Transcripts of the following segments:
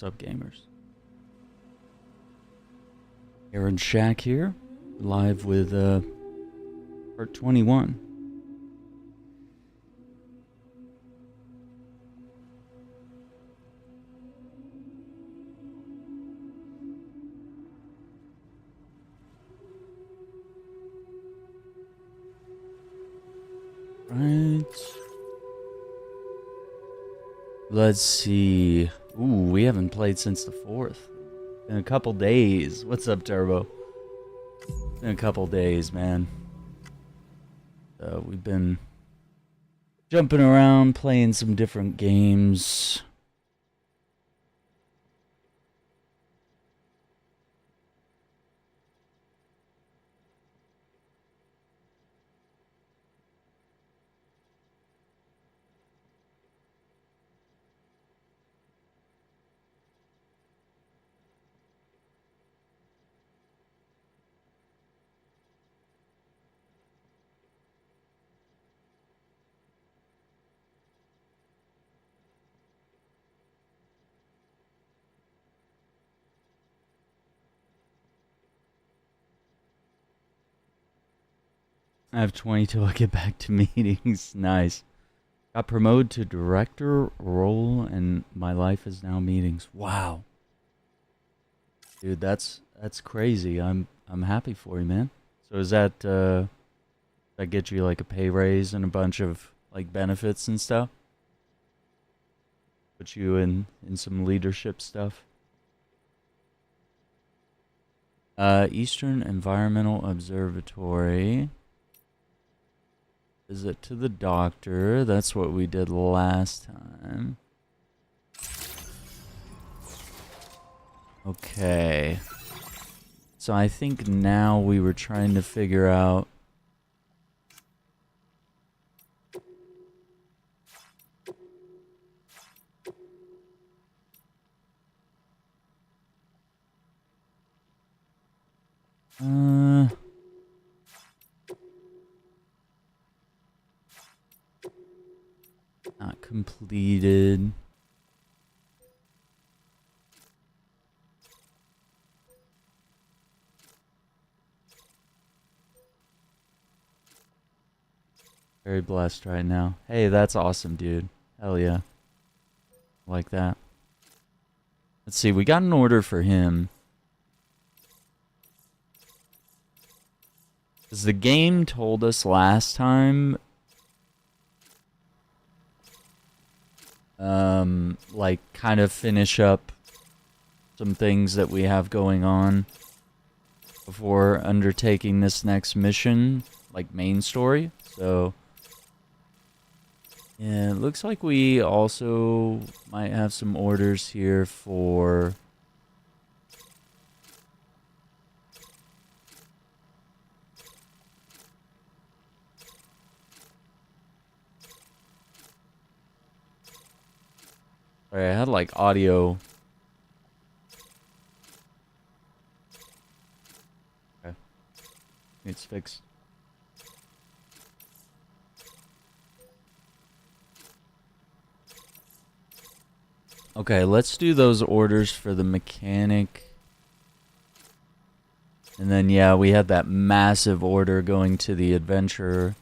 What's up, gamers? Aaron Shack here, live with part 21. Right. Let's see. Ooh, we haven't played since the 4th. In a couple days. What's up, Turbo? In a couple days, man. We've been jumping around, playing some different games. I have 20 till I get back to meetings. Nice. Got promoted to director role and my life is now meetings. Wow. Dude, that's crazy. I'm happy for you, man. So is that that get you like a pay raise and a bunch of like benefits and stuff? Put you in some leadership stuff? Eastern Environmental Observatory. Visit to the doctor. That's what we did last time. Okay. So I think now we were trying to figure out... Not completed. Very blessed right now. Hey, that's awesome, dude. Hell yeah. Like that. Let's see, we got an order for him. As the game told us last time, like kind of finish up some things that we have going on before undertaking this next mission, like main story. So yeah, it looks like we also might have some orders here for Sorry, I had like audio. Okay. It's fixed. Okay, let's do those orders for the mechanic. And then, yeah, we had that massive order going to the adventurer.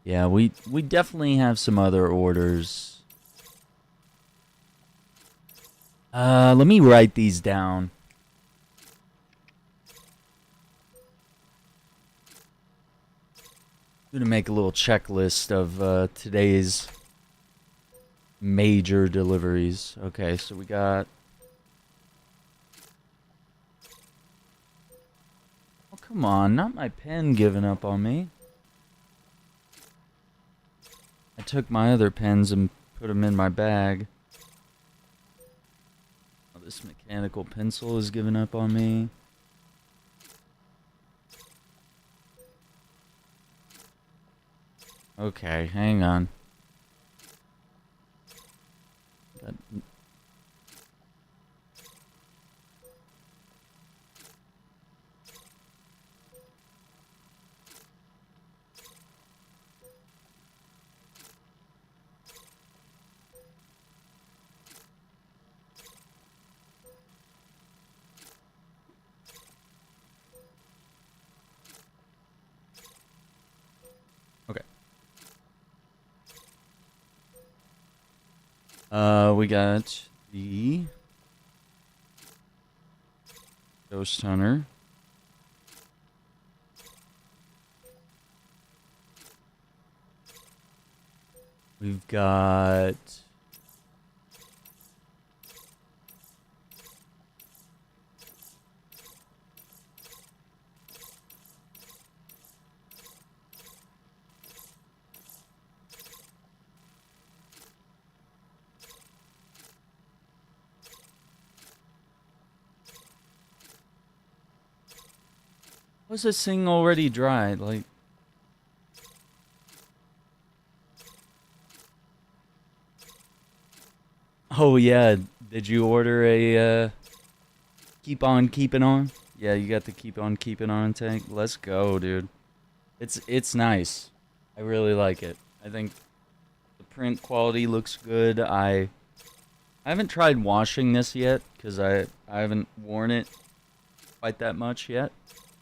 Yeah, we definitely have some other orders. Let me write these down. I'm gonna make a little checklist of today's major deliveries. Okay, so we got... Oh, come on, not my pen giving up on me. I took my other pens and put them in my bag. Oh, this mechanical pencil is giving up on me. Okay, hang on. We got the Ghost Hunter. We've got was this thing already dried? Like, oh yeah, did you order a keep on keeping on? Yeah, you got the keep on keeping on tank. Let's go, dude. It's nice. I really like it. I think the print quality looks good. I haven't tried washing this yet because I haven't worn it quite that much yet,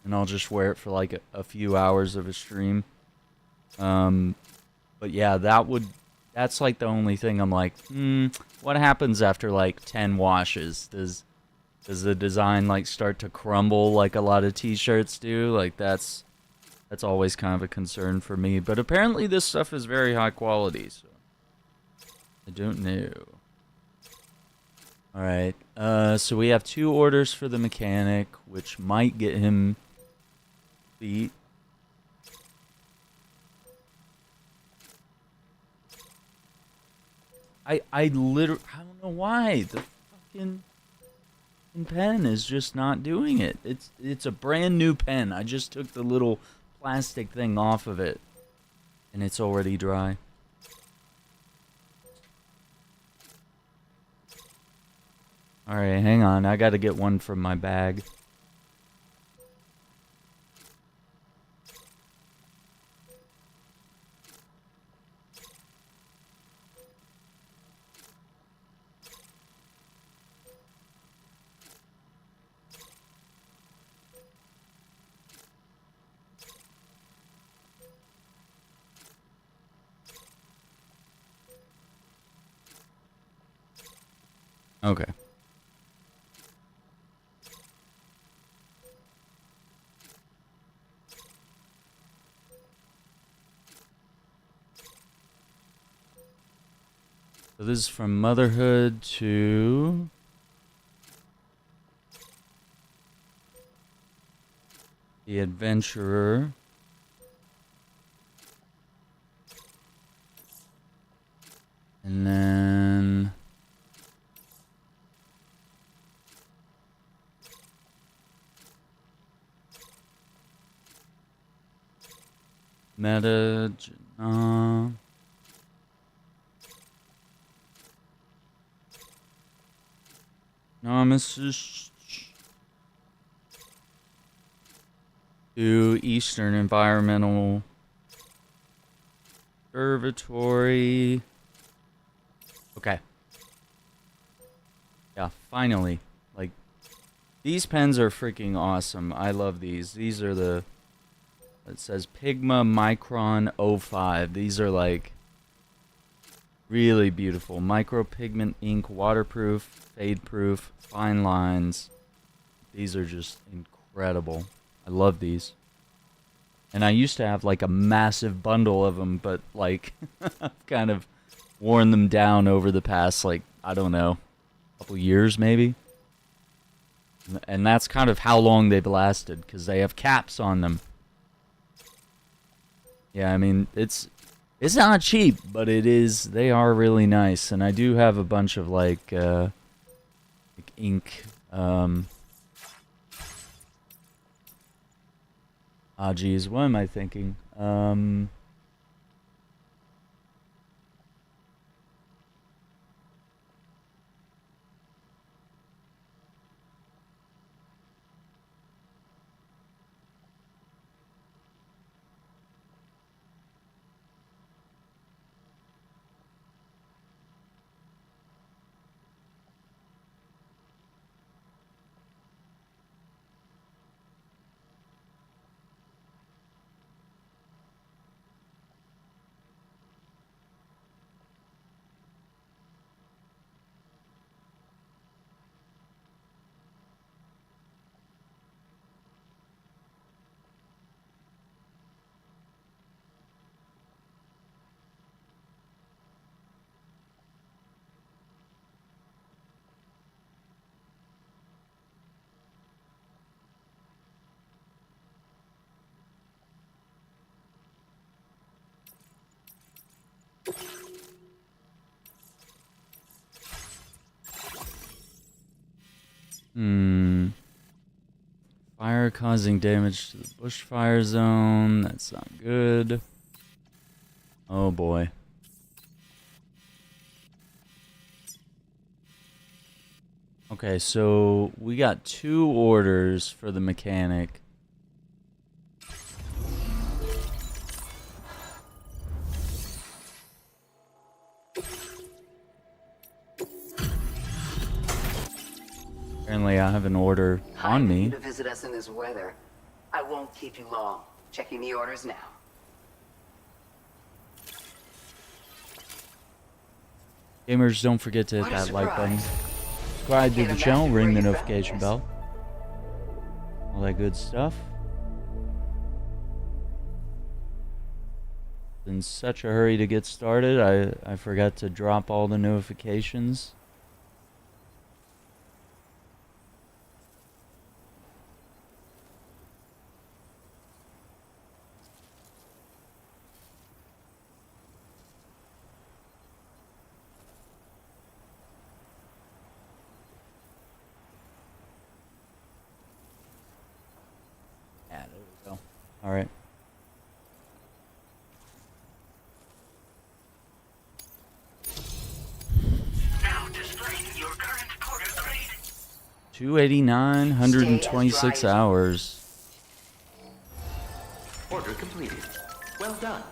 and I'll just wear it for like a few hours of a stream. But yeah, that's like the only thing I'm like, what happens after like 10 washes? Does the design like start to crumble like a lot of t-shirts do? Like that's always kind of a concern for me. But apparently this stuff is very high quality, so I don't know. Alright, so we have 2 orders for the mechanic, which might get him beat. I literally, I don't know why. The fucking pen is just not doing it. It's a brand new pen. I just took the little plastic thing off of it, and it's already dry. Alright, hang on. I gotta get one from my bag. Okay. So this is from Motherhood to the Adventurer. And then Meta Nemesis to Eastern Environmental Observatory. Okay. Yeah, finally. Like, these pens are freaking awesome. I love these. These are the, it says Pigma Micron 05. These are like really beautiful. Micropigment ink, waterproof, fade proof, fine lines. These are just incredible. I love these. And I used to have like a massive bundle of them, but like I've kind of worn them down over the past, like, I don't know, couple years maybe. And that's kind of how long they've lasted, because they have caps on them. Yeah, I mean, it's not cheap, but it is, they are really nice. And I do have a bunch of like ink, geez, what am I thinking? Fire causing damage to the bushfire zone. That's not good. Oh boy. Okay, so we got 2 orders for the mechanic. Apparently I have an order on me. To visit us in this weather. I won't keep you long. Checking the orders now. Gamers, don't forget to hit that like button. Subscribe to the channel, ring the notification bell. All that good stuff. In such a hurry to get started, I forgot to drop all the notifications. Yeah, there we go. All right. Now displaying your current quarter grade. 289, 126 hours. Order completed. Well done.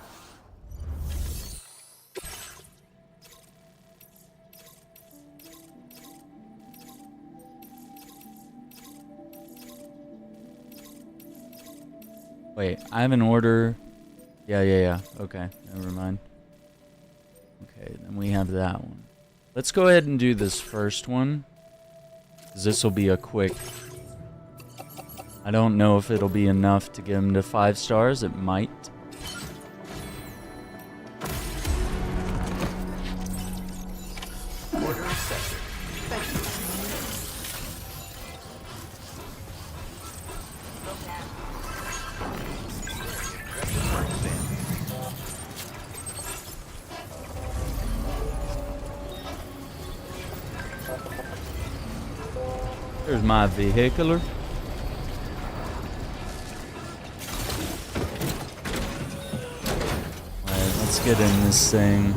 Wait, I have an order. Yeah. Okay, never mind. Okay, then we have that one. Let's go ahead and do this first one, because this will be a quick. I don't know if it'll be enough to get him to 5 stars. It might. Order accepted. Thank you. There's my vehicular. Alright, let's get in this thing.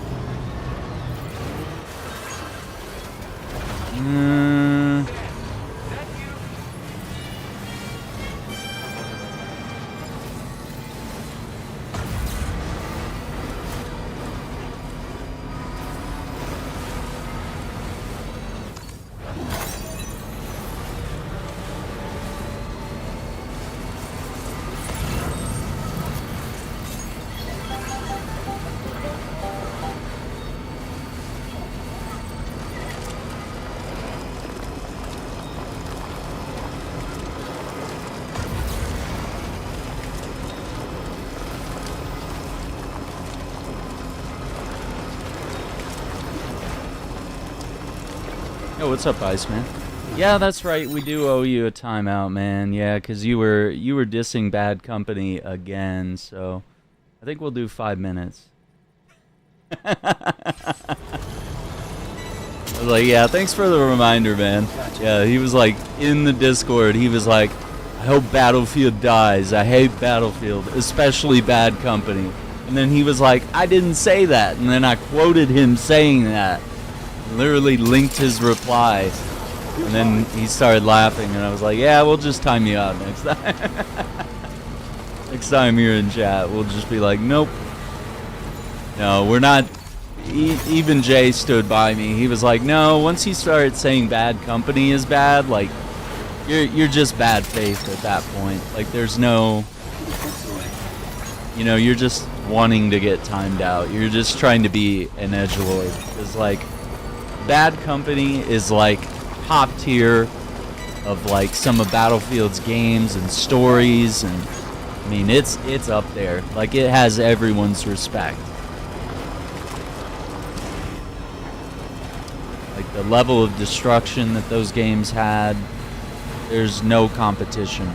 Yo, what's up, Iceman? Yeah, that's right. We do owe you a timeout, man. Yeah, because you were dissing Bad Company again. So I think we'll do 5 minutes. I was like, yeah, thanks for the reminder, man. Yeah, he was like in the Discord. He was like, I hope Battlefield dies. I hate Battlefield, especially Bad Company. And then he was like, I didn't say that. And then I quoted him saying that. Literally linked his reply, and then he started laughing, and I was like, yeah, we'll just time you out next time. Next time you're in chat, we'll just be like, nope. No, we're not. Even Jay stood by me. He was like, no, once he started saying Bad Company is bad, like, you're just bad faith at that point. Like, there's no, you know, you're just wanting to get timed out. You're just trying to be an edgelord. Because, like, Bad Company is like top tier of like some of Battlefield's games and stories, and I mean it's up there. Like, it has everyone's respect. Like, the level of destruction that those games had, there's no competition.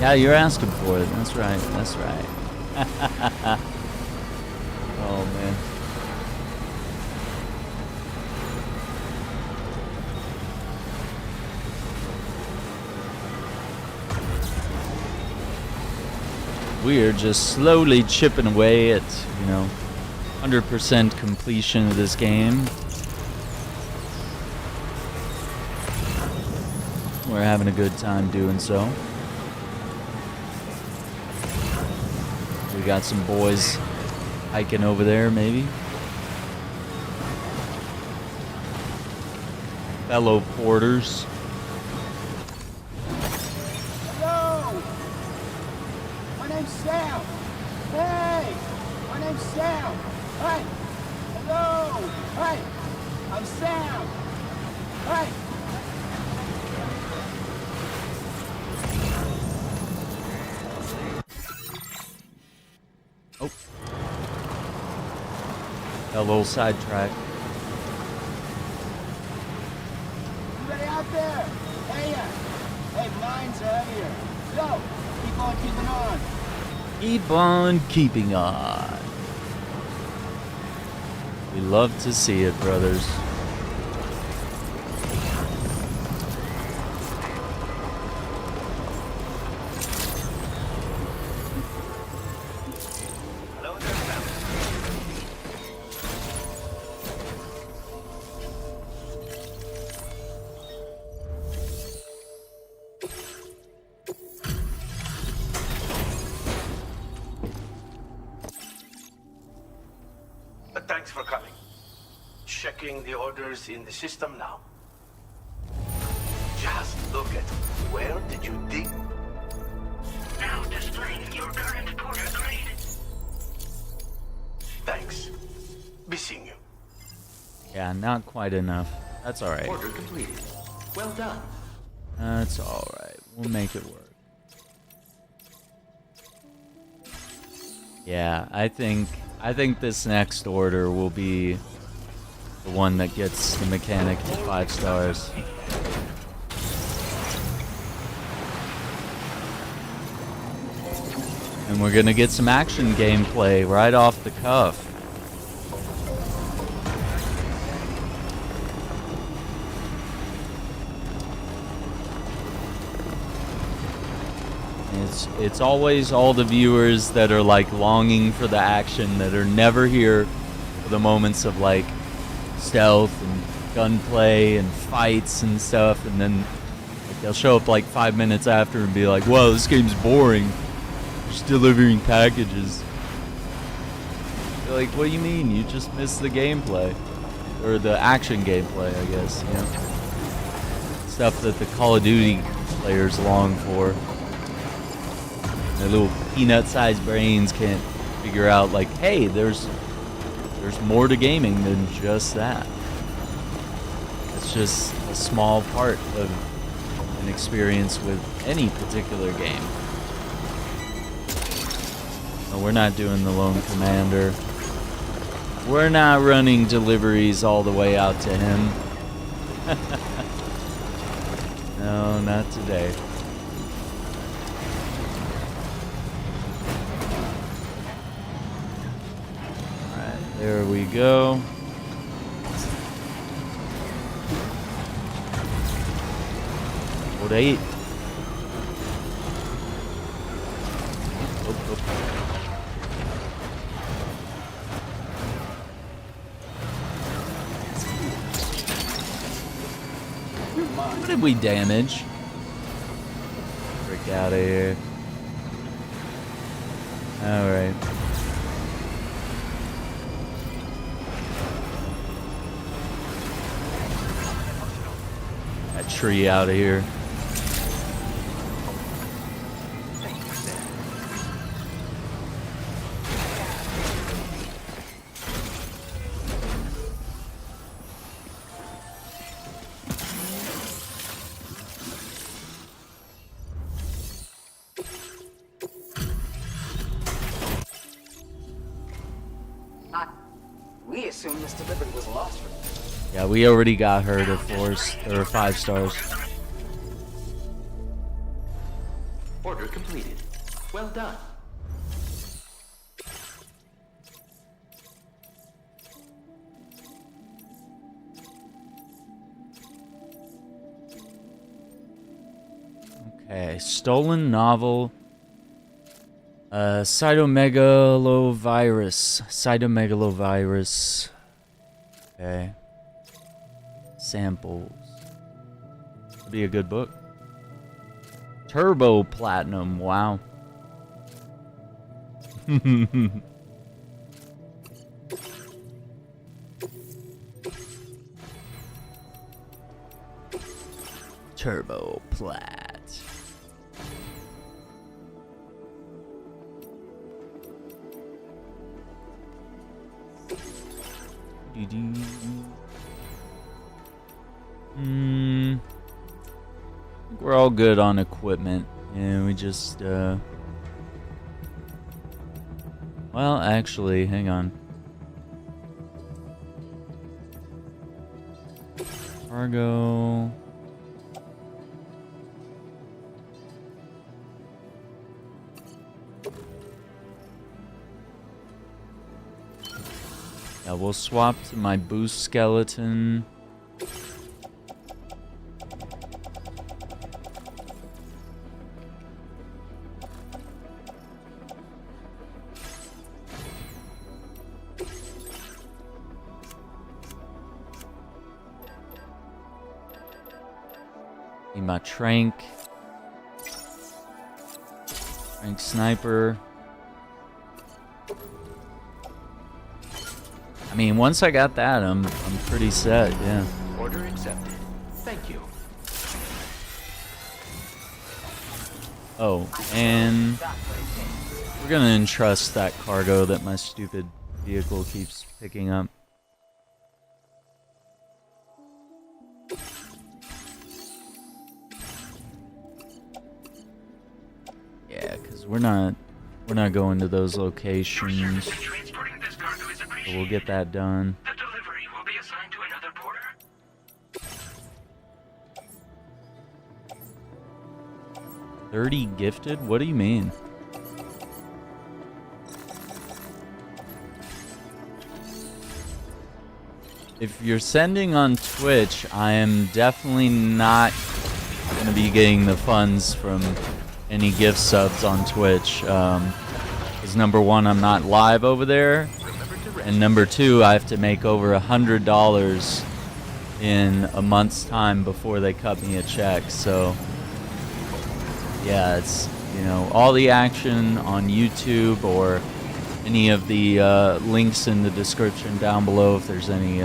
Yeah, you're asking for it. That's right. That's right. Oh man. We are just slowly chipping away at, 100% completion of this game. We're having a good time doing so. We got some boys hiking over there, maybe. Fellow porters. Hello! My name's Sam! Hey! My name's Sam! Hey! Hello! Hey! I'm Sam! Hey! Oh. A little sidetrack. Anybody out there? Hey, hey, mine's heavier. Yo, keep on keeping on. Keep on keeping on. We love to see it, brothers. Hello there, Sam. Thanks for coming. Checking the orders in the system now. Just look at where did you dig? Now displaying your current porter grade. Thanks. Be seeing you. Yeah, not quite enough. That's alright. Order completed. Well done. That's alright. We'll make it work. Yeah, I think this next order will be the one that gets the mechanic to 5 stars. And we're gonna get some action gameplay right off the cuff. It's always all the viewers that are like longing for the action, that are never here for the moments of like stealth and gunplay and fights and stuff, and then like, they'll show up like 5 minutes after and be like, "Whoa, this game's boring. Just delivering packages." You're like, "What do you mean? You just missed the gameplay, or the action gameplay, I guess. You know, stuff that the Call of Duty players long for." Their little peanut-sized brains can't figure out, like, hey, there's more to gaming than just that. It's just a small part of an experience with any particular game. No, we're not doing the Lone Commander. We're not running deliveries all the way out to him. No, not today. There we go. What 8? Oh. What did we damage? Frick out of here. Alright. Tree out of here. We assumed this delivery was lost. Yeah, we already got her to 5 stars. Order completed. Well done. Okay, stolen novel. Cytomegalovirus. Cytomegalovirus. Okay. Samples. Could be a good book. Turbo Platinum. Wow. Turbo Plat. We're all good on equipment, and we just well, actually, hang on. Cargo. Yeah, we'll swap to my boost skeleton. Need my trank. Trank sniper. I mean, once I got that, I'm pretty set, yeah. Order accepted. Thank you. Oh, and we're gonna entrust that cargo that my stupid vehicle keeps picking up. Yeah, because we're not going to those locations. So we'll get that done. The delivery will be assigned to another porter. 30 gifted? What do you mean? If you're sending on Twitch, I am definitely not going to be getting the funds from any gift subs on Twitch. Because number one, I'm not live over there. And number two, I have to make over $100 in a month's time before they cut me a check. So, yeah, it's, you know, all the action on YouTube or any of the links in the description down below. If there's any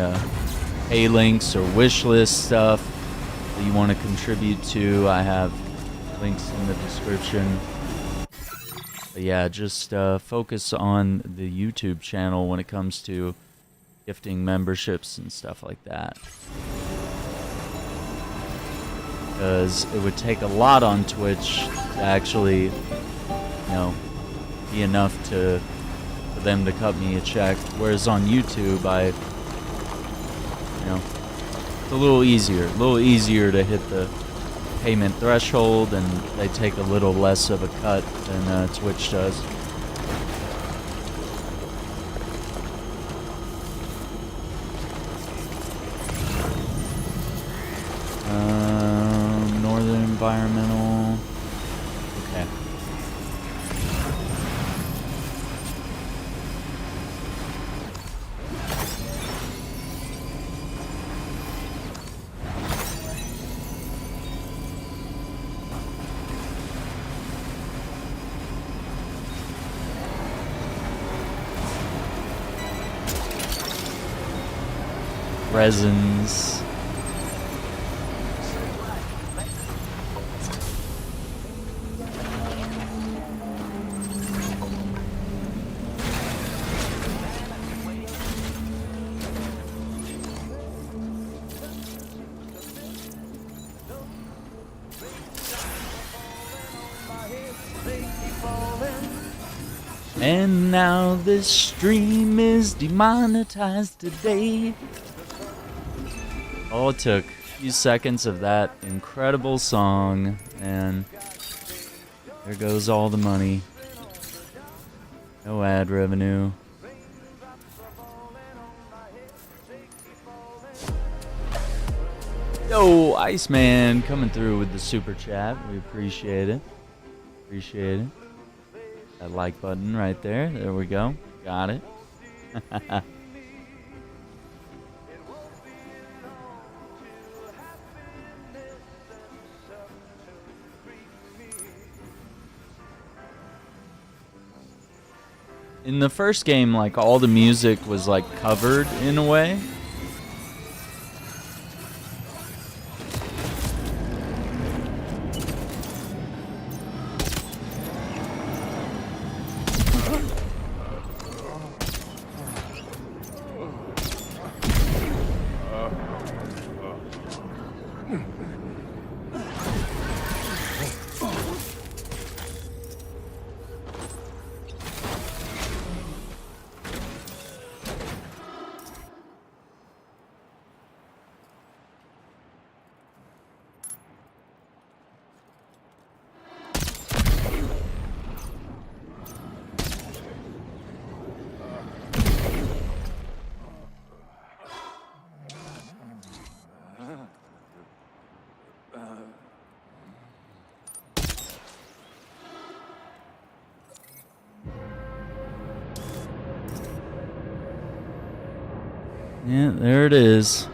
pay links or wish list stuff that you want to contribute to, I have links in the description. But yeah, just focus on the YouTube channel when it comes to gifting memberships and stuff like that. Because it would take a lot on Twitch to actually, you know, be enough for them to cut me a check. Whereas on YouTube, you know, it's a little easier to hit the payment threshold, and they take a little less of a cut than Twitch does. Northern Environmental. Okay. Resins. And now this stream is demonetized today. All it took, a few seconds of that incredible song, and there goes all the money. No ad revenue. Yo, Iceman coming through with the super chat. We appreciate it. Appreciate it. That like button right there. There we go. Got it. In the first game, like, all the music was, like, covered in a way. Yeah, there it is.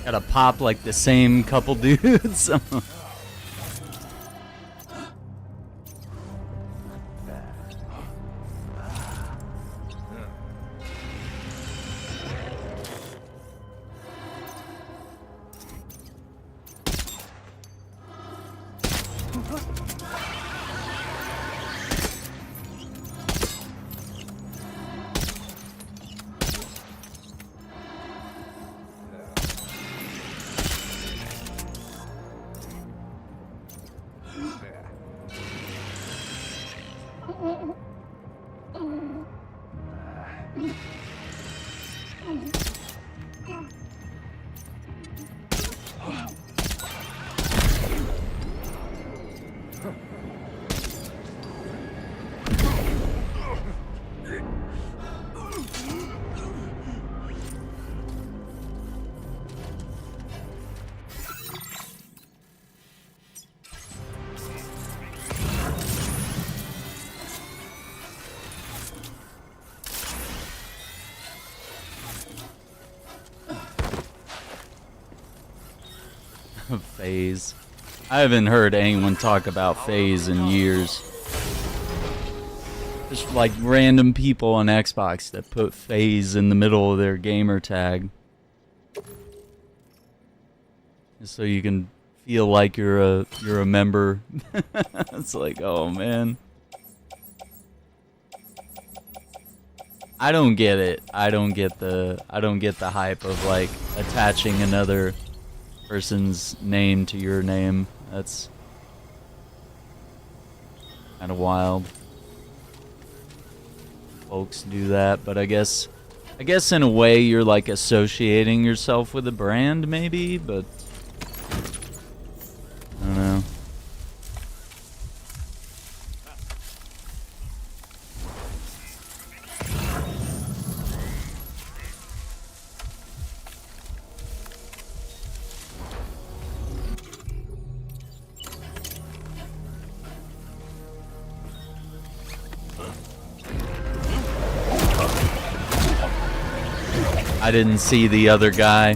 Gotta pop like the same couple dudes. Phase. I haven't heard anyone talk about phase in years. Just like random people on Xbox that put phase in the middle of their gamer tag. Just so you can feel like you're a member. It's like, oh man. I don't get it. I don't get the hype of like attaching another person's name to your name. That's kind of wild. Folks do that, but I guess in a way you're like associating yourself with a brand maybe, but I don't know. I didn't see the other guy.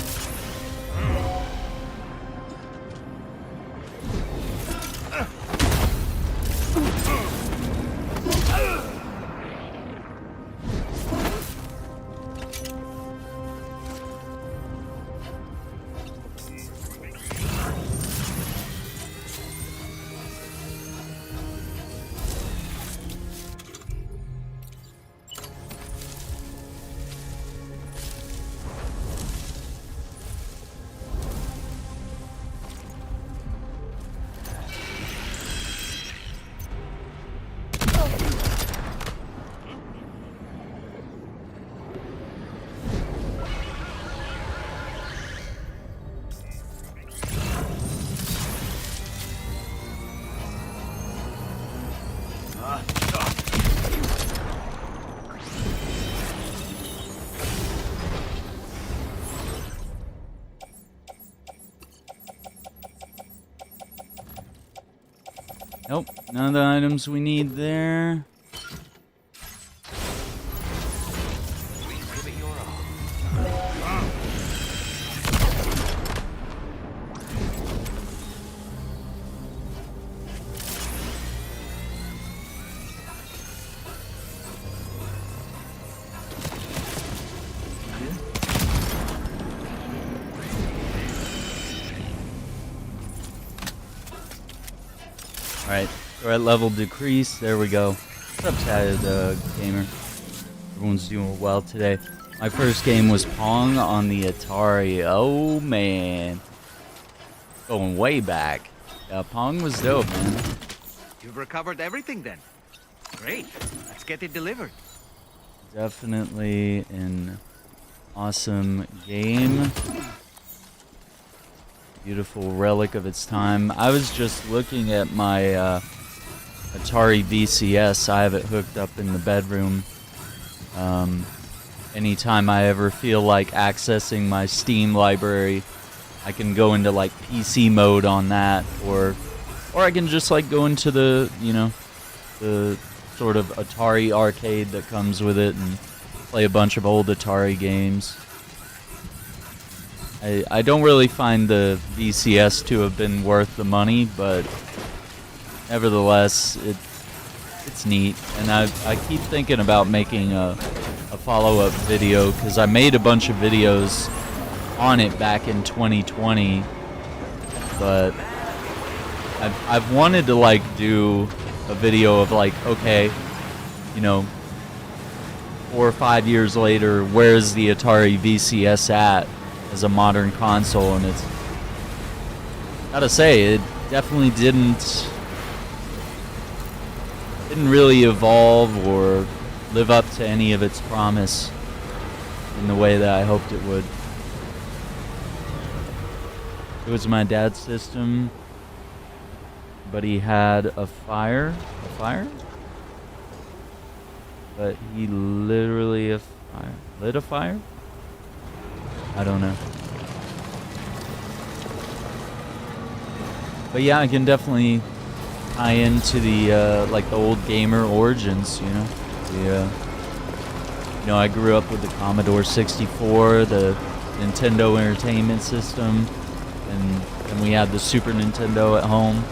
Nope, none of the items we need there. Please give it your all. Alright, threat level decrease. There we go. What's up, Sad Gamer? Everyone's doing well today. My first game was Pong on the Atari. Oh, man. Going way back. Yeah, Pong was dope, man. You've recovered everything then. Great. Let's get it delivered. Definitely an awesome game. Beautiful relic of its time. I was just looking at my Atari VCS. I have it hooked up in the bedroom. Anytime I ever feel like accessing my Steam library, I can go into like PC mode on that, or I can just like go into the, you know, the sort of Atari arcade that comes with it and play a bunch of old Atari games. I don't really find the VCS to have been worth the money, but nevertheless, it's neat. And I keep thinking about making a follow-up video, because I made a bunch of videos on it back in 2020, but I've wanted to like do a video of like, okay, you know, 4 or 5 years later, where's the Atari VCS at as a modern console? And it's, gotta say, it definitely didn't really evolve or live up to any of its promise in the way that I hoped it would. It was my dad's system, but he had a fire? But he literally lit a fire? I don't know. But yeah, I can definitely tie into the like the old gamer origins, you know. You know, I grew up with the Commodore 64, the Nintendo Entertainment System, and we had the Super Nintendo at home.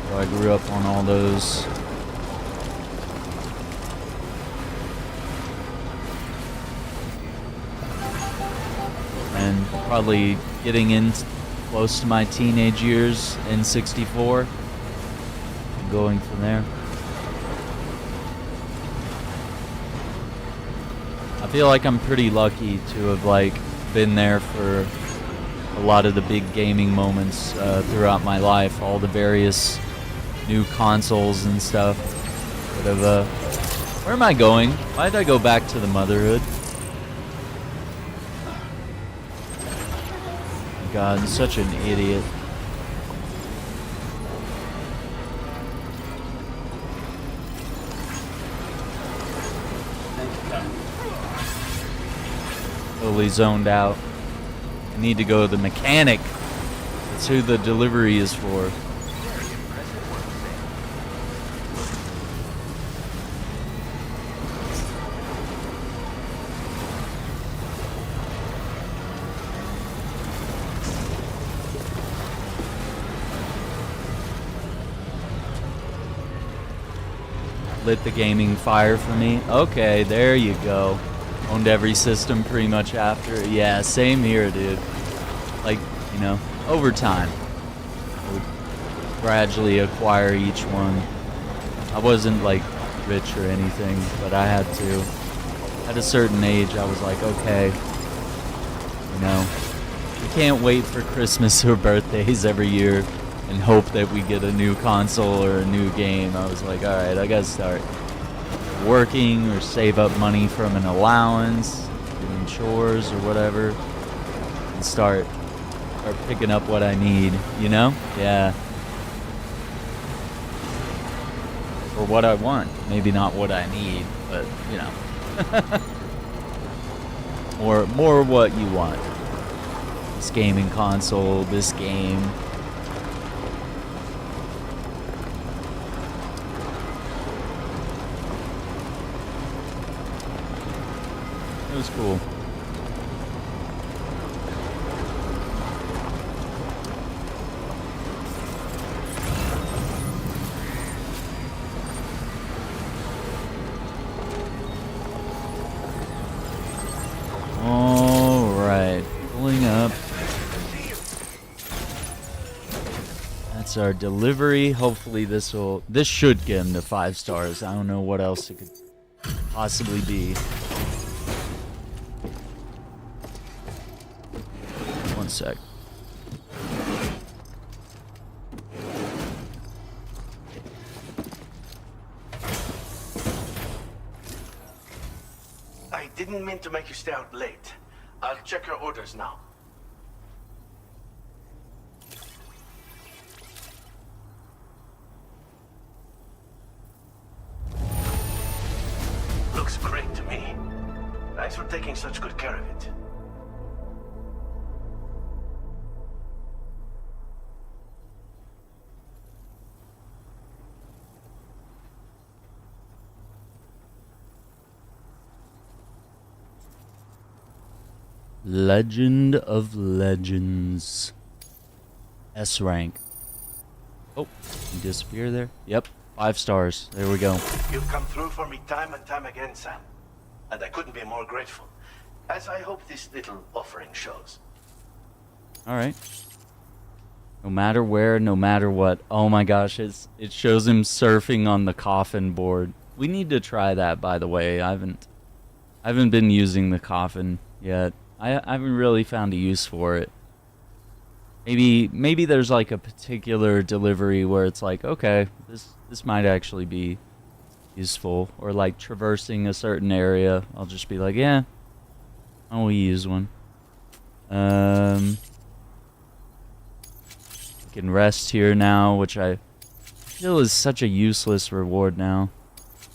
So I grew up on all those. And probably getting into close to my teenage years in 64. Going from there. I feel like I'm pretty lucky to have like been there for a lot of the big gaming moments throughout my life, all the various new consoles and stuff. But where am I going? Why did I go back to the motherhood? God, I'm such an idiot. Totally zoned out. I need to go to the mechanic. That's who the delivery is for. Lit the gaming fire for me. Okay, there you go. Owned every system pretty much after. Yeah, same here, dude. Like, you know, over time. I would gradually acquire each one. I wasn't like rich or anything, but I had to. At a certain age, I was like, okay, you know, we can't wait for Christmas or birthdays every year and hope that we get a new console or a new game. I was like, alright, I gotta start working or save up money from an allowance, doing chores or whatever, and start picking up what I need, you know? Yeah. Or what I want. Maybe not what I need, but, you know. more what you want. This gaming console, this game. It was cool. All right, pulling up. That's our delivery. Hopefully this should get him to 5 stars. I don't know what else it could possibly be. One sec. I didn't mean to make you stay out late. I'll check your orders now. Looks great to me. Thanks for taking such good care of it. Legend of Legends. S rank. Oh, you disappear there? Yep, 5 stars. There we go. You've come through for me time and time again, Sam. And I couldn't be more grateful. As I hope this little offering shows. Alright. No matter where, no matter what. Oh my gosh, it shows him surfing on the coffin board. We need to try that, by the way. I haven't been using the coffin yet. I haven't really found a use for it. Maybe there's like a particular delivery where it's like, okay, this might actually be useful, or like traversing a certain area. I'll just be like, yeah, I will use one. I can rest here now, which I feel is such a useless reward now.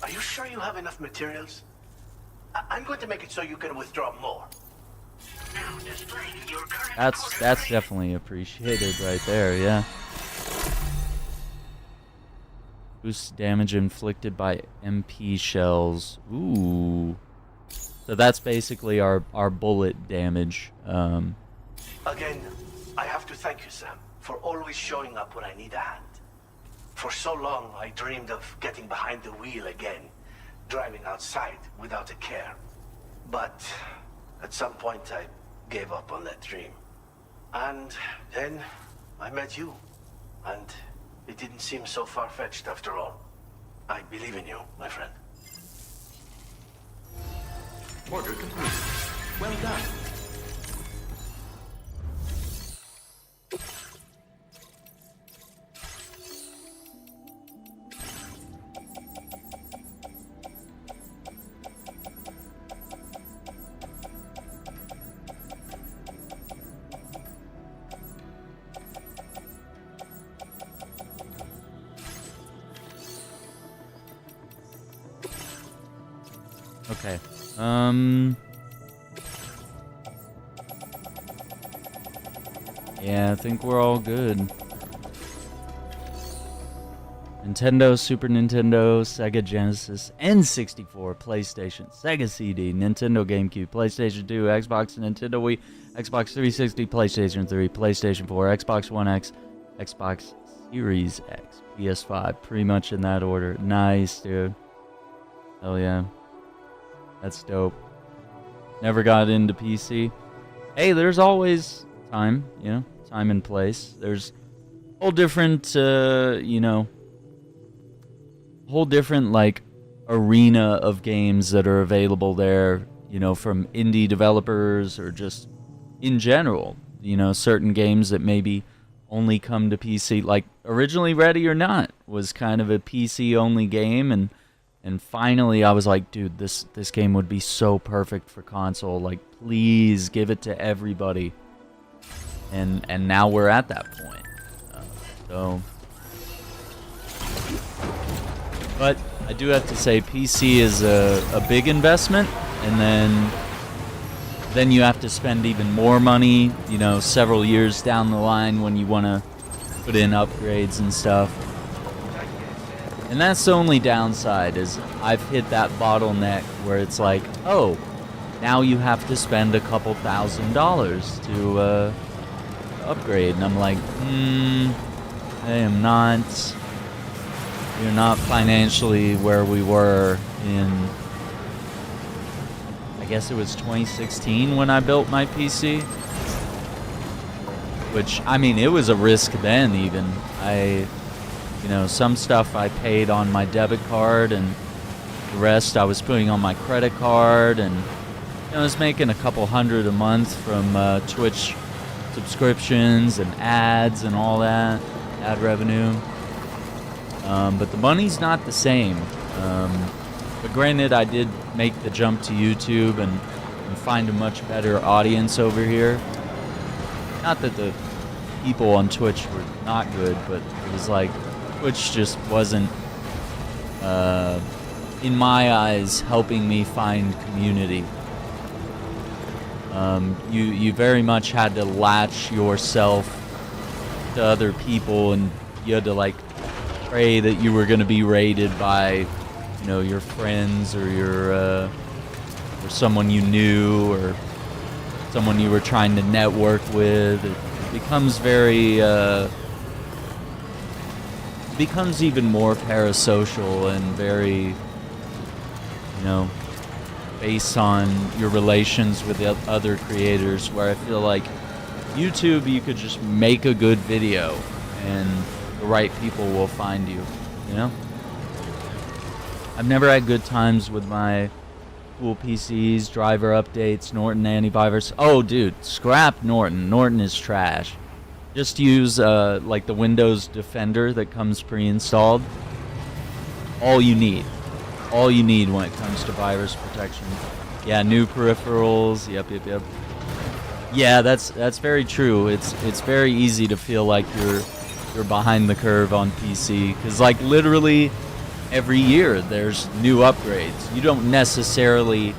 Are you sure you have enough materials? I'm going to make it so you can withdraw more. Now displaying your current That's order definitely appreciated right there, yeah. Boost damage inflicted by MP shells. Ooh. So that's basically our bullet damage. Again, I have to thank you, Sam, for always showing up when I need a hand. For so long, I dreamed of getting behind the wheel again, driving outside without a care. But at some point, I gave up on that dream. And then I met you. And it didn't seem so far-fetched after all. I believe in you, my friend. Order complete. Well done. Okay. Yeah, I think we're all good. Nintendo, Super Nintendo, Sega Genesis, N64, PlayStation, Sega CD, Nintendo GameCube, PlayStation 2, Xbox, Nintendo Wii, Xbox 360, PlayStation 3, PlayStation 4, Xbox One X, Xbox Series X, PS5, pretty much in that order. Nice, dude. Hell yeah. That's dope. Never got into PC. Hey, there's always time, you know, time and place. There's whole different, you know, whole different, like, arena of games that are available there, you know, from indie developers or just in general, you know, certain games that maybe only come to PC. Like, originally Ready or Not was kind of a PC-only game, and finally I was like, dude, this game would be so perfect for console. Like, please give it to everybody. And now we're at that point. But I do have to say, PC is a big investment, and then you have to spend even more money, you know, several years down the line when you want to put in upgrades and stuff. And that's the only downside, is I've hit that bottleneck where it's like, oh, now you have to spend a couple $1,000s to upgrade. And I'm like, I am not, you're not financially where we were in, I guess it was 2016 when I built my PC. Which, I mean, it was a risk then even. You know, some stuff I paid on my debit card, and the rest I was putting on my credit card, and you know, I was making a couple $100 a month from Twitch subscriptions and ads and all that, ad revenue. But the money's not the same. But granted, I did make the jump to YouTube and find a much better audience over here. Not that the people on Twitch were not good, but it was like, Twitch just wasn't, in my eyes, helping me find community. You very much had to latch yourself to other people, and you had to, like, pray that you were going to be rated by, you know, your friends or your or someone you knew or someone you were trying to network with. It becomes very becomes even more parasocial and very, you know, based on your relations with the other creators, where I feel like YouTube, you could just make a good video and the right people will find you, you know? I've never had good times with my cool PCs, driver updates, Norton antivirus. Oh, dude, scrap Norton. Norton is trash. Just use, like, the Windows Defender that comes pre-installed. All you need. All you need when it comes to virus protection. Yeah, new peripherals. Yep. Yeah, that's very true. It's very easy to feel like you're behind the curve on PC, because, like, literally every year there's new upgrades. You don't necessarily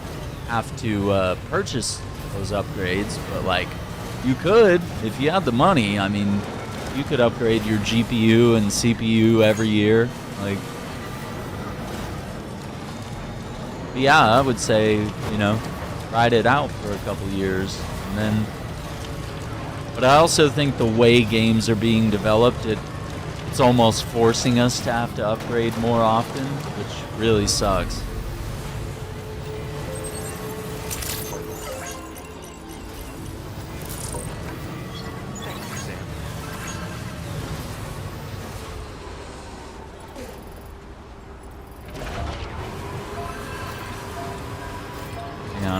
have to purchase those upgrades, but, like, you could if you had the money. I mean, you could upgrade your GPU and CPU every year. Like, yeah, I would say, you know, ride it out for a couple years, and then. But I also think the way games are being developed, it's almost forcing us to have to upgrade more often, which really sucks.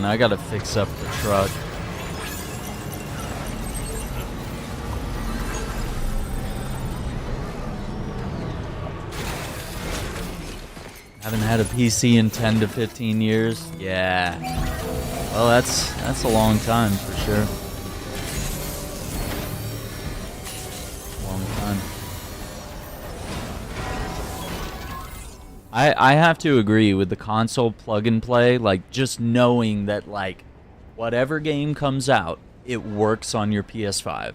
on. I gotta fix up the truck. Haven't had a PC in 10 to 15 years. Yeah. Well, that's a long time for sure. Long time. I have to agree with the console plug and play, like just knowing that like whatever game comes out, it works on your PS5.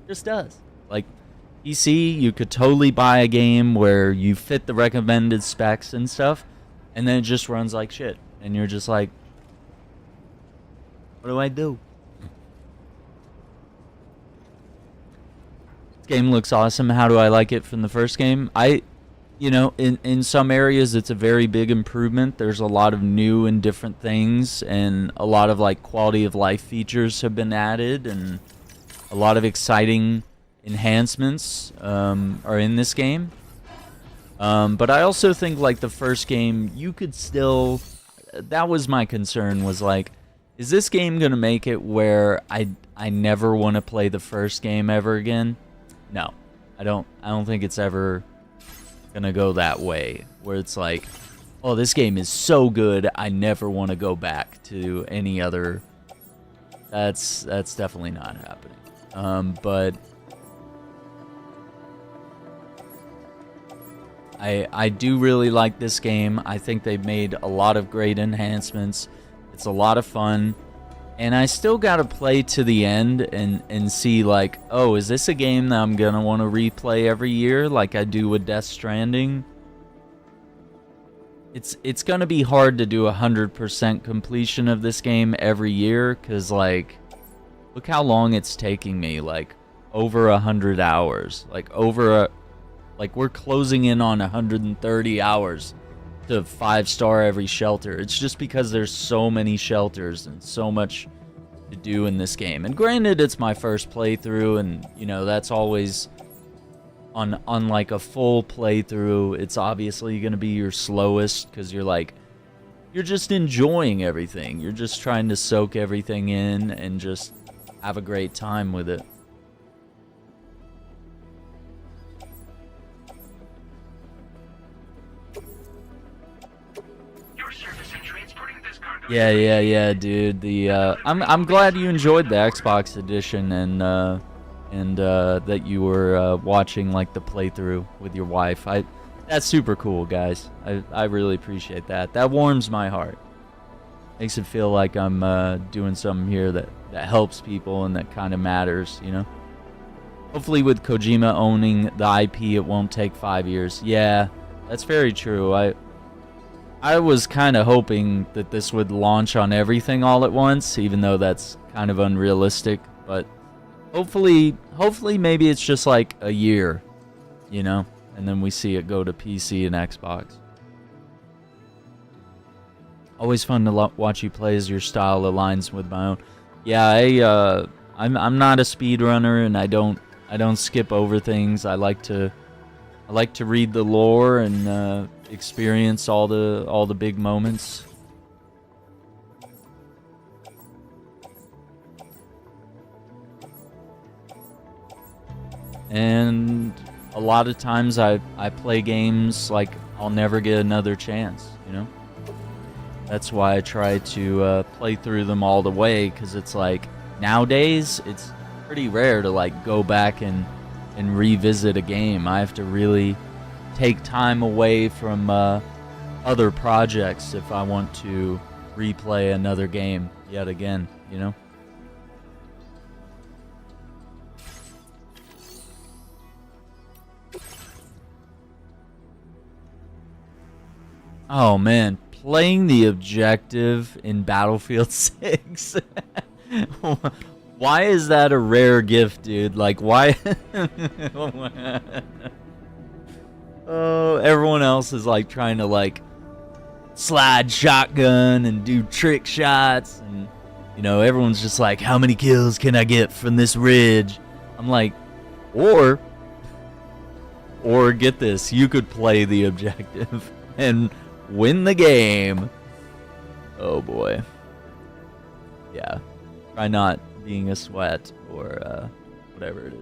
Just does. Like PC, you could totally buy a game where you fit the recommended specs and stuff, and then it just runs like shit. And you're just like, what do I do? This game looks awesome. How do I like it from the first game? You know, in some areas it's a very big improvement. There's a lot of new and different things, and a lot of like quality of life features have been added, and a lot of exciting enhancements are in this game. But I also think like the first game, you could still, that was my concern, was like, is this game gonna make it where I never want to play the first game ever again? No, I don't think it's ever gonna go that way, where it's like, oh, this game is so good I never want to go back to any other. That's definitely not happening. But I do really like this game. I think they've made a lot of great enhancements. It's a lot of fun. And I still gotta play to the end and see like, oh, is this a game that I'm gonna want to replay every year like I do with Death Stranding? It's gonna be hard to do 100% completion of this game every year, because like, look how long it's taking me, like over 100 hours, like we're closing in on 130 hours to 5-star every shelter. It's just because there's so many shelters and so much to do in this game. And granted, it's my first playthrough, and you know, that's always on like a full playthrough, it's obviously going to be your slowest, because you're just enjoying everything. You're just trying to soak everything in and just have a great time with it. Yeah, dude. I'm glad you enjoyed the Xbox edition, and that you were watching like the playthrough with your wife. That's super cool, guys. I really appreciate that. That warms my heart. Makes it feel like I'm doing something here that helps people and that kind of matters, you know. Hopefully, with Kojima owning the IP, it won't take 5 years. Yeah, that's very true. I was kind of hoping that this would launch on everything all at once, even though that's kind of unrealistic. But hopefully maybe it's just like a year, you know, and then we see it go to PC and Xbox. Always fun to watch you play as your style aligns with my own. Yeah, I'm not a speedrunner, and I don't skip over things. I like to read the lore and experience all the big moments. And a lot of times I play games like I'll never get another chance, you know? That's why I try to play through them all the way, because it's like, nowadays it's pretty rare to like go back and revisit a game. I have to really take time away from other projects if I want to replay another game yet again, you know? Oh man, playing the objective in Battlefield 6. Why is that a rare gift, dude? Like, why? Oh, everyone else is like trying to like slide shotgun and do trick shots, and you know, everyone's just like, how many kills can I get from this ridge? I'm like, or get this, you could play the objective and win the game. Oh boy. Yeah. Try not being a sweat or whatever it is.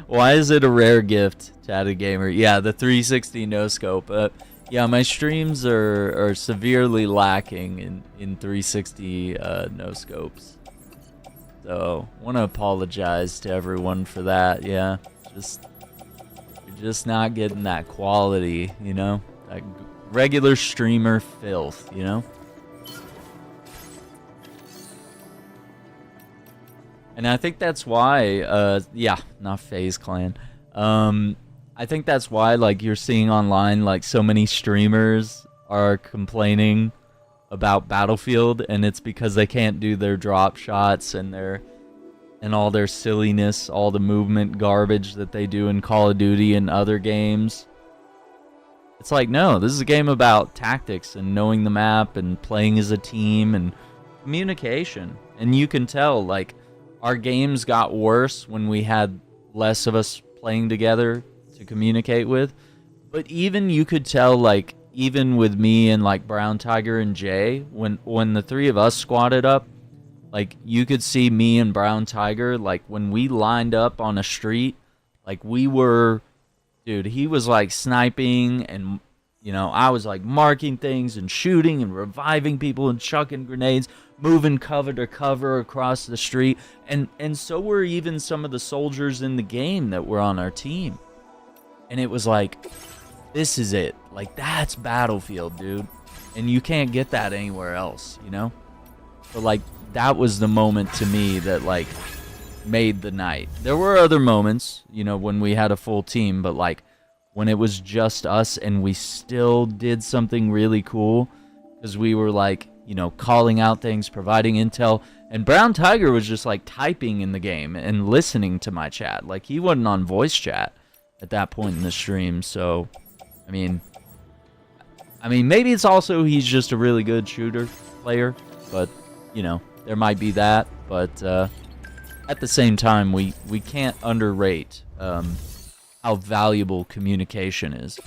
Why is it a rare gift, Chatted Gamer? Yeah, the 360 no scope. Yeah, my streams are severely lacking in 360 no scopes. So, want to apologize to everyone for that. Yeah, you're just not getting that quality, you know? That regular streamer filth, you know? And I think that's why, yeah, not FaZe Clan. I think that's why, like, you're seeing online, like, so many streamers are complaining about Battlefield, and it's because they can't do their drop shots and all their silliness, all the movement garbage that they do in Call of Duty and other games. It's like, no, this is a game about tactics and knowing the map and playing as a team and communication. And you can tell, like, our games got worse when we had less of us playing together to communicate with. But even you could tell, like, even with me and, like, Brown Tiger and Jay, when the three of us squatted up, like, you could see me and Brown Tiger, like, when we lined up on a street, like, we were, dude, he was, like, sniping, and, you know, I was, like, marking things and shooting and reviving people and chucking grenades, moving cover to cover across the street, and so were even some of the soldiers in the game that were on our team. And it was like, this is it. Like, that's Battlefield, dude. And you can't get that anywhere else, you know? But, like, that was the moment to me that, like, made the night. There were other moments, you know, when we had a full team, but, like, when it was just us and we still did something really cool, because we were, like, you know, calling out things, providing intel, and Brown Tiger was just, like, typing in the game and listening to my chat. Like, he wasn't on voice chat at that point in the stream, so, I mean, maybe it's also he's just a really good shooter player, but, you know, there might be that, but at the same time, we can't underrate how valuable communication is.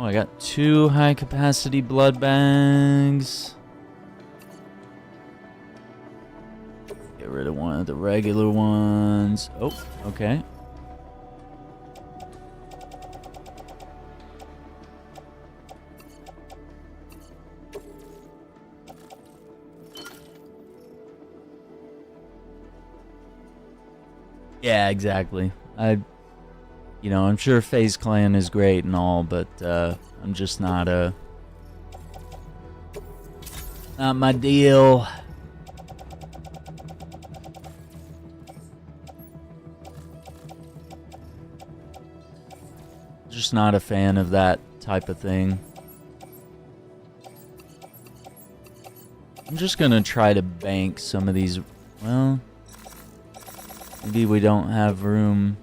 Oh, I got 2 high-capacity blood bags. Get rid of one of the regular ones. Oh, okay. Yeah, exactly. You know, I'm sure FaZe Clan is great and all, but I'm just not my deal. Just not a fan of that type of thing. I'm just gonna try to bank some of these. Well, maybe we don't have room.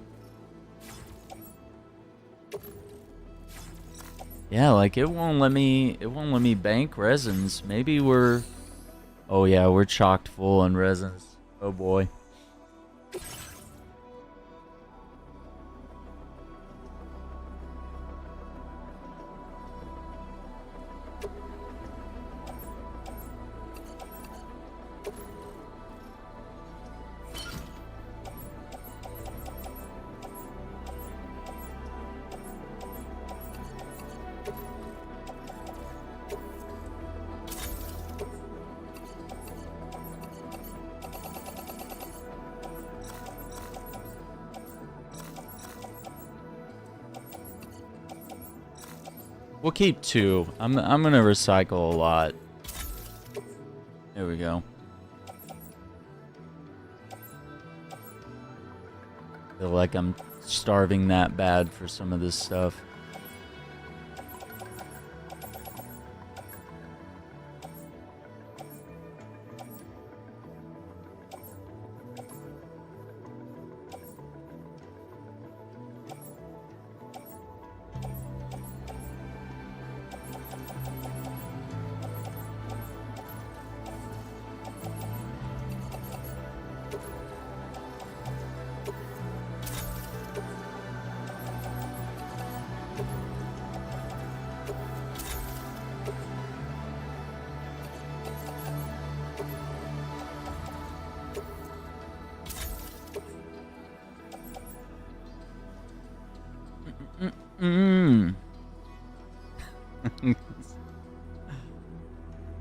Yeah, like it won't let me bank resins. Maybe we're, oh yeah, we're chocked full on resins. Oh boy. We'll keep 2. I'm gonna recycle a lot. There we go. Feel like I'm starving that bad for some of this stuff.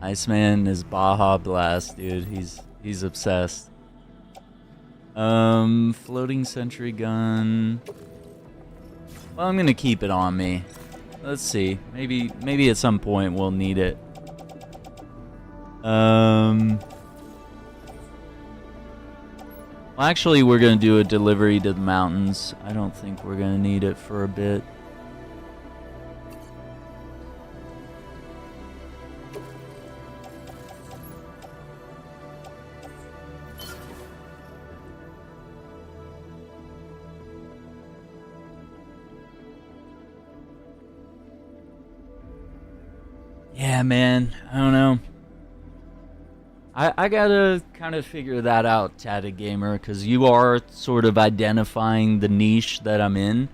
Iceman is Baja Blast, dude. He's obsessed. Floating sentry gun. Well, I'm gonna keep it on me. Let's see. Maybe at some point we'll need it. Well, actually, we're gonna do a delivery to the mountains. I don't think we're gonna need it for a bit. Yeah, man. I don't know. I gotta kind of figure that out, Tatted Gamer, because you are sort of identifying the niche that I'm in,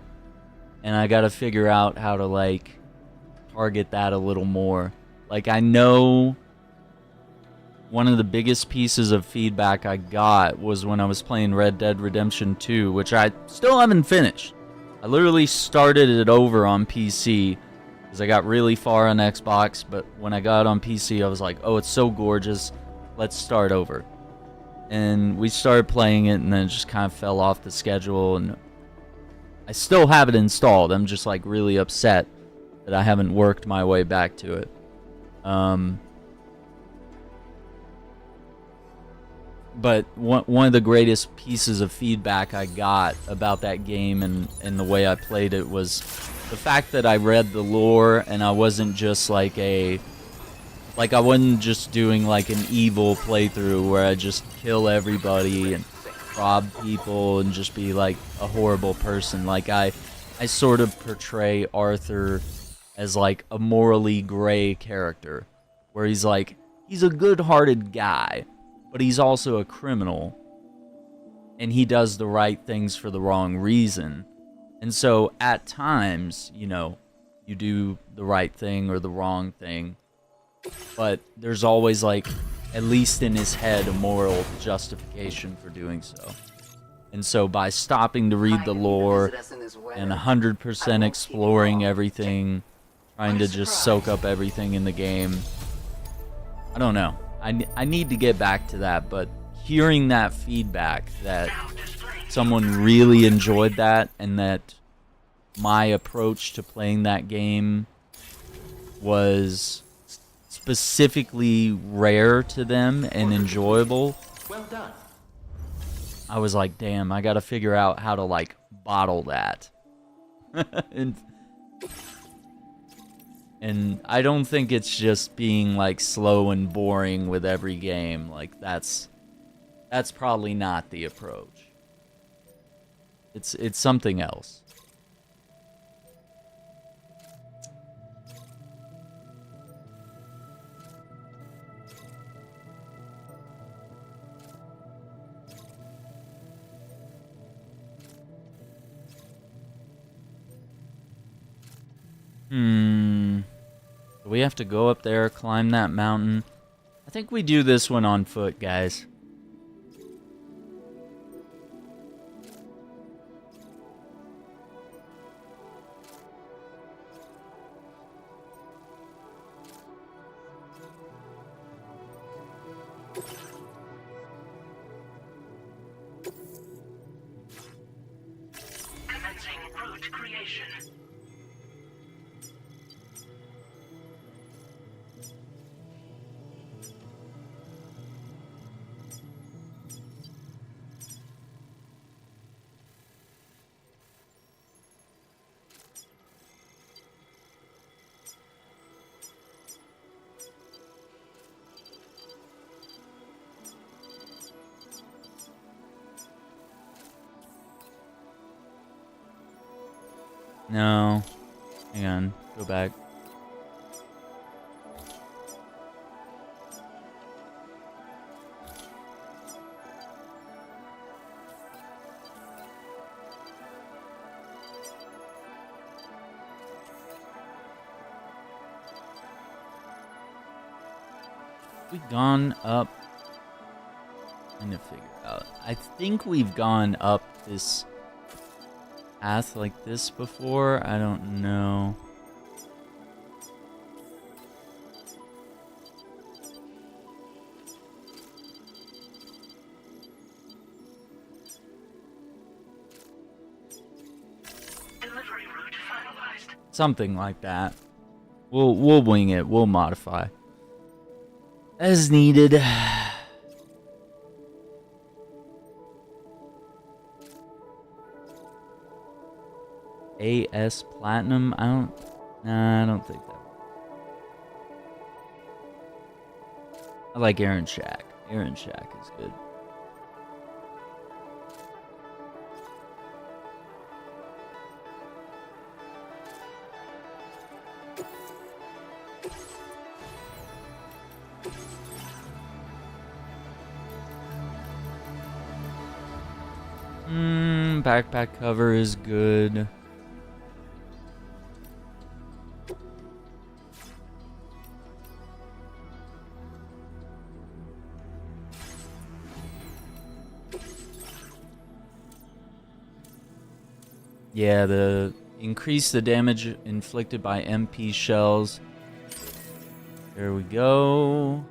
and I gotta figure out how to, like, target that a little more. Like, I know one of the biggest pieces of feedback I got was when I was playing Red Dead Redemption 2, which I still haven't finished. I literally started it over on PC, because I got really far on Xbox, but when I got on PC, I was like, oh, it's so gorgeous. Let's start over. And we started playing it, and then it just kind of fell off the schedule, and I still have it installed. I'm just, like, really upset that I haven't worked my way back to it. But one of the greatest pieces of feedback I got about that game and the way I played it was the fact that I read the lore, and I wasn't just like I wasn't just doing like an evil playthrough where I just kill everybody and rob people and just be like a horrible person. Like I sort of portray Arthur as like a morally gray character, where he's like, he's a good-hearted guy, but he's also a criminal, and he does the right things for the wrong reason. And so at times, you know, you do the right thing or the wrong thing, but there's always, like, at least in his head, a moral justification for doing so. And so by stopping to read the lore and 100% exploring everything, trying to just soak up everything in the game, I don't know. I need to get back to that, but hearing that feedback that someone really enjoyed that and that my approach to playing that game was specifically rare to them and enjoyable, Well done. I was like, damn, I gotta figure out how to, like, bottle that. And I don't think it's just being, like, slow and boring with every game. Like, that's probably not the approach. It's something else. Do we have to go up there, climb that mountain? I think we do this one on foot, guys. Commencing route creation. No. Hang on. Go back. We gone up. Trying to figure out. I think we've gone up this path like this before. I don't know. Delivery route finalized. Something like that. We'll wing it. We'll modify as needed. AS Platinum. I don't think that. I like Aaron Shack. Aaron Shack is good. Backpack cover is good. Yeah, increase the damage inflicted by MP shells. There we go.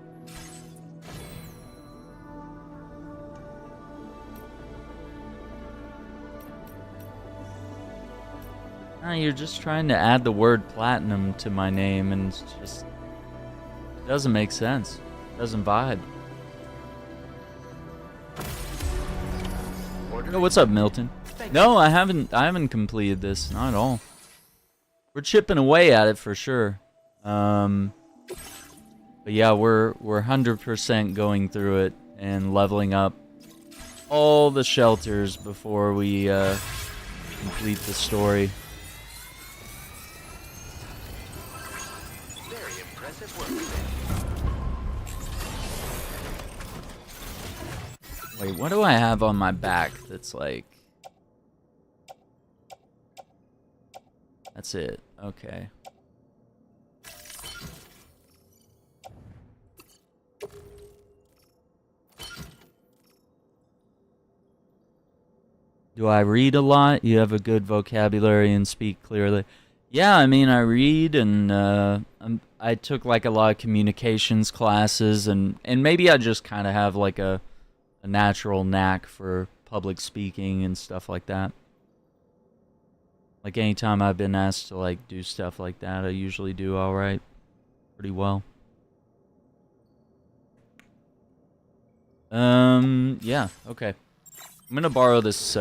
You're just trying to add the word platinum to my name, and it's just it doesn't make sense. It doesn't vibe. Yo, what's up, Milton? No, I haven't completed this, not at all. We're chipping away at it for sure. But yeah, we're 100% going through it and leveling up all the shelters before we complete the story. Very impressive work. Wait, what do I have on my back that's like... That's it. Okay. Do I read a lot? You have a good vocabulary and speak clearly. Yeah, I mean, I read, and I took like a lot of communications classes, and maybe I just kind of have like a natural knack for public speaking and stuff like that. Like anytime I've been asked to like do stuff like that, I usually do all right, pretty well. Yeah, okay. I'm gonna borrow this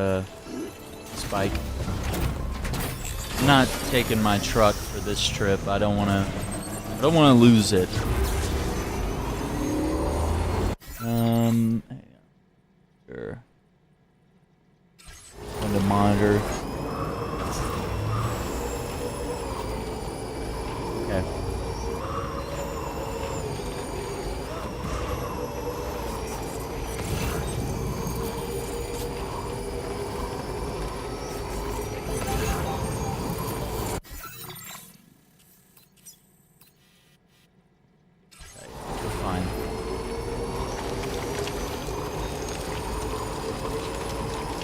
bike. I'm not taking my truck for this trip. I don't wanna lose it. Sure. On the monitor. Okay.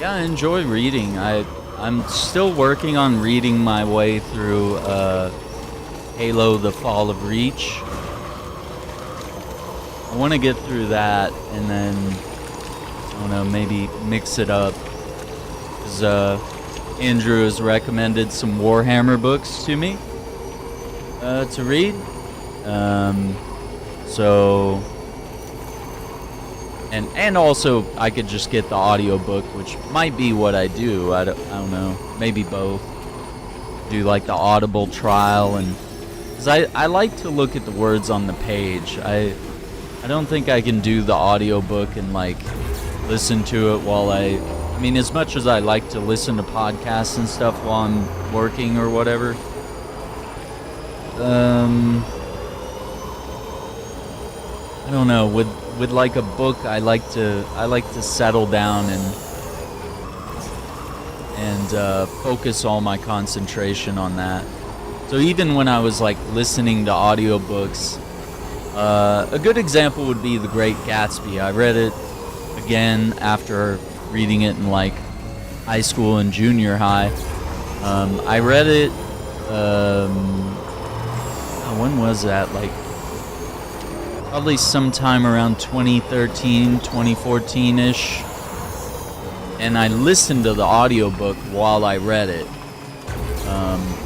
Yeah, I enjoy reading. I'm still working on reading my way through Halo: The Fall of Reach. I want to get through that and then, I don't know, maybe mix it up. Because Andrew has recommended some Warhammer books to me to read. So... And also, I could just get the audiobook, which might be what I do. I don't know. Maybe both. Do like the Audible trial, and because I like to look at the words on the page. I don't think I can do the audiobook and like listen to it while I mean, as much as I like to listen to podcasts and stuff while I'm working or whatever. I don't know. With like a book, I like to settle down and focus all my concentration on that. So even when I was like listening to audiobooks, A good example would be The Great Gatsby. I read it again after reading it in like high school and junior high. I read it, when was that? Like, probably sometime around 2013, 2014-ish. And I listened to the audiobook while I read it.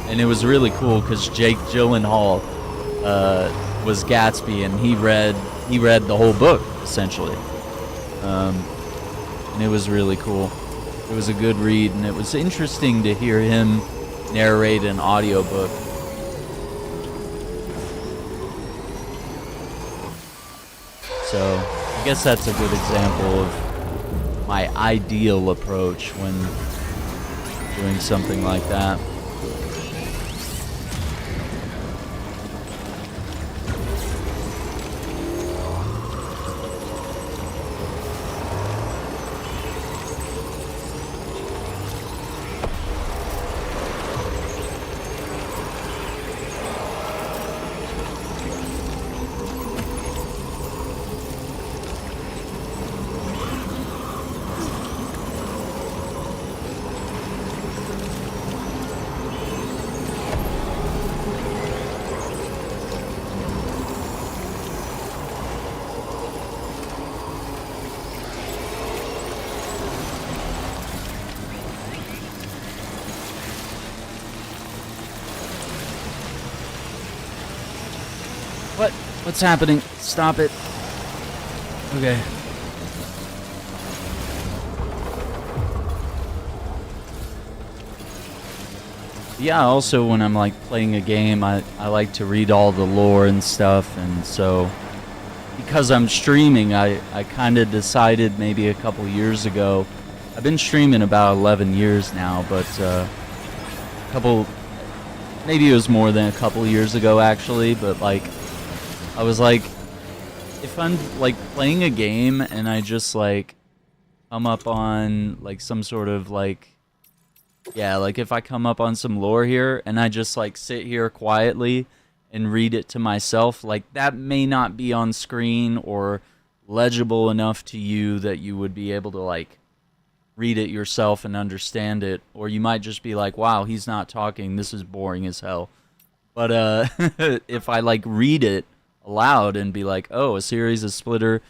And it was really cool because Jake Gyllenhaal was Gatsby, and he read the whole book, essentially. And it was really cool. It was a good read, and it was interesting to hear him narrate an audiobook. So, I guess that's a good example of my ideal approach when doing something like that. What's happening? Stop it. Okay. Yeah, also when I'm like playing a game, I like to read all the lore and stuff, and so because I'm streaming, I kind of decided maybe a couple years ago. I've been streaming about 11 years now, but maybe it was more than a couple years ago actually, but like I was like, if I'm like playing a game and I just like come up on like some sort of like, yeah, like if I come up on some lore here and I just like sit here quietly and read it to myself, like that may not be on screen or legible enough to you that you would be able to like read it yourself and understand it, or you might just be like, wow, he's not talking, this is boring as hell. But if I like read it aloud and be like, oh, a series of splitter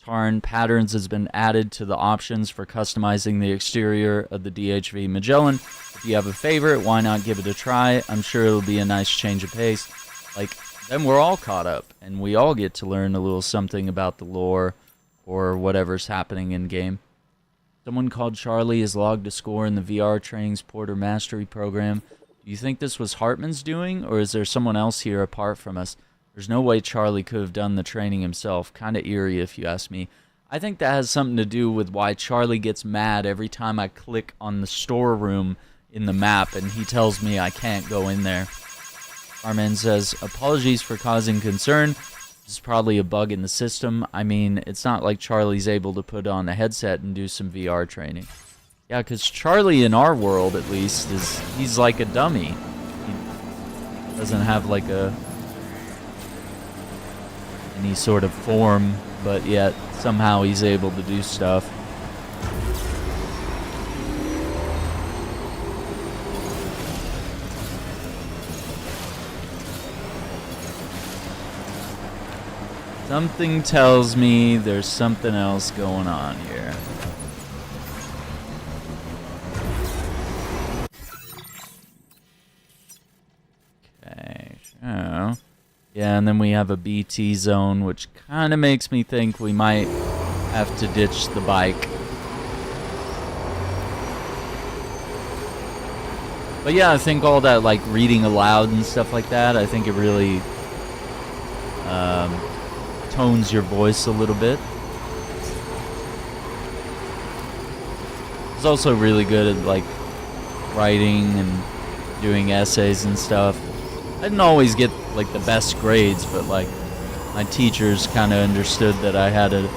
Tarn patterns has been added to the options for customizing the exterior of the DHV Magellan. If you have a favorite, why not give it a try? I'm sure it'll be a nice change of pace. Like, then we're all caught up, and we all get to learn a little something about the lore or whatever's happening in game. Someone called Charlie has logged a score in the VR Training's Porter Mastery program. Do you think this was Hartman's doing, or is there someone else here apart from us? There's no way Charlie could have done the training himself. Kinda eerie if you ask me. I think that has something to do with why Charlie gets mad every time I click on the storeroom in the map and he tells me I can't go in there. Arman says, apologies for causing concern. This is probably a bug in the system. I mean, it's not like Charlie's able to put on a headset and do some VR training. Yeah, because Charlie in our world, at least, he's like a dummy. He doesn't have like any sort of form, but yet somehow he's able to do stuff. Something tells me there's something else going on here. Okay, so yeah, and then we have a BT zone, which kind of makes me think we might have to ditch the bike. But yeah, I think all that like reading aloud and stuff like that, I think it really tones your voice a little bit. It's also really good at like writing and doing essays and stuff. I didn't always get like the best grades, but like my teachers kind of understood that I had a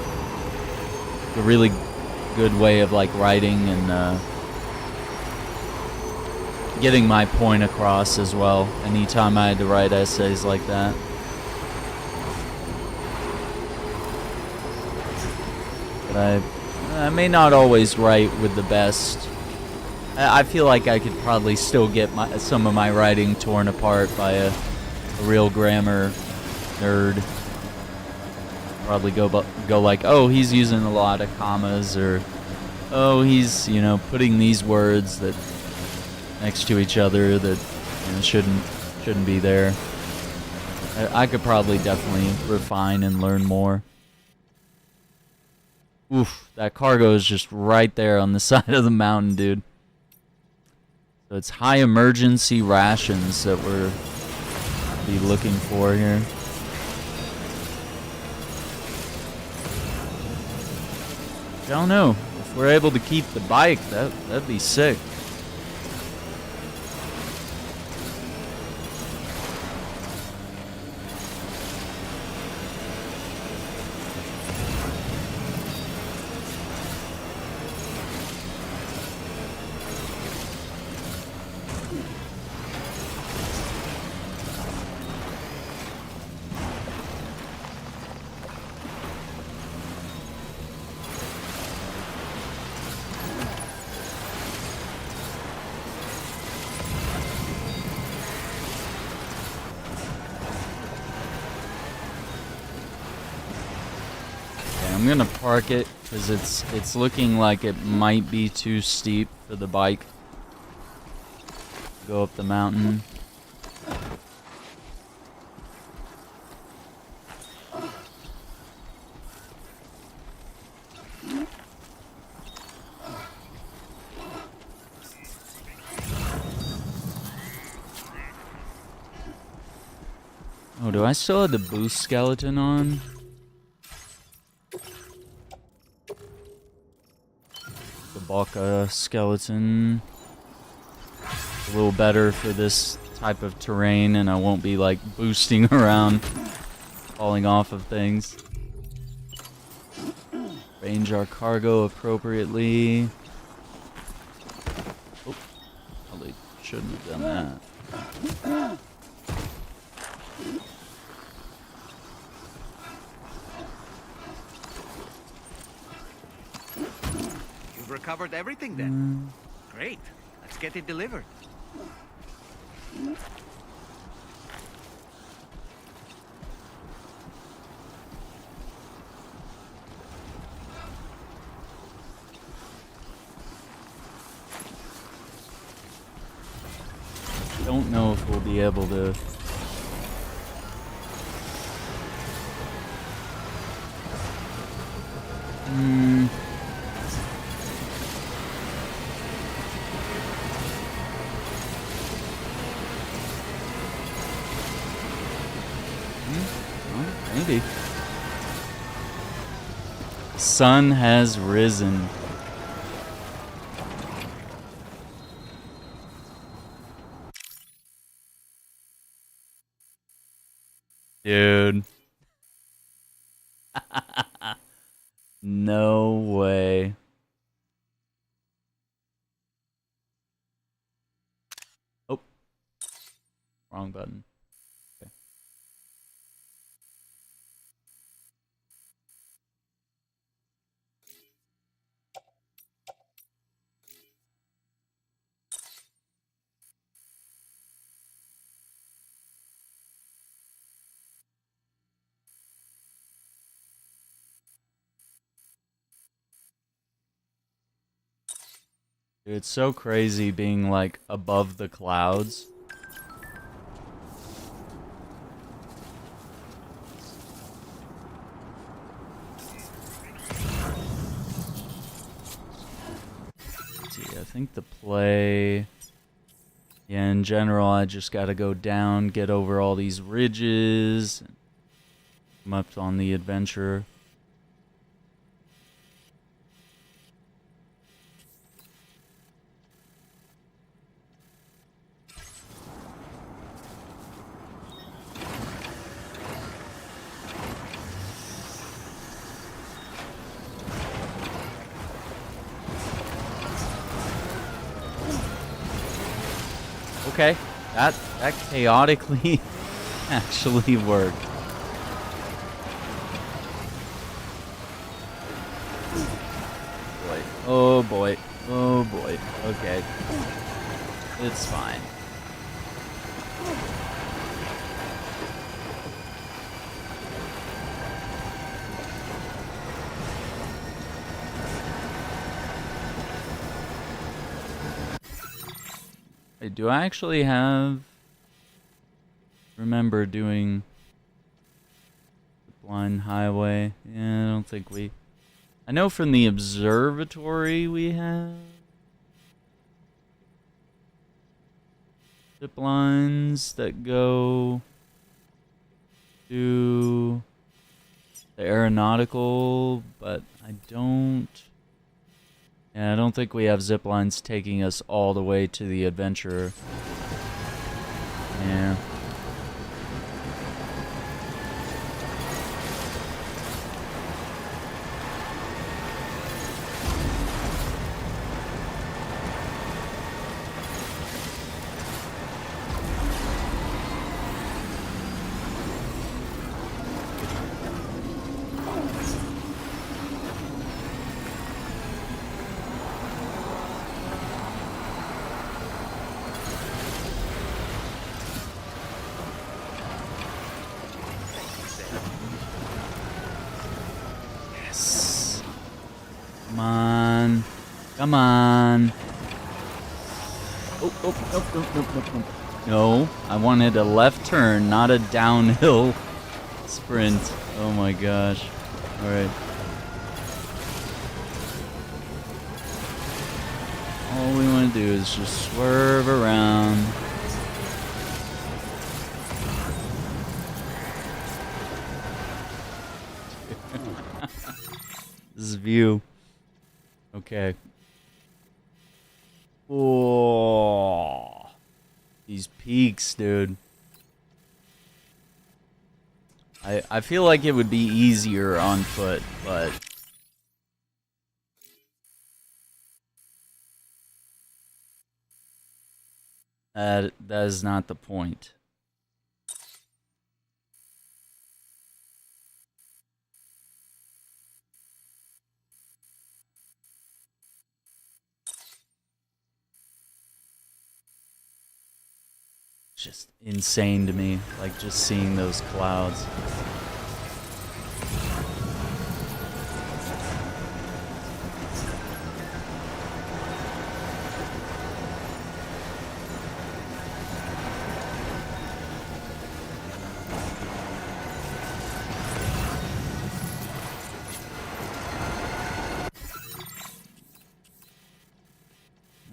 really good way of like writing and getting my point across as well anytime I had to write essays like that. But I may not always write with the best. I feel like I could probably still get some of my writing torn apart by a real grammar nerd. Probably go like, oh, he's using a lot of commas, or oh, he's, you know, putting these words that next to each other that, you know, shouldn't be there. I could probably definitely refine and learn more. Oof, that cargo is just right there on the side of the mountain, dude. So it's high emergency rations that we're be looking for here. I don't know. If we're able to keep the bike, that'd be sick. I'm gonna park it because it's looking like it might be too steep for the bike to go up the mountain. Oh, do I still have the boost skeleton on? Baka skeleton. A little better for this type of terrain, and I won't be like boosting around, falling off of things. Range our cargo appropriately. Oh, probably shouldn't have done that. Recovered everything then. Great. Let's get it delivered. Don't know if we'll be able to. Maybe. Sun has risen. Dude. No way. Oh. Wrong button. Okay. Dude, it's so crazy being like above the clouds. Let's see, I think the play... Yeah, in general, I just gotta go down, get over all these ridges, come up on the adventure. Okay, that chaotically actually worked. Oh boy. Oh boy. Okay. It's fine. Wait, do I actually have... Remember doing... the blind highway? Yeah, I don't think we... I know from the observatory we have... zip lines that go... to... the aeronautical, but I don't... Yeah, I don't think we have zip lines taking us all the way to the adventure. Yeah. Come on. Oh, nope. No, I wanted a left turn, not a downhill sprint. Oh my gosh. Alright. All we want to do is just swerve around. This is view. Okay. Oh, these peaks, dude. I feel like it would be easier on foot, but that is not the point. Just insane to me, like just seeing those clouds.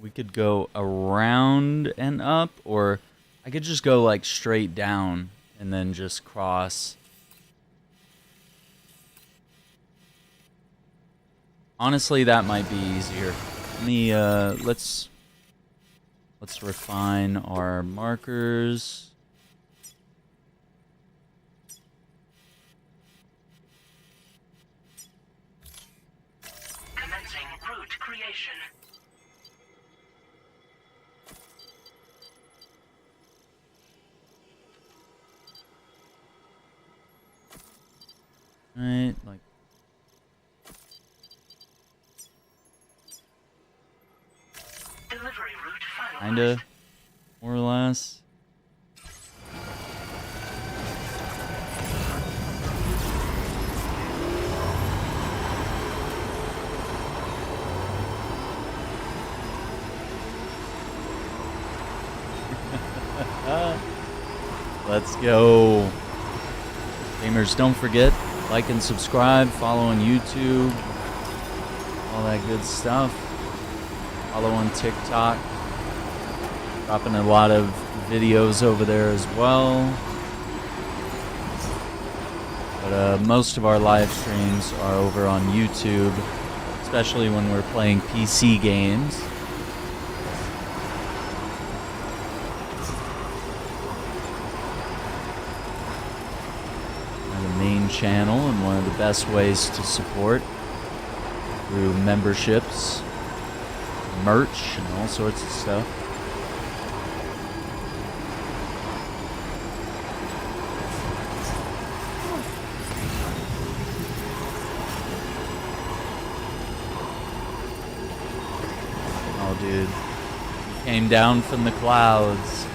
We could go around and up, or I could just go like straight down and then just cross. Honestly, that might be easier. Let me let's refine our markers. Commencing route creation. Right, like Delivery route finalized. kinda, more or less. Let's go. Gamers, don't forget, like and subscribe, follow on YouTube, all that good stuff. Follow on TikTok. Dropping a lot of videos over there as well. But most of our live streams are over on YouTube, especially when we're playing PC games. Channel, and one of the best ways to support through memberships, merch, and all sorts of stuff. Came down from the clouds.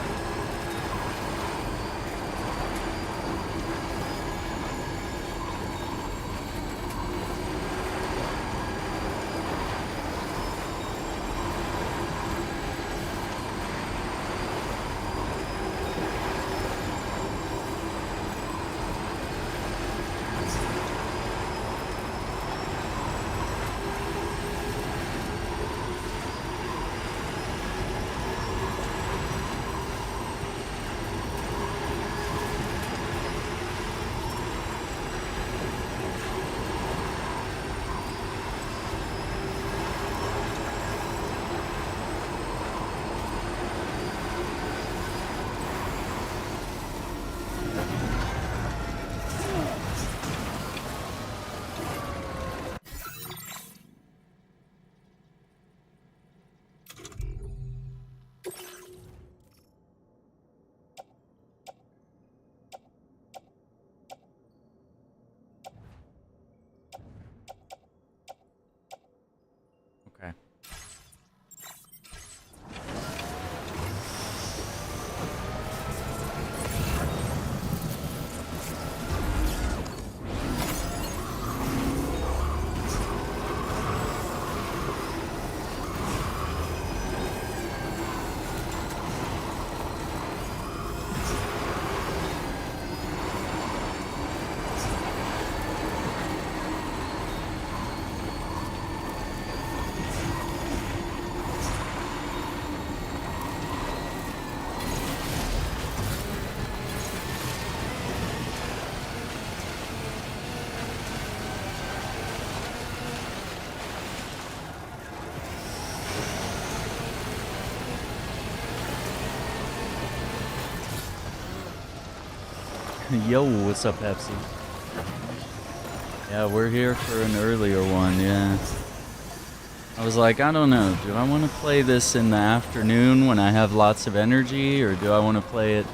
Okay. Yo, what's up, Pepsi? Yeah, we're here for an earlier one, yeah. I was like, I don't know, do I want to play this in the afternoon when I have lots of energy, or do I want to play it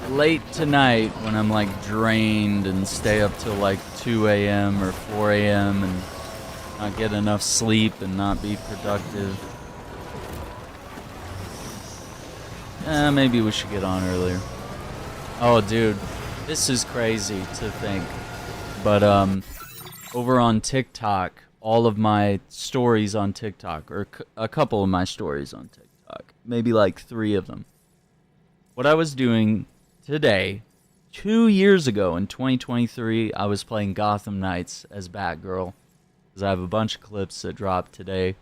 late tonight when I'm like drained and stay up till like 2 a.m. or 4 a.m. and not get enough sleep and not be productive? Maybe we should get on earlier. Oh, dude, this is crazy to think. But over on TikTok, all of my stories on TikTok, or a couple of my stories on TikTok, maybe like 3 of them. What I was doing today, 2 years ago in 2023, I was playing Gotham Knights as Batgirl. Because I have a bunch of clips that dropped today,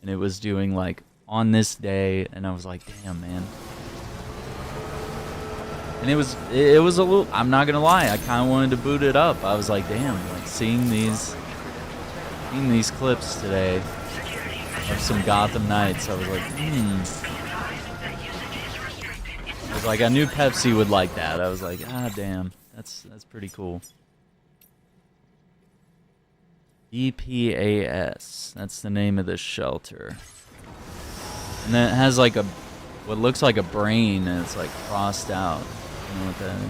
and it was doing like on this day, and I was like, damn, man. And it was a little, I'm not gonna lie, I kind of wanted to boot it up. I was like, damn, like seeing these clips today of some Gotham Knights, I was like, I was like, I knew Pepsi would like that. I was like, ah, damn, that's pretty cool. EPAS, that's the name of this shelter. And then it has like what looks like a brain, and it's like crossed out. I don't know what that is.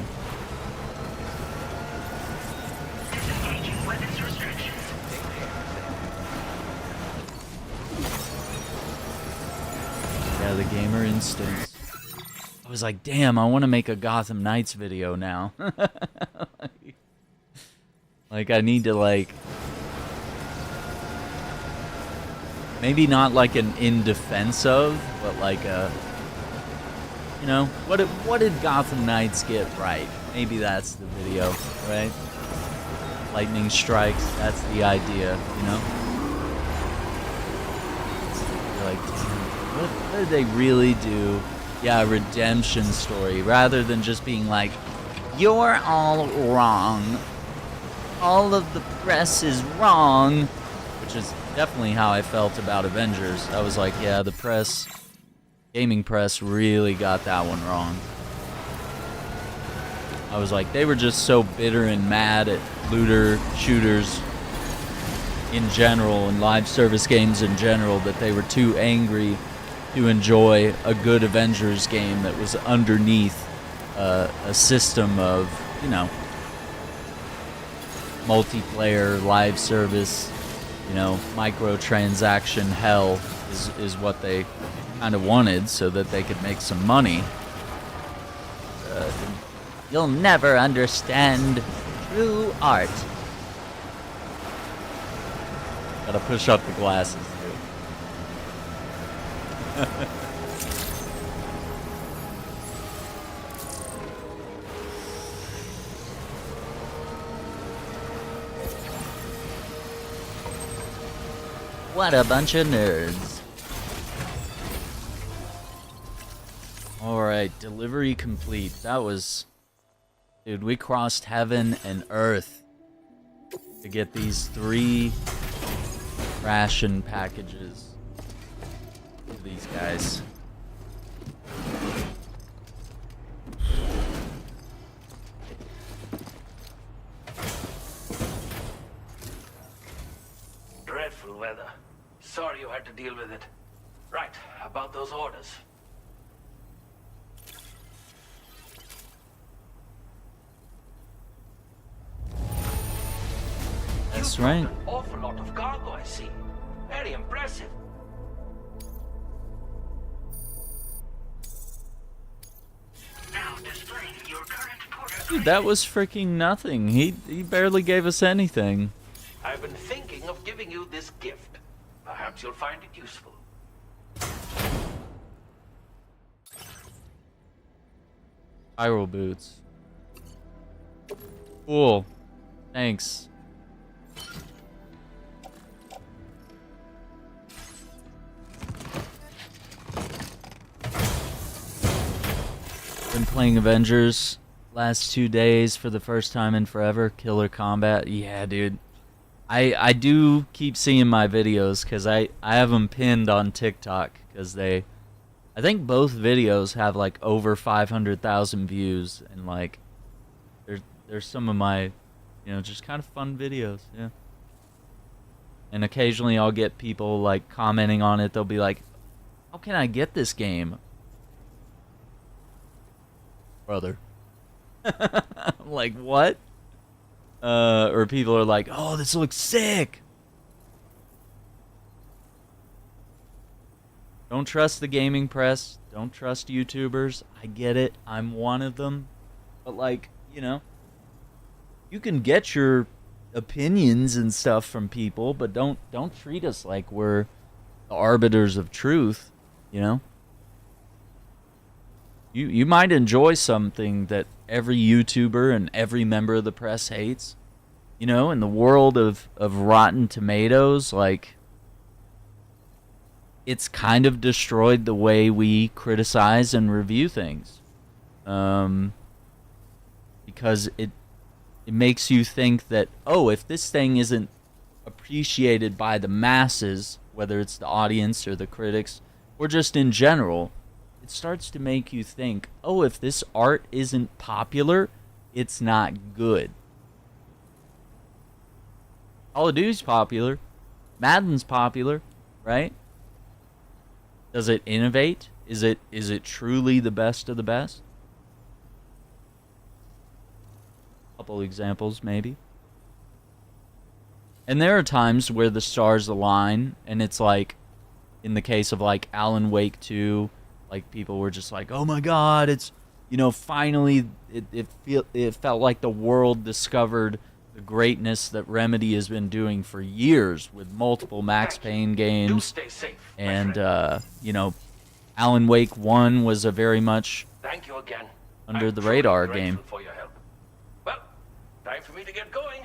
Yeah, the gamer instincts. I was like, damn, I want to make a Gotham Knights video now. Like, I need to, like, maybe not like an in defense of, but like a, you know, what did Gotham Knights get right? Maybe that's the video, right? Lightning strikes, that's the idea, you know? You're like, damn, what did they really do? Yeah, a redemption story, rather than just being like, you're all wrong. All of the press is wrong. Which is definitely how I felt about Avengers. I was like, yeah, the press, gaming press really got that one wrong. I was like, they were just so bitter and mad at looter shooters in general and live service games in general that they were too angry to enjoy a good Avengers game that was underneath a system of, you know, multiplayer, live service, you know, microtransaction hell is what they kind of wanted so that they could make some money. You'll never understand true art. Gotta push up the glasses, dude. What a bunch of nerds. Alright, delivery complete. That was... Dude, we crossed heaven and earth to get these 3 ration packages of these guys. Dreadful weather. Sorry you had to deal with it. Right, about those orders. That's You've right. got an awful lot of cargo, I see. Very impressive. Now displaying your current port. Dude, that was freaking nothing. He barely gave us anything. I've been thinking of giving you this gift. Perhaps you'll find it useful. Spiral boots. Cool. Thanks. Been playing Avengers last 2 days for the first time in forever. Killer combat. Yeah, dude. I do keep seeing my videos because I have them pinned on TikTok because I think both videos have like over 500,000 views, and like there's some of my, just kind of fun videos, yeah. And occasionally I'll get people like commenting on it. They'll be like, "How can I get this game, brother?" I'm like, "What?" Or people are like, "Oh, this looks sick." Don't trust the gaming press. Don't trust YouTubers. I get it. I'm one of them. But like, you can get your opinions and stuff from people, but don't treat us like we're the arbiters of truth, You might enjoy something that every YouTuber and every member of the press hates. In the world of Rotten Tomatoes, like, it's kind of destroyed the way we criticize and review things. Because it makes you think that, oh, if this thing isn't appreciated by the masses, whether it's the audience or the critics, or just in general, it starts to make you think, oh, if this art isn't popular, it's not good. Call of Duty's popular. Madden's popular, right? Does it innovate? Is it truly the best of the best? Couple examples, maybe. And there are times where the stars align, and it's like, in the case of like Alan Wake 2, like people were just like, "Oh my God, it's finally it felt like the world discovered the greatness that Remedy has been doing for years with multiple Max Payne games." Stay safe, and Alan Wake 1 was a very much thank you again. under I'm the truly radar grateful game. For your help. Well, time for me to get going.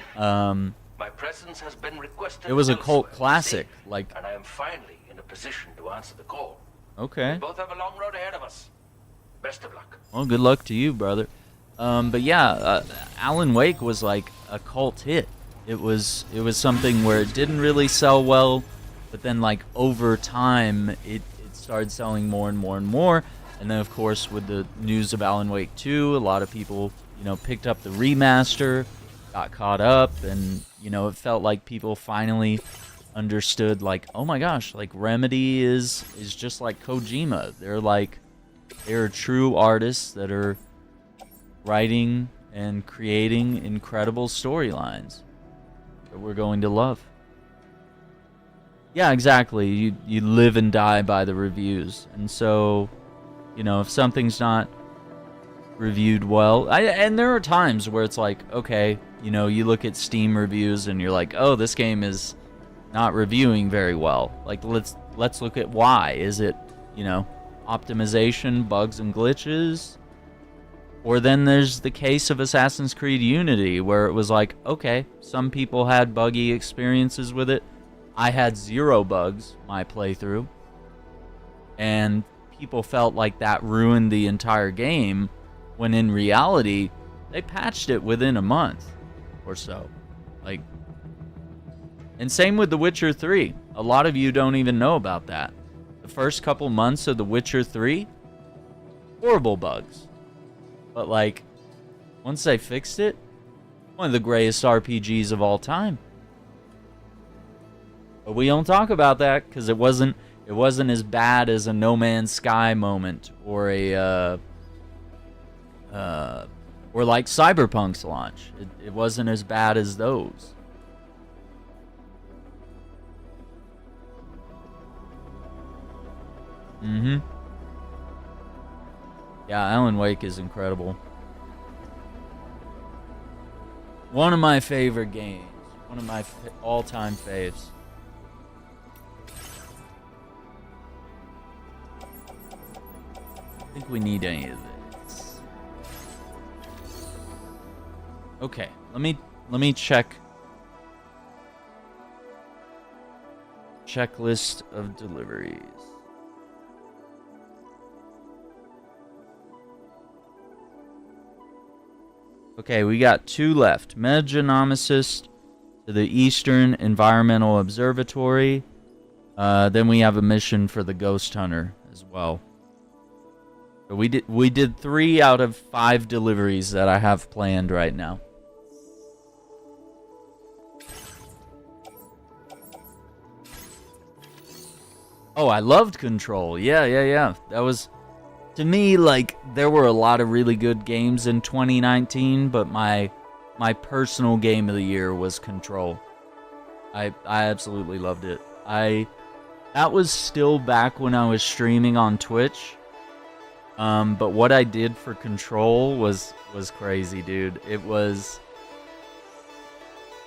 My presence has been requested. It was a cult elsewhere, classic, safe, like. and I am finally in a position to answer the call. Okay. We both have a long road ahead of us. Best of luck. Well, good luck to you, brother. But yeah, Alan Wake was like a cult hit. It was something where it didn't really sell well, but then like over time it started selling more and more and more. And then of course with the news of Alan Wake 2, a lot of people picked up the remaster, got caught up, and it felt like people finally understood, like, oh my gosh, like Remedy is just like Kojima. They're true artists that are writing and creating incredible storylines that we're going to love. Yeah, exactly. You live and die by the reviews. And so, you know, if something's not reviewed well, and there are times where it's like, okay, you know, you look at Steam reviews and you're like, oh, this game is not reviewing very well. Like, let's look at why. Is it, you know, optimization, bugs and glitches? Or then there's the case of Assassin's Creed Unity, where it was like, okay, some people had buggy experiences with it. I had 0 bugs my playthrough, and people felt like that ruined the entire game, when in reality, they patched it within a month or so. Like, and same with The Witcher 3. A lot of you don't even know about that. The first couple months of The Witcher 3, horrible bugs. But like, once they fixed it, one of the greatest RPGs of all time. But we don't talk about that because it wasn't as bad as a No Man's Sky moment or a or like Cyberpunk's launch. It wasn't as bad as those. Yeah, Alan Wake is incredible. One of my favorite games. One of my all-time faves. I think we need any of this. Okay, let me check. Checklist of deliveries. Okay, we got 2 left. Metagenomicist to the Eastern Environmental Observatory. Then we have a mission for the Ghost Hunter as well. So we did 3 out of 5 deliveries that I have planned right now. Oh, I loved Control. Yeah. That was, to me, like, there were a lot of really good games in 2019, but my personal game of the year was Control. I absolutely loved it. That was still back when I was streaming on Twitch. But what I did for Control was crazy, dude. It was,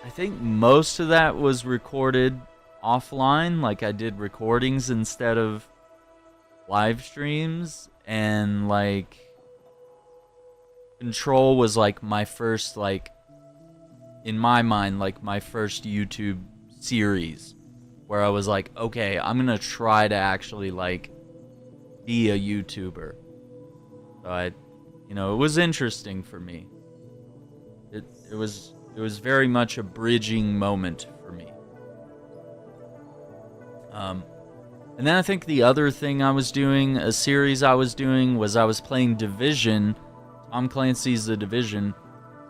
I think most of that was recorded offline. Like, I did recordings instead of live streams, and like, Control was like my first, like, in my mind, like my first YouTube series where I was like, okay, I'm gonna try to actually like be a YouTuber. So you know, it was interesting for me. It was very much a bridging moment for me. And then I think the other thing I was doing, a series I was doing, was I was playing Division, Tom Clancy's The Division,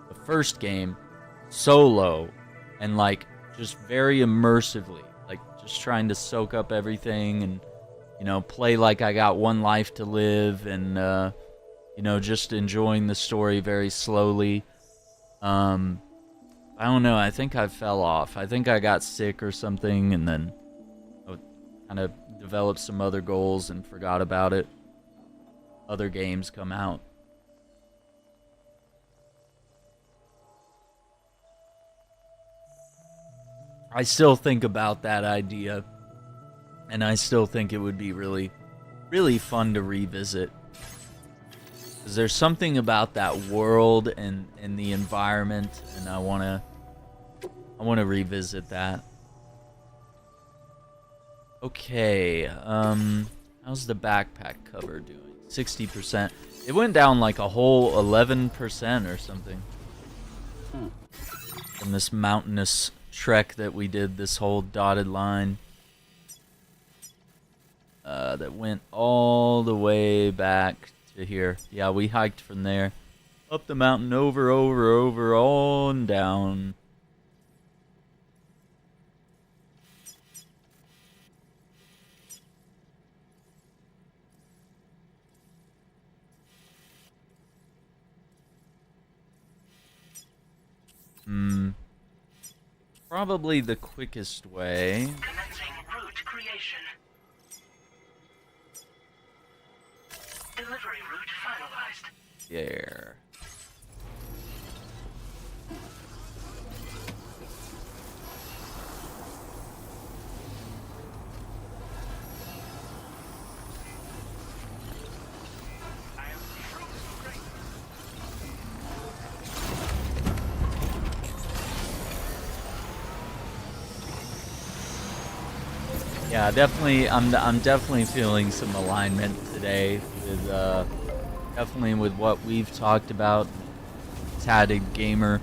the first game, solo, and like just very immersively, like just trying to soak up everything and, you know, play like I got one life to live, and you know, just enjoying the story very slowly. I don't know, I think I fell off. I think I got sick or something, and then I kind of developed some other goals and forgot about it. Other games come out. I still think about that idea, and I still think it would be really, really fun to revisit. Because there's something about that world and the environment, and I wanna revisit that. Okay, how's the backpack cover doing? 60%. It went down like a whole 11% or something. From this mountainous trek that we did, this whole dotted line. That went all the way back to here. Yeah, we hiked from there. Up the mountain, over, on down. Probably the quickest way. Commencing route there. Yeah, definitely. I'm definitely feeling some alignment today with definitely with what we've talked about. Tatted Gamer,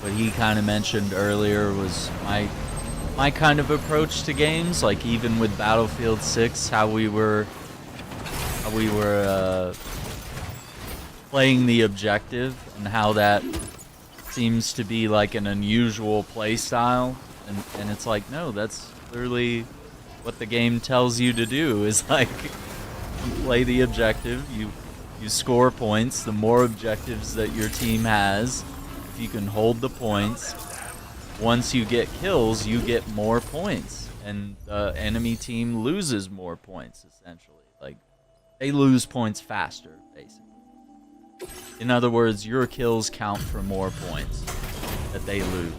what he kind of mentioned earlier was my kind of approach to games. Like even with Battlefield 6, how we were playing the objective and how that seems to be like an unusual play style, and it's like, no, that's clearly what the game tells you to do, is like you play the objective, you score points. The more objectives that your team has, if you can hold the points, once you get kills, you get more points, and the enemy team loses more points, essentially. Like, they lose points faster, basically. In other words, your kills count for more points that they lose.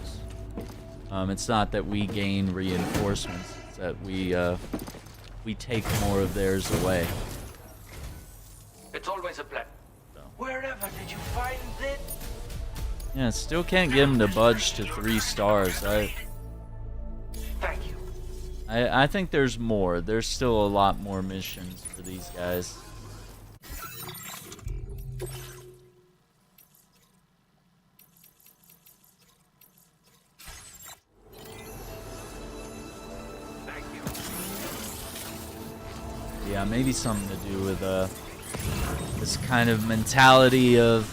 It's not that we gain reinforcements, it's that we take more of theirs away. It's always a plan. Wherever did you find it? Yeah, still can't get him to budge to 3 stars. Thank you. I think there's more. There's still a lot more missions for these guys. Thank you. Yeah, maybe something to do with this kind of mentality of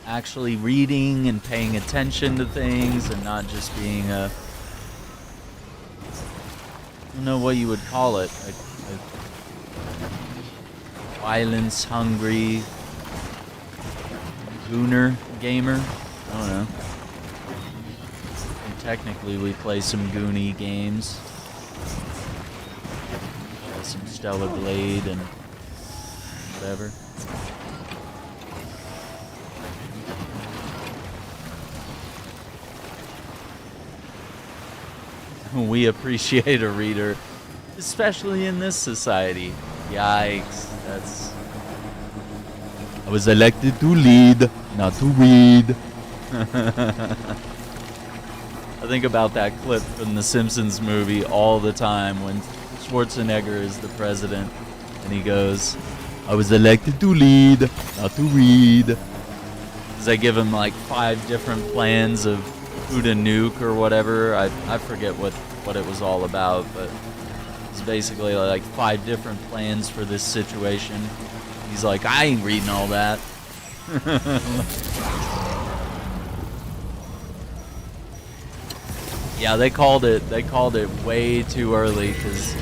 actually reading and paying attention to things and not just being a, I don't know what you would call it, a violence-hungry gooner gamer. I don't know. And technically, we play some Goonie games. Some Stellar Blade and whatever. We appreciate a reader, especially in this society. Yikes, that's... I was elected to lead, not to read. I think about that clip from the Simpsons movie all the time when Schwarzenegger is the president and he goes, I was elected to lead, not to read. Because they give him like 5 different plans of who to nuke or whatever. I forget what it was all about, but it's basically like 5 different plans for this situation. He's like, I ain't reading all that. Yeah, they called it way too early because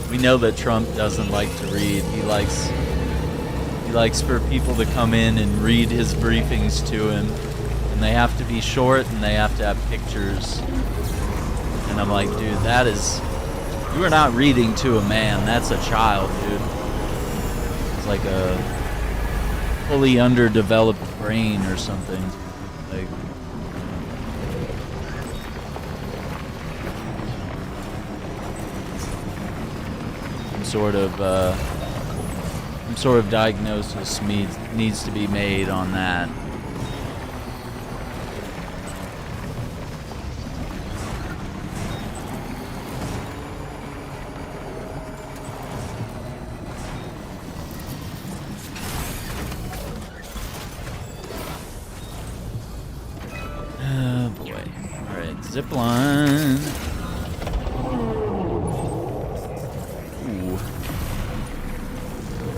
we know that Trump doesn't like to read. He likes for people to come in and read his briefings to him, and they have to be short and they have to have pictures. And I'm like, dude, you are not reading to a man. That's a child, dude. It's like a fully underdeveloped brain or something. Like, some sort of diagnosis needs to be made on that. Oh boy. Alright, zipline. Ooh.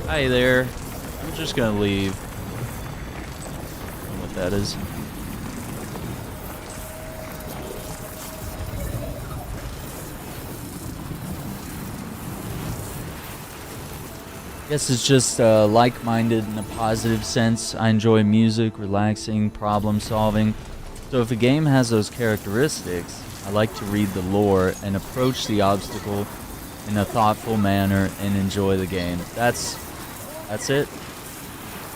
Hi there. I'm just gonna leave. I don't know what that is. Guess it's just like-minded in a positive sense. I enjoy music, relaxing, problem solving. So if a game has those characteristics, I like to read the lore and approach the obstacle in a thoughtful manner and enjoy the game. That's it.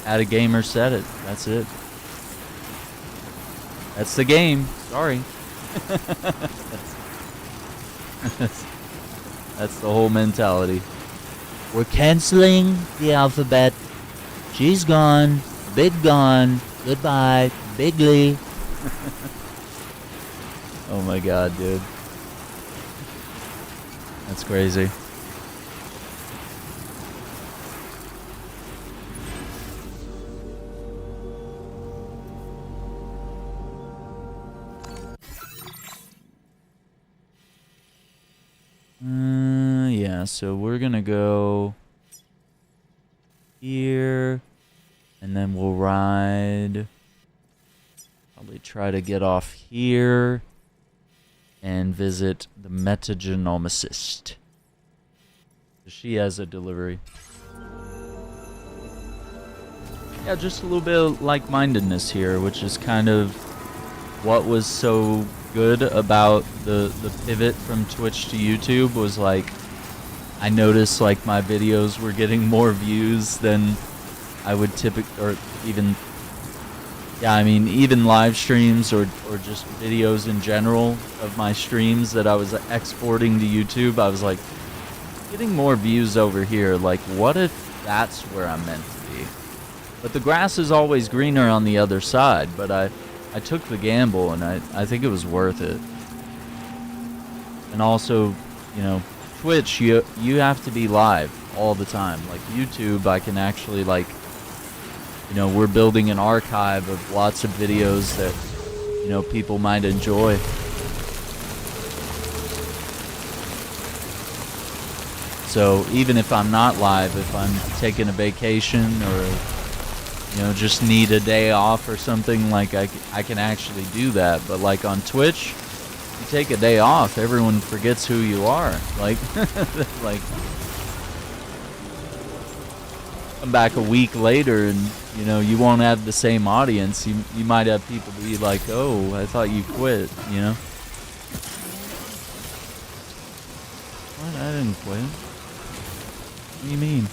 had a gamer said it. That's it. That's the game. Sorry. That's the whole mentality. We're canceling the alphabet. She's gone. Big gone. Goodbye. Bigly. Oh my god, dude. That's crazy. Yeah, so we're gonna go here, and then we'll ride. Probably try to get off here and visit the metagenomicist. She has a delivery. Yeah, just a little bit of like-mindedness here, which is kind of what was so good about the pivot from Twitch to YouTube. Was like, I noticed like my videos were getting more views than I would typically, or even, yeah, I mean, even live streams or just videos in general of my streams that I was exporting to YouTube. I was like, getting more views over here. Like, what if that's where I'm meant to be? But the grass is always greener on the other side. But I took the gamble, and I think it was worth it. And also, you know, Twitch, you have to be live all the time. Like YouTube, I can actually, like, you know, we're building an archive of lots of videos that, you know, people might enjoy. So even if I'm not live, if I'm taking a vacation or, you know, just need a day off or something, like I can actually do that. But like on Twitch, you take a day off, everyone forgets who you are. Like, like, come back a week later and, you know, you won't have the same audience. You might have people be like, oh, I thought you quit, you know? What? I didn't quit. What do you mean?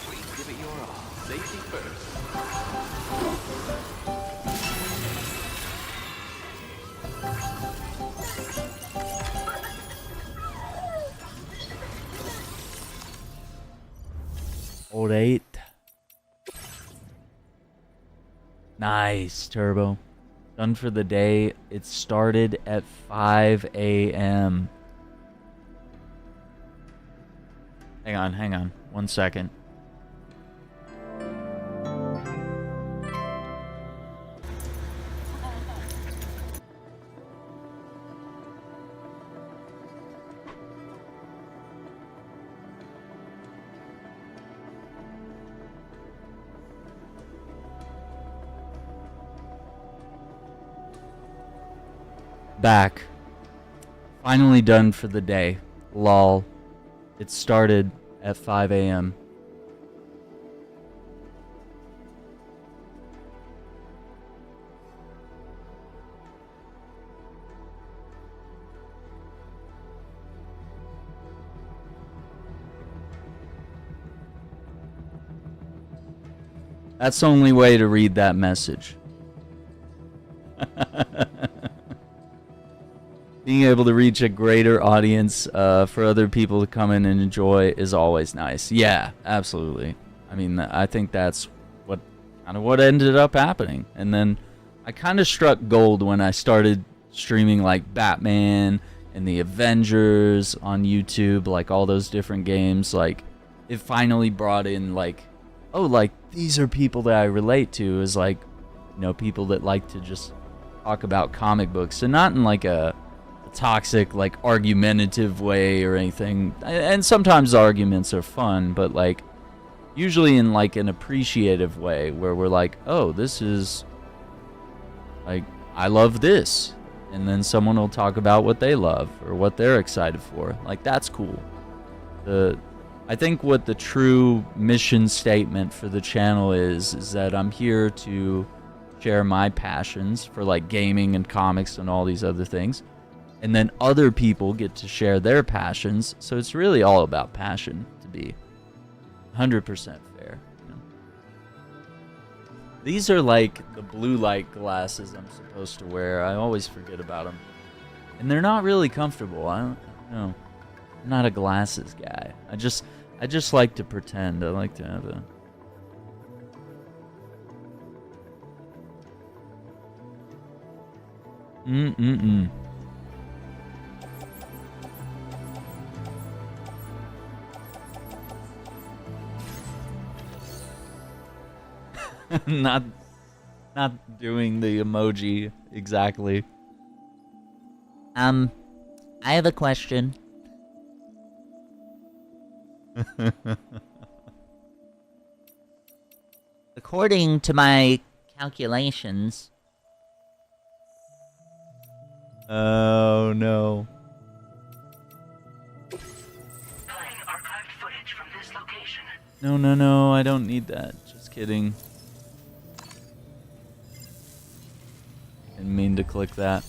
Please give it your all. Safety first. Old 8. Nice, Turbo. Done for the day. It started at 5 a.m. Hang on. 1 second. Back. Finally done for the day. Lol. It started at 5 a.m. That's the only way to read that message. Being able to reach a greater audience for other people to come in and enjoy is always nice. Yeah, absolutely. I mean, I think that's what ended up happening. And then I kind of struck gold when I started streaming like Batman and the Avengers on YouTube, like all those different games. Like, it finally brought in like, oh, like these are people that I relate to, is like, you know, people that like to just talk about comic books, and not in like a toxic, like argumentative way or anything. And sometimes arguments are fun, but like usually in like an appreciative way, where we're like, oh, this is like, I love this, and then someone will talk about what they love or what they're excited for. Like, that's cool. I think what the true mission statement for the channel is that I'm here to share my passions for like gaming and comics and all these other things. And then other people get to share their passions. So it's really all about passion to be. 100% fair. You know? These are like the blue light glasses I'm supposed to wear. I always forget about them. And they're not really comfortable. I don't know. I'm not a glasses guy. I just like to pretend. I like to have a... not doing the emoji exactly. I have a question. According to my calculations, oh no. Playing archived footage from this location. No, I don't need that. Just kidding. Didn't mean to click that.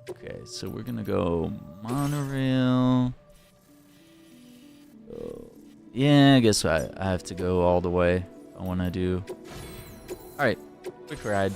Okay, so we're gonna go monorail. Yeah, I guess I have to go all the way. I want to do. Alright, quick ride.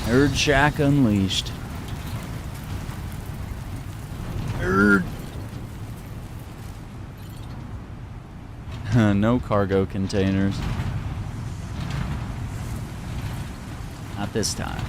Nerd Shack Unleashed. Nerd. No cargo containers. Not this time.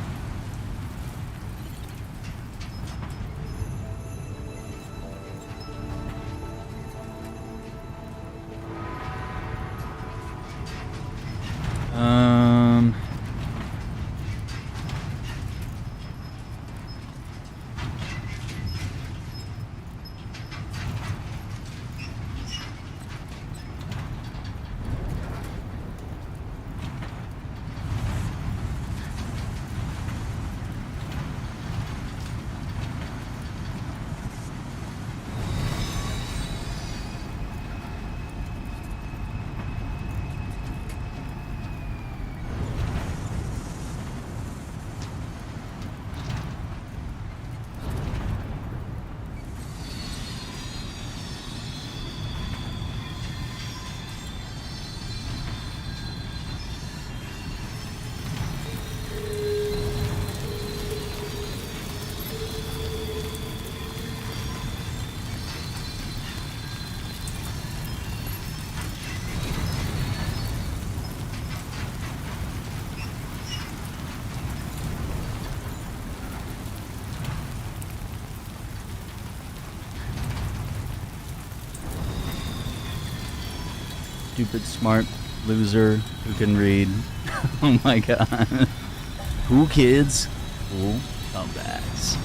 Stupid, smart loser who can read. Oh my god. Cool kids, cool comebacks.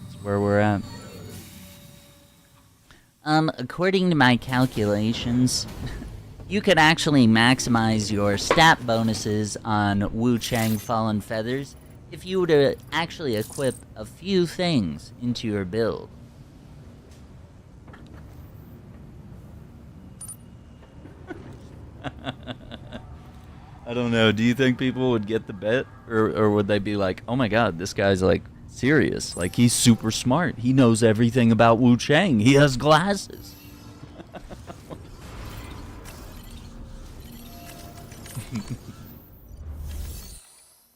That's where we're at. according to my calculations, you could actually maximize your stat bonuses on Wu Chang Fallen Feathers if you were to actually equip a few things into your build. I don't know. Do you think people would get the bet? Or would they be like, oh my god, this guy's like serious. Like he's super smart. He knows everything about Wu Chang. He has glasses.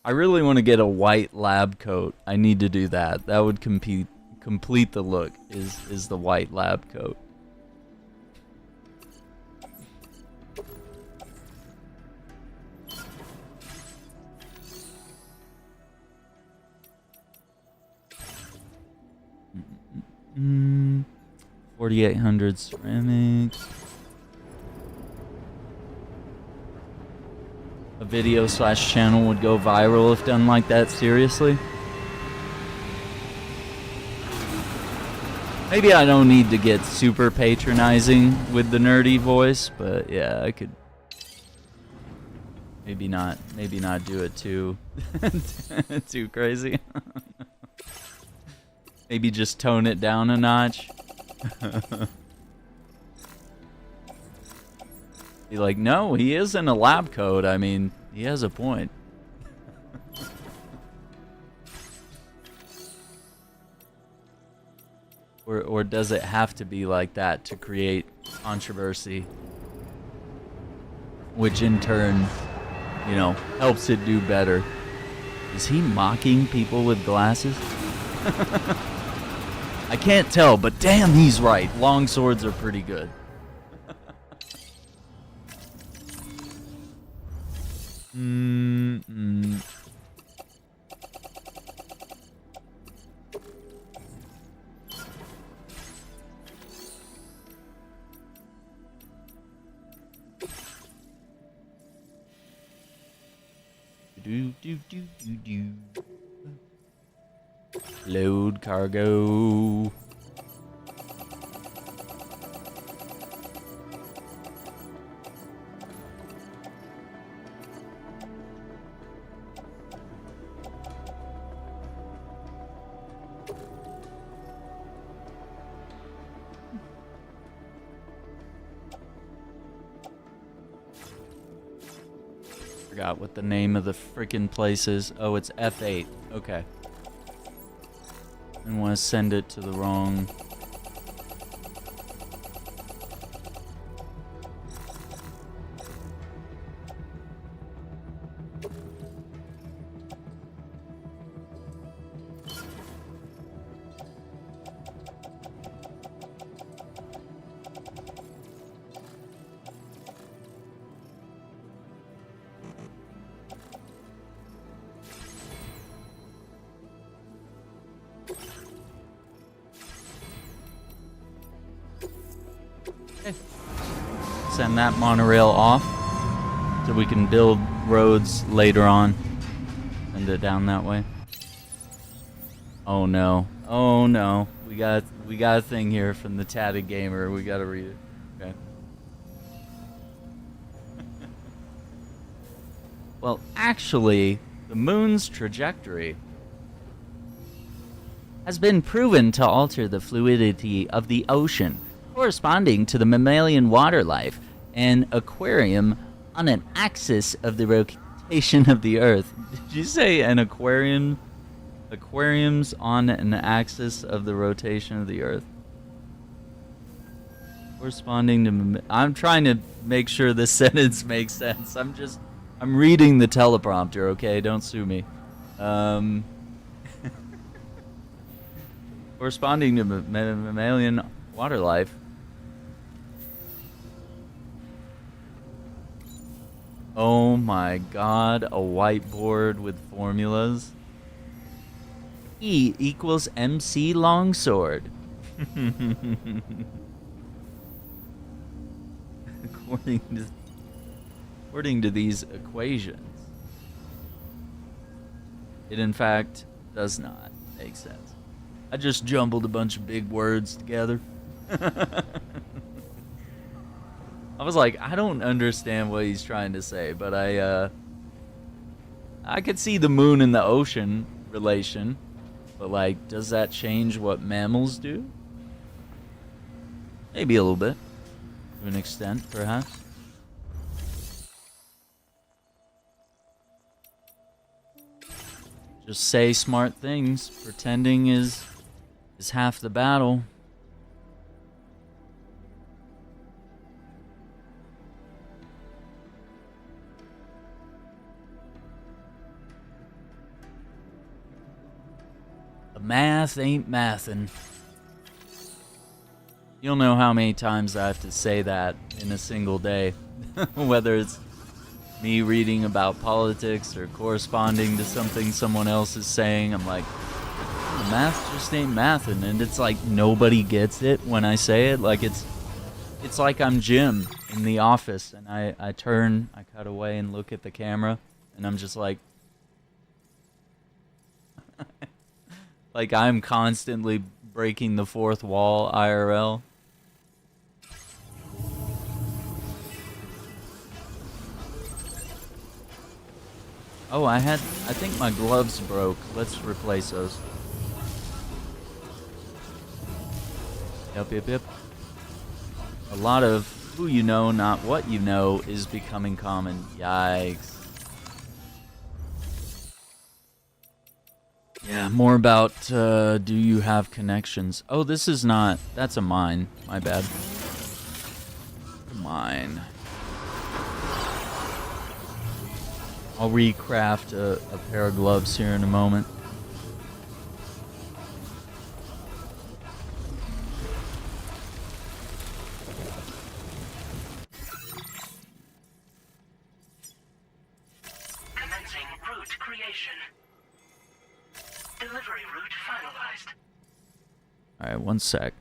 I really want to get a white lab coat. I need to do that. That would complete the look is the white lab coat. Mm, 4,800 ceramics. A video / channel would go viral if done like that, seriously? Maybe I don't need to get super patronizing with the nerdy voice, but yeah, I could maybe not do it too too crazy. Maybe just tone it down a notch. Be like, no, he is in a lab coat. I mean, he has a point. Or does it have to be like that to create controversy? Which in turn, you know, helps it do better. Is he mocking people with glasses? I can't tell, but damn, he's right. Long swords are pretty good. Load cargo. Forgot what the name of the freaking place is. Oh, it's F8. Okay. And want to send it to the wrong. Send that monorail off so we can build roads later on. Send it down that way. Oh no. Oh no. We got a thing here from the Tatted Gamer. We gotta read it. Okay. Well, actually, the moon's trajectory has been proven to alter the fluidity of the ocean, corresponding to the mammalian water life and aquarium on an axis of the rotation of the Earth. Did you say an aquarium? Aquariums on an axis of the rotation of the Earth. Corresponding to... I'm trying to make sure this sentence makes sense. I'm reading the teleprompter, okay? Don't sue me. Corresponding to mammalian water life. Oh my god, a whiteboard with formulas. E equals MC longsword. According to these equations, it in fact does not make sense. I just jumbled a bunch of big words together. I was like, I don't understand what he's trying to say, but I could see the moon and the ocean relation, but like, does that change what mammals do? Maybe a little bit, to an extent, perhaps. Just say smart things. Pretending is half the battle. math ain't mathin'. You don't know how many times I have to say that in a single day. Whether it's me reading about politics or corresponding to something someone else is saying, I'm like, the math just ain't mathin'. And it's like nobody gets it when I say it. Like it's like I'm Jim in The Office, and I cut away and look at the camera, and I'm just like, like I'm constantly breaking the fourth wall IRL. Oh, I think my gloves broke. Let's replace those. Yep. A lot of who you know, not what you know, is becoming common. Yikes. Yeah, more about, do you have connections? Oh, this is not, that's a mine. My bad. Mine. I'll recraft a pair of gloves here in a moment. Commencing route creation. Delivery route finalized. Alright, one sec.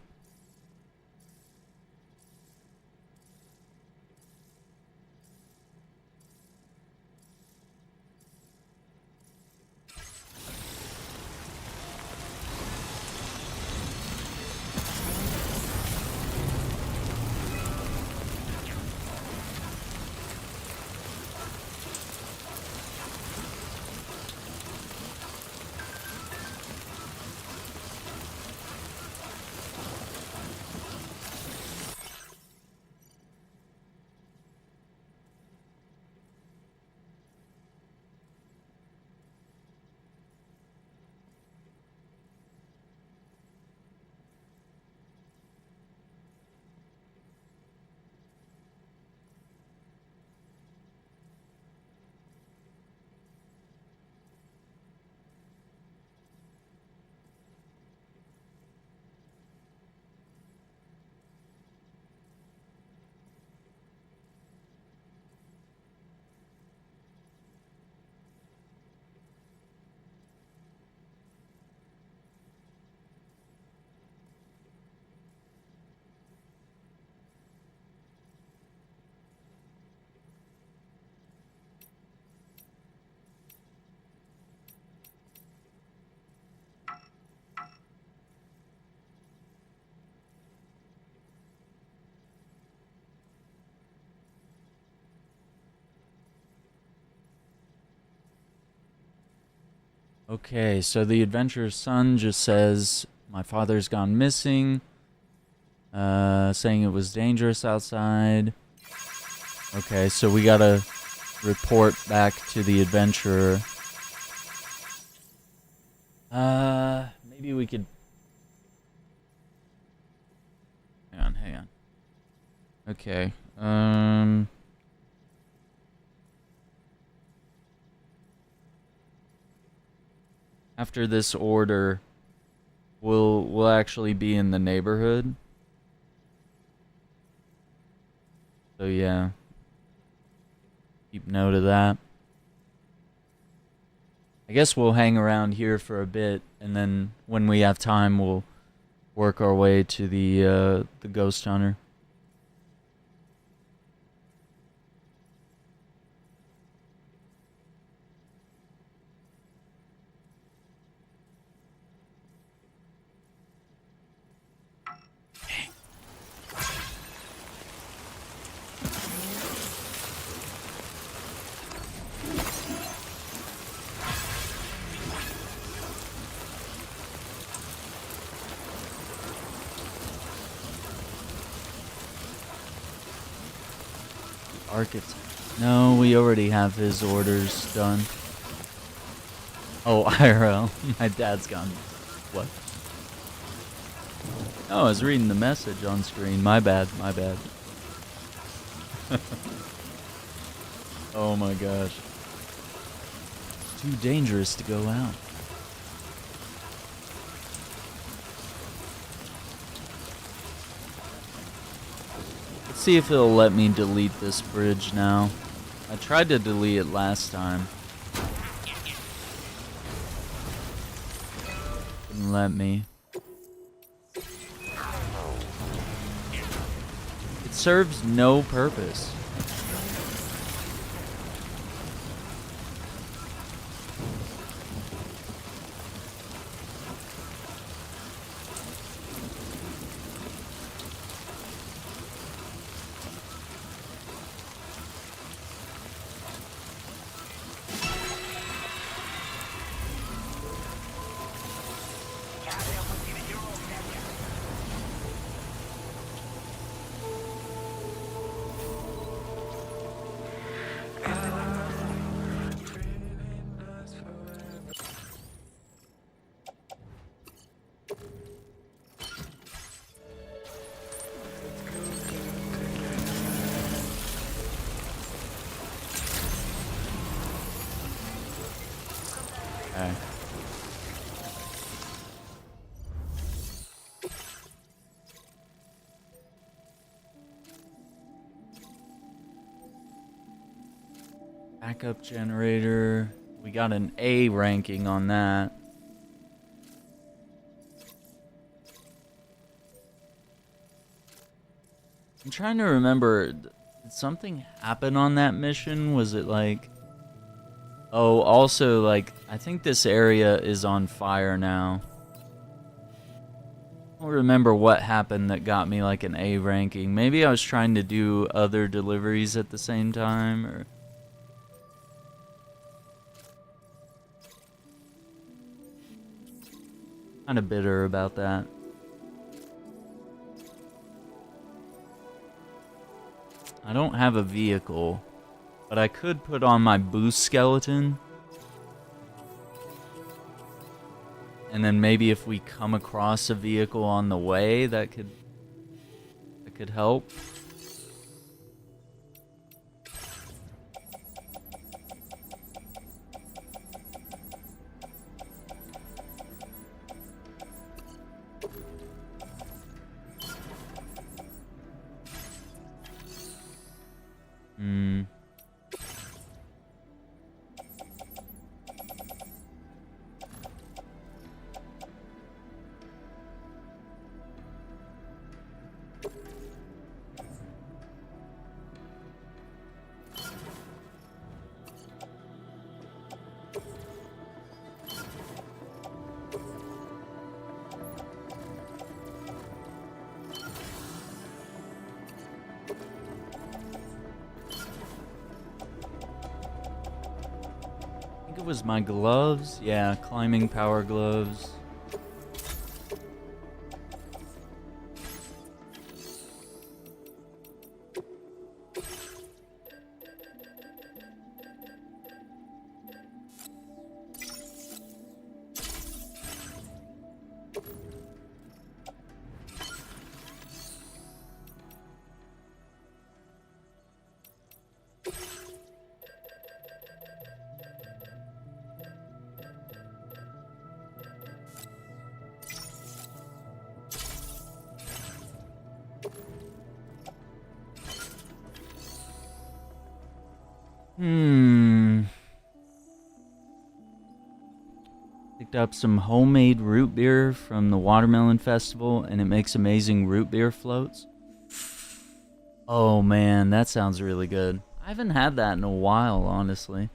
Okay, so the adventurer's son just says, my father's gone missing, saying it was dangerous outside. Okay, so we gotta report back to the adventurer. Maybe we could... Hang on. Okay, after this order, we'll actually be in the neighborhood. So yeah, keep note of that. I guess we'll hang around here for a bit, and then when we have time, we'll work our way to the ghost hunter. Architect. No, we already have his orders done. Oh, IRL. My dad's gone. What? Oh, I was reading the message on screen. My bad. Oh my gosh. Too dangerous to go out. Let's see if it'll let me delete this bridge now. I tried to delete it last time. Didn't let me. It serves no purpose. Okay. Backup generator. We got an A ranking on that. I'm trying to remember, did something happen on that mission? Was it like... Oh, also, like, I think this area is on fire now. I don't remember what happened that got me, like, an A ranking. Maybe I was trying to do other deliveries at the same time, or... Kind of bitter about that. I don't have a vehicle, but I could put on my boost skeleton. And then maybe if we come across a vehicle on the way, that could help. I think it was my gloves. Yeah, climbing power gloves. Picked up some homemade root beer from the Watermelon Festival, and it makes amazing root beer floats. Oh man, that sounds really good. I haven't had that in a while, honestly.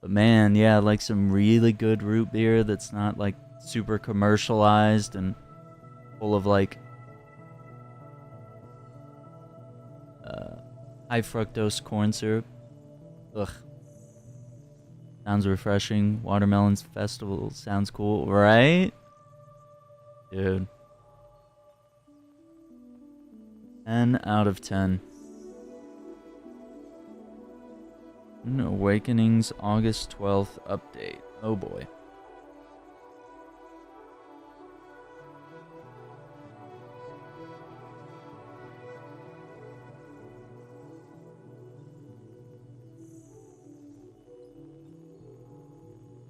But man, yeah, like some really good root beer that's not like super commercialized and full of like high fructose corn syrup. Ugh. Sounds refreshing. Watermelons Festival sounds cool, right? Dude. 10 out of 10. Awakenings August 12th update. Oh boy.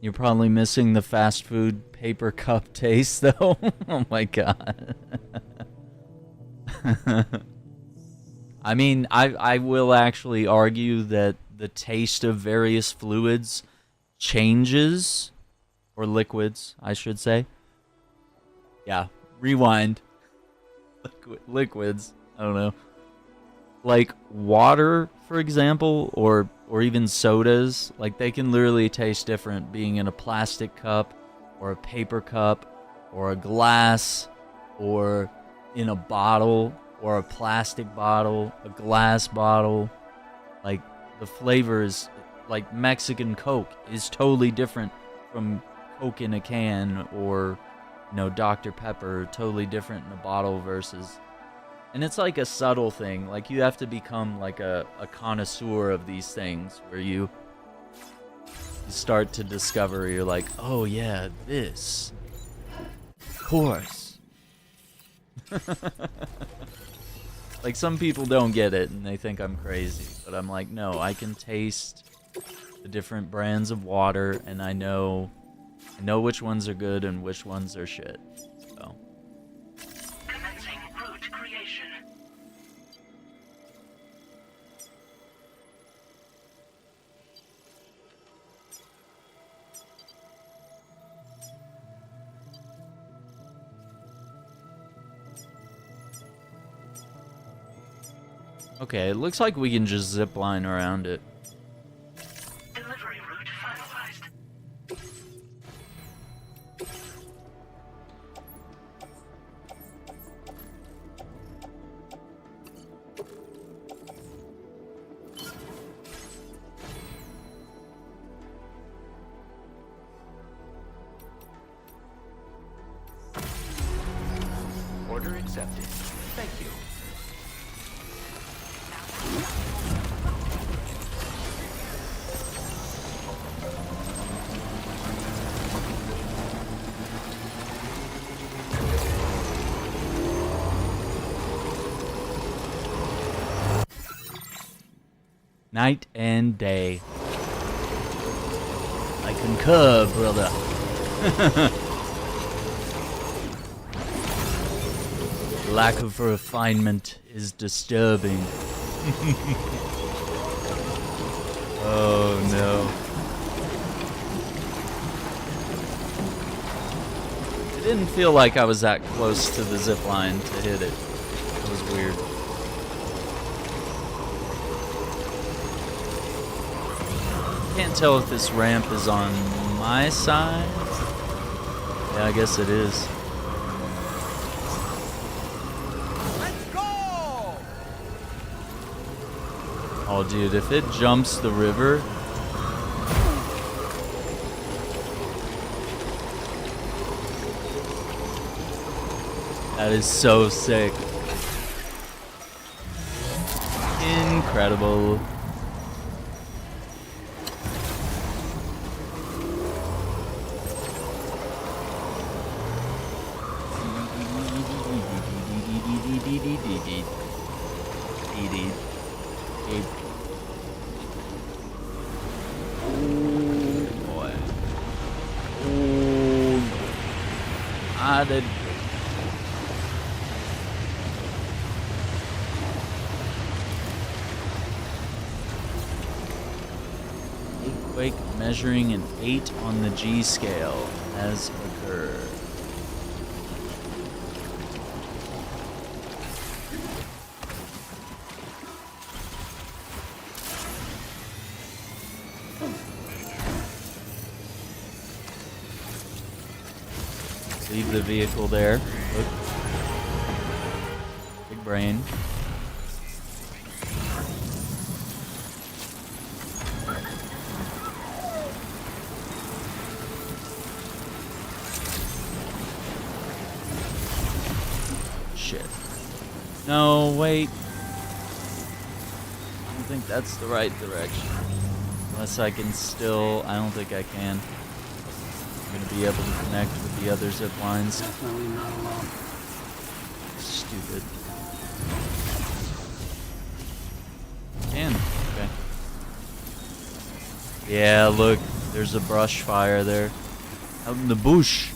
You're probably missing the fast food paper cup taste, though. Oh my god. I mean, I will actually argue that the taste of various fluids changes, or liquids, I should say. Yeah, rewind. Liquids. I don't know. Like water, for example, or even sodas, like they can literally taste different being in a plastic cup or a paper cup or a glass or in a bottle or a plastic bottle, a glass bottle. Like the flavors, like Mexican Coke is totally different from Coke in a can, or Dr. Pepper, totally different in a bottle versus. And it's like a subtle thing. Like you have to become like a connoisseur of these things where you start to discover, you're like, oh yeah, this. Of course. Like some people don't get it and they think I'm crazy. But I'm like, no, I can taste the different brands of water and I know which ones are good and which ones are shit. So. Commencing route creation. Okay, it looks like we can just zip line around it. Delivery route finalized. Order accepted. Thank you. Night and day. I concur, brother. Lack of refinement is disturbing. Oh no. It didn't feel like I was that close to the zip line to hit it. It was weird. Can't tell if this ramp is on my side. Yeah, I guess it is. Let's go! Oh, dude, if it jumps the river... That is so sick. Incredible. Earthquake measuring an 8 on the G scale has occurred. Leave the vehicle there. Look. Big brain. Shit. No, wait. I don't think that's the right direction. Unless I can still... I don't think I can. I'm gonna be able to connect with the other zip lines. Definitely not alone. Stupid. Can. Okay. Yeah, look. There's a brush fire there. Out in the bush.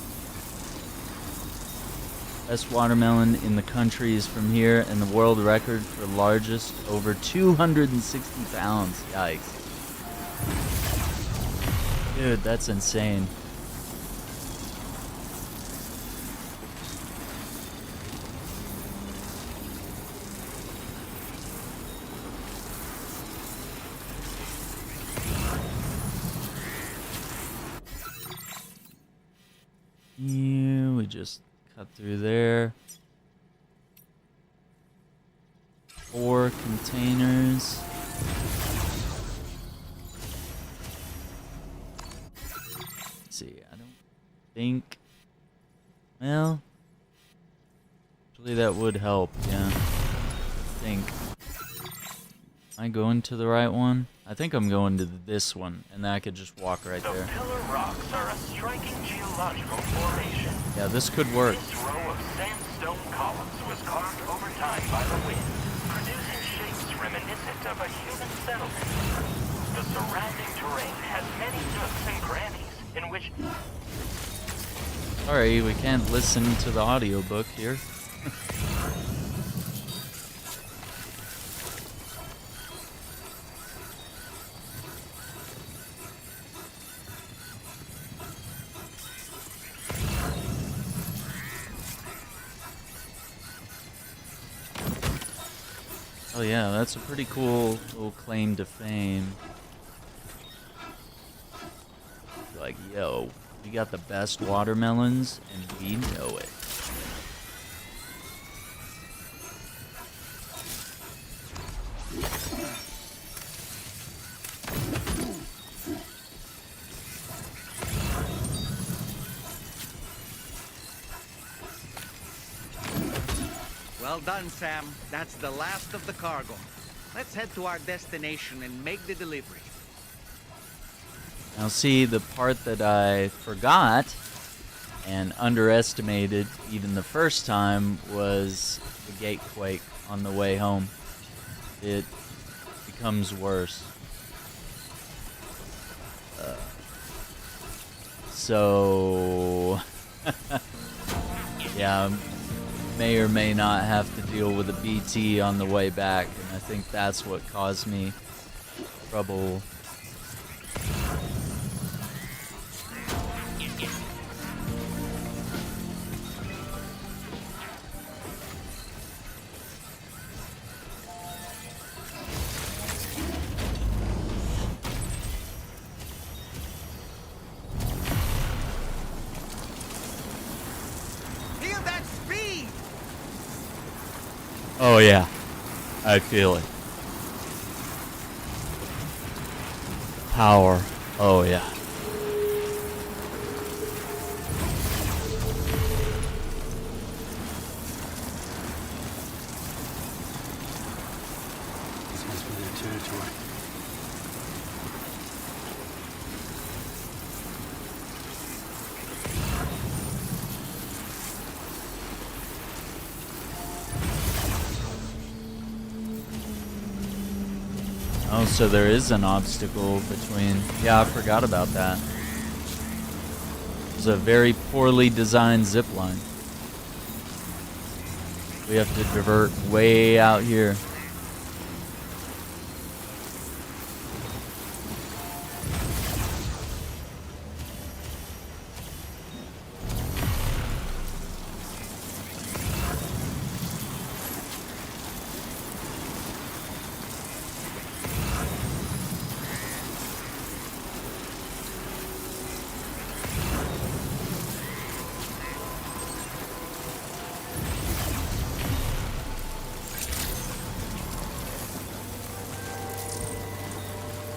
Best watermelon in the country is from here, and the world record for largest over 260 pounds. Yikes. Dude, that's insane. Yeah, we just cut through there. 4 containers. Let's see, I don't think. Well, actually, that would help, yeah. I think. Am I going to the right one? I think I'm going to this one, and then I could just walk right there. The Pillar Rocks are a striking geological formation. Yeah, this could work. This row of sandstone columns was carved over time by the wind, producing shapes reminiscent of a human settlement. The surrounding terrain has many nooks and crannies in which... Sorry, we can't listen to the audiobook here. Oh yeah, that's a pretty cool little claim to fame. Like, yo, we got the best watermelons, and we know it. Well done, Sam. That's the last of the cargo. Let's head to our destination and make the delivery. Now see, the part that I forgot and underestimated even the first time was the gate quake on the way home. It becomes worse. So, yeah, may or may not have to deal with a BT on the way back, and I think that's what caused me trouble. Feel that speed! Oh yeah, I feel it. Power. Oh yeah. This must be their territory. Oh, so there is an obstacle between... Yeah, I forgot about that. It's a very poorly designed zip line. We have to divert way out here.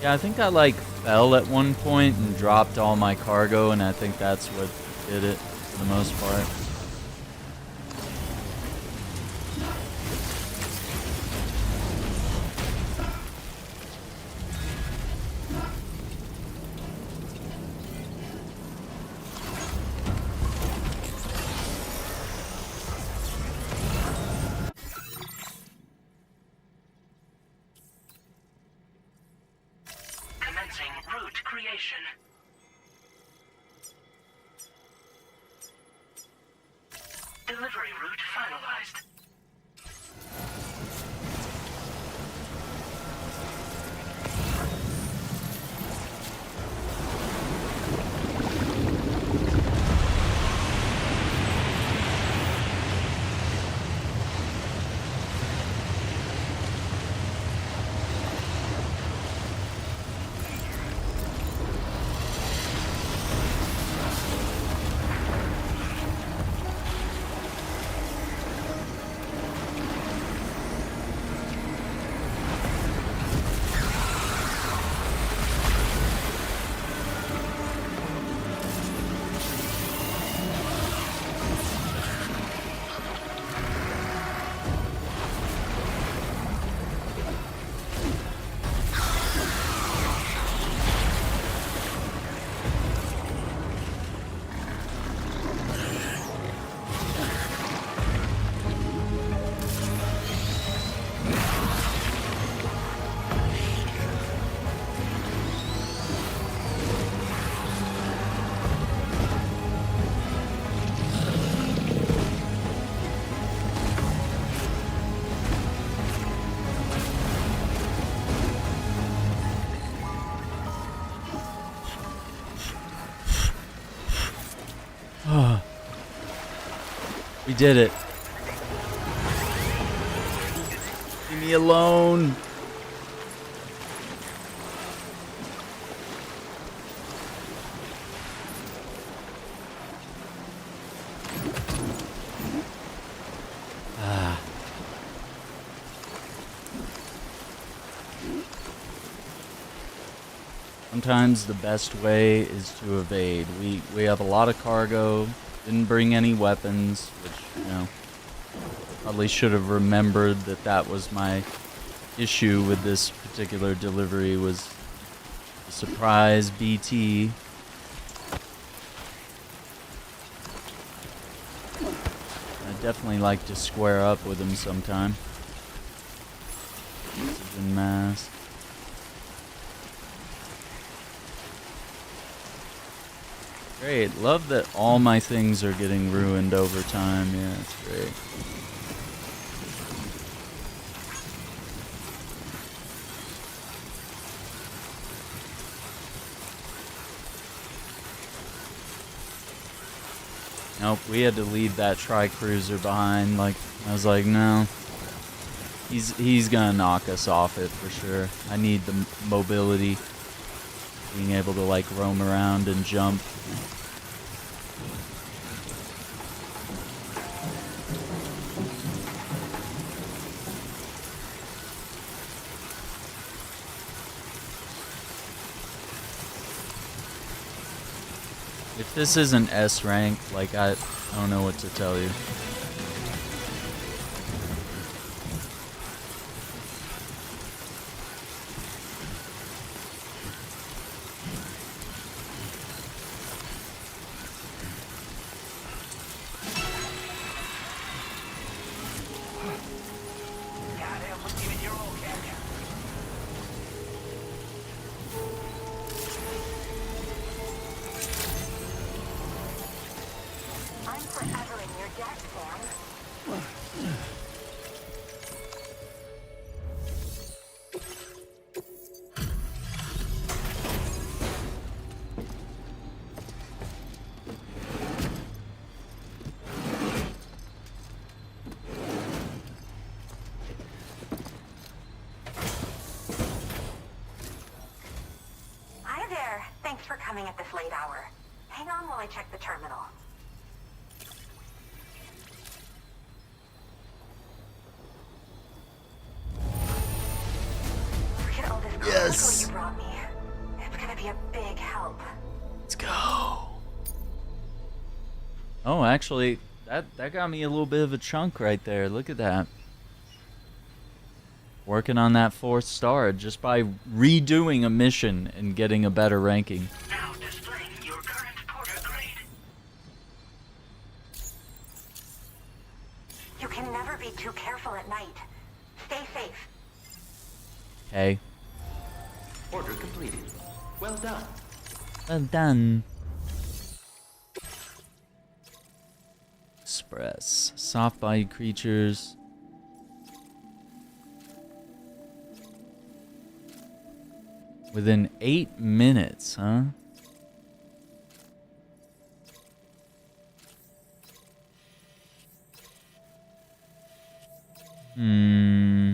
Yeah, I think I like fell at one point and dropped all my cargo, and I think that's what did it for the most part. Commencing route creation. Delivery route We did it. Leave me alone. Sometimes the best way is to evade. We have a lot of cargo, didn't bring any weapons, which, you know, probably should have remembered that that was my issue with this particular delivery, was the surprise BT. I'd definitely like to square up with him sometime. Oxygen mask. Great, love that all my things are getting ruined over time. Yeah, it's great. Nope, we had to leave that tri-cruiser behind. Like, I was like, no. He's gonna knock us off it for sure. I need the mobility. Being able to, like, roam around and jump. If this isn't S rank, like, I don't know what to tell you. Thanks for coming at this late hour. Hang on while I check the terminal. Look at all this cargo you brought me. It's gonna be a big help. Let's go. Oh, actually, that got me a little bit of a chunk right there. Look at that. Working on that 4th star just by redoing a mission and getting a better ranking. Now displaying your current porter grade. You can never be too careful at night. Stay safe. Okay. Order completed. Well done. Well done. Express. Soft-bodied creatures. Within 8 minutes, huh? Hmm.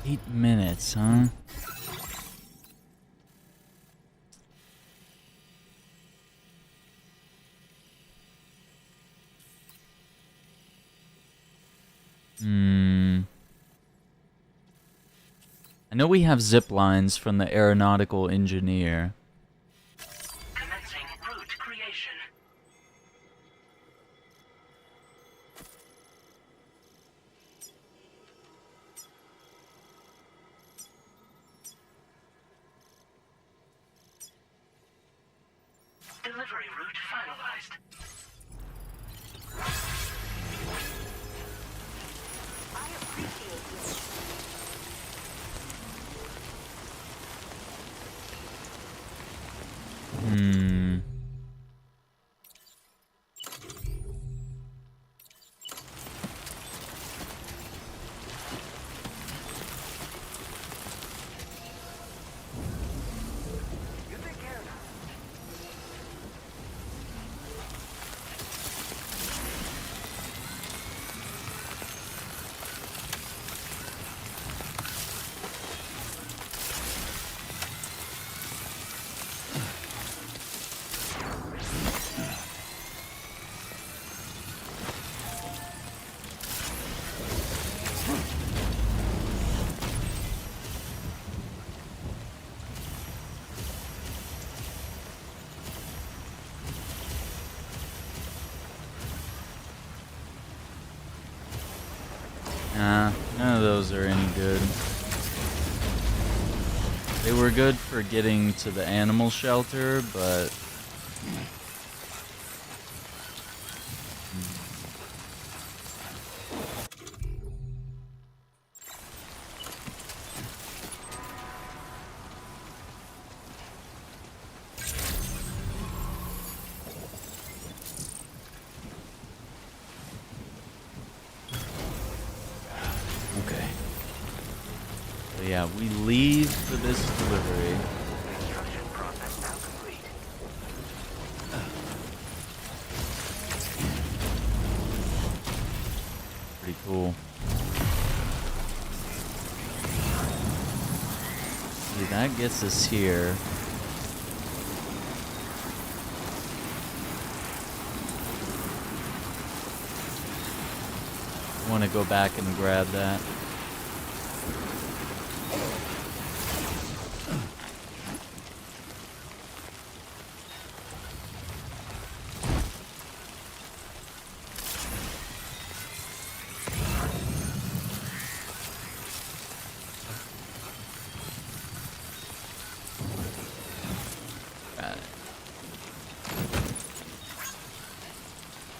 8 minutes, huh? I know we have zip lines from the aeronautical engineer. Commencing route creation. Delivery route finalized. I appreciate you. Nah, none of those are any good. They were good for getting to the animal shelter, but... Okay. So yeah, we leave for this delivery. Construction process now complete. Pretty cool. See, that gets us here. I want to go back and grab that. Got it.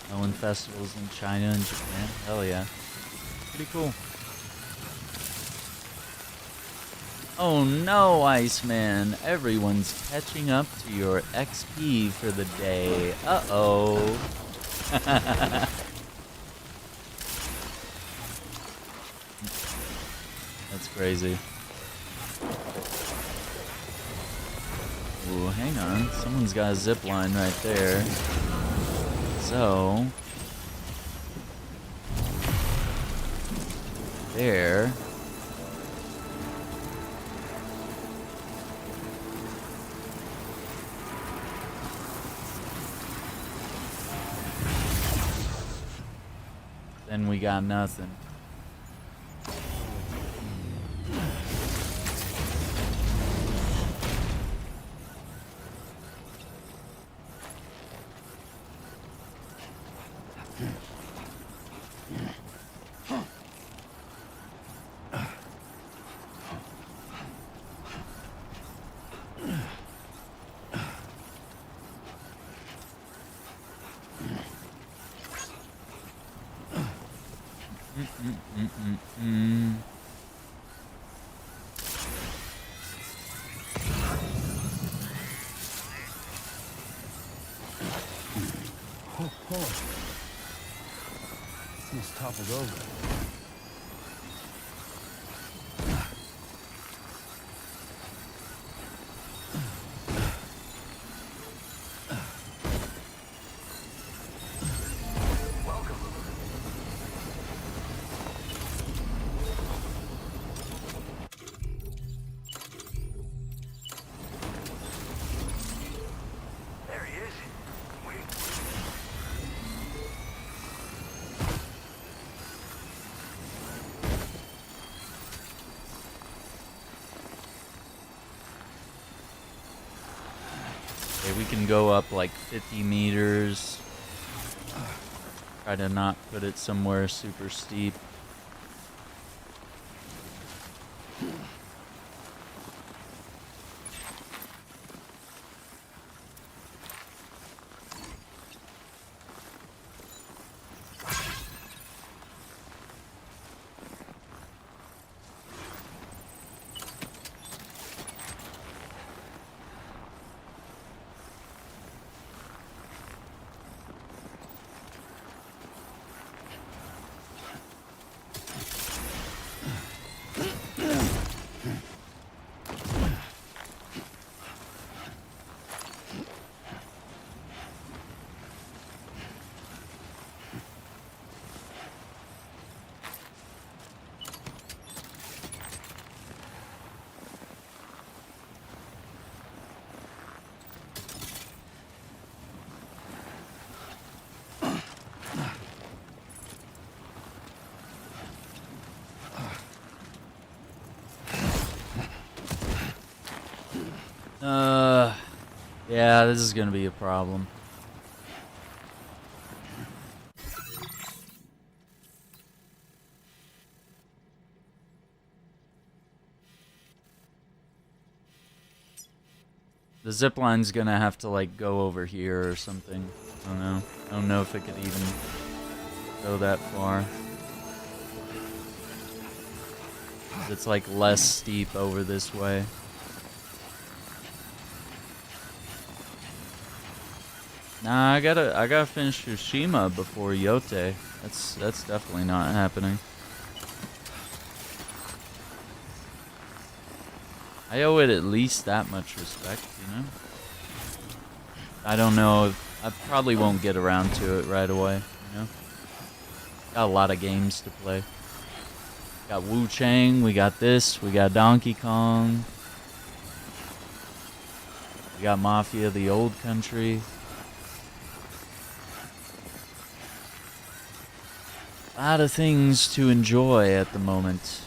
Melon festivals in China and Japan. Hell yeah. Pretty cool. Oh no, Iceman. Everyone's catching up to your XP for the day. Uh-oh. That's crazy. Ooh, hang on. Someone's got a zip line right there. So... there. Then we got nothing. This toppled over. we can go up like 50 meters. Try to not put it somewhere super steep. Yeah, this is gonna be a problem. The zip line's gonna have to like go over here or something. I don't know. I don't know if it could even go that far. It's like less steep over this way. Nah, I gotta finish Tsushima before Yote. That's definitely not happening. I owe it at least that much respect, you know? I don't know if I probably won't get around to it right away, you know? Got a lot of games to play. Got Wu Chang, we got this, we got Donkey Kong. We got Mafia, the Old Country. A lot of things to enjoy at the moment.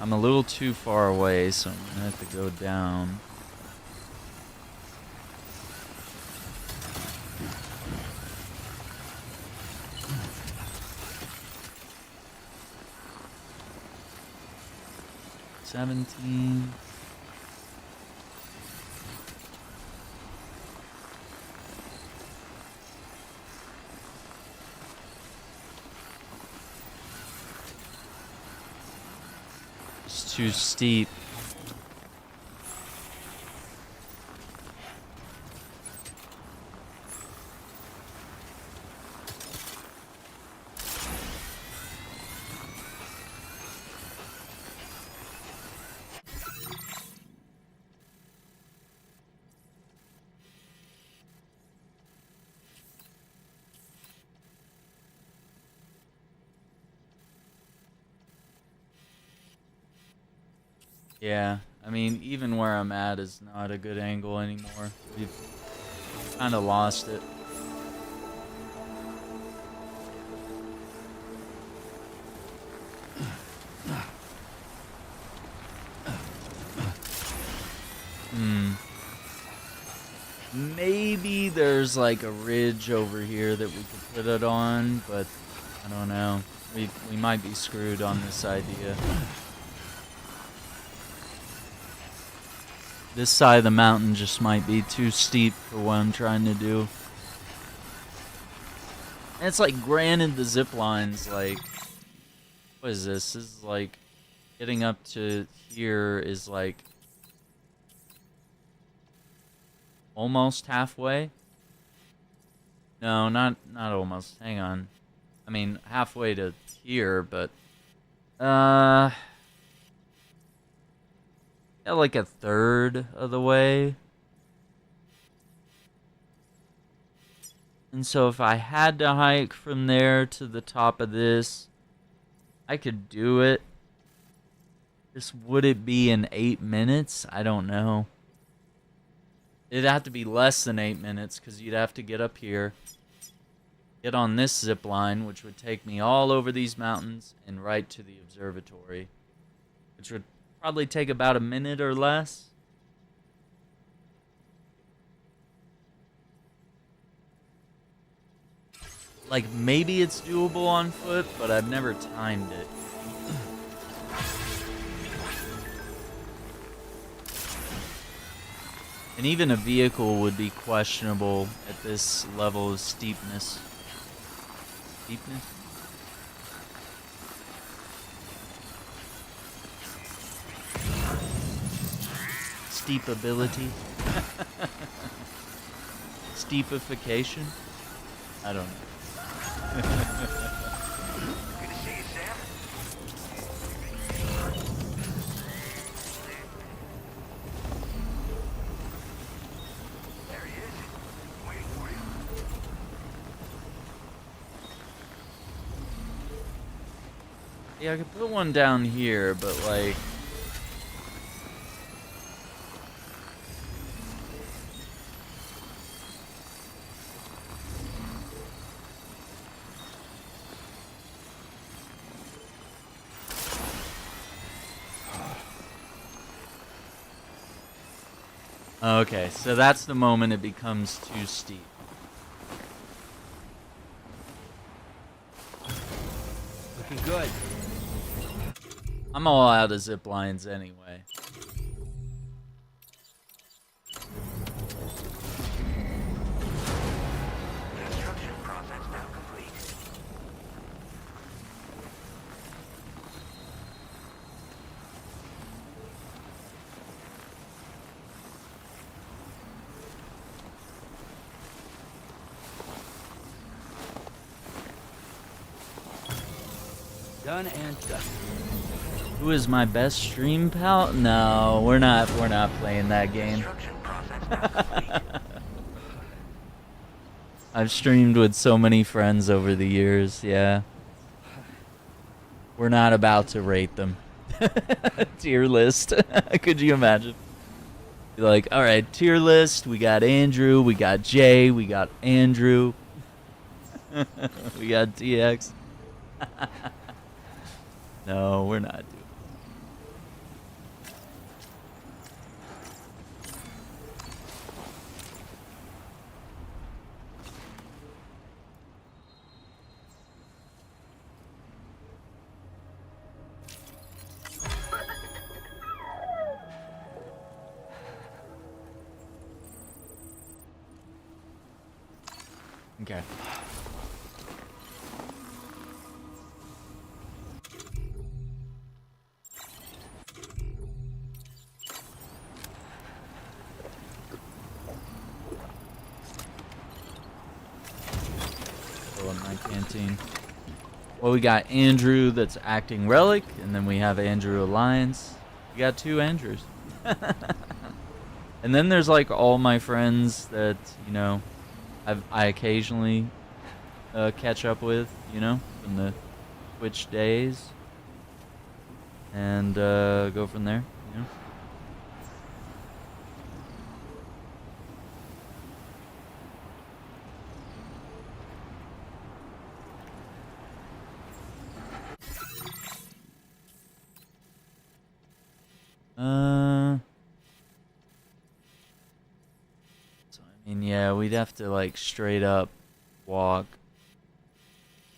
I'm a little too far away, so I'm gonna have to go down. $17. It's too steep. Yeah, I mean, even where I'm at is not a good angle anymore. We've kind of lost it. Maybe there's like a ridge over here that we could put it on, but I don't know. We might be screwed on this idea. This side of the mountain just might be too steep for what I'm trying to do. And it's like, granted, the zip line's like, what is this? This is like, getting up to here is like almost halfway. No, not almost. Hang on. I mean, halfway to here, but yeah, like a third of the way. And so if I had to hike from there to the top of this, I could do it. Just would it be in 8 minutes? I don't know. It'd have to be less than 8 minutes because you'd have to get up here, get on this zip line, which would take me all over these mountains and right to the observatory, which would probably take about a minute or less. Like, maybe it's doable on foot, but I've never timed it. And even a vehicle would be questionable at this level of steepness. Steepness? Steepability? Steepification? I don't know. Good to see you, Sam. There he is. Waiting for you. Yeah, I could put one down here, but like... Okay, so that's the moment it becomes too steep. Looking good. I'm all out of zip lines anyway. Construction process now complete. Done and done. Who is my best stream pal? No, we're not playing that game. Construction process now complete. I've streamed with so many friends over the years, yeah. We're not about to rate them. Tier list. Could you imagine? Be like, alright, tier list, we got Andrew, we got Jay, we got Andrew. We got TX. No, we're not doing it. Okay. Fill up my canteen. Well, we got Andrew that's acting relic, and then we have Andrew Alliance. We got 2 Andrews. And then there's like all my friends that, you know, I occasionally catch up with, you know, from the Twitch days. And go from there, you know. So I mean, yeah, we'd have to like straight up walk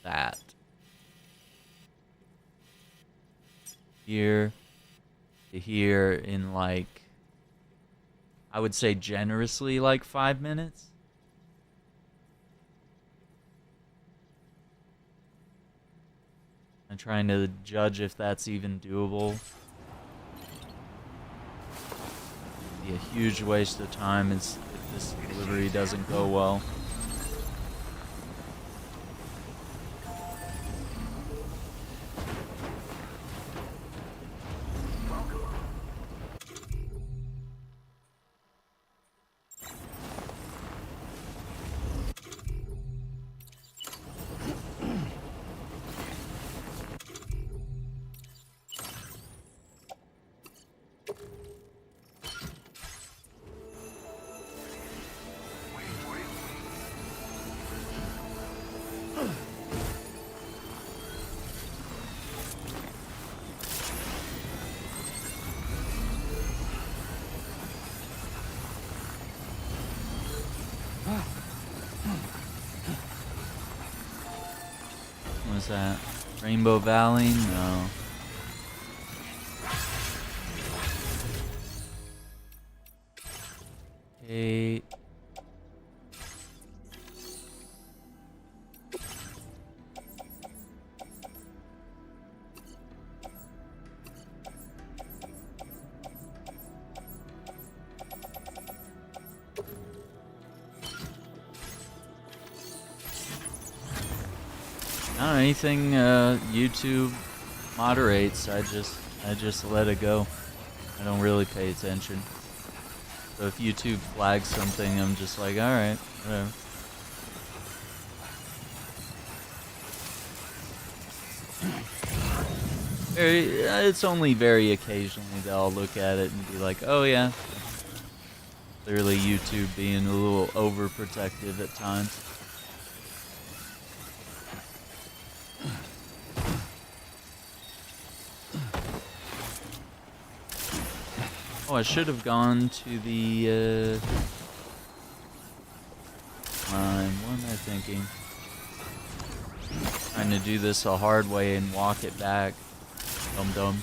that here to here in like, I would say generously like 5 minutes. I'm trying to judge if that's even doable. Be a huge waste of time if this delivery doesn't go well. one was that? Rainbow Valley? No. Okay. Not anything YouTube moderates. I just let it go. I don't really pay attention. So if YouTube flags something, I'm just like, all right, whatever. It's only very occasionally that I'll look at it and be like, oh yeah. Clearly YouTube being a little overprotective at times. Oh, I should have gone to the, what am I thinking? Trying to do this a hard way and walk it back. Dum-dum.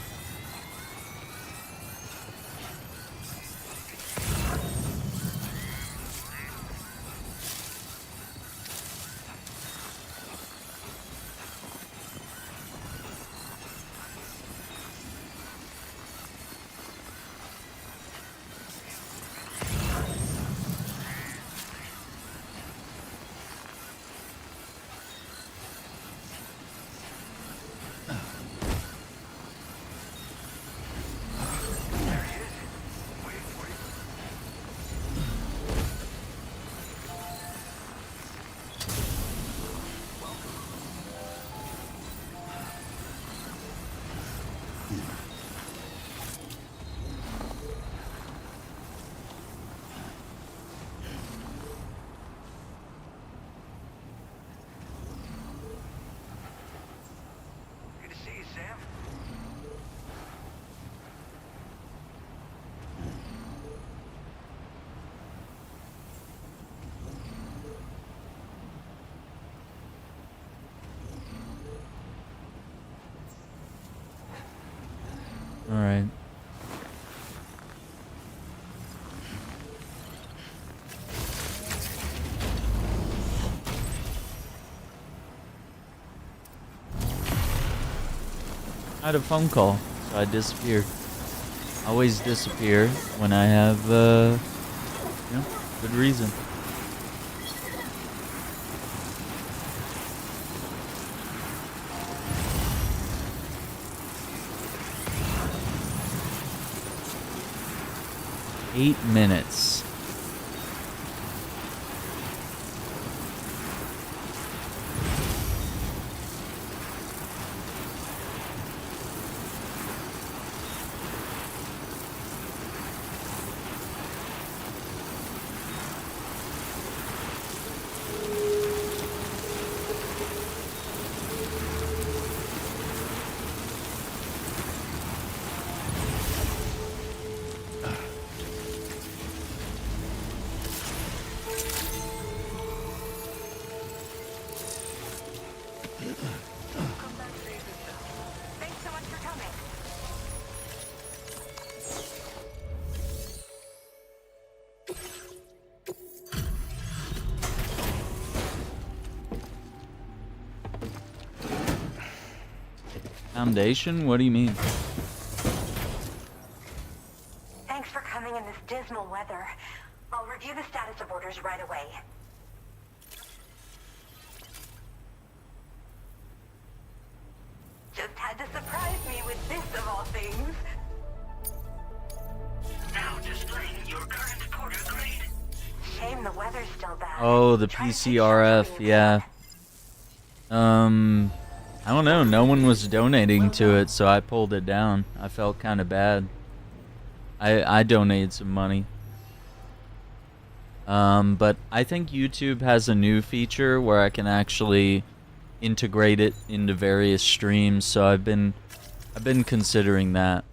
Alright. I had a phone call, so I disappeared. I always disappear when I have, good reason. Eight minutes. Thanks so much for coming. Foundation? What do you mean? Thanks for coming in this dismal weather. I'll review the status of orders right away. Just had to surprise me with this of all things. Now displaying your current porter grade. Shame the weather's still bad. Oh, the Try to take PCRF, shelter when you yeah. can. I don't know. No one was donating to it, so I pulled it down. I felt kind of bad. I donated some money. But I think YouTube has a new feature where I can actually integrate it into various streams, so I've been considering that.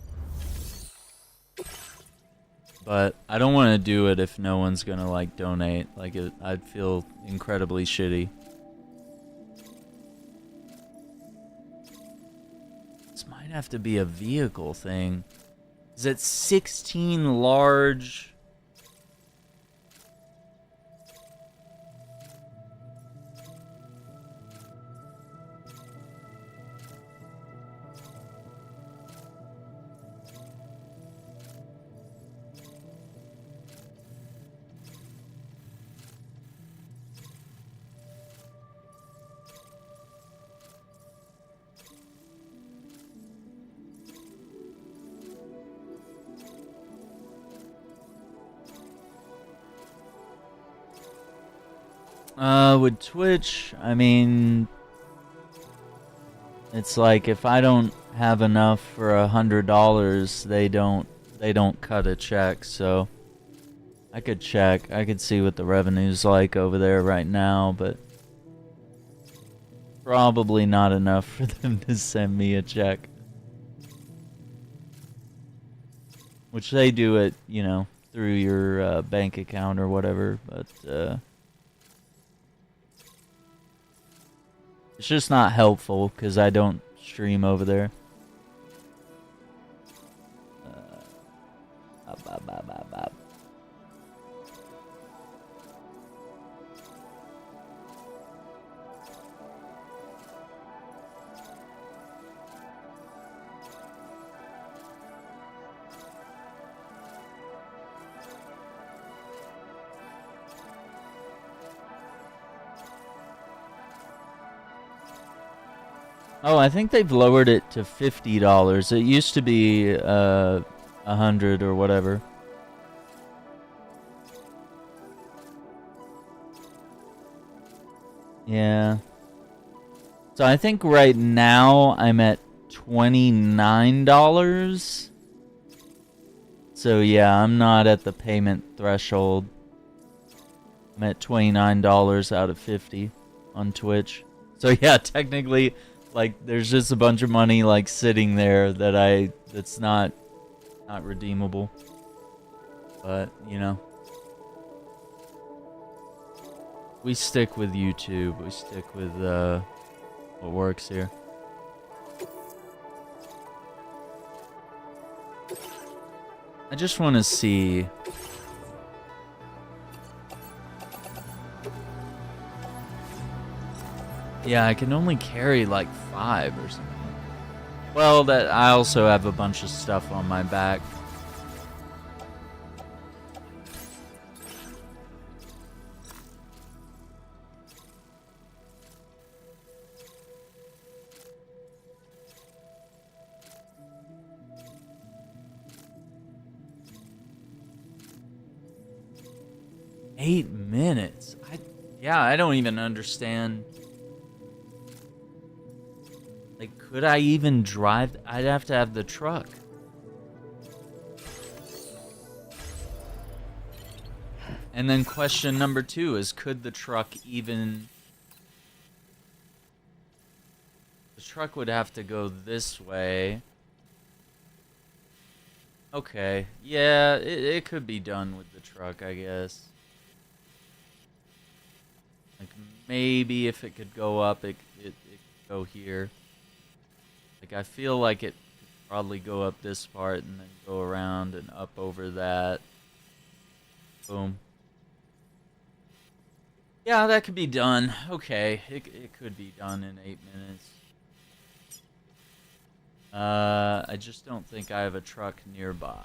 But I don't want to do it if no one's gonna like donate. Like I'd feel incredibly shitty. This might have to be a vehicle thing. Is it 16 large? With Twitch, I mean, it's like if I don't have enough for $100, they don't cut a check. So I could check. I could see what the revenue's like over there right now, but probably not enough for them to send me a check. Which they do it, you know, through your bank account or whatever, but it's just not helpful because I don't stream over there. Oh, I think they've lowered it to $50. It used to be $100 or whatever. Yeah. So I think right now I'm at $29. So yeah, I'm not at the payment threshold. I'm at $29 out of 50 on Twitch. So yeah, technically, like, there's just a bunch of money like sitting there that's not redeemable. But, you know, we stick with YouTube. We stick with what works here. I just want to see. Yeah, I can only carry like 5 or something. Well, that I also have a bunch of stuff on my back. Eight minutes. I don't even understand. Like, could I even drive? I'd have to have the truck. And then question number 2 is, could the truck even... The truck would have to go this way. Okay, yeah, it could be done with the truck, I guess. Like, maybe if it could go up, it could go here. Like, I feel like it could probably go up this part and then go around and up over that. Boom. Yeah, that could be done. Okay, it could be done in 8 minutes. I just don't think I have a truck nearby.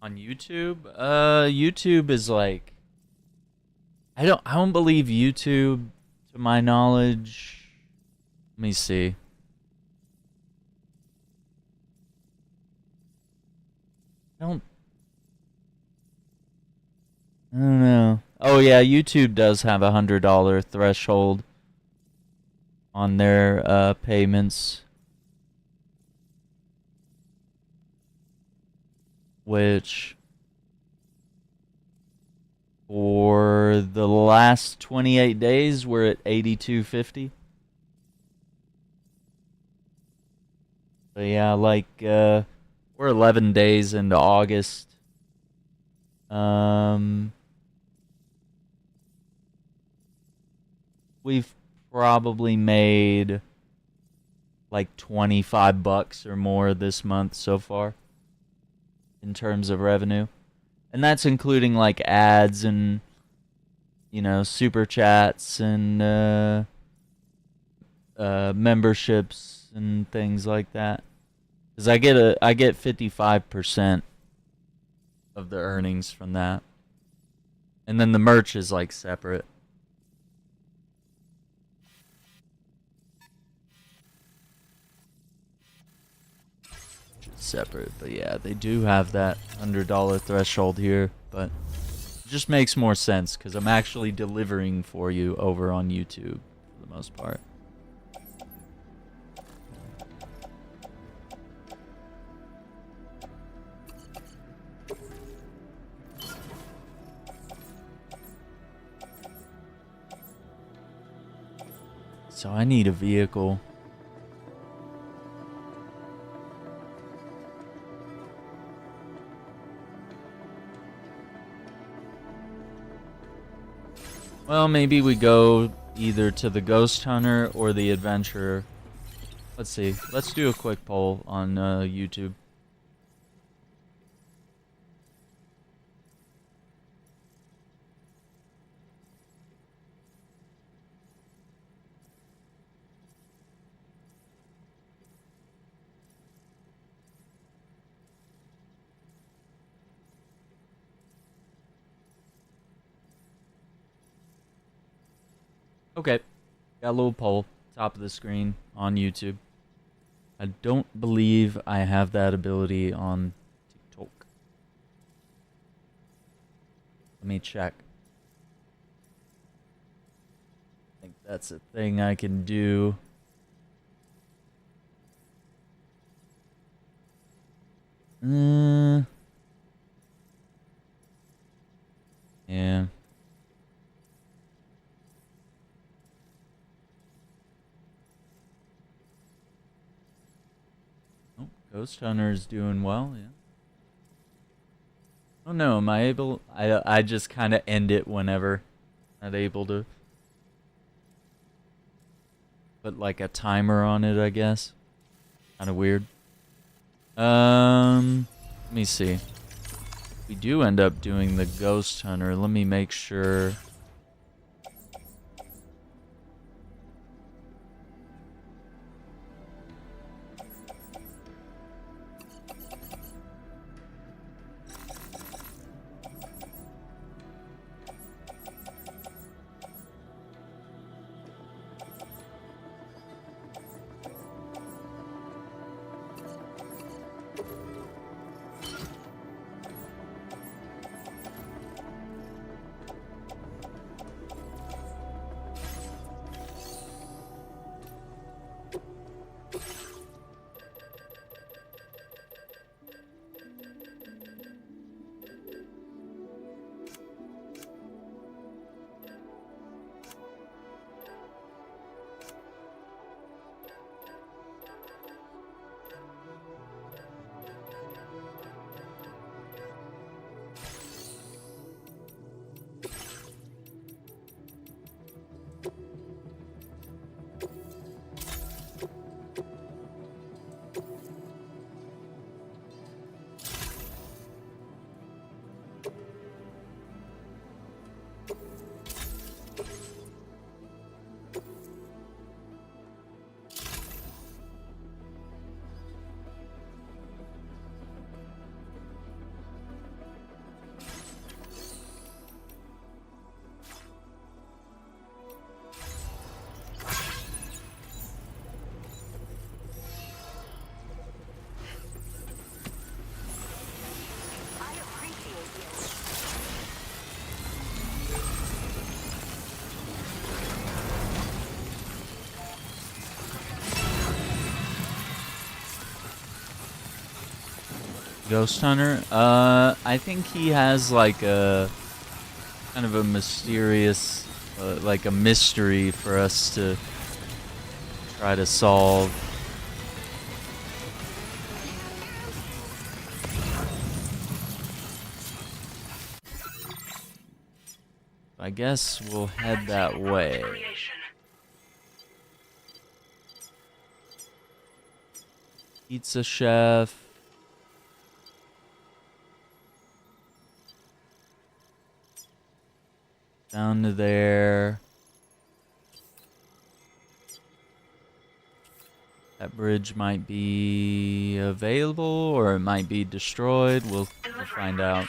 On YouTube? YouTube is like, I don't believe YouTube, to my knowledge. Let me see. I don't know. Oh yeah, YouTube does have $100 threshold on their payments, which for the last 28 days we're at 82.50. So yeah, like we're 11 days into August. We've probably made like $25 or more this month so far in terms of revenue. And that's including like ads and, you know, super chats and memberships and things like that. Cuz I get 55% of the earnings from that. And then the merch is like separate. Separate, but yeah, they do have that $100 threshold here, but it just makes more sense because I'm actually delivering for you over on YouTube for the most part. So I need a vehicle. Well, maybe we go either to the Ghost Hunter or the Adventurer. Let's see. Let's do a quick poll on YouTube. Okay, got a little poll, top of the screen on YouTube. I don't believe I have that ability on TikTok. Let me check. I think that's a thing I can do. Yeah. Ghost Hunter is doing well, yeah. Oh no, am I able? I just kind of end it whenever. Not able to put like a timer on it, I guess. Kind of weird. Let me see. If we do end up doing the Ghost Hunter, let me make sure. Ghost Hunter? I think he has like a kind of a mysterious, like a mystery for us to try to solve. I guess we'll head that way. Pizza Chef. Down to there. That bridge might be available or it might be destroyed. We'll find out.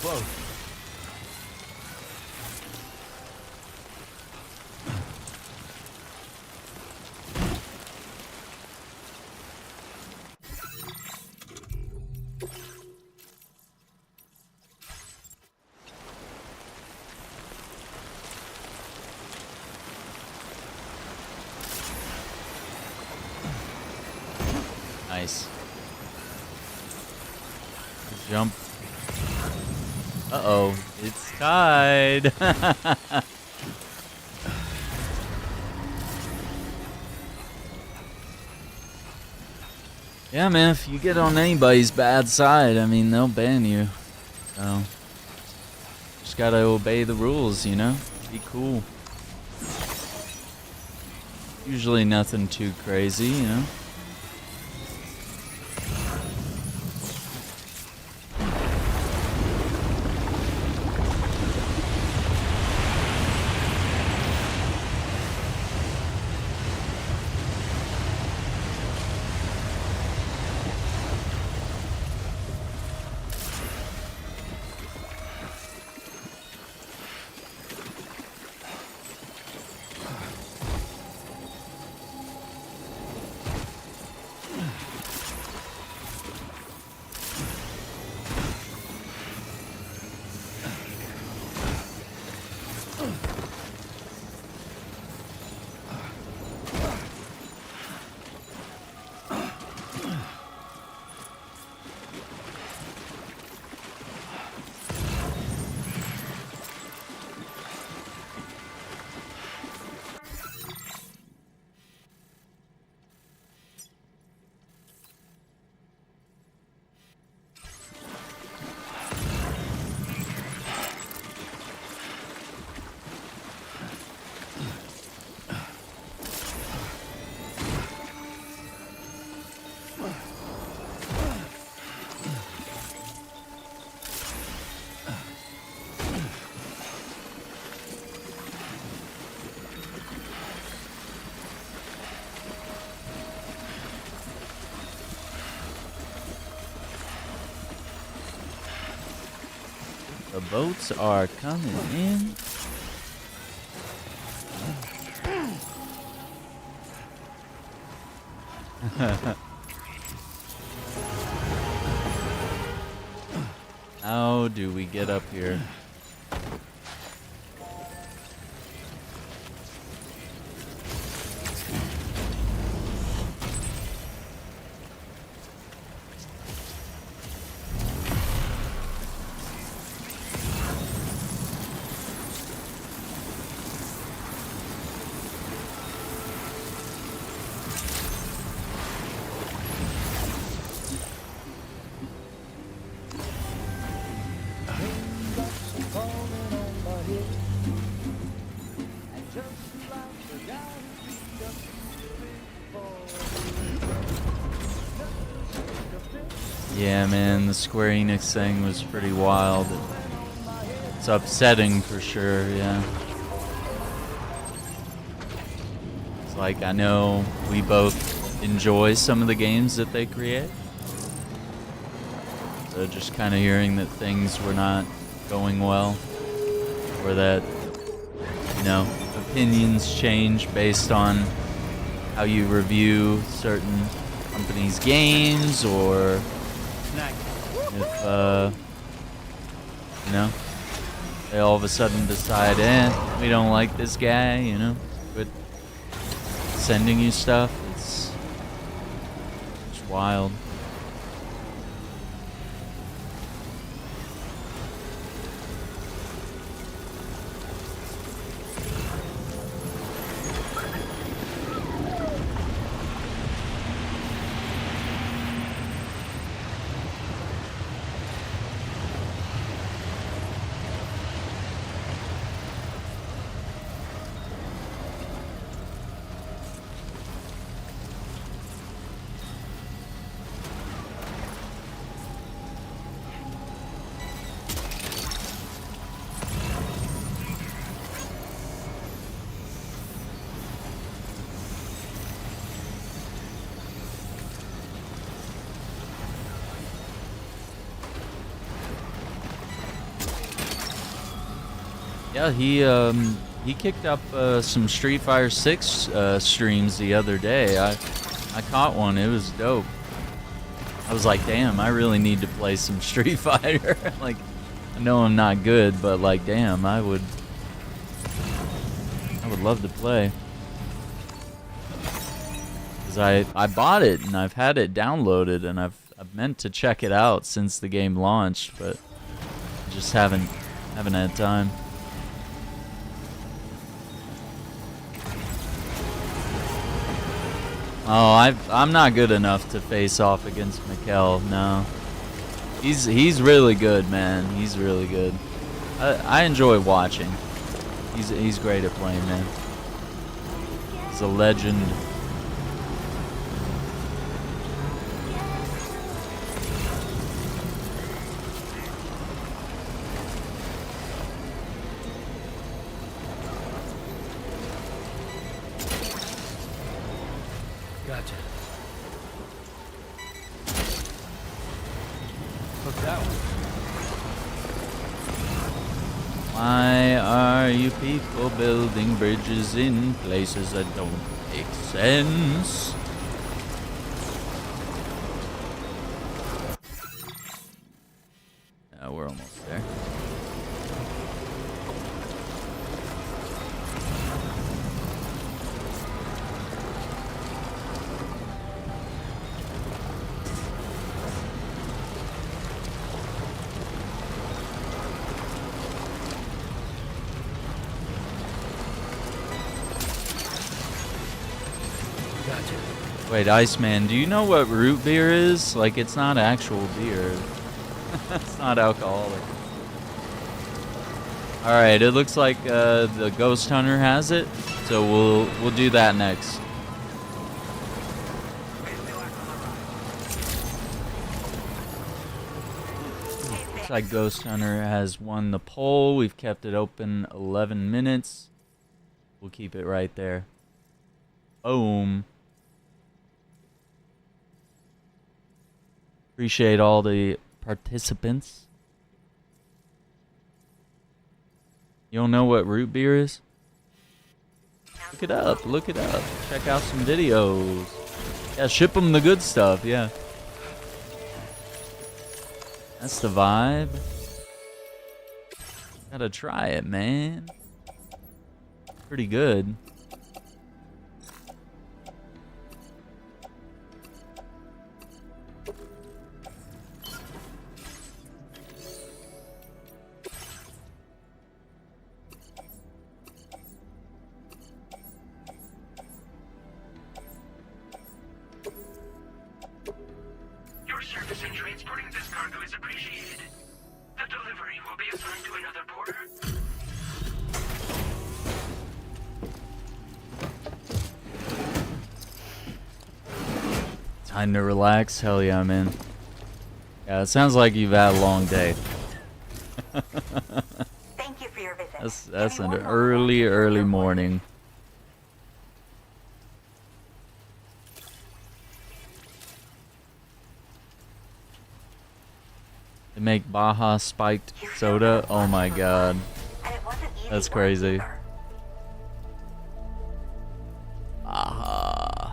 Whoa. Nice. Jump. Uh-oh, it's tied. Yeah, man, if you get on anybody's bad side, I mean, they'll ban you. So, just gotta obey the rules, you know? Be cool. Usually nothing too crazy, you know? The boats are coming in. How do we get up here? Yeah, man, the Square Enix thing was pretty wild. It's upsetting for sure, yeah. It's like I know we both enjoy some of the games that they create. So just kind of hearing that things were not going well, or that, you know, opinions change based on how you review certain companies' games, or if, you know, they all of a sudden decide, we don't like this guy, you know, quit sending you stuff. It's wild. Yeah, he kicked up some Street Fighter 6 streams the other day. I caught one. It was dope. I was like, damn, I really need to play some Street Fighter. Like, I know I'm not good, but like, damn, I would love to play. Cause I bought it and I've had it downloaded and I've meant to check it out since the game launched, but I just haven't had time. Oh, I'm not good enough to face off against Mikkel. No, he's really good, man. He's really good. I enjoy watching. He's great at playing, man. He's a legend. Gotcha. Hooked out. Why are you people building bridges in places that don't make sense? We're almost there. Wait, Iceman, do you know what root beer is? Like, it's not actual beer. It's not alcoholic. Alright, it looks like the Ghost Hunter has it, so we'll do that next. Looks like Ghost Hunter has won the poll. We've kept it open 11 minutes. We'll keep it right there. Boom. Appreciate all the participants. You don't know what root beer is? Look it up, look it up. Check out some videos. Yeah, ship them the good stuff, yeah. That's the vibe. Gotta try it, man. Pretty good. Your service in transporting this cargo is appreciated. The delivery will be assigned to another porter. Time to relax? Hell yeah, man. Yeah, it sounds like you've had a long day. Thank you for your visit. That's an early morning. They make Baja spiked soda. Oh my god. And it wasn't easy That's work crazy. either. Baja.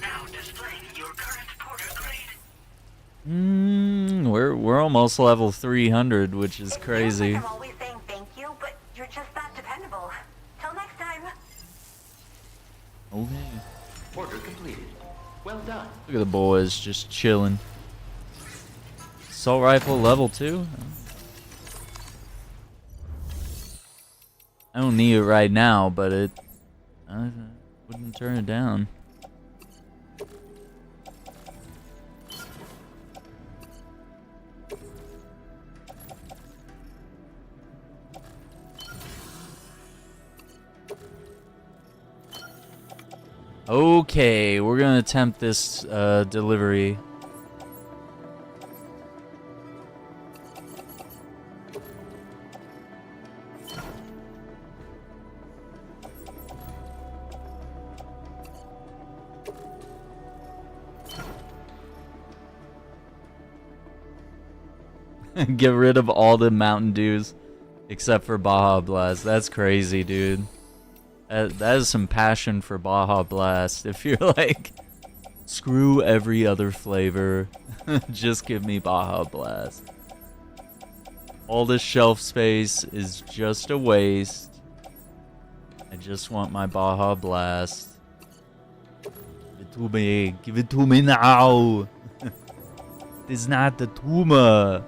Now displaying your current porter grade. We're almost level 300, which is It crazy. feels like I'm always saying thank you, but you're just that dependable. Till next time. Okay. Order completed. Well done. Look at the boys just chilling. Assault rifle level 2? I don't need it right now, but I wouldn't turn it down. Okay, we're gonna attempt this delivery. Get rid of all the Mountain Dews except for Baja Blast. That's crazy, dude. That is some passion for Baja Blast. If you're like, screw every other flavor, just give me Baja Blast. All this shelf space is just a waste. I just want my Baja Blast. Give it to me. Give it to me now. It is not the tumor.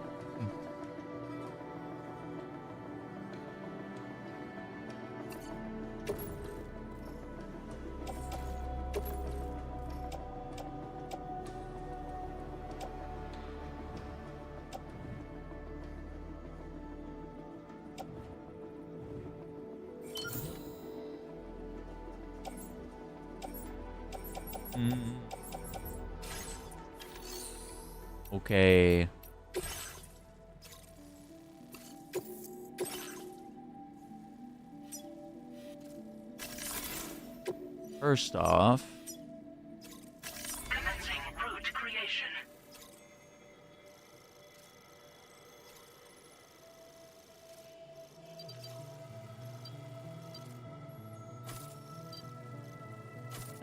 Okay. First off, Commencing route creation.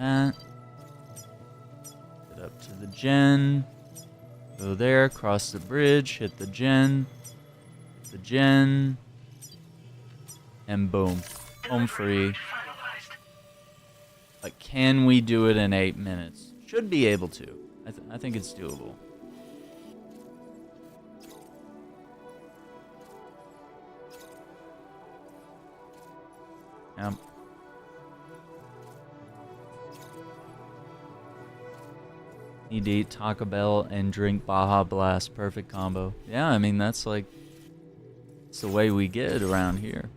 that. Get up to the gen. Go there, cross the bridge, hit the gen. Hit the gen. And boom. Home free. Finalized. Like, can we do it in 8 minutes? Should be able to. I think it's doable. Yep. Need to eat Taco Bell and drink Baja Blast. Perfect combo. Yeah, I mean, that's like... it's the way we get it around here.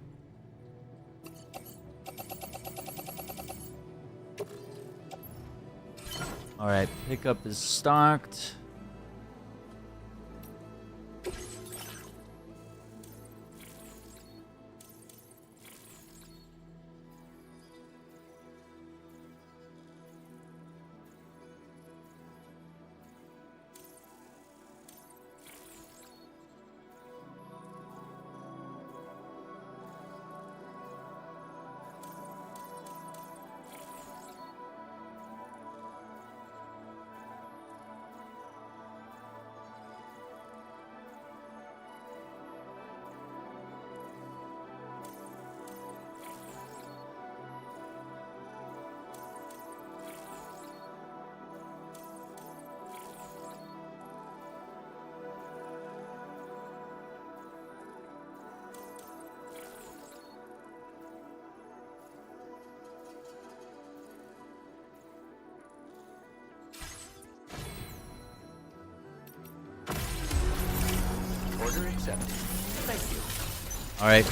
Alright, pickup is stocked. Order accepted. Thank you. Alright,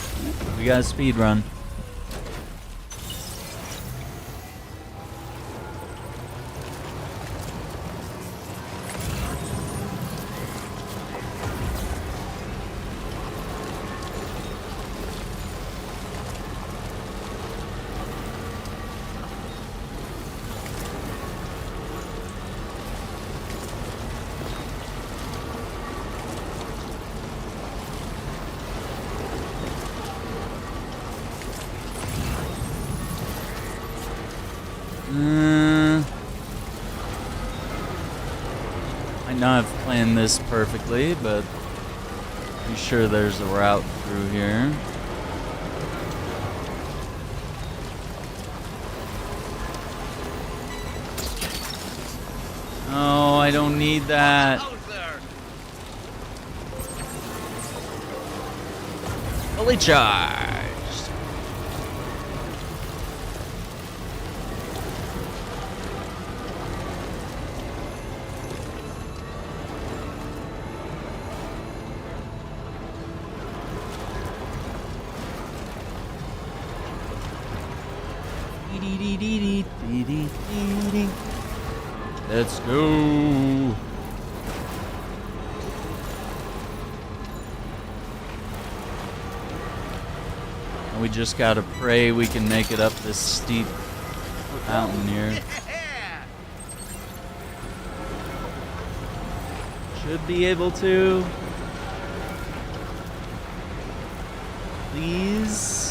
we got a speed run. Might not have planned this perfectly, but I'm sure there's a route through here. No, I don't need that. Fully charged. Let's go. And we just gotta pray we can make it up this steep mountain here. Should be able to. Please.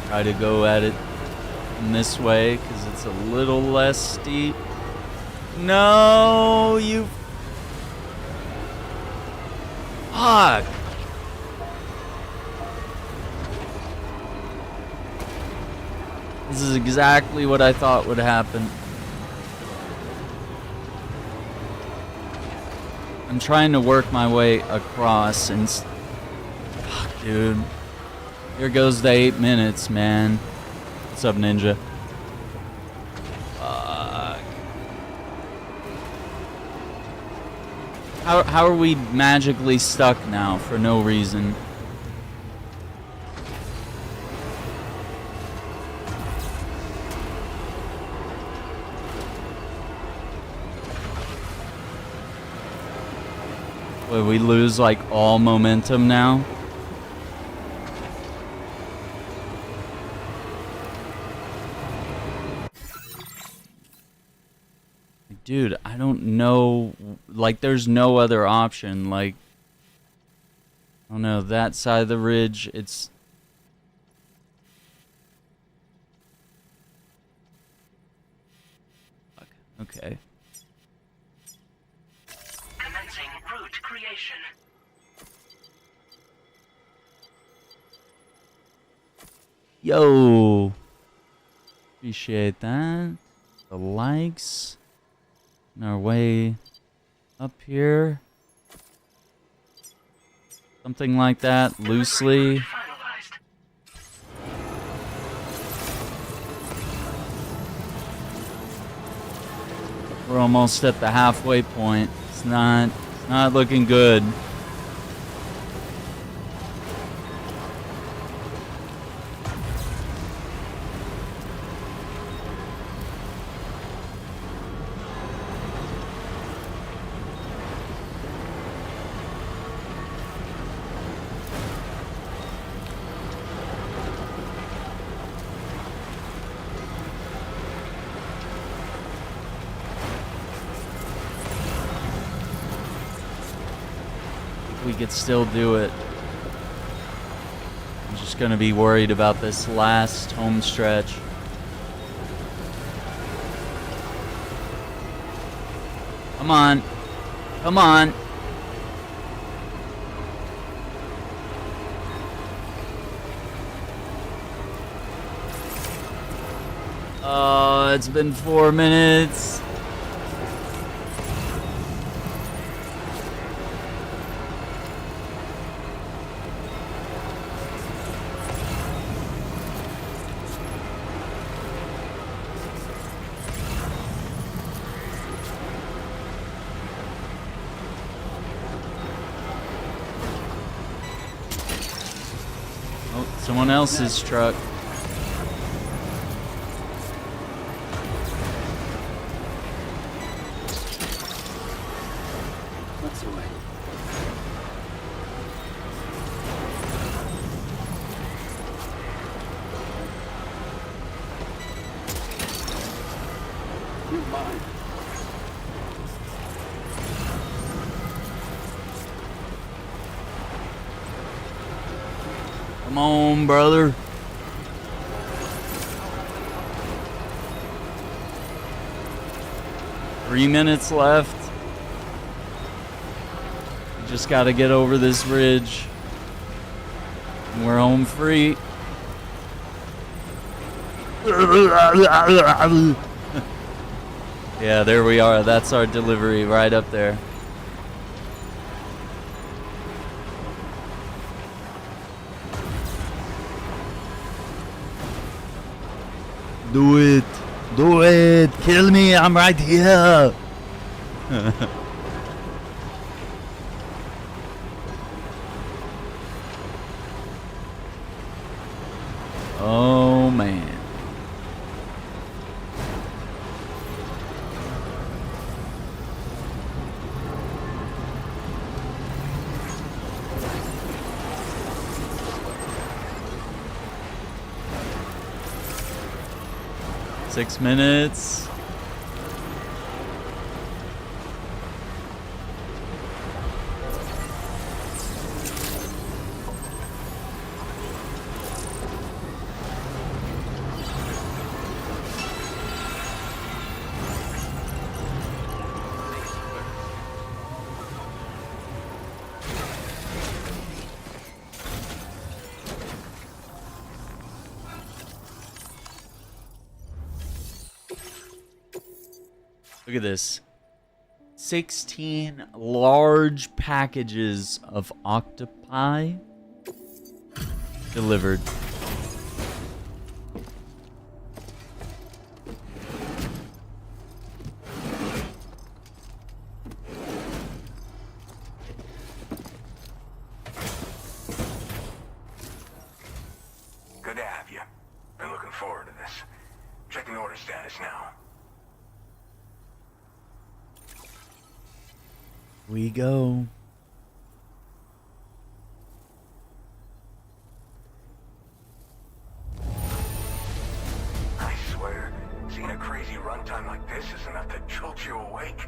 Try to go at it in this way because it's a little less steep. No, you. Fuck. This is exactly what I thought would happen. I'm trying to work my way across and. Fuck, dude. Here goes the 8 minutes, man. What's up, Ninja? Fuck. How are we magically stuck now for no reason? Wait, we lose like all momentum now? Dude, I don't know, like, there's no other option, like, I don't know, that side of the ridge, it's... Okay. Commencing route creation. Yo! Appreciate that. The likes. Our way up here. Something like that, loosely. We're almost at the halfway point. It's not looking good. We could still do it. I'm just gonna be worried about this last home stretch. Come on. Come on. Oh, it's been 4 minutes. Someone else's truck. That's the way. You're mine. on, brother. Three minutes left. Just gotta get over this ridge. And we're home free. Yeah, there we are. That's our delivery right up there. Do it. Do it. Kill me. I'm right here. Oh, man. Six minutes. Look at this. 16 large packages of octopi delivered. Good to have you. Been looking forward to this. Checking order status now. We go. I swear, seeing a crazy runtime like this is enough to jolt you awake.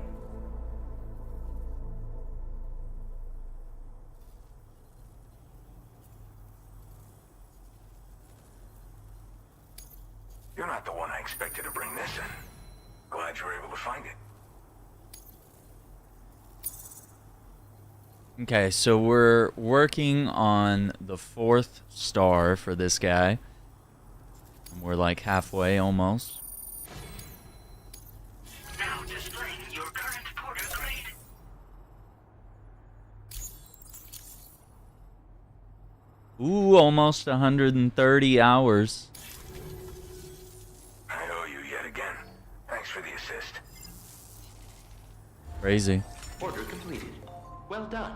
You're not the one I expected to bring this in. Glad you were able to find it. Okay, so we're working on the 4th star for this guy. And we're like halfway almost. Now displaying your current porter grade. Ooh, almost 130 hours. I owe you yet again. Thanks for the assist. Crazy. Order completed. Well done.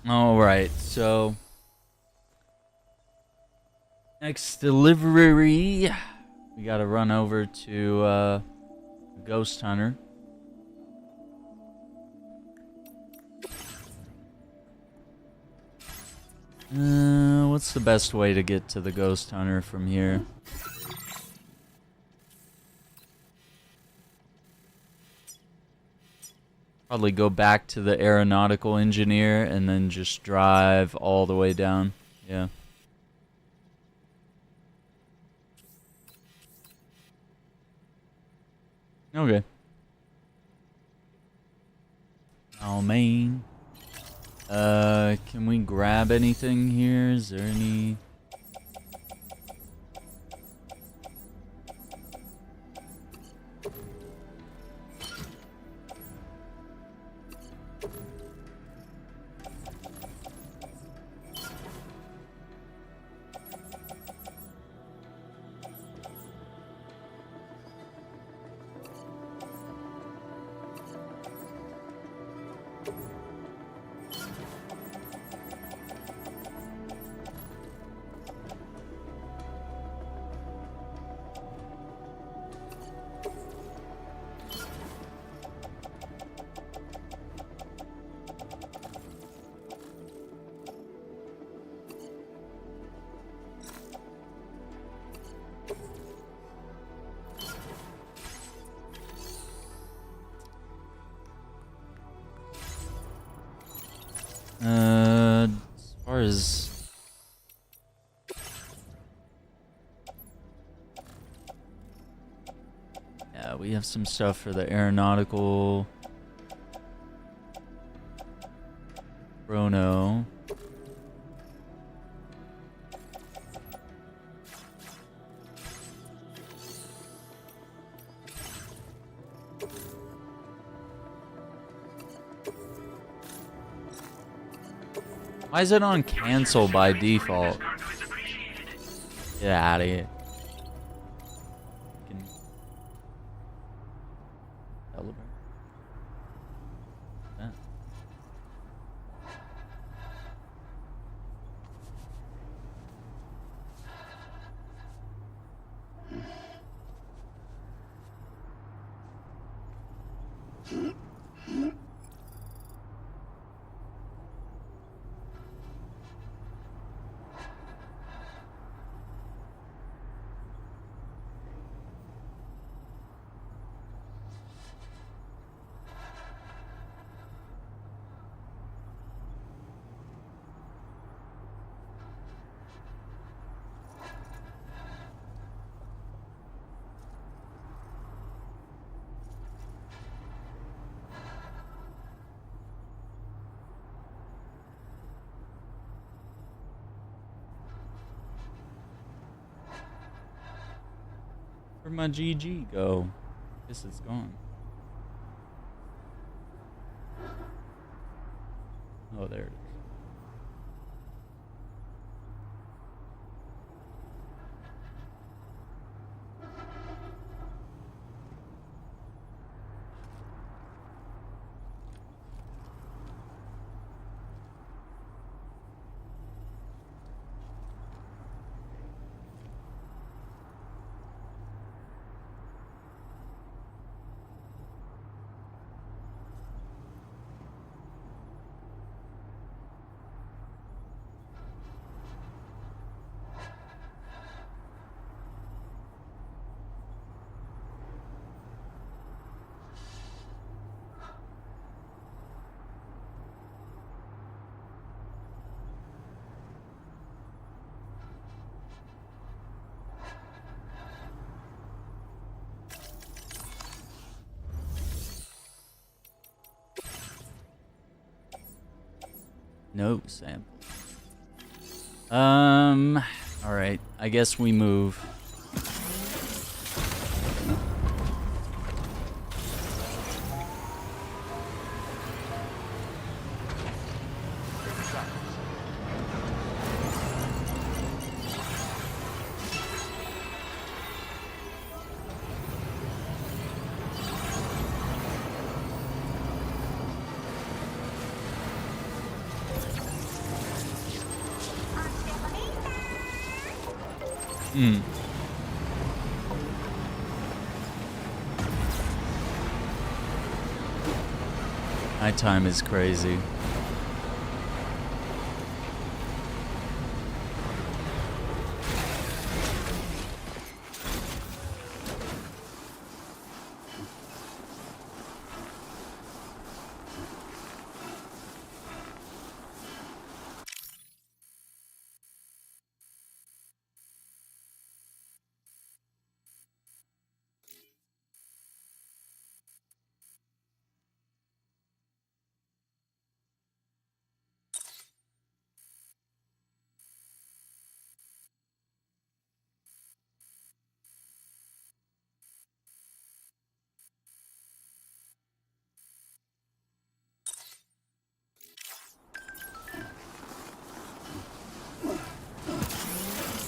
Alright, so next delivery, we gotta run over to Ghost Hunter. What's the best way to get to the Ghost Hunter from here? Probably go back to the aeronautical engineer and then just drive all the way down. Yeah. Okay. Oh, man. Can we grab anything here? Is there any... Yeah, we have some stuff for the aeronautical chrono. Why is it on cancel by default? Get out of here. Celebrate. Yeah. Where'd my GG go? Guess it's gone. Oh, there it is. No sample. Alright, I guess we move. My time is crazy.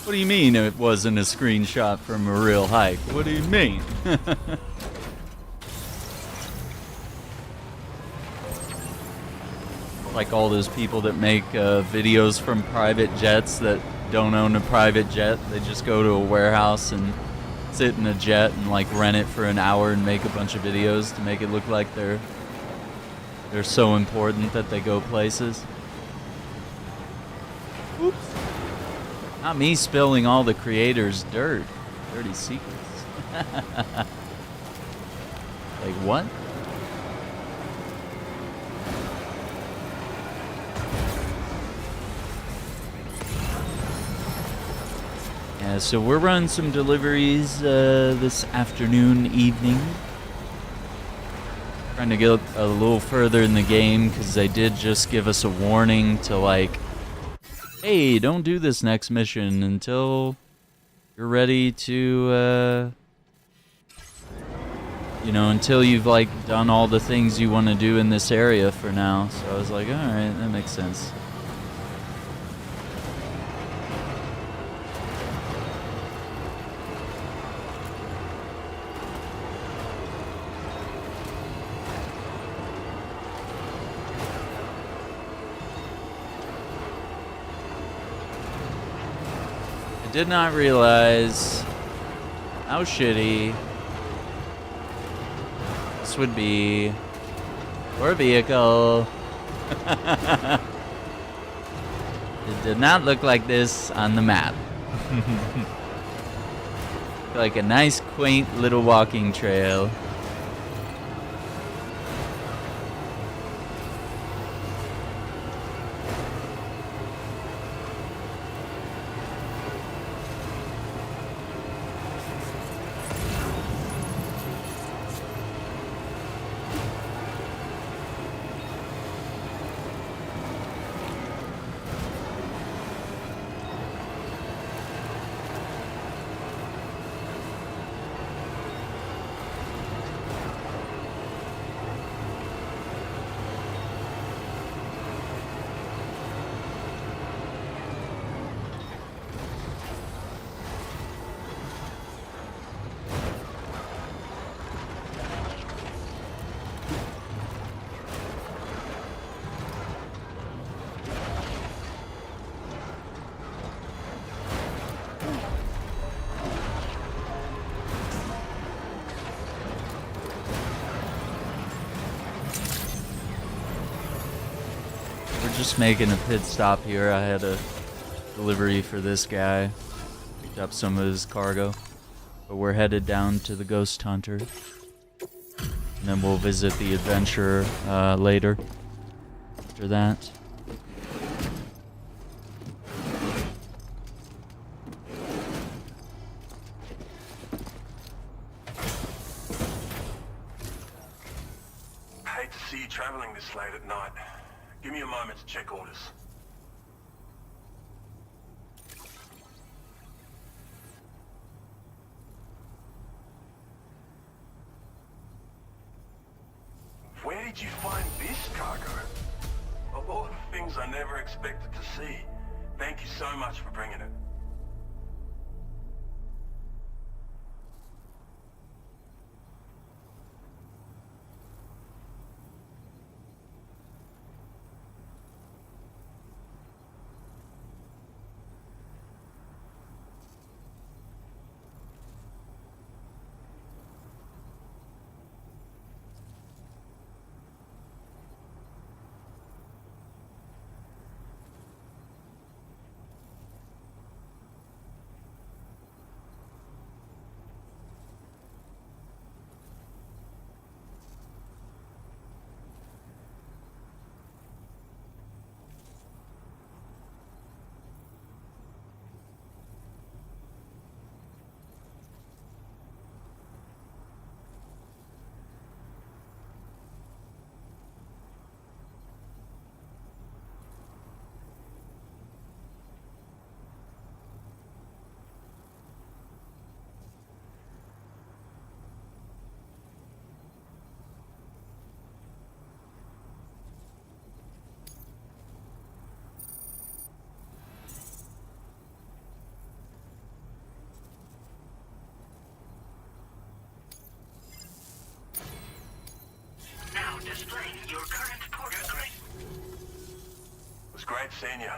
What do you mean it wasn't a screenshot from a real hike? What do you mean? Like all those people that make videos from private jets that don't own a private jet. They just go to a warehouse and sit in a jet and like rent it for an hour and make a bunch of videos to make it look like they're so important that they go places. Oops. Not me spilling all the creators' dirty secrets. Like what? So we're running some deliveries this afternoon, evening. Trying to get a little further in the game because they did just give us a warning to like, hey, don't do this next mission until you're ready to, you know, until you've like done all the things you want to do in this area for now. So I was like, all right, that makes sense. Did not realize how shitty this would be for a vehicle. It did not look like this on the map. Like a nice, quaint little walking trail. Just making a pit stop here. I had a delivery for this guy. Picked up some of his cargo. But we're headed down to the Ghost Hunter. And then we'll visit the adventurer later. After that. I hate to see you traveling this late at night. Give me a moment to check orders. Where did you find this cargo? Of all the things I never expected to see, thank you so much for bringing it. Now displaying your current porter grade. It was great seeing you.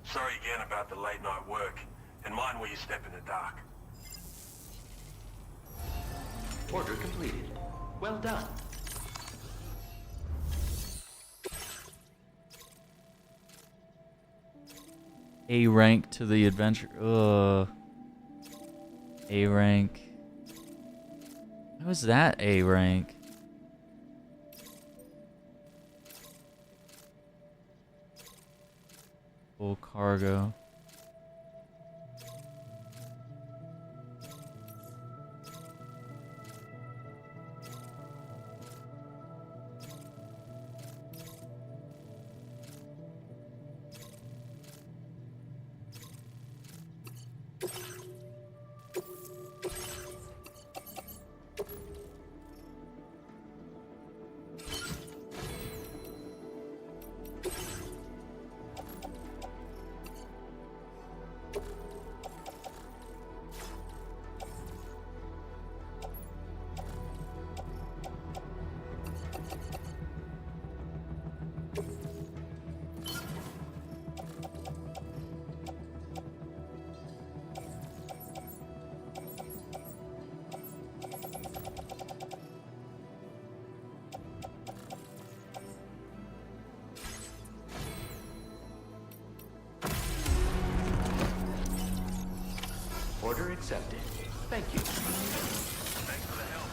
Sorry again about the late night work. And mind where you step in the dark. Order completed. Well done. A rank to the adventure. Ugh. A rank. How is that A rank? Full cargo. accepted. Thank you.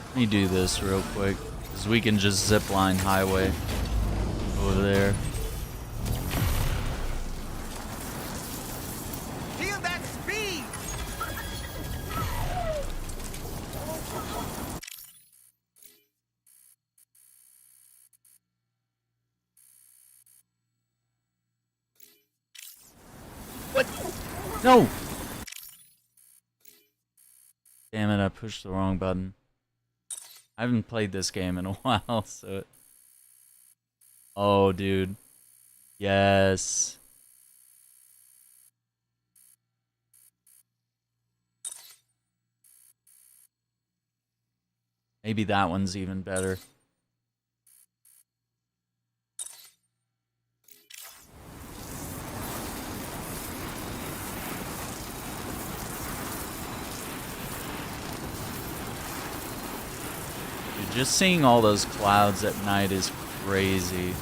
Let me do this real quick, because we can just zipline highway over there. Feel that speed! What? No! Damn it, I pushed the wrong button. I haven't played this game in a while, so... Oh, dude. Yes. Maybe that one's even better. Dude, just seeing all those clouds at night is crazy.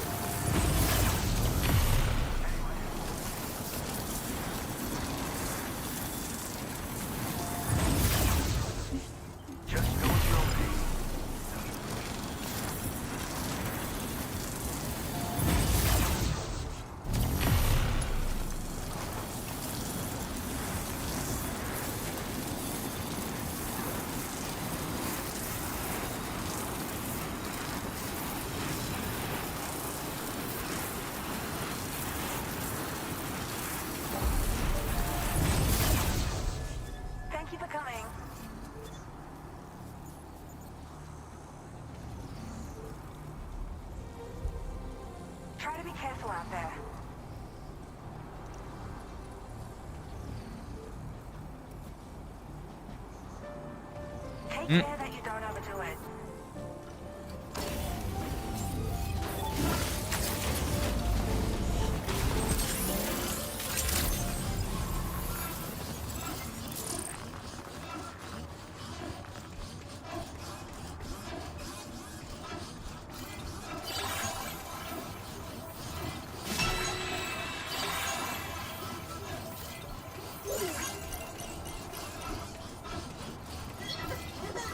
Thank you for coming. Try to be careful out there. Take care that you don't overdo it.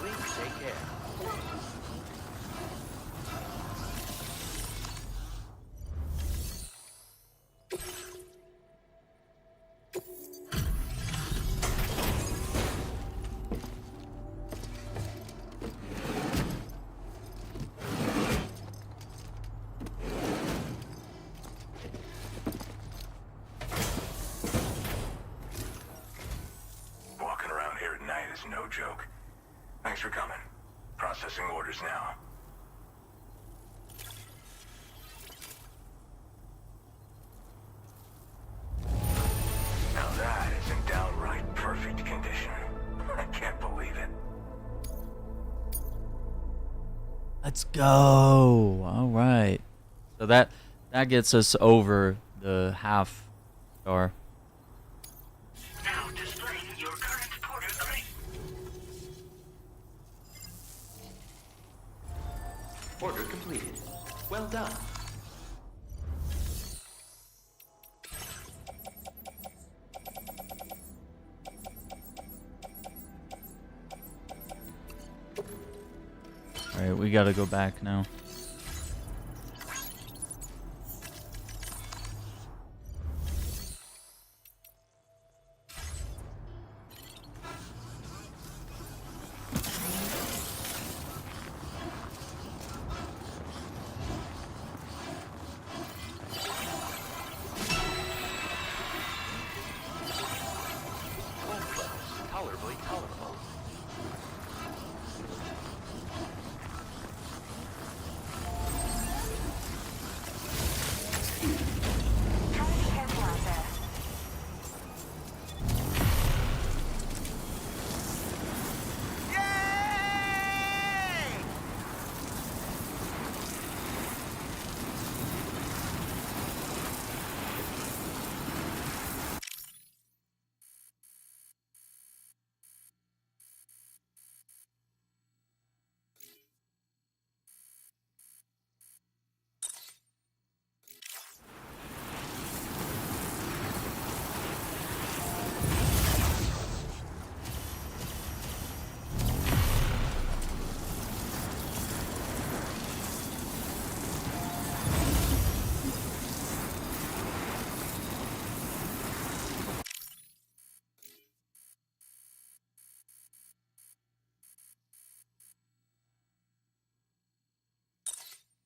Please take care. Walking around here at night is no joke. Thanks for coming. Processing orders now. Now that is in downright perfect condition. I can't believe it. Let's go. All right. So that gets us over the half star. Now displaying your current porter grade. Order completed. Well done. All right, we gotta go back now. Tolerably tolerable.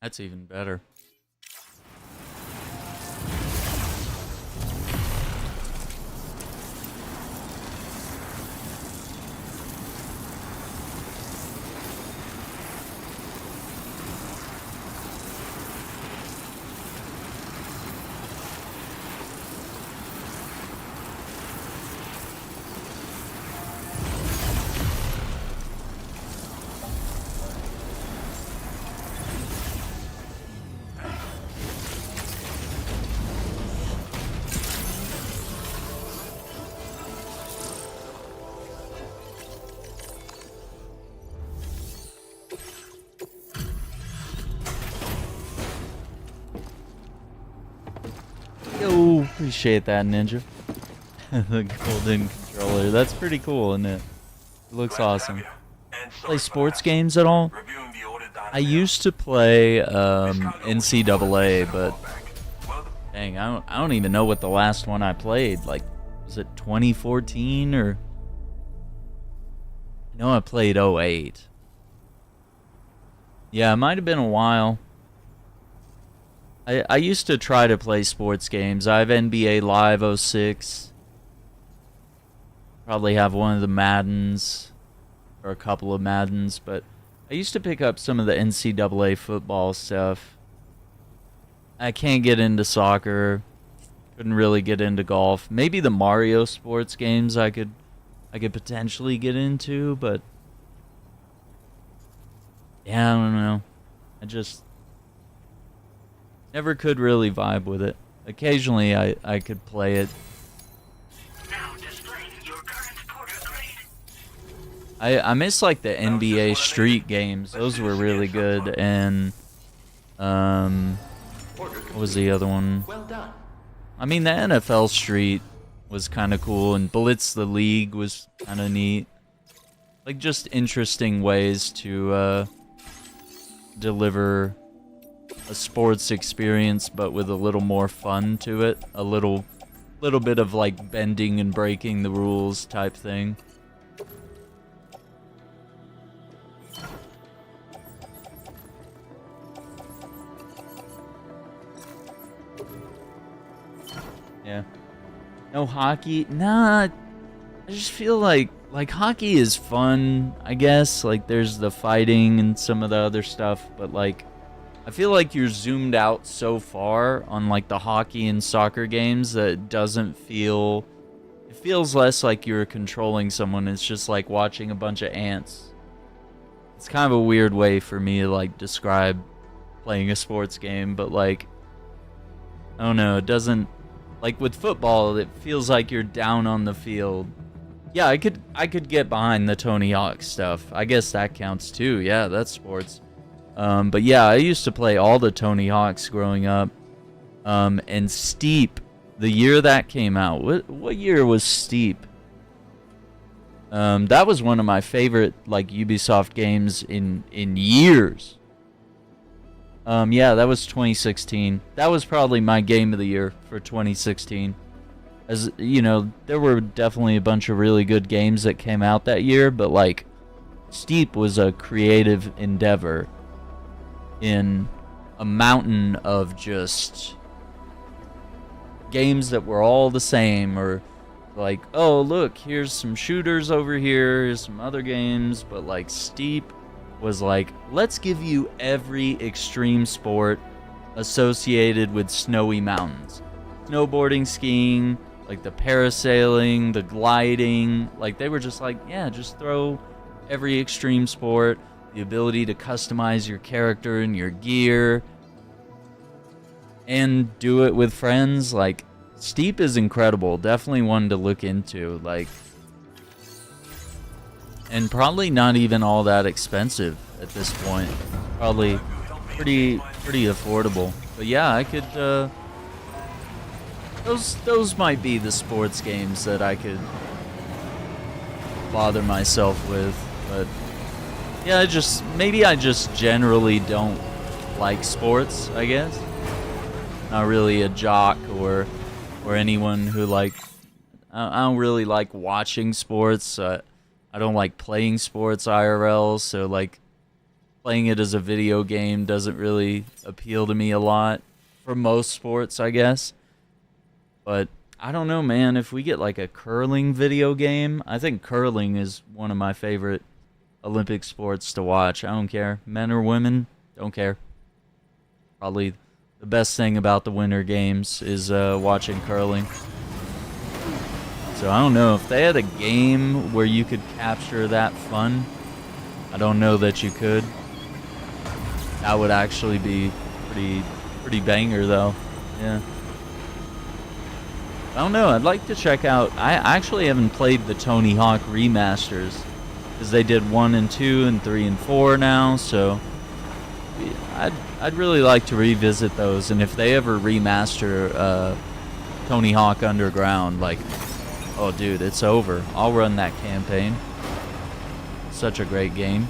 That's even better. Yo, appreciate that, Ninja. The golden controller. That's pretty cool, isn't it? It looks awesome. Play sports games at all? I used to play NCAA, but dang, I don't even know what the last one I played. Like, was it 2014 or? I know I played 08. Yeah, it might have been a while. I used to try to play sports games. I have NBA Live 06. Probably have one of the Maddens, or a couple of Maddens, but I used to pick up some of the NCAA football stuff. I can't get into soccer. Couldn't really get into golf. Maybe the Mario sports games I could potentially get into, but yeah, I don't know. I just never could really vibe with it. Occasionally I could play it. I miss like the NBA Street games. Those were really good. And what was the other one? I mean, the NFL Street was kind of cool, and Blitz the League was kind of neat. Like, just interesting ways to deliver a sports experience, but with a little more fun to it. A little bit of like bending and breaking the rules type thing. Yeah. No hockey? Nah. I just feel like hockey is fun, I guess. Like, there's the fighting and some of the other stuff, but like, I feel like you're zoomed out so far on like the hockey and soccer games that it doesn't feel... It feels less like you're controlling someone. It's just like watching a bunch of ants. It's kind of a weird way for me to like describe playing a sports game, but like, I don't know, it doesn't... Like with football, it feels like you're down on the field. Yeah, I could get behind the Tony Hawk stuff. I guess that counts too. Yeah, that's sports. But yeah, I used to play all the Tony Hawks growing up. And Steep, the year that came out. What year was Steep? That was one of my favorite like Ubisoft games in years. Yeah, that was 2016. That was probably my game of the year for 2016. As you know, there were definitely a bunch of really good games that came out that year, but like, Steep was a creative endeavor in a mountain of just games that were all the same, or like, oh look, here's some shooters over here, here's some other games, but like Steep was like, let's give you every extreme sport associated with snowy mountains. Snowboarding, skiing, like the parasailing, the gliding. Like, they were just like, yeah, just throw every extreme sport, the ability to customize your character and your gear, and do it with friends. Like, Steep is incredible. Definitely one to look into. Like, and probably not even all that expensive at this point. Probably pretty affordable. But yeah, I could those might be the sports games that I could bother myself with. But yeah, maybe I just generally don't like sports, I guess. Not really a jock or anyone who like, I don't really like watching sports. I don't like playing sports IRL, so like, playing it as a video game doesn't really appeal to me a lot for most sports, I guess. But I don't know, man. If we get like a curling video game, I think curling is one of my favorite Olympic sports to watch. I don't care. Men or women, don't care. Probably the best thing about the Winter Games is watching curling. So I don't know. If they had a game where you could capture that fun, I don't know that you could. That would actually be pretty banger, though. Yeah. I don't know. I'd like to check out. I actually haven't played the Tony Hawk remasters because they did 1 and 2 and 3 and 4 now. So I'd really like to revisit those. And if they ever remaster Tony Hawk Underground, like, oh dude, it's over. I'll run that campaign. Such a great game.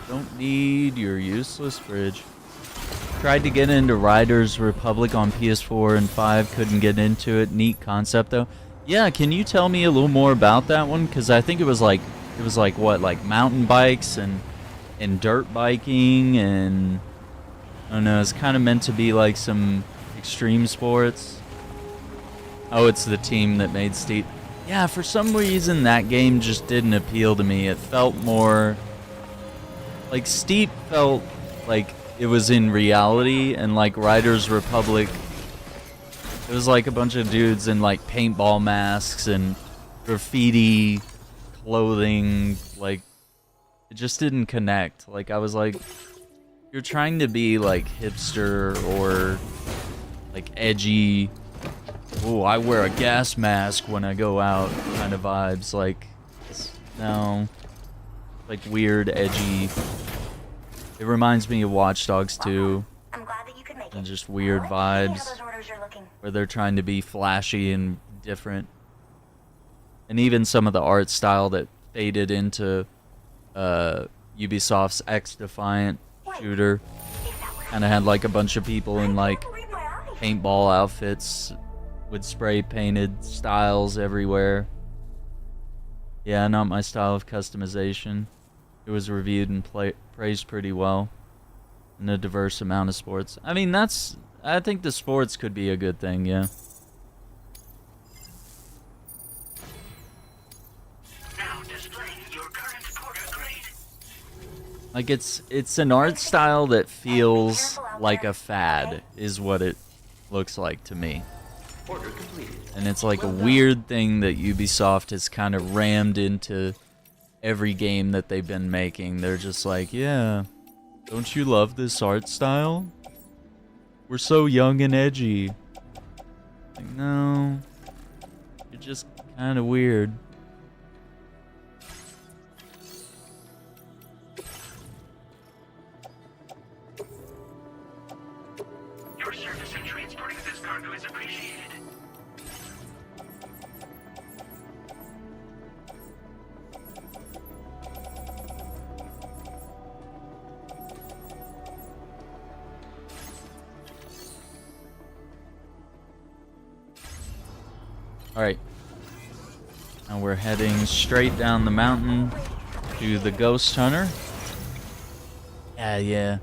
Don't need your useless fridge. Tried to get into Riders Republic on PS4 and 5, couldn't get into it. Neat concept though. Yeah, can you tell me a little more about that one? Because I think it was like what, like mountain bikes and dirt biking, and I don't know, it's kind of meant to be like some extreme sports. Oh, it's the team that made Steep. Yeah, for some reason that game just didn't appeal to me. It felt more like Steep felt like it was in reality, and like Riders Republic, it was like a bunch of dudes in like paintball masks and graffiti clothing. Like, it just didn't connect. Like, I was like, you're trying to be like hipster or like edgy. Oh, I wear a gas mask when I go out kind of vibes. Like, no. Like weird, edgy. It reminds me of Watch Dogs 2. I'm glad that you could make it. And just weird vibes where they're trying to be flashy and different. And even some of the art style that faded into Ubisoft's X-Defiant shooter kind of had like a bunch of people in like paintball outfits with spray painted styles everywhere. Yeah, not my style of customization. It was reviewed and praised pretty well in a diverse amount of sports. I mean, I think the sports could be a good thing, yeah. Now displaying your current porter grade. Like, it's an art style that feels like a fad, is what it looks like to me. Order completed. And it's like a weird thing that Ubisoft has kind of rammed into every game that they've been making. They're just like, yeah, don't you love this art style? We're so young and edgy. Like, no, you're just kind of weird. Your service in transporting this cargo is appreciated. Alright. Now we're heading straight down the mountain to the Ghost Hunter. Yeah.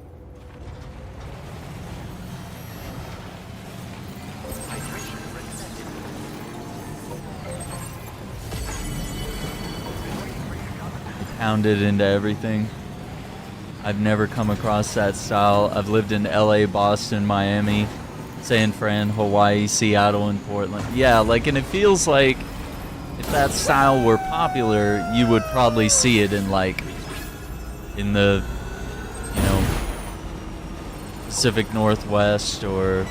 pounded into everything. I've never come across that style. I've lived in LA, Boston, Miami, San Fran, Hawaii, Seattle, and Portland. Yeah, like, and it feels like if that style were popular, you would probably see it in, like, in the, you know, Pacific Northwest or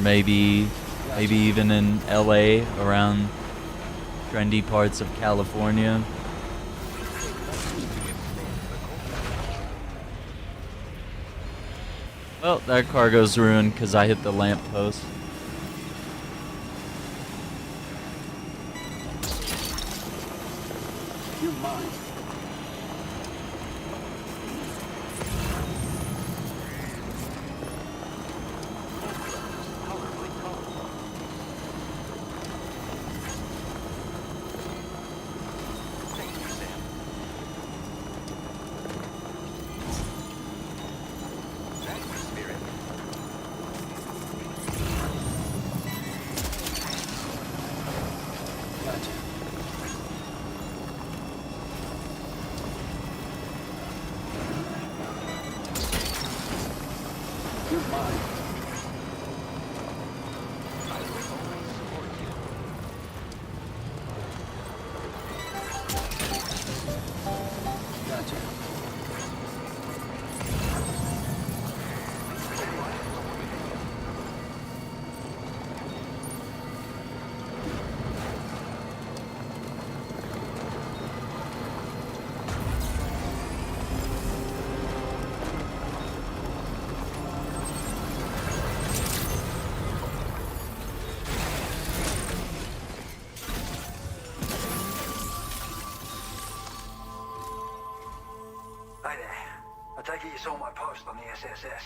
maybe even in LA around trendy parts of California. Well, that cargo's ruined because I hit the lamppost. You're mine. Saw my post on the SSS.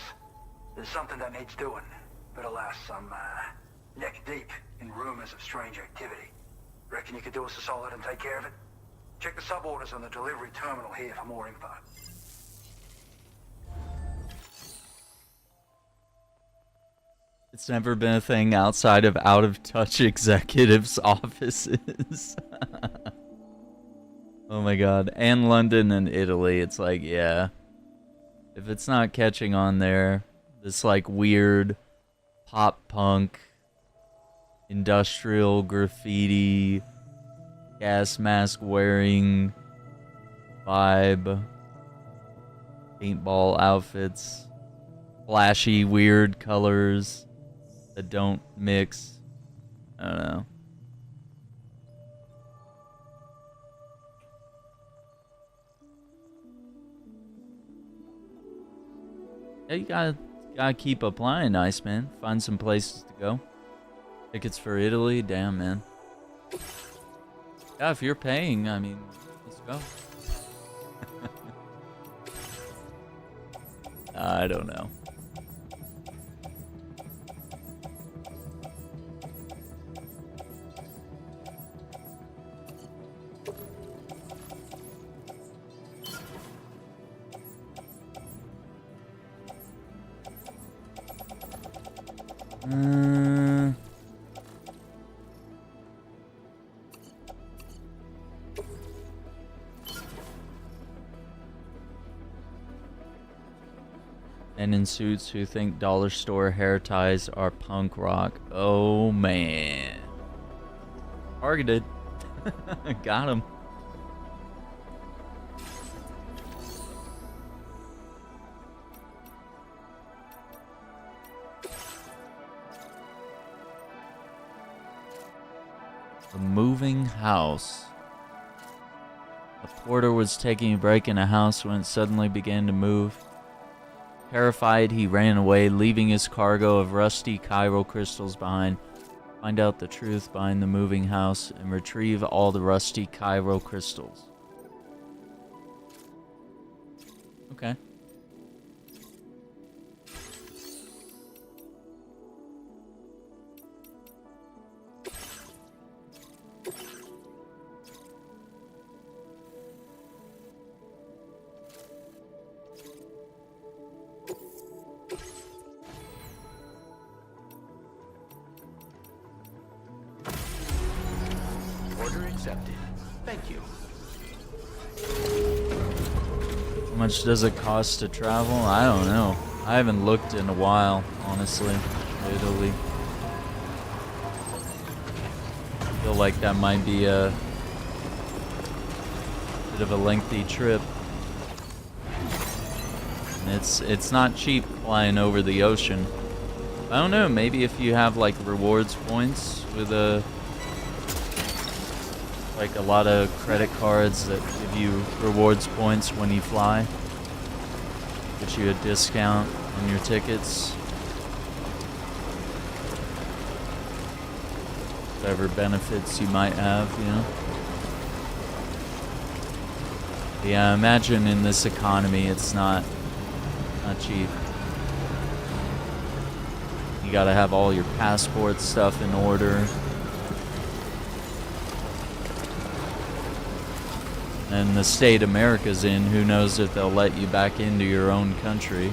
There's something that needs doing, but alas, I'm neck deep in rumors of strange activity. Reckon you could do us a solid and take care of it? Check the suborders on the delivery terminal here for more info. It's never been a thing outside of out-of-touch executives' offices. Oh my god. And London and Italy, it's like, yeah. If it's not catching on there, this like weird pop punk, industrial graffiti, gas mask wearing vibe, paintball outfits, flashy weird colors that don't mix. I don't know. Yeah, you gotta keep applying, Iceman. Find some places to go. Tickets for Italy, damn man. Yeah, if you're paying, I mean, let's go. I don't know. Men in suits who think dollar store hair ties are punk rock. Oh man. Targeted. Got him. The moving house. A porter was taking a break in a house when it suddenly began to move. Terrified, he ran away, leaving his cargo of rusty chiral crystals behind. Find out the truth behind the moving house and retrieve all the rusty chiral crystals. Okay. Order accepted. Thank you. How much does it cost to travel? I don't know. I haven't looked in a while, honestly. Italy. I feel like that might be a bit of a lengthy trip. And it's not cheap flying over the ocean. I don't know, maybe if you have like rewards points with a lot of credit cards that give you rewards points when you fly, get you a discount on your tickets, whatever benefits you might have, you know. Yeah, imagine in this economy it's not cheap. You gotta have all your passport stuff in order. And the state America's in, who knows if they'll let you back into your own country. You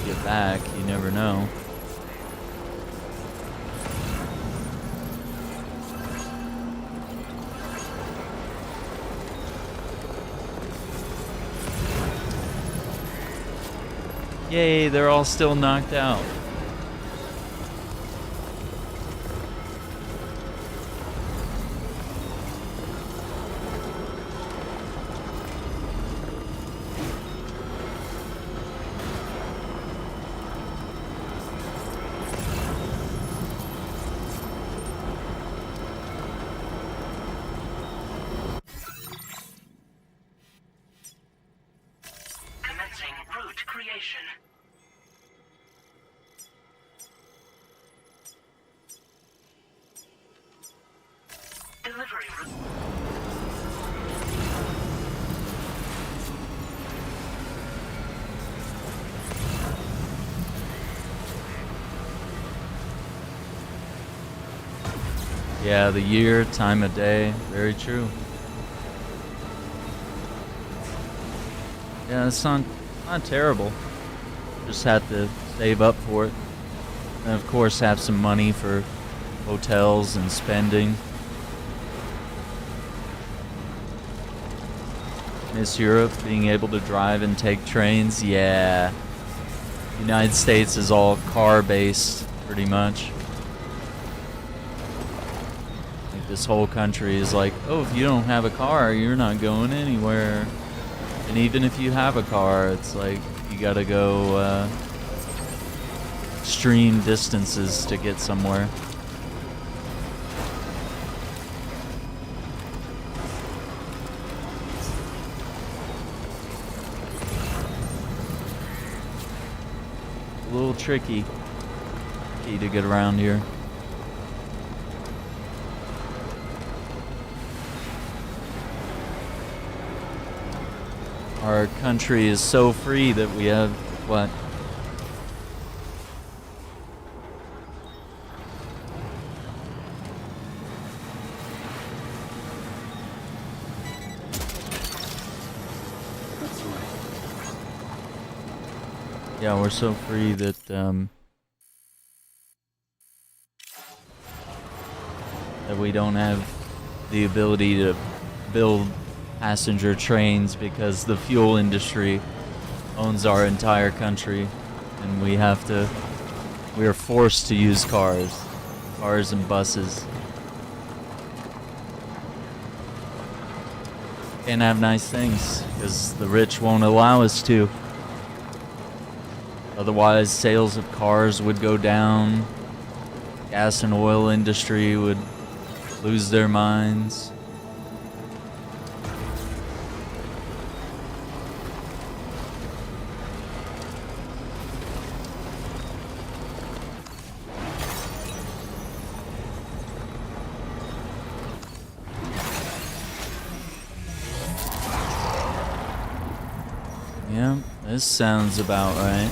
get back, you never know. Yay, they're all still knocked out. Commencing route creation. Delivery route. Yeah, the year, time of day, very true. Yeah, it's not terrible. Just have to save up for it. And of course have some money for hotels and spending. Miss Europe, being able to drive and take trains, yeah. United States is all car-based, pretty much. Like this whole country is like, oh, if you don't have a car, you're not going anywhere. And even if you have a car, it's like you gotta go extreme distances to get somewhere. A little tricky to get around here. Our country is so free that we have, what? Yeah, we're so free that, that we don't have the ability to build passenger trains because the fuel industry owns our entire country, and we are forced to use cars and buses. Can't have nice things because the rich won't allow us to. Otherwise, sales of cars would go down. Gas and oil industry would lose their minds. Yeah, this sounds about right.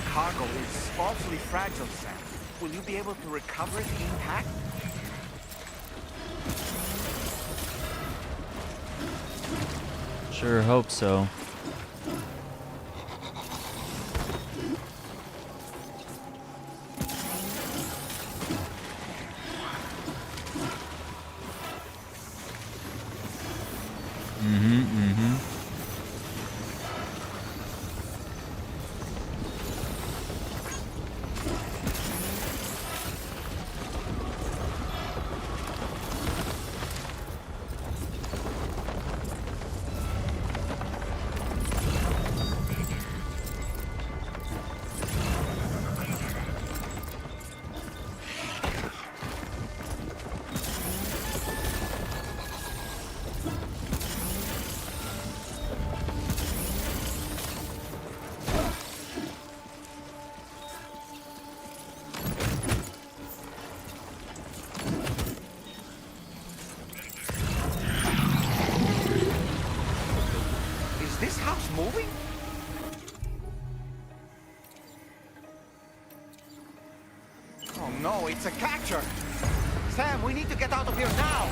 Cargo is awfully fragile, Sam. Will you be able to recover it intact? Sure hope so. no, it's a catcher! Sam, we need to get out of here now!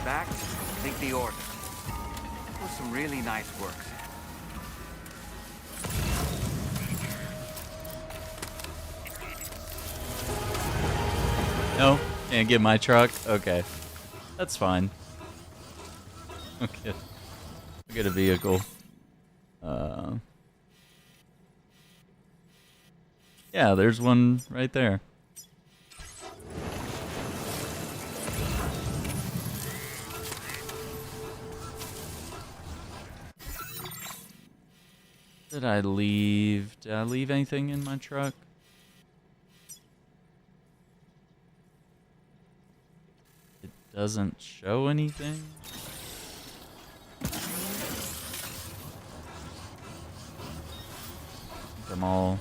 Back, complete the order. That was some really nice work. No, can't get my truck. Okay, that's fine. Okay, I'll get a vehicle. Yeah, there's one right there. Did I leave anything in my truck? It doesn't show anything. I think I'm all...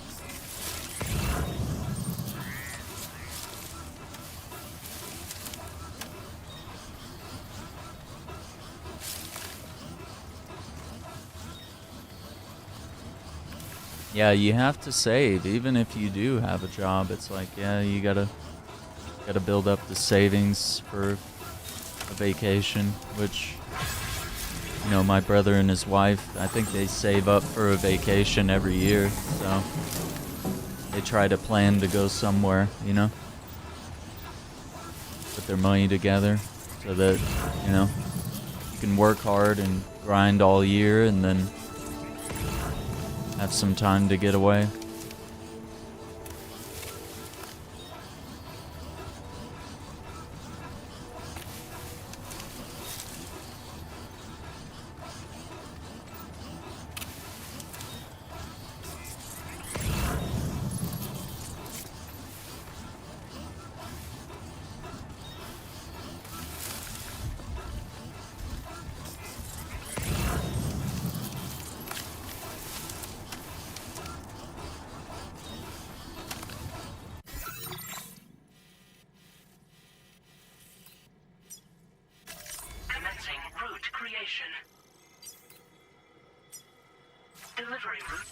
Yeah, you have to save, even if you do have a job. It's like, yeah, you gotta build up the savings for a vacation, which, you know, my brother and his wife, I think they save up for a vacation every year, so they try to plan to go somewhere, you know, put their money together so that, you know, you can work hard and grind all year and then have some time to get away. Delivery route.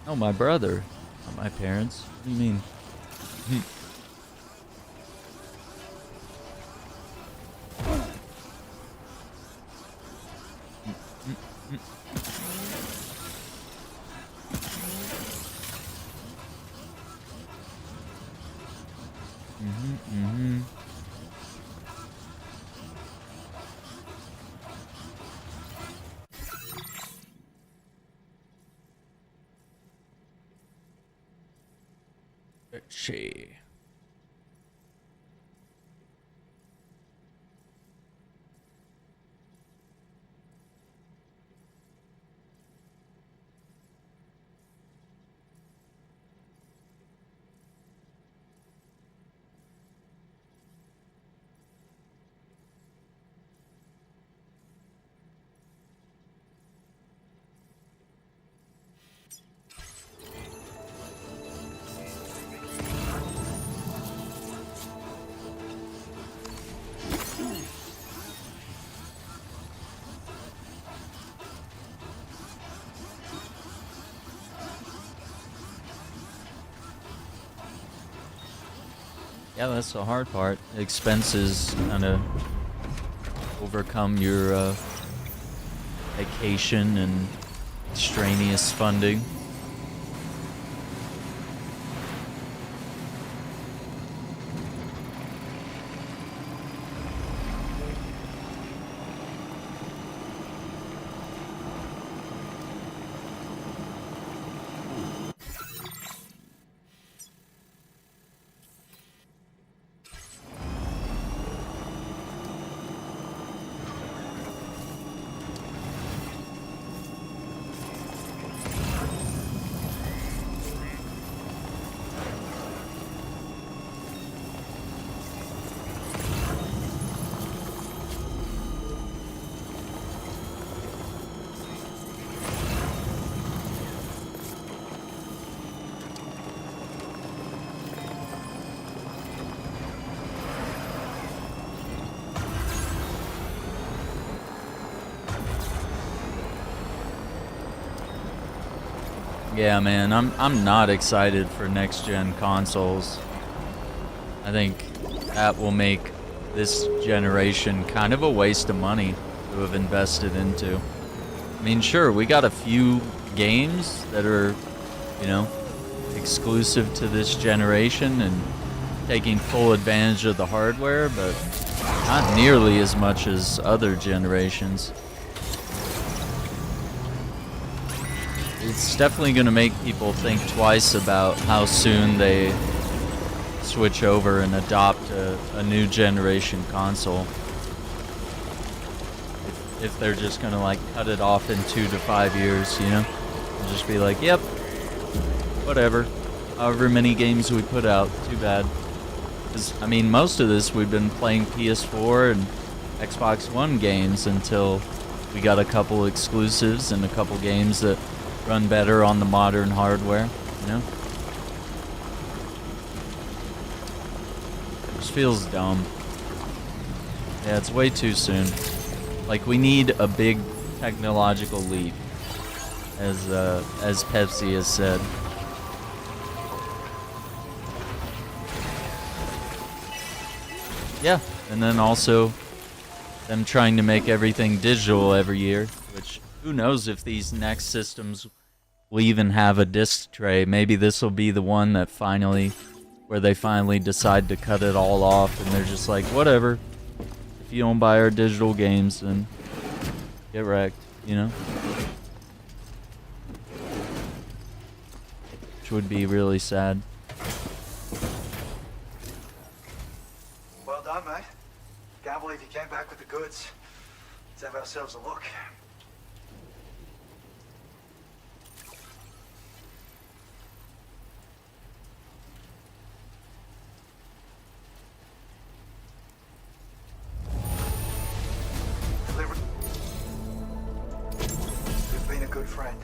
Oh, my brother. Not my parents. What do you mean? She. Yeah, that's the hard part. Expenses kind of overcome your vacation and extraneous funding. Yeah, man, I'm not excited for next gen consoles. I think that will make this generation kind of a waste of money to have invested into. I mean, sure, we got a few games that are, you know, exclusive to this generation and taking full advantage of the hardware, but not nearly as much as other generations. It's definitely going to make people think twice about how soon they switch over and adopt a new generation console. If they're just going to like cut it off in 2 to 5 years, you know? And just be like, yep, whatever. However many games we put out, too bad. Because, I mean, most of this we've been playing PS4 and Xbox One games until we got a couple exclusives and a couple games that run better on the modern hardware, you know? Just feels dumb. Yeah, it's way too soon. Like, we need a big technological leap, as Pepsi has said. Yeah, and then also them trying to make everything digital every year, which who knows if these next systems will even have a disc tray. Maybe this will be the one that where they finally decide to cut it all off and they're just like, whatever. If you don't buy our digital games, then get wrecked, you know? Which would be really sad. Well done, mate. Can't believe you came back with the goods. Let's have ourselves a look. You've been a good friend,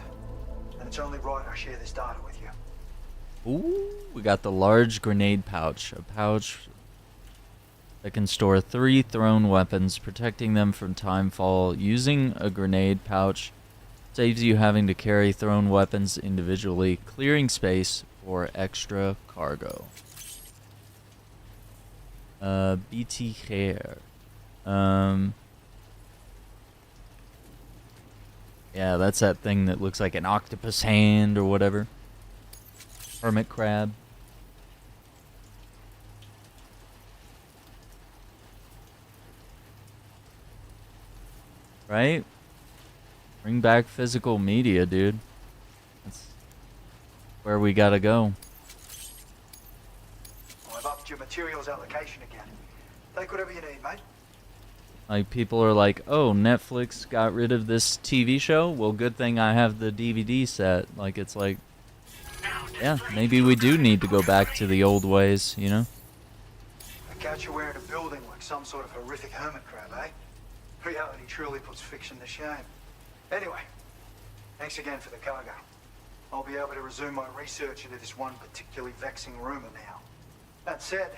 and it's only right I share this data with you. Ooh, we got the large grenade pouch. A pouch that can store 3 thrown weapons, protecting them from timefall. Using a grenade pouch saves you having to carry thrown weapons individually, clearing space for extra cargo. BT hair. Yeah, that's that thing that looks like an octopus hand or whatever. Hermit crab. Right? Bring back physical media, dude. That's where we gotta go. Well, I've upped your materials allocation again. Take whatever you need, mate. Like, people are like, oh, Netflix got rid of this TV show? Well, good thing I have the DVD set. Like, it's like, yeah, maybe we do need to go back to the old ways, you know? I catch you wearing a building like some sort of horrific hermit crab, eh? Reality truly puts fiction to shame. Anyway, thanks again for the cargo. I'll be able to resume my research into this one particularly vexing rumor now. That said,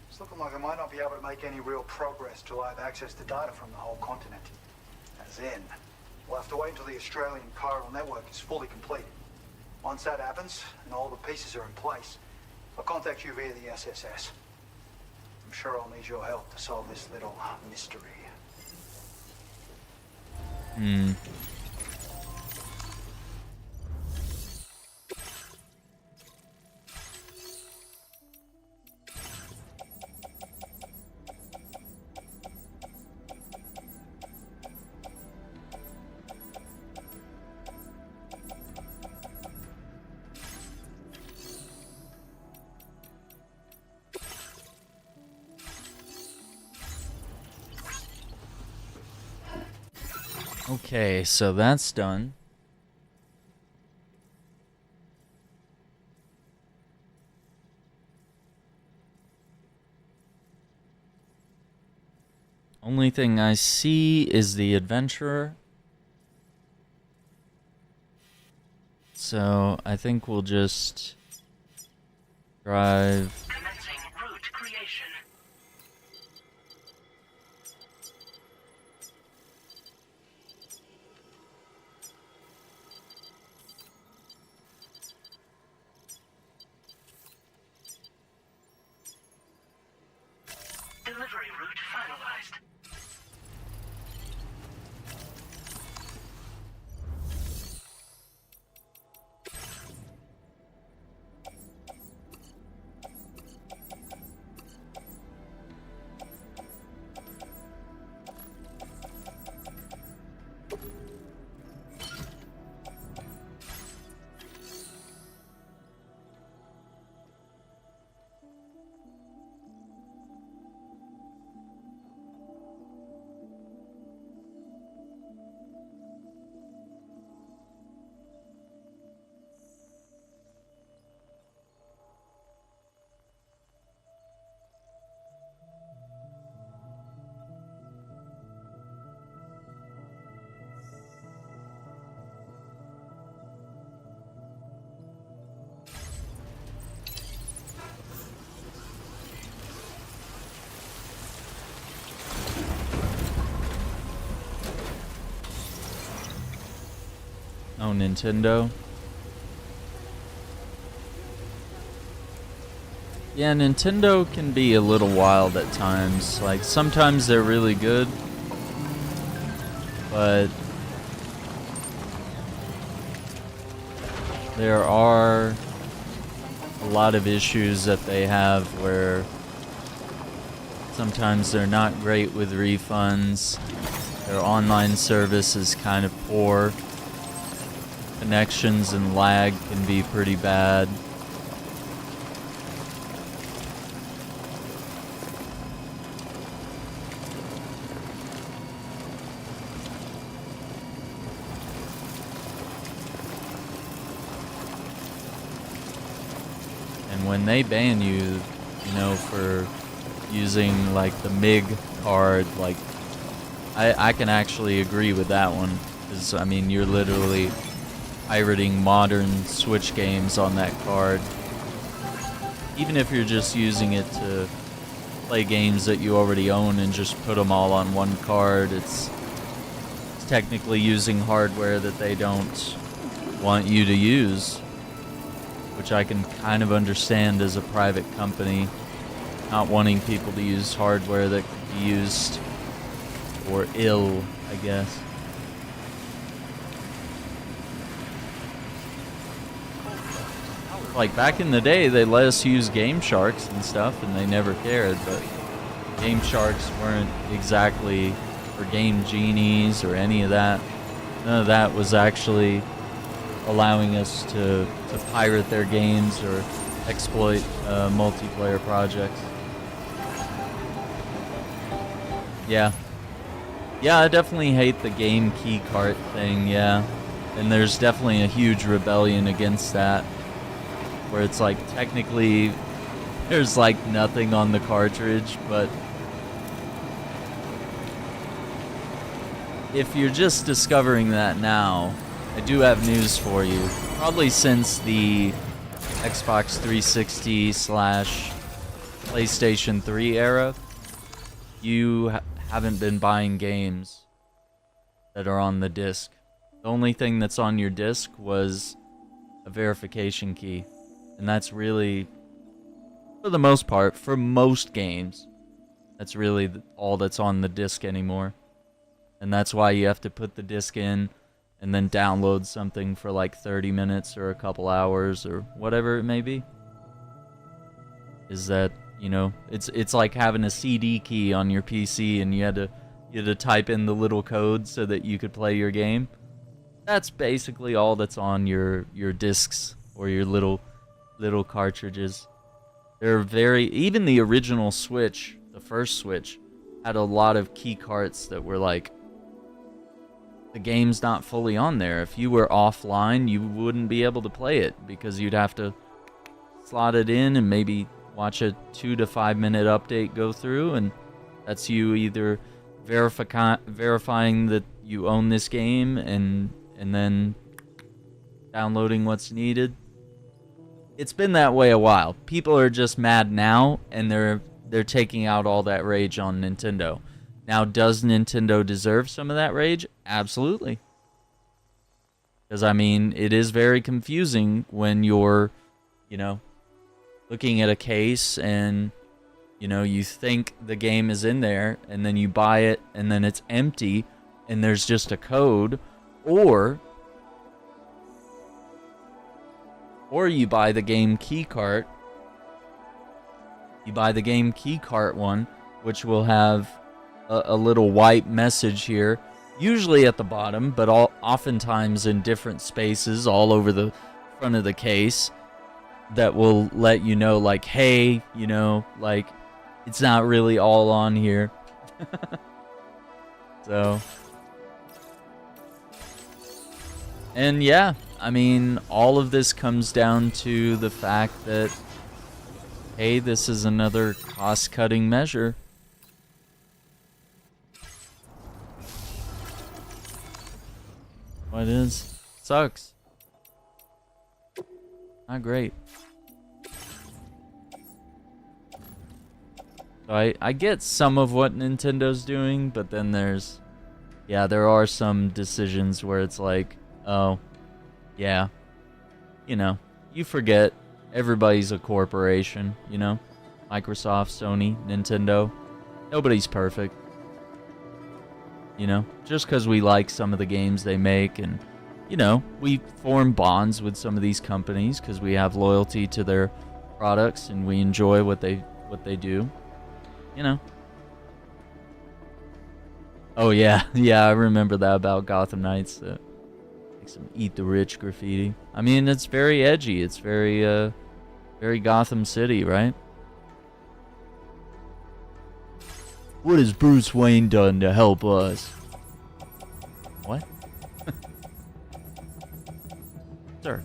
it's looking like I might not be able to make any real progress till I have access to data from the whole continent. As in, we'll have to wait until the Australian chiral network is fully completed. Once that happens, and all the pieces are in place, I'll contact you via the SSS. sure I'll need your help to solve this little mystery. Okay, so that's done. Only thing I see is the adventurer. So I think we'll just drive. Commencing route creation. Delivery route finalized. Oh, Nintendo. Yeah, Nintendo can be a little wild at times. Like, sometimes they're really good, but there are a lot of issues that they have where sometimes they're not great with refunds. Their online service is kind of poor. Connections and lag can be pretty bad. And when they ban you, you know, for using like the MIG card, like I can actually agree with that one, because I mean you're literally pirating modern Switch games on that card. Even if you're just using it to play games that you already own and just put them all on one card, it's technically using hardware that they don't want you to use, which I can kind of understand as a private company not wanting people to use hardware that could be used for ill, I guess. Like, back in the day, they let us use Game Sharks and stuff, and they never cared, but Game Sharks weren't exactly for Game Genies or any of that. None of that was actually allowing us to pirate their games or exploit multiplayer projects. Yeah. Yeah, I definitely hate the game key cart thing, yeah. And there's definitely a huge rebellion against that, where it's like technically there's like nothing on the cartridge, but if you're just discovering that now, I do have news for you. Probably since the Xbox 360 / PlayStation 3 era, you haven't been buying games that are on the disc. The only thing that's on your disc was a verification key. And that's really, for the most part, for most games, That's really all that's on the disc anymore. And that's why you have to put the disc in and then download something for like 30 minutes or a couple hours or whatever it may be. Is that, you know, it's like having a CD key on your PC and you had to type in the little code so that you could play your game. That's basically all that's on your discs or your little cartridges. They're even the original Switch, the first Switch, had a lot of key carts that were like, the game's not fully on there. If you were offline, you wouldn't be able to play it because you'd have to slot it in and maybe watch a 2 to 5 minute update go through, and that's you either verifying that you own this game and then downloading what's needed. It's been that way a while. People are just mad now, and they're taking out all that rage on Nintendo. Now, does Nintendo deserve some of that rage? Absolutely. Because, I mean, it is very confusing when you're, you know, looking at a case and, you know, you think the game is in there, and then you buy it, and then it's empty, and there's just a code, or you buy the game key cart. You buy the game key cart one, which will have a little white message here, usually at the bottom, but oftentimes in different spaces all over the front of the case, that will let you know, like, hey, you know, like, it's not really all on here. So, and yeah, I mean, all of this comes down to the fact that, hey, this is another cost-cutting measure. What is? Sucks. Not great. So I get some of what Nintendo's doing, but then there are some decisions where it's like, oh, yeah, you know, you forget everybody's a corporation, you know? Microsoft, Sony, Nintendo. Nobody's perfect. You know, just because we like some of the games they make, and, you know, we form bonds with some of these companies because we have loyalty to their products and we enjoy what they do, you know. Oh yeah, yeah, I remember that about Gotham Knights. Like some Eat the Rich graffiti. I mean, it's very edgy. It's very Gotham City, right? What has Bruce Wayne done to help us? What? Sir.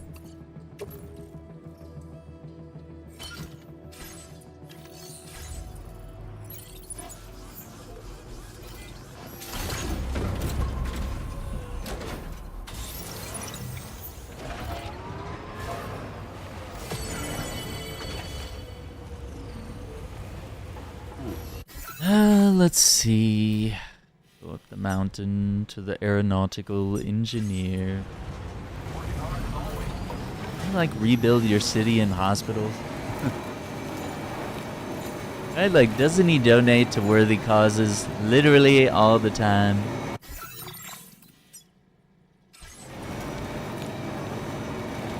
Let's see. Go up the mountain to the aeronautical engineer. You like rebuild your city and hospitals? Right, like, doesn't he donate to worthy causes literally all the time?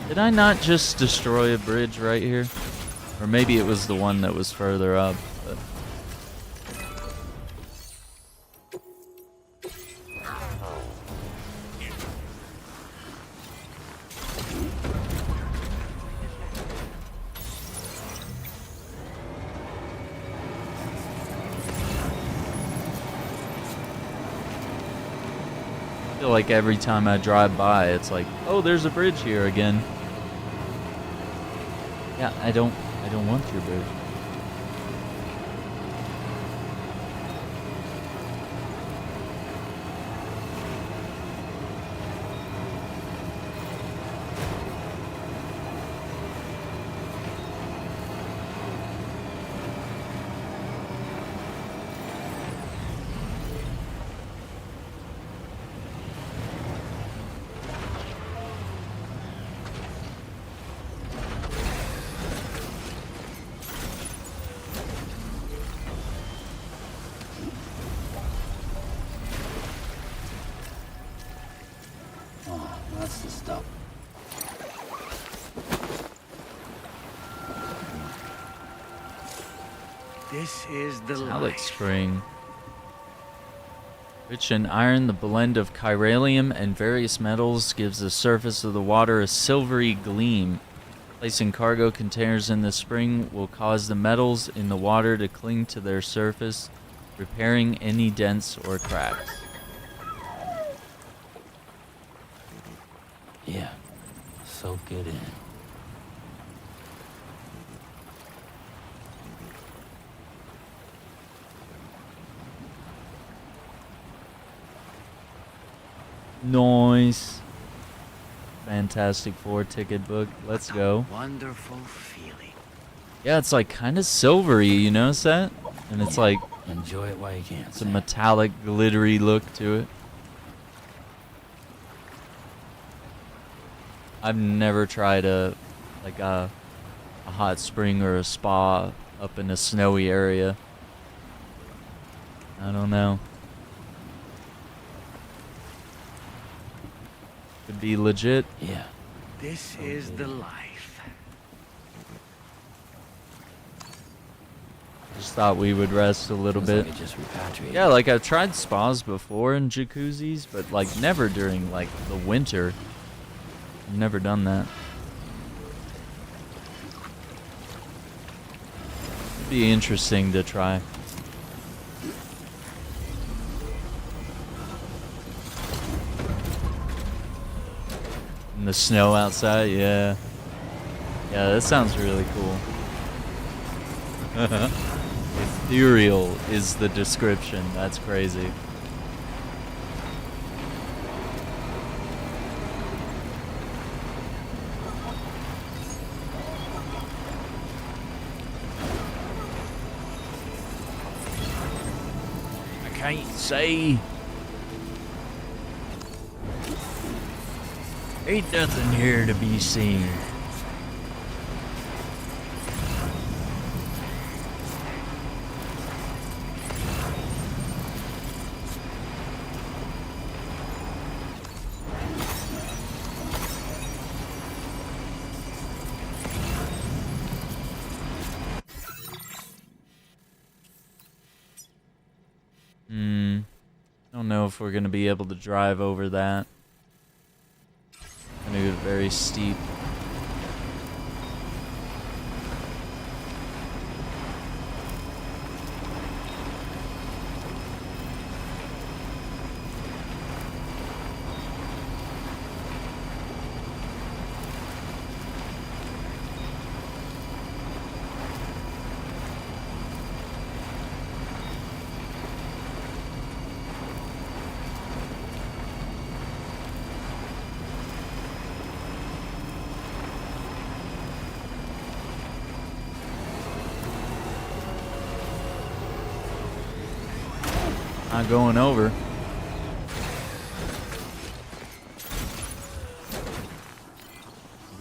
Did I not just destroy a bridge right here? Or maybe it was the one that was further up. But I feel like every time I drive by, it's like, oh, there's a bridge here again. Yeah, I don't want your bridge. This is the Metallic life. spring. Rich in iron, the blend of chiralium and various metals gives the surface of the water a silvery gleam. Placing cargo containers in the spring will cause the metals in the water to cling to their surface, repairing any dents or cracks. Yeah, soak it in. Nice. Fantastic Four ticket book. Let's go. Wonderful feeling. Yeah, it's like kind of silvery, you notice that? And it's like, Enjoy it while you can. it's a metallic, glittery look to it. I've never tried a hot spring or a spa up in a snowy area. I don't know. Could be legit. Yeah. This is the life. Just thought we would rest a little bit. Like it just repatriated. Yeah, like I've tried spas before and jacuzzis, but like never during like the winter. I've never done that. It'd be interesting to try. In the snow outside, yeah. Yeah, that sounds really cool. Ethereal is the description. That's crazy. I can't say. Ain't nothing here to be seen. Don't know if we're gonna be able to drive over that. Gonna get very steep. Not going over.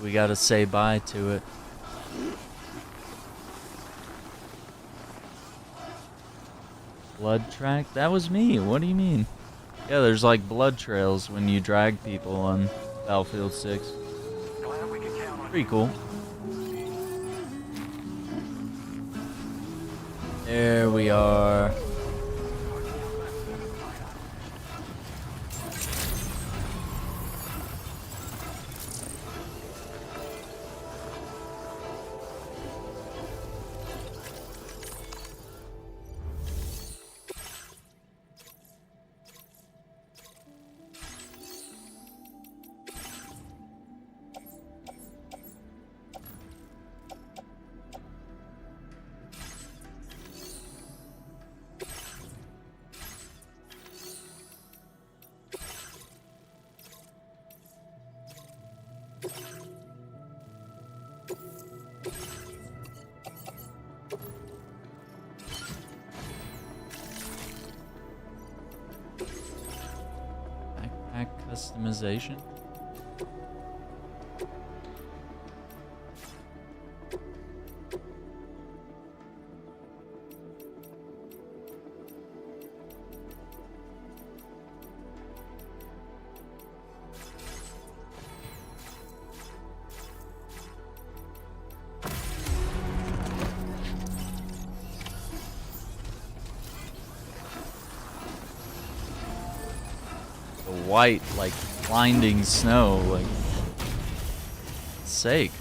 We gotta say bye to it. Blood track? That was me. What do you mean? Yeah, there's like blood trails when you drag people on Battlefield 6. Pretty cool. There we are. Backpack customization. the white, like, blinding snow, like, sake.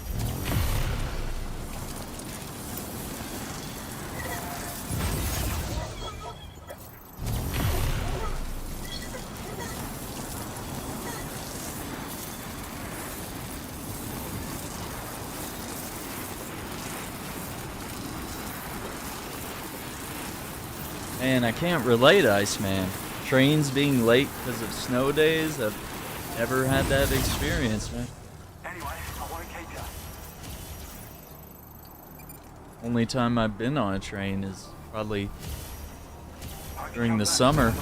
Man, I can't relate, Iceman. Trains being late because of snow days, I've never had that experience, man. Anyway, I want to keep you. Only time I've been on a train is probably during the summer.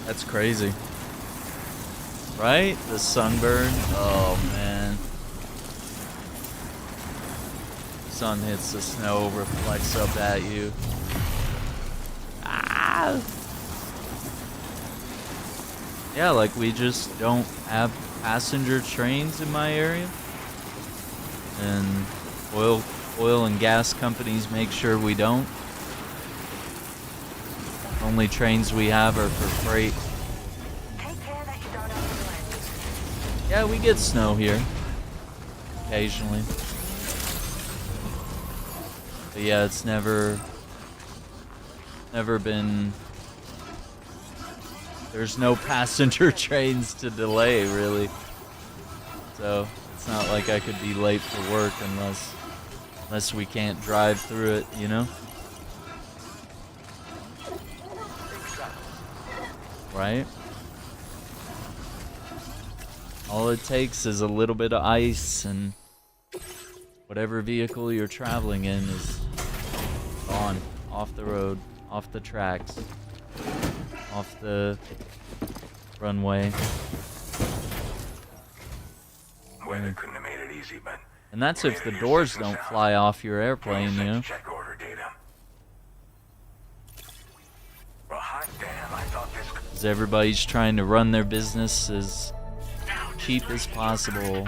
That's crazy. Right? The sunburn. Oh, man. Sun hits the snow, reflects up at you. Ah! Yeah, like we just don't have passenger trains in my area. And oil and gas companies make sure we don't. Only trains we have are for freight. Take care that you don't overland. Yeah, we get snow here. Occasionally. But yeah, it's never been... There's no passenger trains to delay, really. So, it's not like I could be late for work unless we can't drive through it, you know? Right? All it takes is a little bit of ice, and whatever vehicle you're traveling in is gone. Off the road, off the tracks, off the runway. Weather couldn't have made it easy, but... And that's if the doors don't fly off your airplane, you know? Check order data. Well, hot damn, I thought this... Because everybody's trying to run their business as cheap as possible.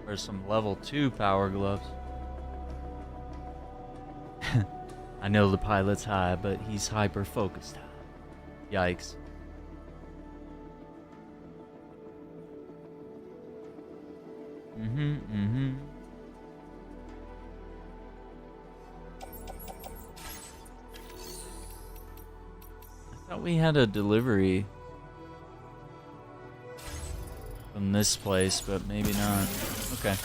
Or some level 2 power gloves. I know the pilot's high, but he's hyper-focused high. Yikes. I thought we had a delivery from this place, but maybe not. Okay.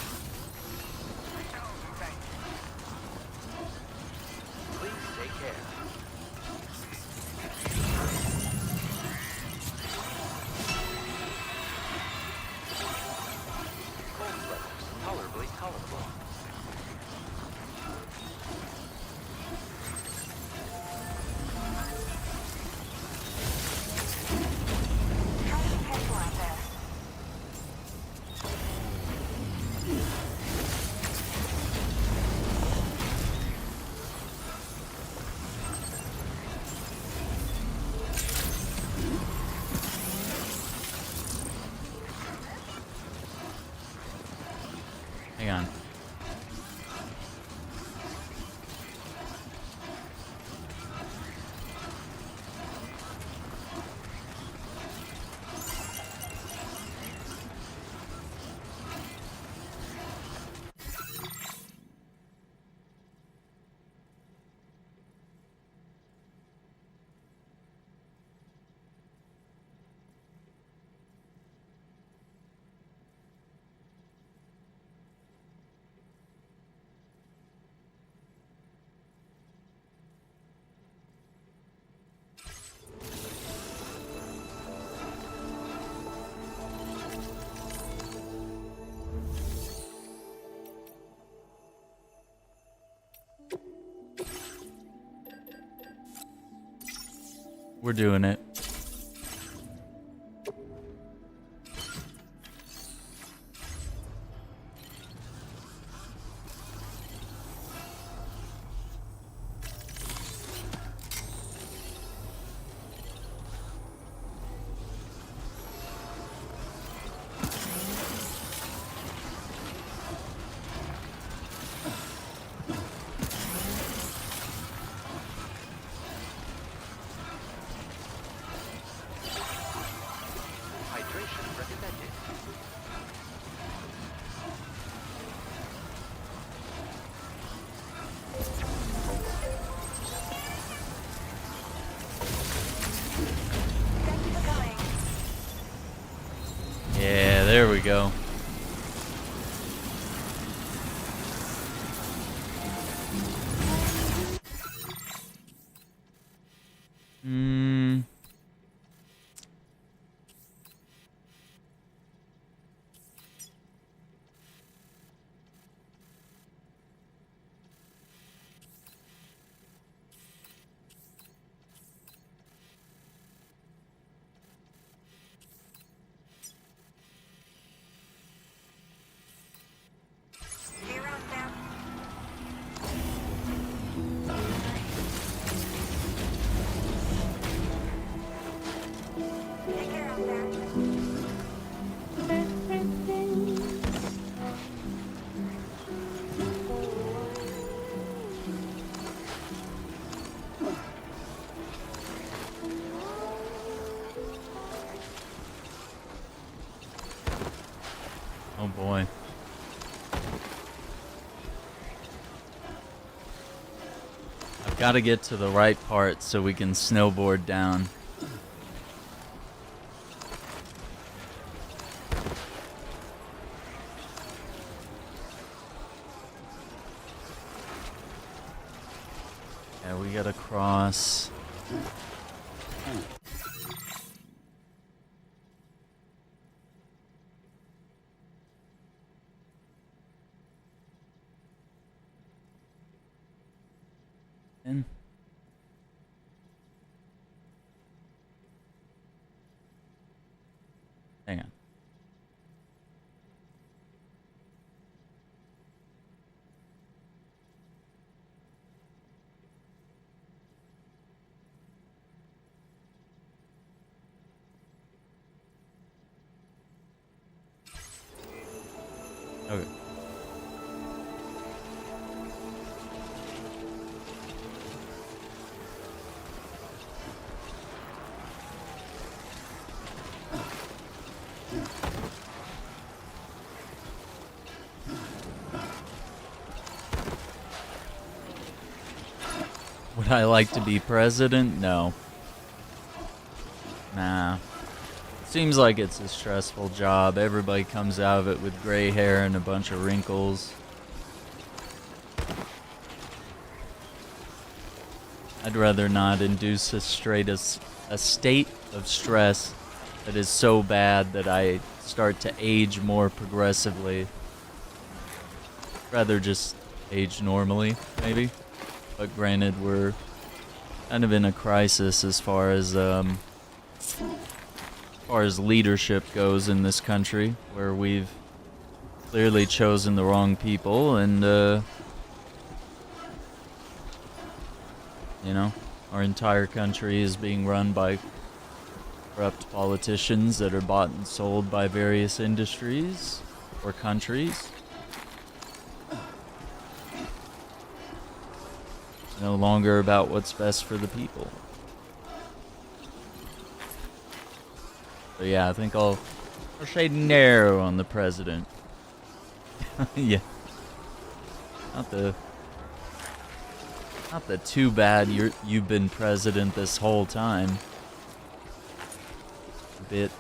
Please take care. Cold weather's tolerably tolerable. Try to be careful out there. Hang on. We're doing it. Hydration recommended. Thank you for coming. Yeah, there we go. Hmm. See you around, Sam. Take care out there. Oh boy. I've got to get to the right part so we can snowboard down. Yeah, we gotta cross. In. Hang on. Okay. Would I like to be president? No. Nah. Seems like it's a stressful job. Everybody comes out of it with gray hair and a bunch of wrinkles. I'd rather not induce a state of stress that is so bad that I start to age more progressively. Rather just age normally, maybe. But granted, we're kind of in a crisis as far as leadership goes in this country, where we've clearly chosen the wrong people, and you know, our entire country is being run by corrupt politicians that are bought and sold by various industries or countries. It's no longer about what's best for the people. So yeah, I think I'll shade narrow on the president. Yeah. Not the too bad you've been president this whole time. A bit.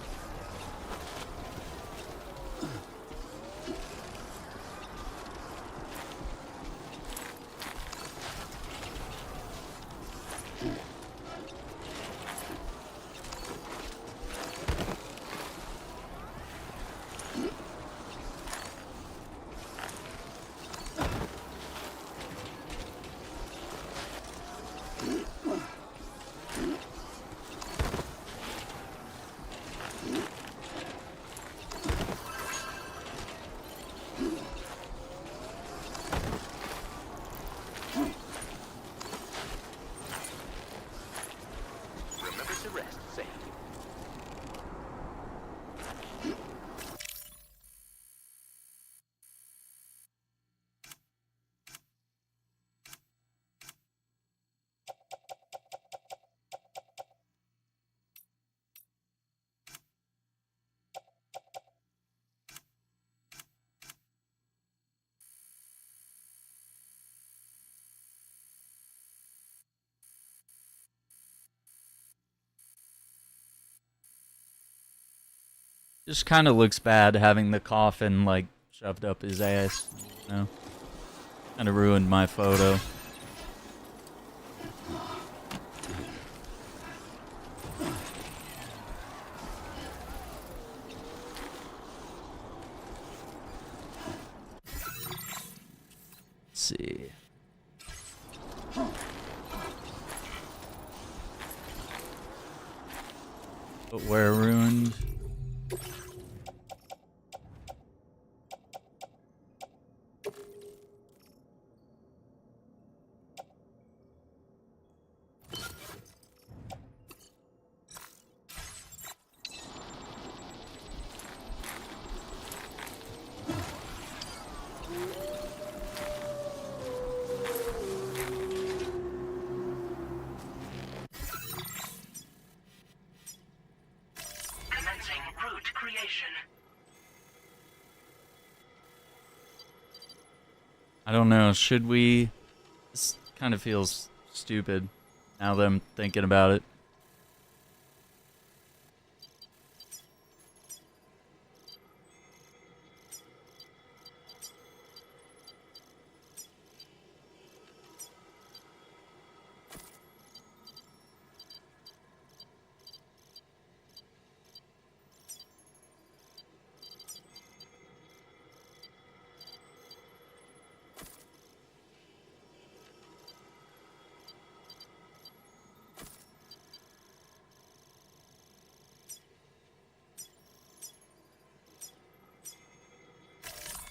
Just kind of looks bad having the coffin, like, shoved up his ass, you know? Kind of ruined my photo. Let's see. Footwear ruined. I don't know, should we? This kind of feels stupid now that I'm thinking about it.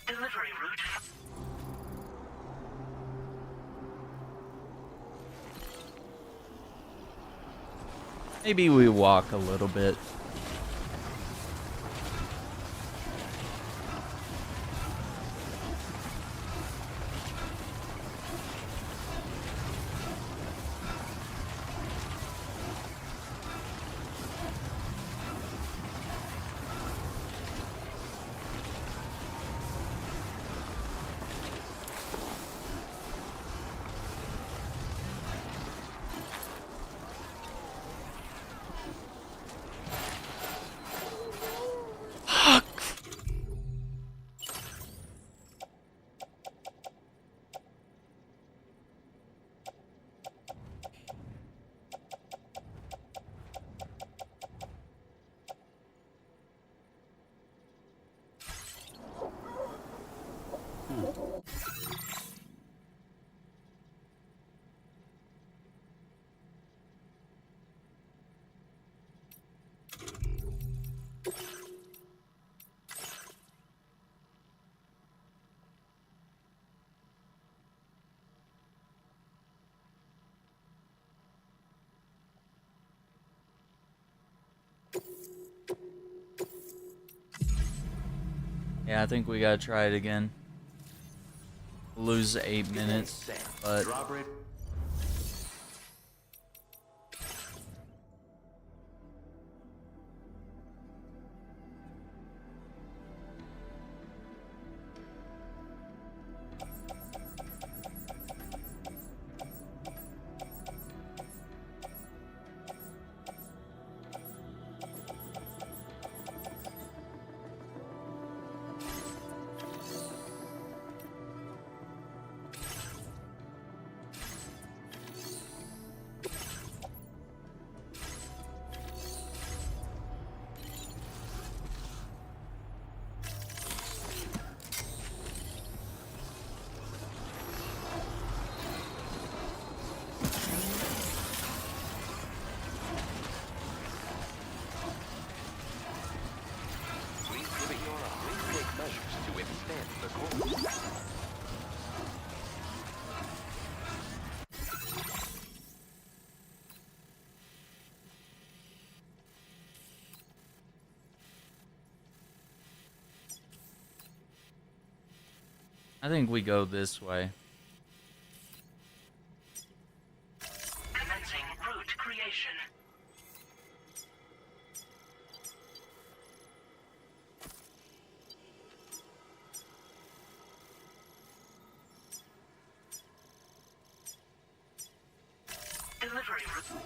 Delivery route. Maybe we walk a little bit. Yeah, I think we gotta try it again. Lose 8 minutes, but I think we go this way. Commencing route creation. Delivery route.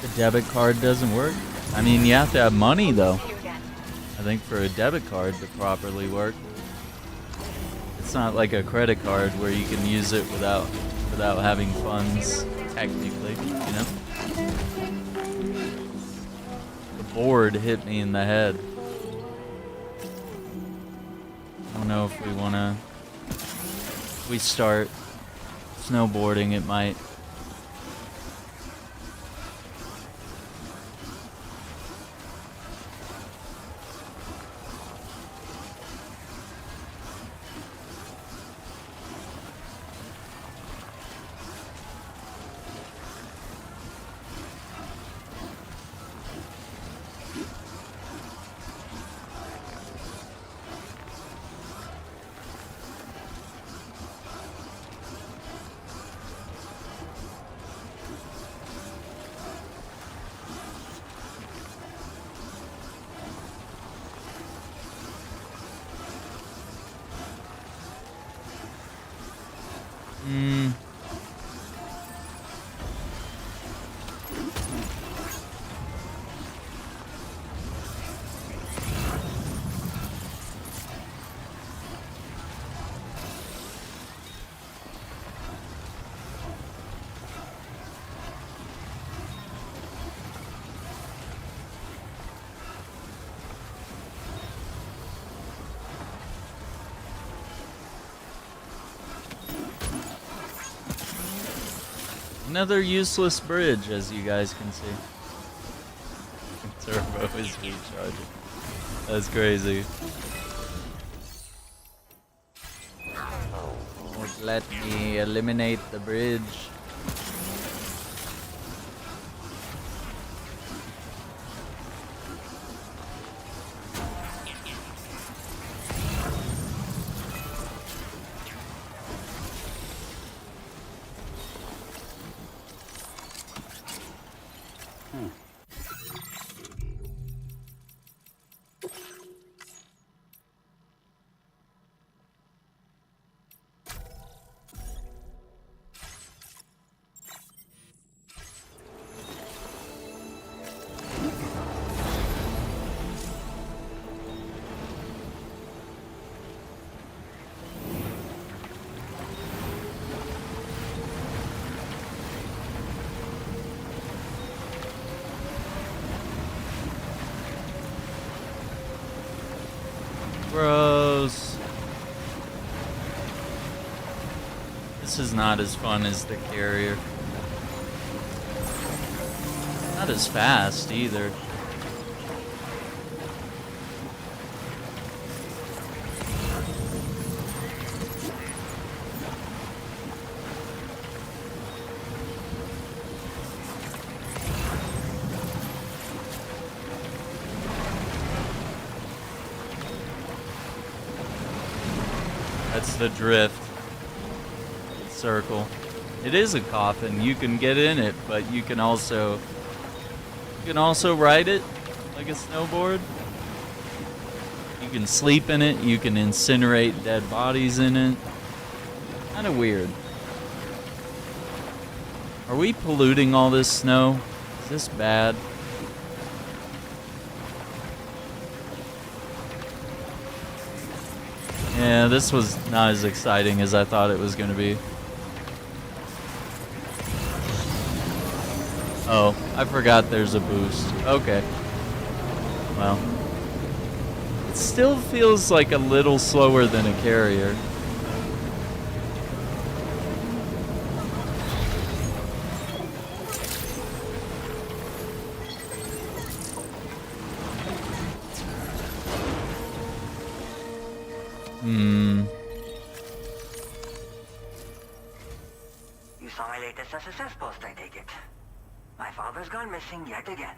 The debit card doesn't work? I mean, you have to have money, though. I think for a debit card to properly work. It's not like a credit card where you can use it without having funds, technically, you know? The board hit me in the head. I don't know if we wanna... If we start snowboarding, it might... Another useless bridge, as you guys can see. Turbo is recharging. That's crazy. Won't let me eliminate the bridge. Gross. This is not as fun as the carrier. Not as fast either. That's the drift circle. It is a coffin. You can get in it, but you can also ride it like a snowboard. You can sleep in it. You can incinerate dead bodies in it. Kind of weird. Are we polluting all this snow? Is this bad? Yeah, this was not as exciting as I thought it was going to be. Oh, I forgot there's a boost. Okay. Well. It still feels like a little slower than a carrier. You saw my latest SSS post, I take it. My father's gone missing yet again.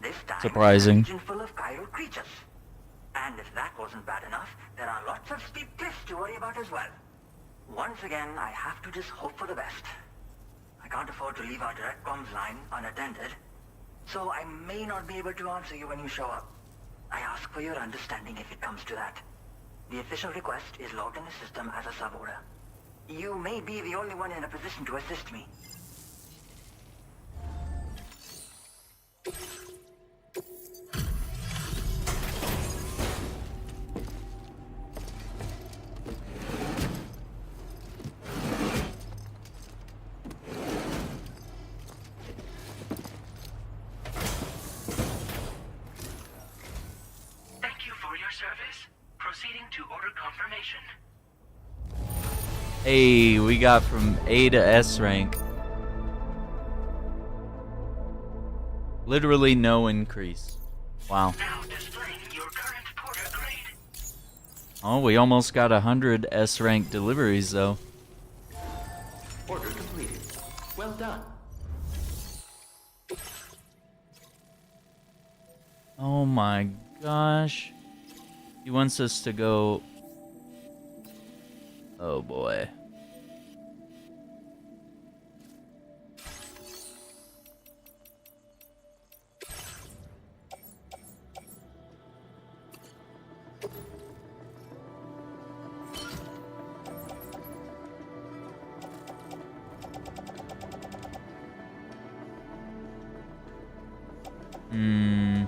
This time, surprising. In a region full of chiral creatures. And if that wasn't bad enough, there are lots of steep cliffs to worry about as well. Once again, I have to just hope for the best. I can't afford to leave our direct comms line unattended, so I may not be able to answer you when you show up. I ask for your understanding if it comes to that. The official request is logged in the system as a sub-order. You may be the only one in a position to assist me. Thank you for your service. Proceeding to order confirmation. Hey, we got from A to S rank. Literally no increase. Wow. Now displaying your current porter grade. Oh, we almost got 100 S rank deliveries though. Order completed. Well done. Oh my gosh. He wants us to go. Oh boy. Hmm.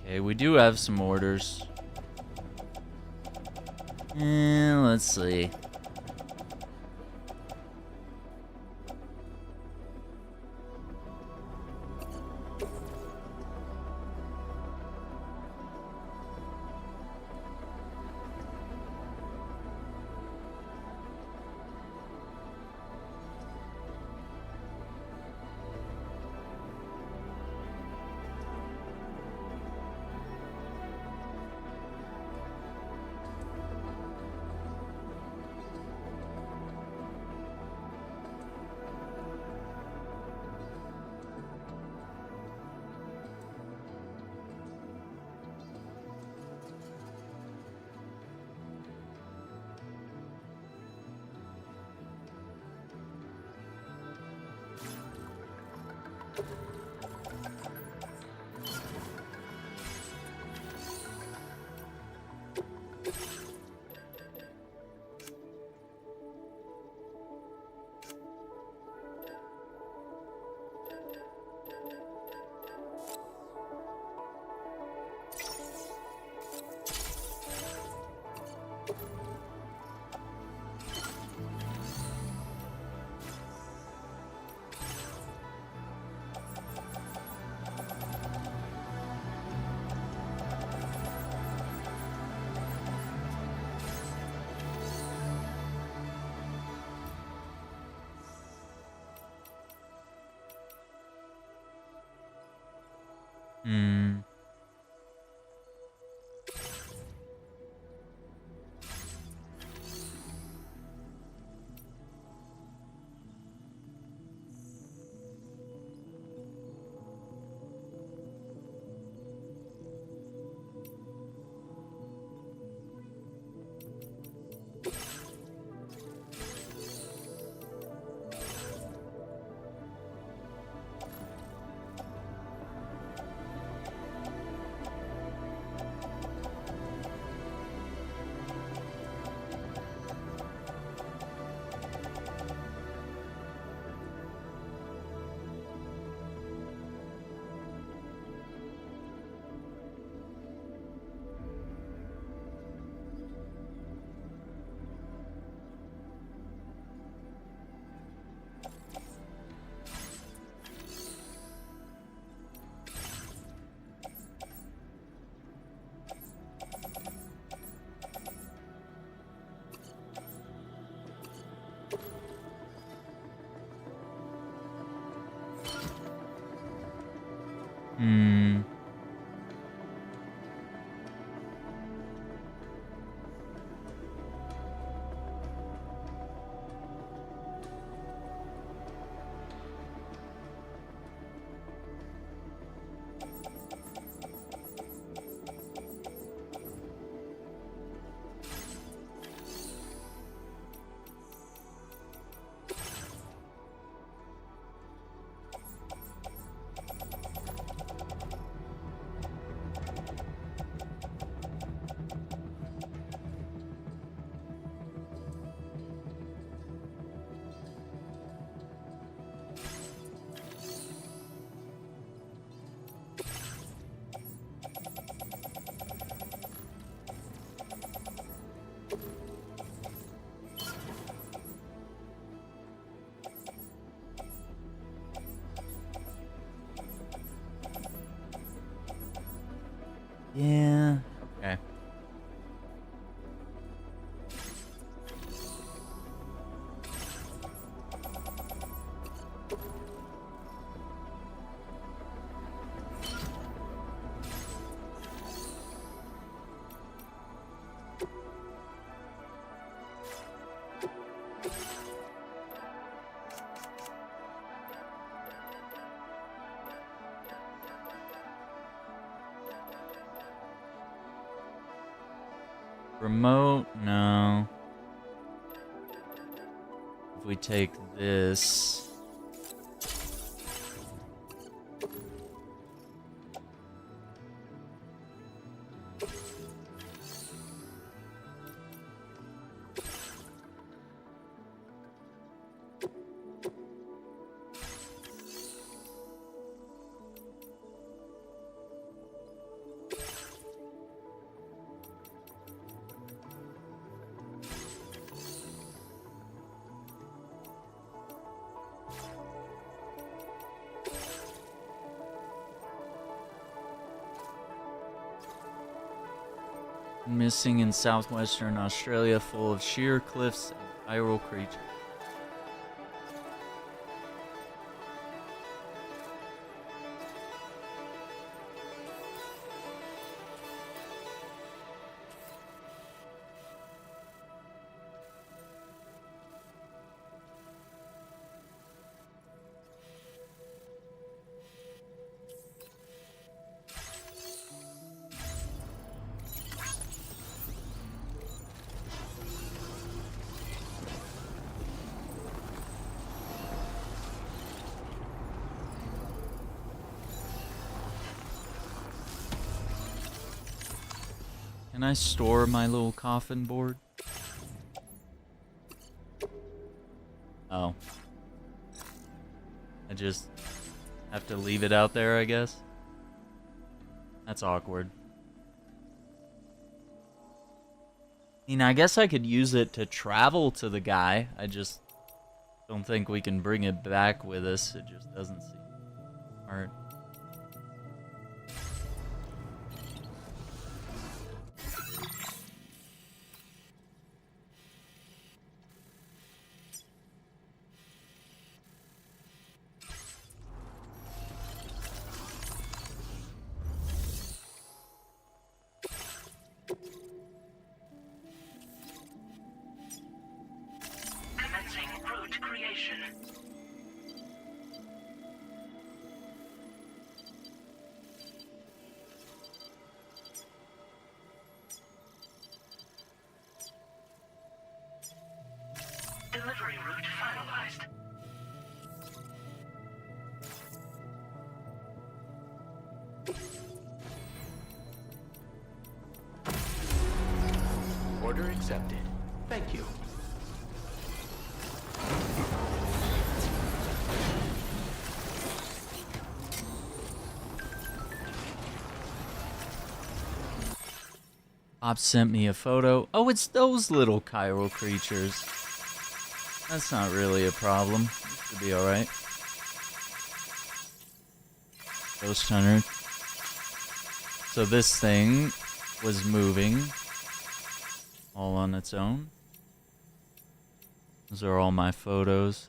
Okay, we do have some orders. Let's see. Hmm. Hmm. Yeah. Okay. Remote? No. If we take this... Missing in southwestern Australia, full of sheer cliffs and viral creatures. Can I store my little coffin board? Oh. I just have to leave it out there, I guess? That's awkward. I mean, I guess I could use it to travel to the guy. I just don't think we can bring it back with us. It just doesn't seem smart. Commencing route creation. Delivery route finalized. Order accepted. Thank you. Bob sent me a photo. Oh, it's those little chiral creatures. That's not really a problem. Should be alright. Ghost Hunter. So this thing was moving all on its own. Those are all my photos.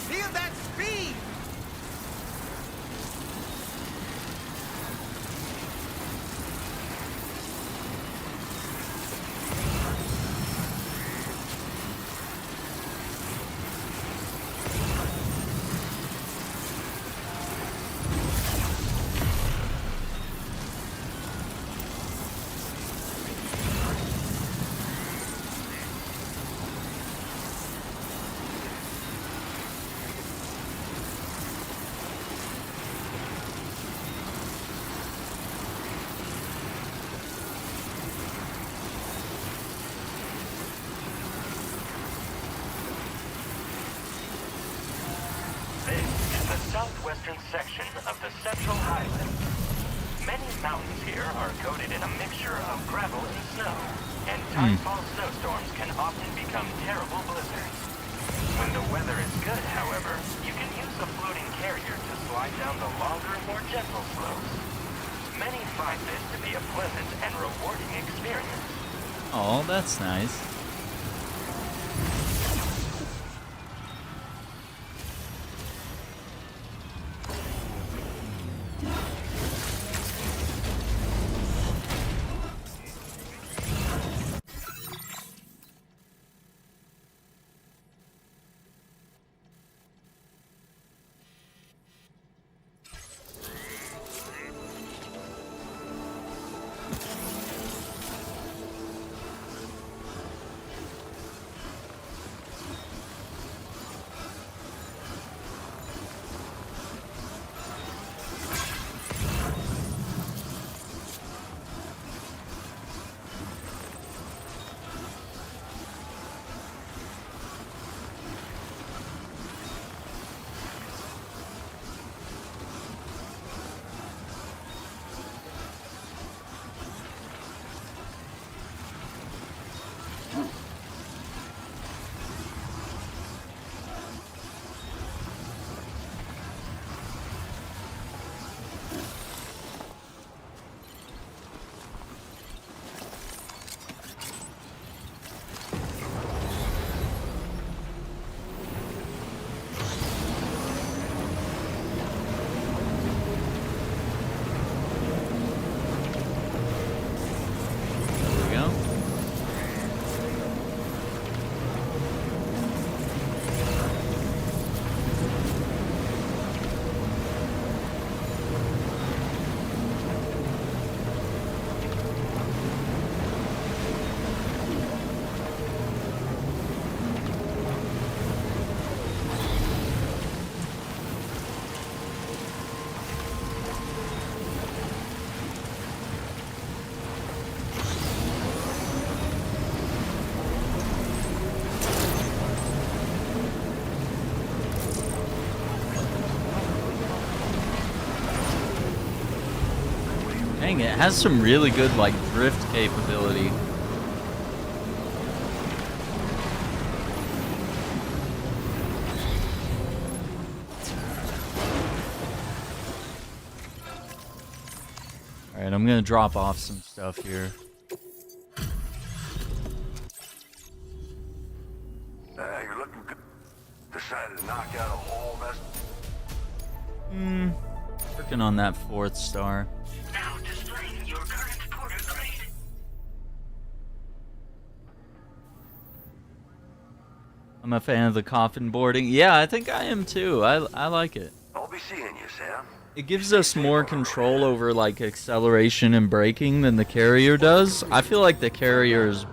Feel that speed! Southwestern section of the Central Highlands. Many mountains here are coated in a mixture of gravel and snow, and tidefall snowstorms can often become terrible blizzards. When the weather is good, however, you can use a floating carrier to slide down the longer, more gentle slopes. Many find this to be a pleasant and rewarding experience. Oh, that's nice. Dang, it has some really good, like, drift capability. Alright, I'm gonna drop off some stuff here. You're looking good. Decided to knock out a whole mess. Working on that 4th star. Now displaying your current porter grade. I'm a fan of the coffin boarding. Yeah, I think I am too. I like it. I'll be seeing you, Sam. It gives us more control over, like, acceleration and braking than the carrier does. I feel like the carrier is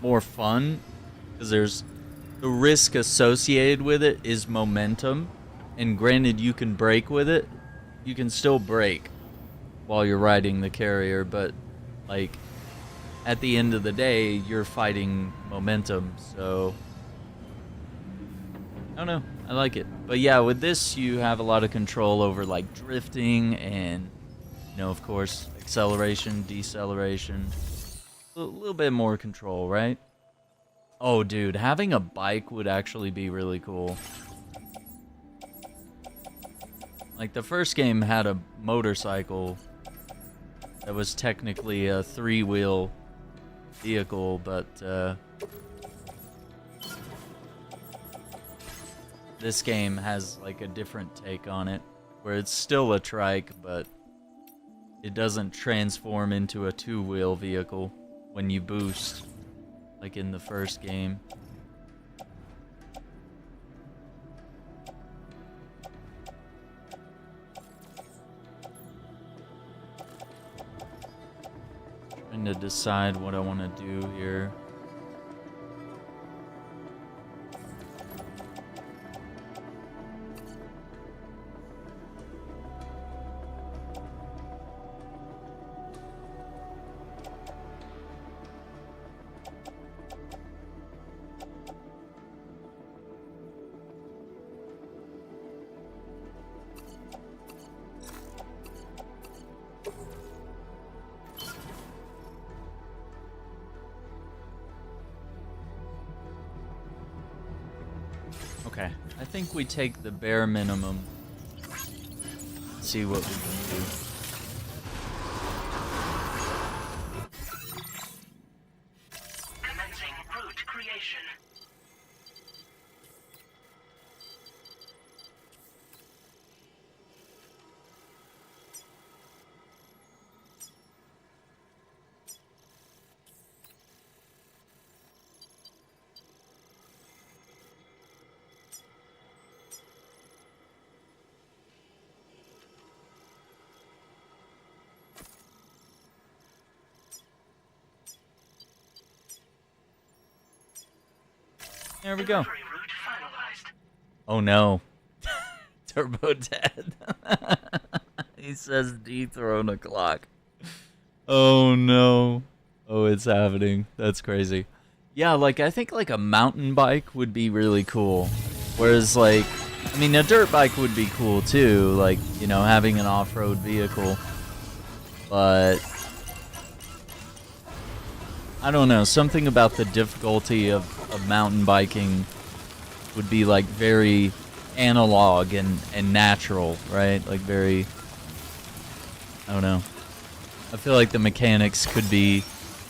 more fun because there's the risk associated with it is momentum. And granted, you can brake with it. You can still brake while you're riding the carrier, but like at the end of the day, you're fighting momentum, so I don't know. I like it. But yeah, with this, you have a lot of control over like drifting and, you know, of course, acceleration, deceleration. A little bit more control, right? Oh, dude, having a bike would actually be really cool. Like, the first game had a motorcycle that was technically a 3-wheel vehicle, but this game has like a different take on it, where it's still a trike, but it doesn't transform into a 2-wheel vehicle when you boost, like in the first game. Trying to decide what I want to do here. Okay, I think we take the bare minimum. See what we can do. Commencing route creation. There we go. Oh no. Turbo Dad. He says dethrone a clock. Oh no. Oh, it's happening. That's crazy. Yeah, like I think like a mountain bike would be really cool. Whereas like, I mean, a dirt bike would be cool too, like, you know, having an off-road vehicle. But I don't know, something about the difficulty of mountain biking would be like very analog and natural, right? Like very, I don't know. I feel like the mechanics could be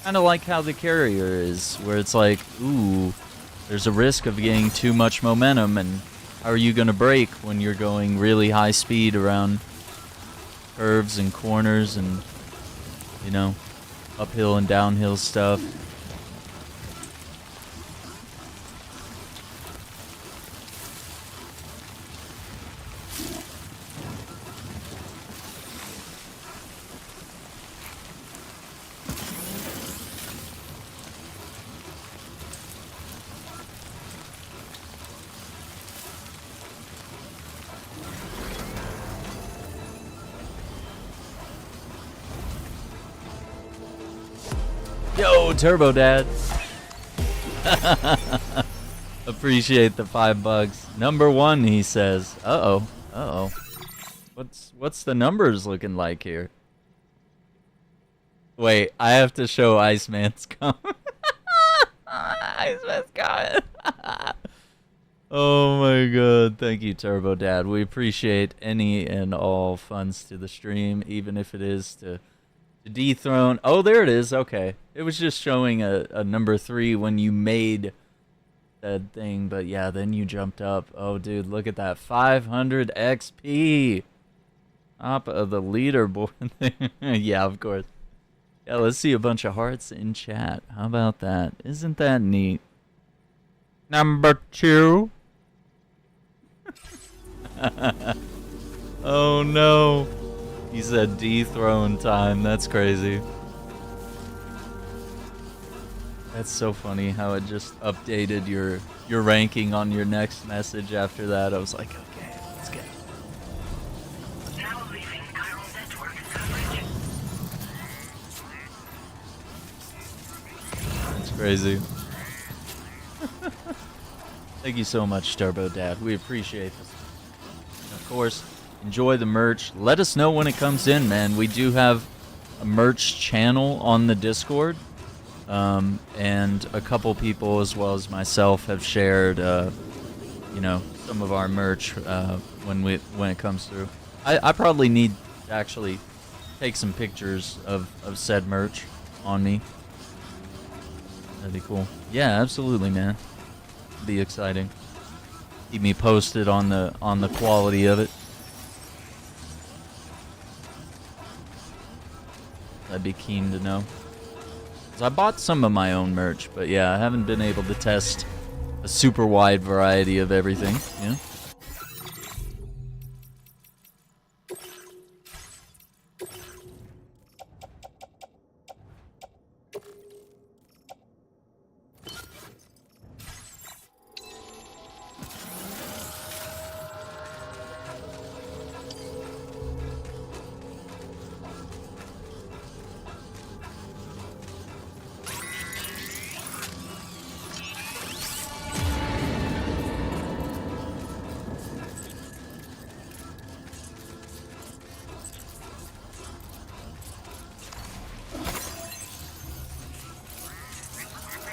kind of like how the carrier is, where it's like, ooh, there's a risk of getting too much momentum, and how are you going to brake when you're going really high speed around curves and corners and, you know, uphill and downhill stuff. Yo, Turbo Dad. Appreciate the $5. Number 1, he says. Uh-oh. Uh-oh. What's the numbers looking like here? Wait, I have to show Iceman's comment. Iceman's comment. Oh my god. Thank you, Turbo Dad. We appreciate any and all funds to the stream, even if it is to dethrone. Oh, there it is. Okay. It was just showing a number 3 when you made that thing, but yeah, then you jumped up. Oh, dude, look at that. 500 XP. Top of the leaderboard thing. Yeah, of course. Yeah, let's see a bunch of hearts in chat. How about that? Isn't that neat? Number 2. Oh, no. He said dethrone time. That's crazy. That's so funny how it just updated your ranking on your next message after that. I was like, okay, let's go. Now leaving chiral network coverage. That's crazy. Thank you so much, Turbo Dad. We appreciate this. And of course, enjoy the merch. Let us know when it comes in, man. We do have a merch channel on the Discord. And a couple people, as well as myself, have shared, you know, some of our merch when it comes through. I probably need to actually take some pictures of said merch on me. That'd be cool. Yeah, absolutely, man. Be exciting. Keep me posted on the quality of it. I'd be keen to know. I bought some of my own merch, but yeah, I haven't been able to test a super wide variety of everything, you know?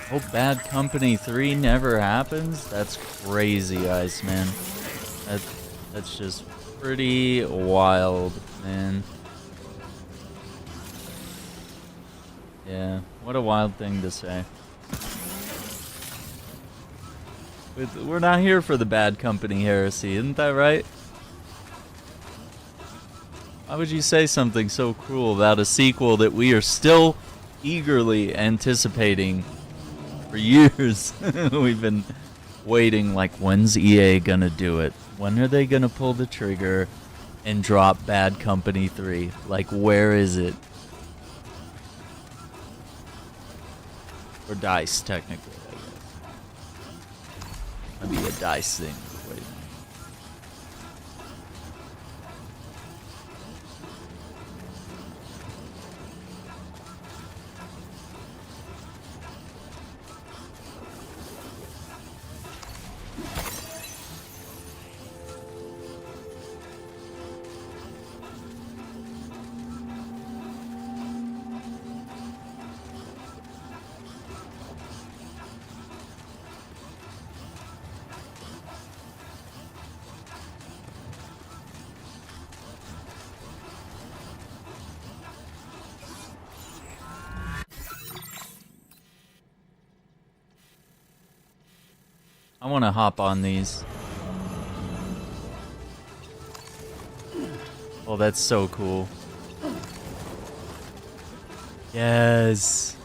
Hope Bad Company 3 never happens? That's crazy, Iceman. That's just pretty wild, man. Yeah, what a wild thing to say. We're not here for the Bad Company heresy, isn't that right? Why would you say something so cruel about a sequel that we are still eagerly anticipating for years? We've been waiting, like, when's EA gonna do it? When are they gonna pull the trigger and drop Bad Company 3? Like, where is it? Or DICE, technically, I guess. That'd be a DICE thing. Wait. I want to hop on these. Oh, that's so cool. Yes.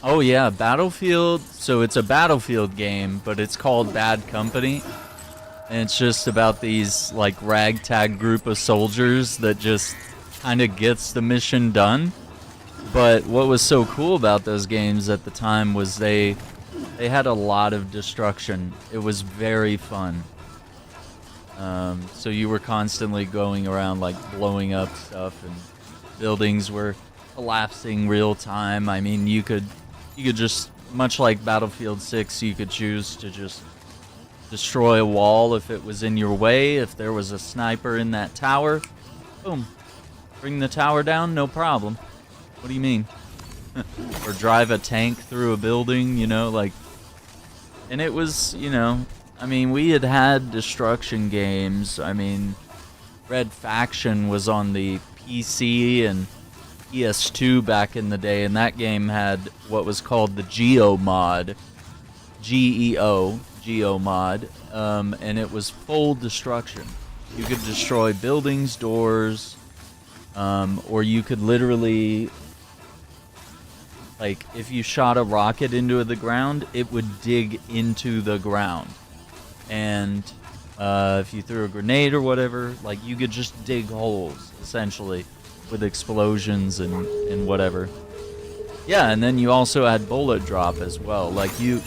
Oh yeah, Battlefield. So it's a Battlefield game, but it's called Bad Company. And it's just about these, like, ragtag group of soldiers that just kind of gets the mission done. But what was so cool about those games at the time was they had a lot of destruction. It was very fun. So you were constantly going around, like, blowing up stuff, and buildings were collapsing real time. I mean, you could just, much like Battlefield 6, you could choose to just destroy a wall if it was in your way. If there was a sniper in that tower, boom, bring the tower down, no problem. What do you mean? Or drive a tank through a building, you know, like. And it was, you know, I mean, we had destruction games. I mean, Red Faction was on the PC and PS2 back in the day, and that game had what was called the Geo mod, Geo mod, and it was full destruction. You could destroy buildings, doors, or you could literally like, if you shot a rocket into the ground, it would dig into the ground. And if you threw a grenade or whatever, like, you could just dig holes, essentially, with explosions and whatever. Yeah, and then you also had bullet drop as well. Like, you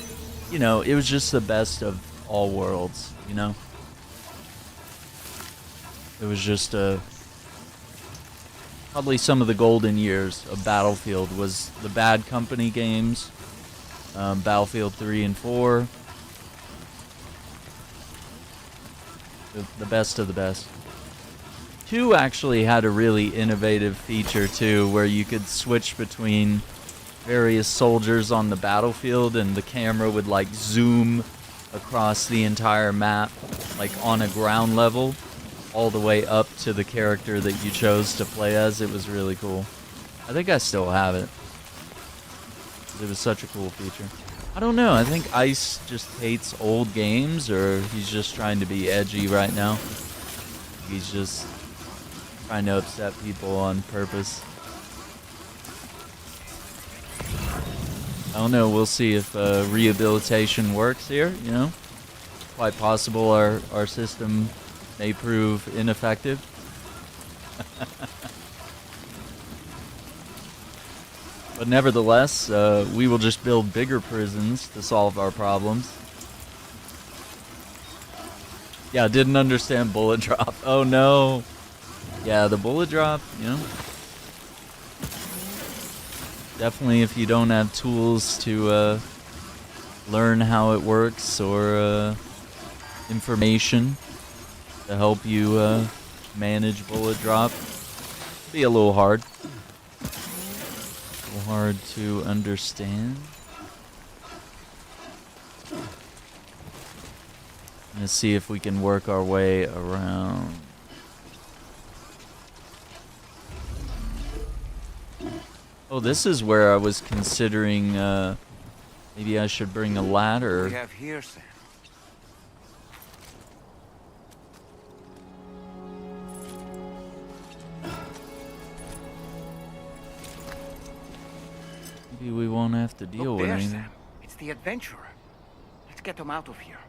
know, it was just the best of all worlds, you know? It was just probably some of the golden years of Battlefield was the Bad Company games, Battlefield 3 and 4. The best of the best. 2 actually had a really innovative feature too, where you could switch between various soldiers on the battlefield and the camera would like zoom across the entire map, like on a ground level, all the way up to the character that you chose to play as. It was really cool. I think I still have it. It was such a cool feature. I don't know, I think Ice just hates old games, or he's just trying to be edgy right now. He's just trying to upset people on purpose. I don't know, we'll see if rehabilitation works here, you know? Quite possible our system may prove ineffective. But nevertheless, we will just build bigger prisons to solve our problems. Yeah, didn't understand bullet drop. Oh no. Yeah, the bullet drop, you know. Definitely if you don't have tools to learn how it works or information to help you manage bullet drop, it'd be a little hard. A little hard to understand. Let's see if we can work our way around. Oh, this is where I was considering maybe I should bring a ladder. What do we have here, Sam? Maybe we won't have to deal Look with there, anything. Sam. It's the adventurer. Let's get him out of here.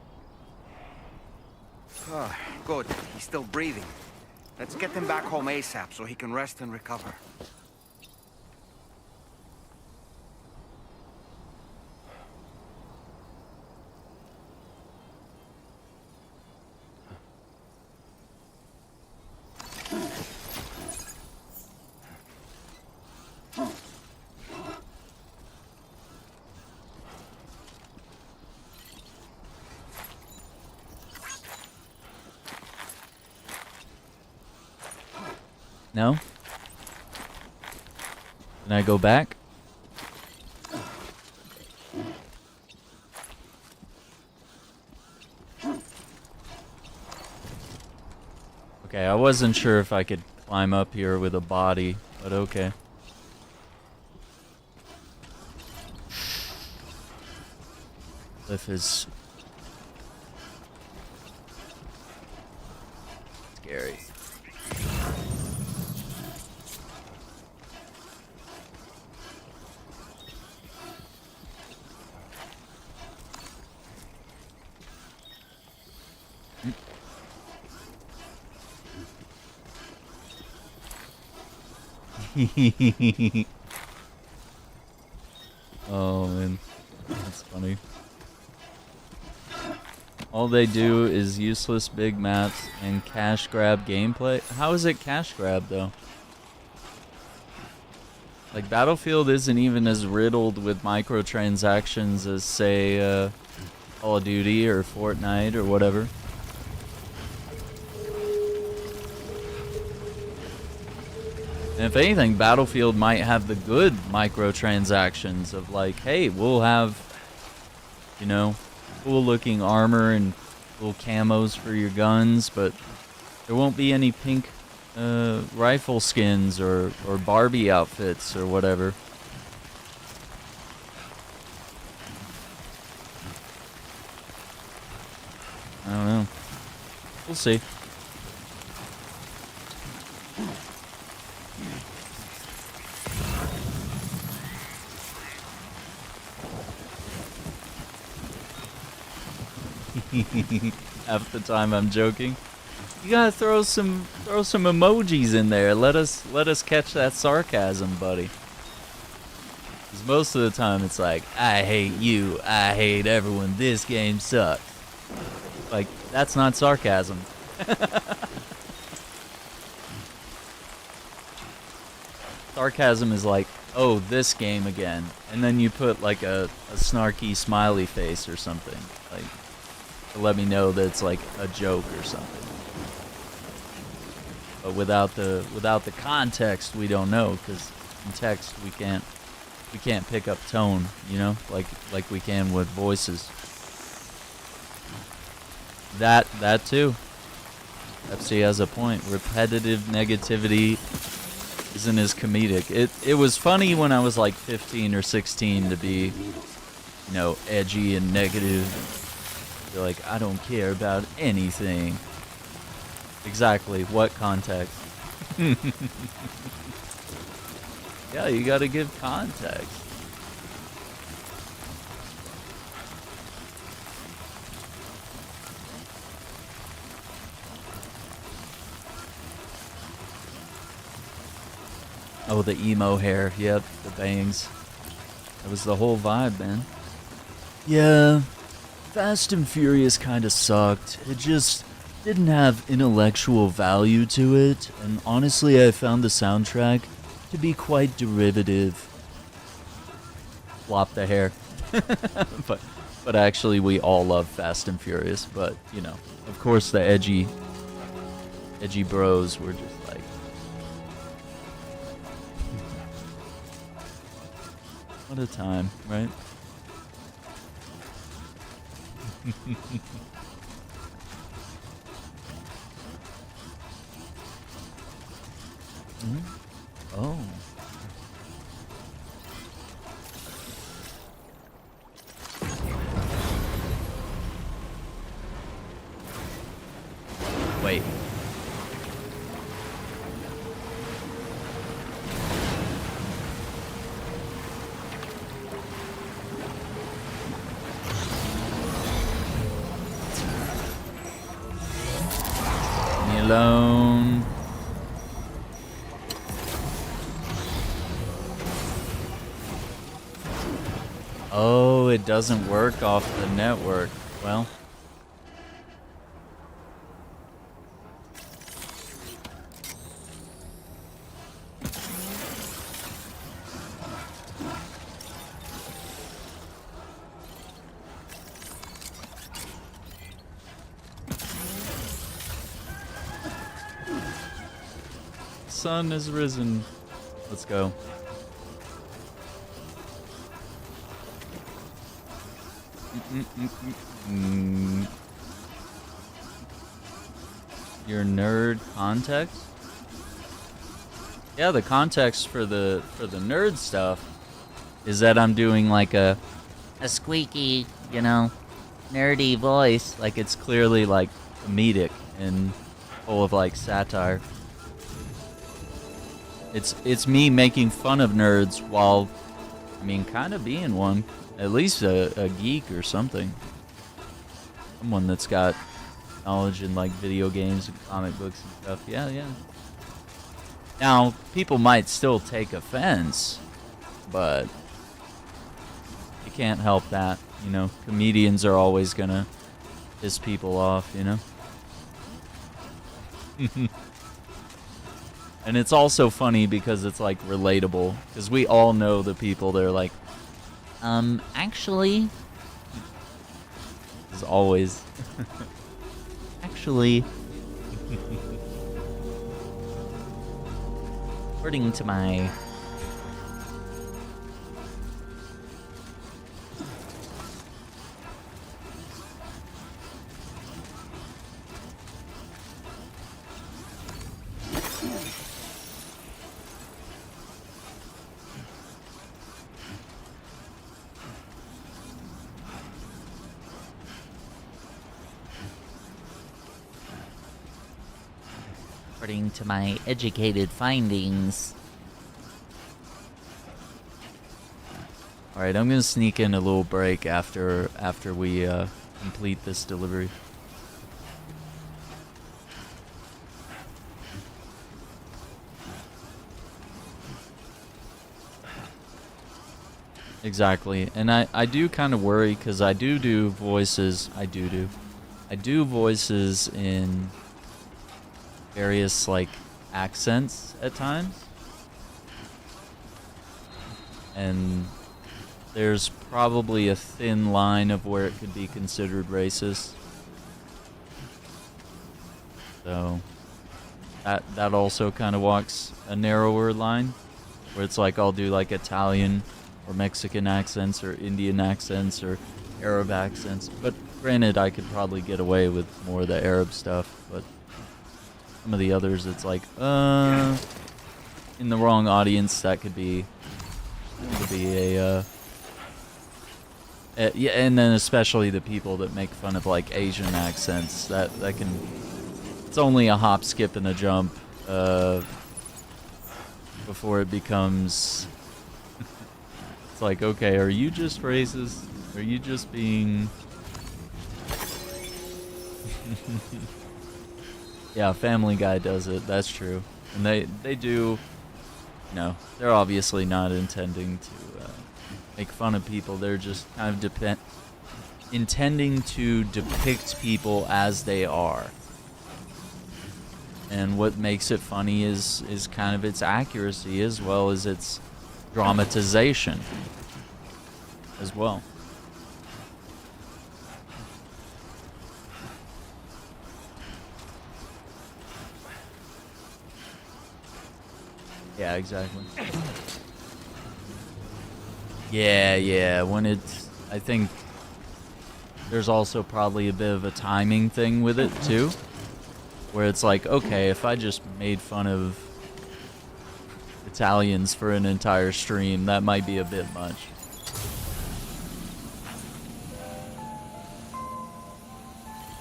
Ah, good. He's still breathing. Let's get him back home ASAP so he can rest and recover. No? Can I go back? Okay, I wasn't sure if I could climb up here with a body, but okay. Cliff is scary. Oh man, that's funny. All they do is useless big maps and cash grab gameplay. How is it cash grab though? Like Battlefield isn't even as riddled with microtransactions as say Call of Duty or Fortnite or whatever. And if anything, Battlefield might have the good microtransactions of like, hey, we'll have, you know, cool looking armor and cool camos for your guns, but there won't be any pink rifle skins or Barbie outfits or whatever. I don't know. We'll see. Half the time I'm joking. You gotta throw some emojis in there. Let us catch that sarcasm, buddy. 'Cause most of the time it's like, I hate you, I hate everyone, this game sucks. Like, that's not sarcasm. Sarcasm is like, oh, this game again. And then you put like a snarky smiley face or something. Like, to let me know that it's like a joke or something. But without the context, we don't know, because in text we can't pick up tone, you know, like we can with voices. That too. Pepsi has a point. Repetitive negativity isn't as comedic. It was funny when I was like 15 or 16 to be, you know, edgy and negative. You're like, I don't care about anything. Exactly. What context? Yeah, you gotta give context. Oh, the emo hair. Yep, the bangs. That was the whole vibe, man. Yeah, Fast and Furious kind of sucked. It just didn't have intellectual value to it, and honestly, I found the soundtrack to be quite derivative. Flop the hair. but actually, we all love Fast and Furious. But you know, of course, the edgy bros were just like. What a time, right? Oh. Wait. Leave me alone. Oh, it doesn't work off the network. Well. Sun has risen. Let's go. Your nerd context? Yeah, the context for the nerd stuff is that I'm doing like a squeaky, you know, nerdy voice. Like it's clearly like comedic and full of like satire. It's me making fun of nerds while, I mean, kind of being one. At least a geek or something. Someone that's got knowledge in like video games and comic books and stuff. Yeah. Now, people might still take offense, but you can't help that, you know. Comedians are always gonna piss people off, you know. And it's also funny because it's like relatable, because we all know the people that are like, actually, as always. Actually, according to my educated findings. All right, I'm gonna sneak in a little break after we complete this delivery. Exactly, and I do kind of worry because I do voices. I do voices in various like accents at times, and there's probably a thin line of where it could be considered racist. So that also kind of walks a narrower line, where it's like I'll do like Italian or Mexican accents or Indian accents or Arab accents. But granted, I could probably get away with more of the Arab stuff, but some of the others, it's like, in the wrong audience, that could be a, yeah, and then especially the people that make fun of like Asian accents, that can, it's only a hop, skip, and a jump, before it becomes, it's like, okay, are you just racist? Are you just being... Yeah, Family Guy does it, that's true. And they do, no, they're obviously not intending to make fun of people. They're just kind of intending to depict people as they are. And what makes it funny is kind of its accuracy as well as its dramatization as well. Yeah, exactly. Yeah, when it's, I think there's also probably a bit of a timing thing with it too, where it's like, okay, if I just made fun of Italians for an entire stream, that might be a bit much.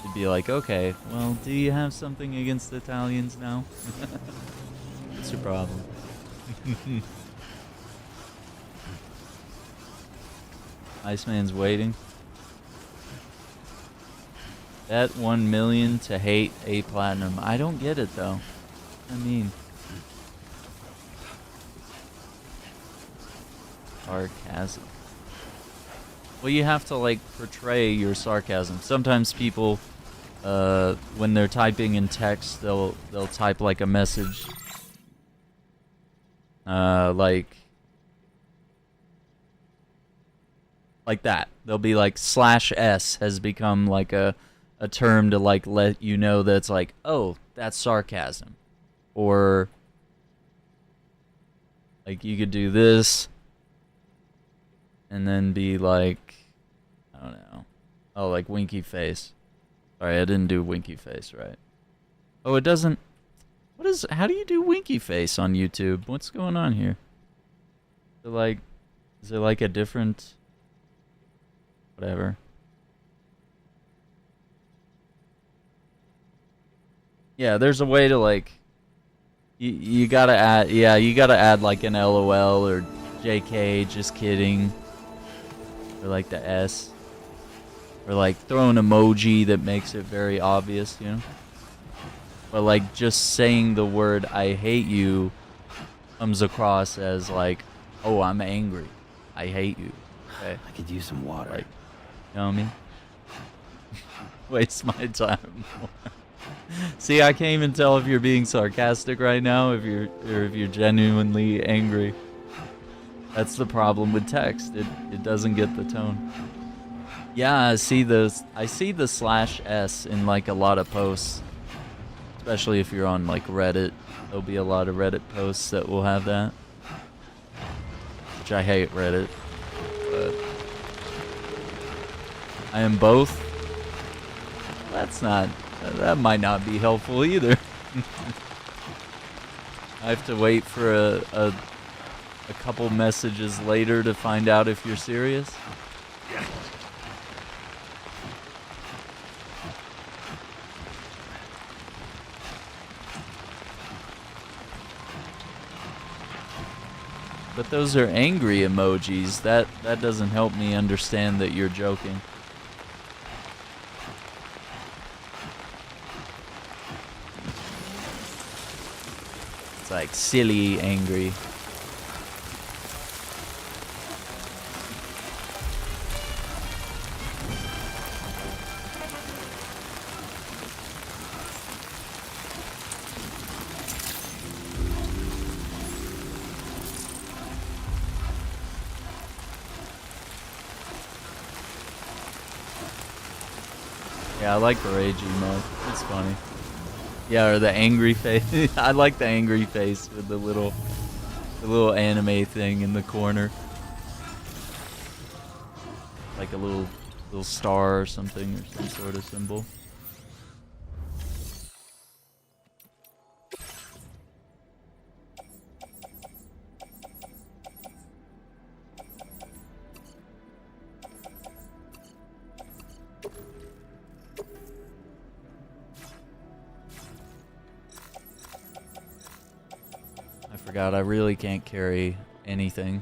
It'd be like, okay, well, do you have something against Italians now? What's your problem? Iceman's waiting. Bet 1 million to hate a platinum. I don't get it though. I mean, sarcasm. Well, you have to like portray your sarcasm. Sometimes people, when they're typing in text, they'll type like a message, like that. They'll be like /s has become like a term to like let you know that it's like, oh, that's sarcasm. Or like you could do this and then be like, I don't know. Oh, like winky face. Sorry, I didn't do winky face right. Oh, it doesn't. How do you do winky face on YouTube? What's going on here? Is it like a different, whatever. Yeah, there's a way to like, you gotta add, yeah, you gotta add like an LOL or JK, just kidding. Or like the S. Or like throw an emoji that makes it very obvious, you know? But like just saying the word I hate you comes across as like, oh, I'm angry. I hate you. Okay. I could use some water. Like, you know what I mean? Waste my time. See, I can't even tell if you're being sarcastic right now, if you're genuinely angry. That's the problem with text. It doesn't get the tone. Yeah, I see the /s in like a lot of posts. Especially if you're on like Reddit. There'll be a lot of Reddit posts that will have that. Which I hate Reddit. But I am both. That might not be helpful either. I have to wait for a couple messages later to find out if you're serious. But those are angry emojis. That doesn't help me understand that you're joking. It's like silly angry. Yeah, I like the rage emote. It's funny. Yeah, or the angry face. I like the angry face with the little anime thing in the corner. Like a little star or something, or some sort of symbol. God, I really can't carry anything.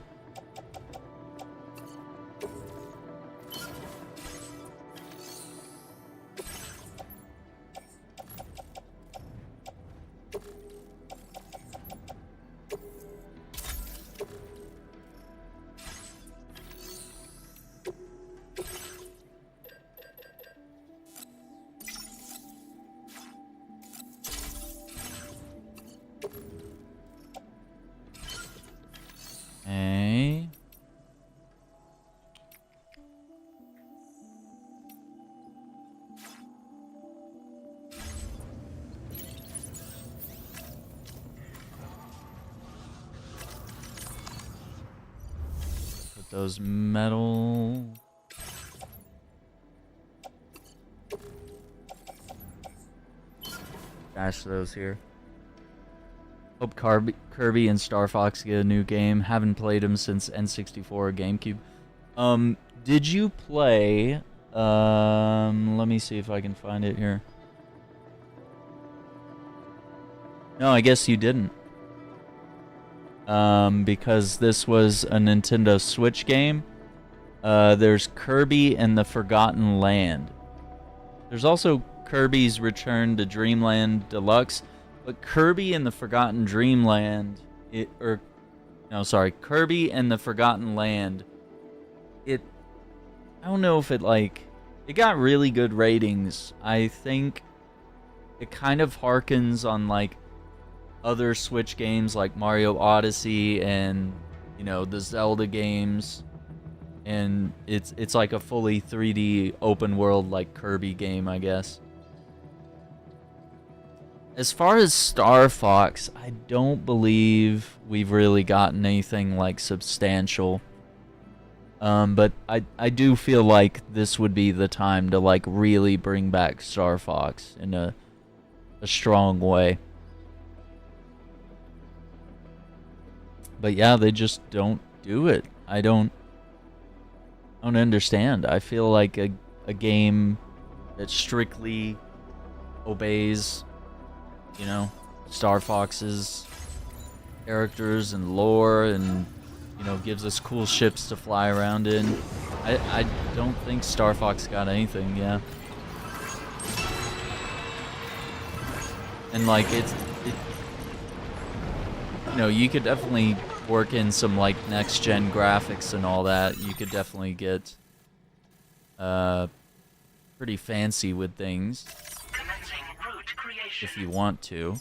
Those metal... Dash those here. Hope Kirby and Star Fox get a new game. Haven't played them since N64 or GameCube. Did you play... let me see if I can find it here. No, I guess you didn't. Because this was a Nintendo Switch game. There's Kirby and the Forgotten Land. There's also Kirby's Return to Dreamland Deluxe, but Kirby and the Forgotten Dreamland, Kirby and the Forgotten Land, I don't know if it got really good ratings. I think it kind of harkens on other Switch games like Mario Odyssey and, the Zelda games. And it's like a fully 3D open world Kirby game, I guess. As far as Star Fox, I don't believe we've really gotten anything substantial. But I do feel like this would be the time to really bring back Star Fox in a strong way. But yeah, they just don't do it. I don't understand. I feel like a game that strictly obeys, Star Fox's characters and lore and, gives us cool ships to fly around in. I don't think Star Fox got anything, yeah. And you could definitely work in some next gen graphics and all that. You could definitely get pretty fancy with things if you want to.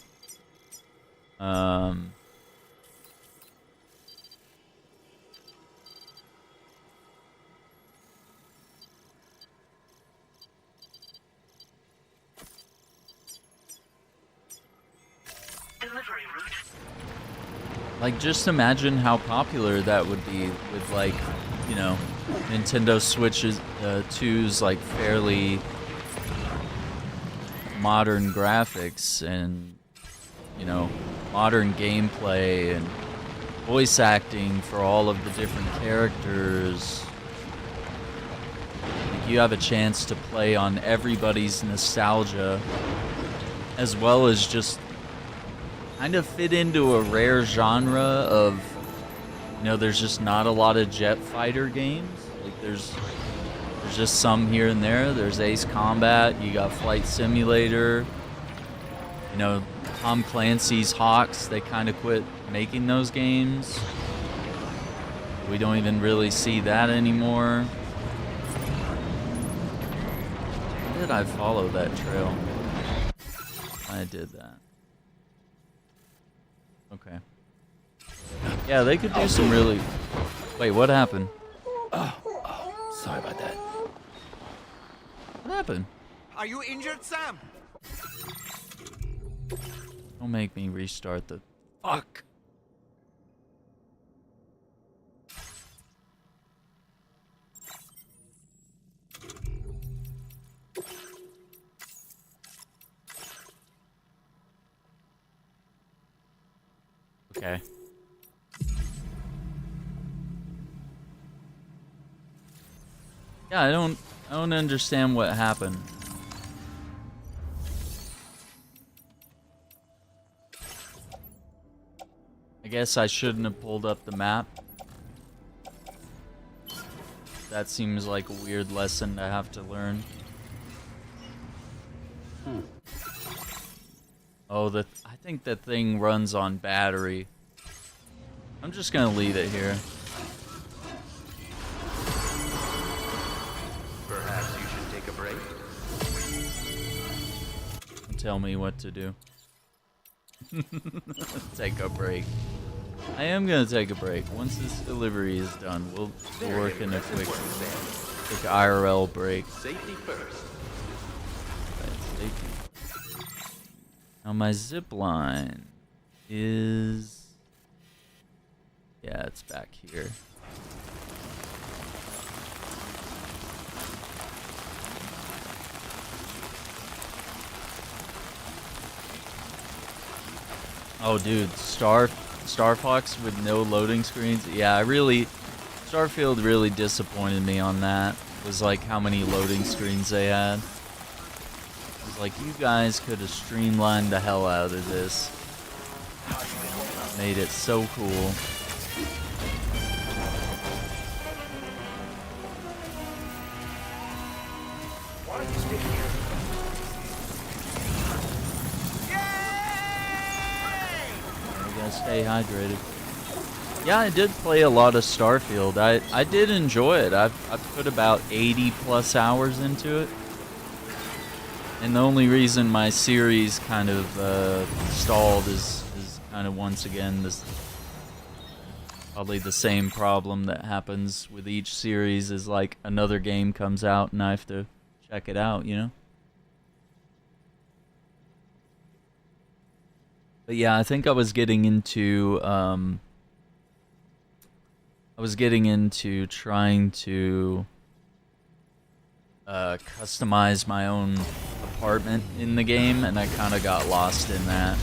Just imagine how popular that would be with Nintendo Switch's 2's fairly modern graphics and modern gameplay and voice acting for all of the different characters. You have a chance to play on everybody's nostalgia, as well as just kind of fit into a rare genre of, there's just not a lot of jet fighter games. There's just some here and there. There's Ace Combat, you got Flight Simulator, You know, Tom Clancy's Hawks, they kind of quit making those games. We don't even really see that anymore. How did I follow that trail? I did that. Okay. Yeah, they could do some really... Wait, what happened? Oh, sorry about that. What happened? Are you injured, Sam? Don't make me restart the... Fuck! Okay. Yeah, I don't understand what happened. I guess I shouldn't have pulled up the map. That seems like a weird lesson to have to learn. Oh, I think the thing runs on battery. I'm just gonna leave it here. Perhaps you should take a break. Tell me what to do. Take a break. I am gonna take a break. Once this delivery is done, we'll work in a quick IRL break. Safety first. Right, safety. Now my zip line is... Yeah, it's back here. Oh, dude, Star Fox with no loading screens. Yeah, Starfield really disappointed me on that. It was like how many loading screens they had. It was like, you guys could have streamlined the hell out of this. Made it so cool. Why don't you stick here? We gotta stay hydrated. Yeah, I did play a lot of Starfield. I did enjoy it. I've put about 80 plus hours into it. And the only reason my series kind of stalled is kind of once again this probably the same problem that happens with each series is like another game comes out and I have to check it out, you know? But yeah, I think I was getting into trying to customize my own apartment in the game, and I kind of got lost in that.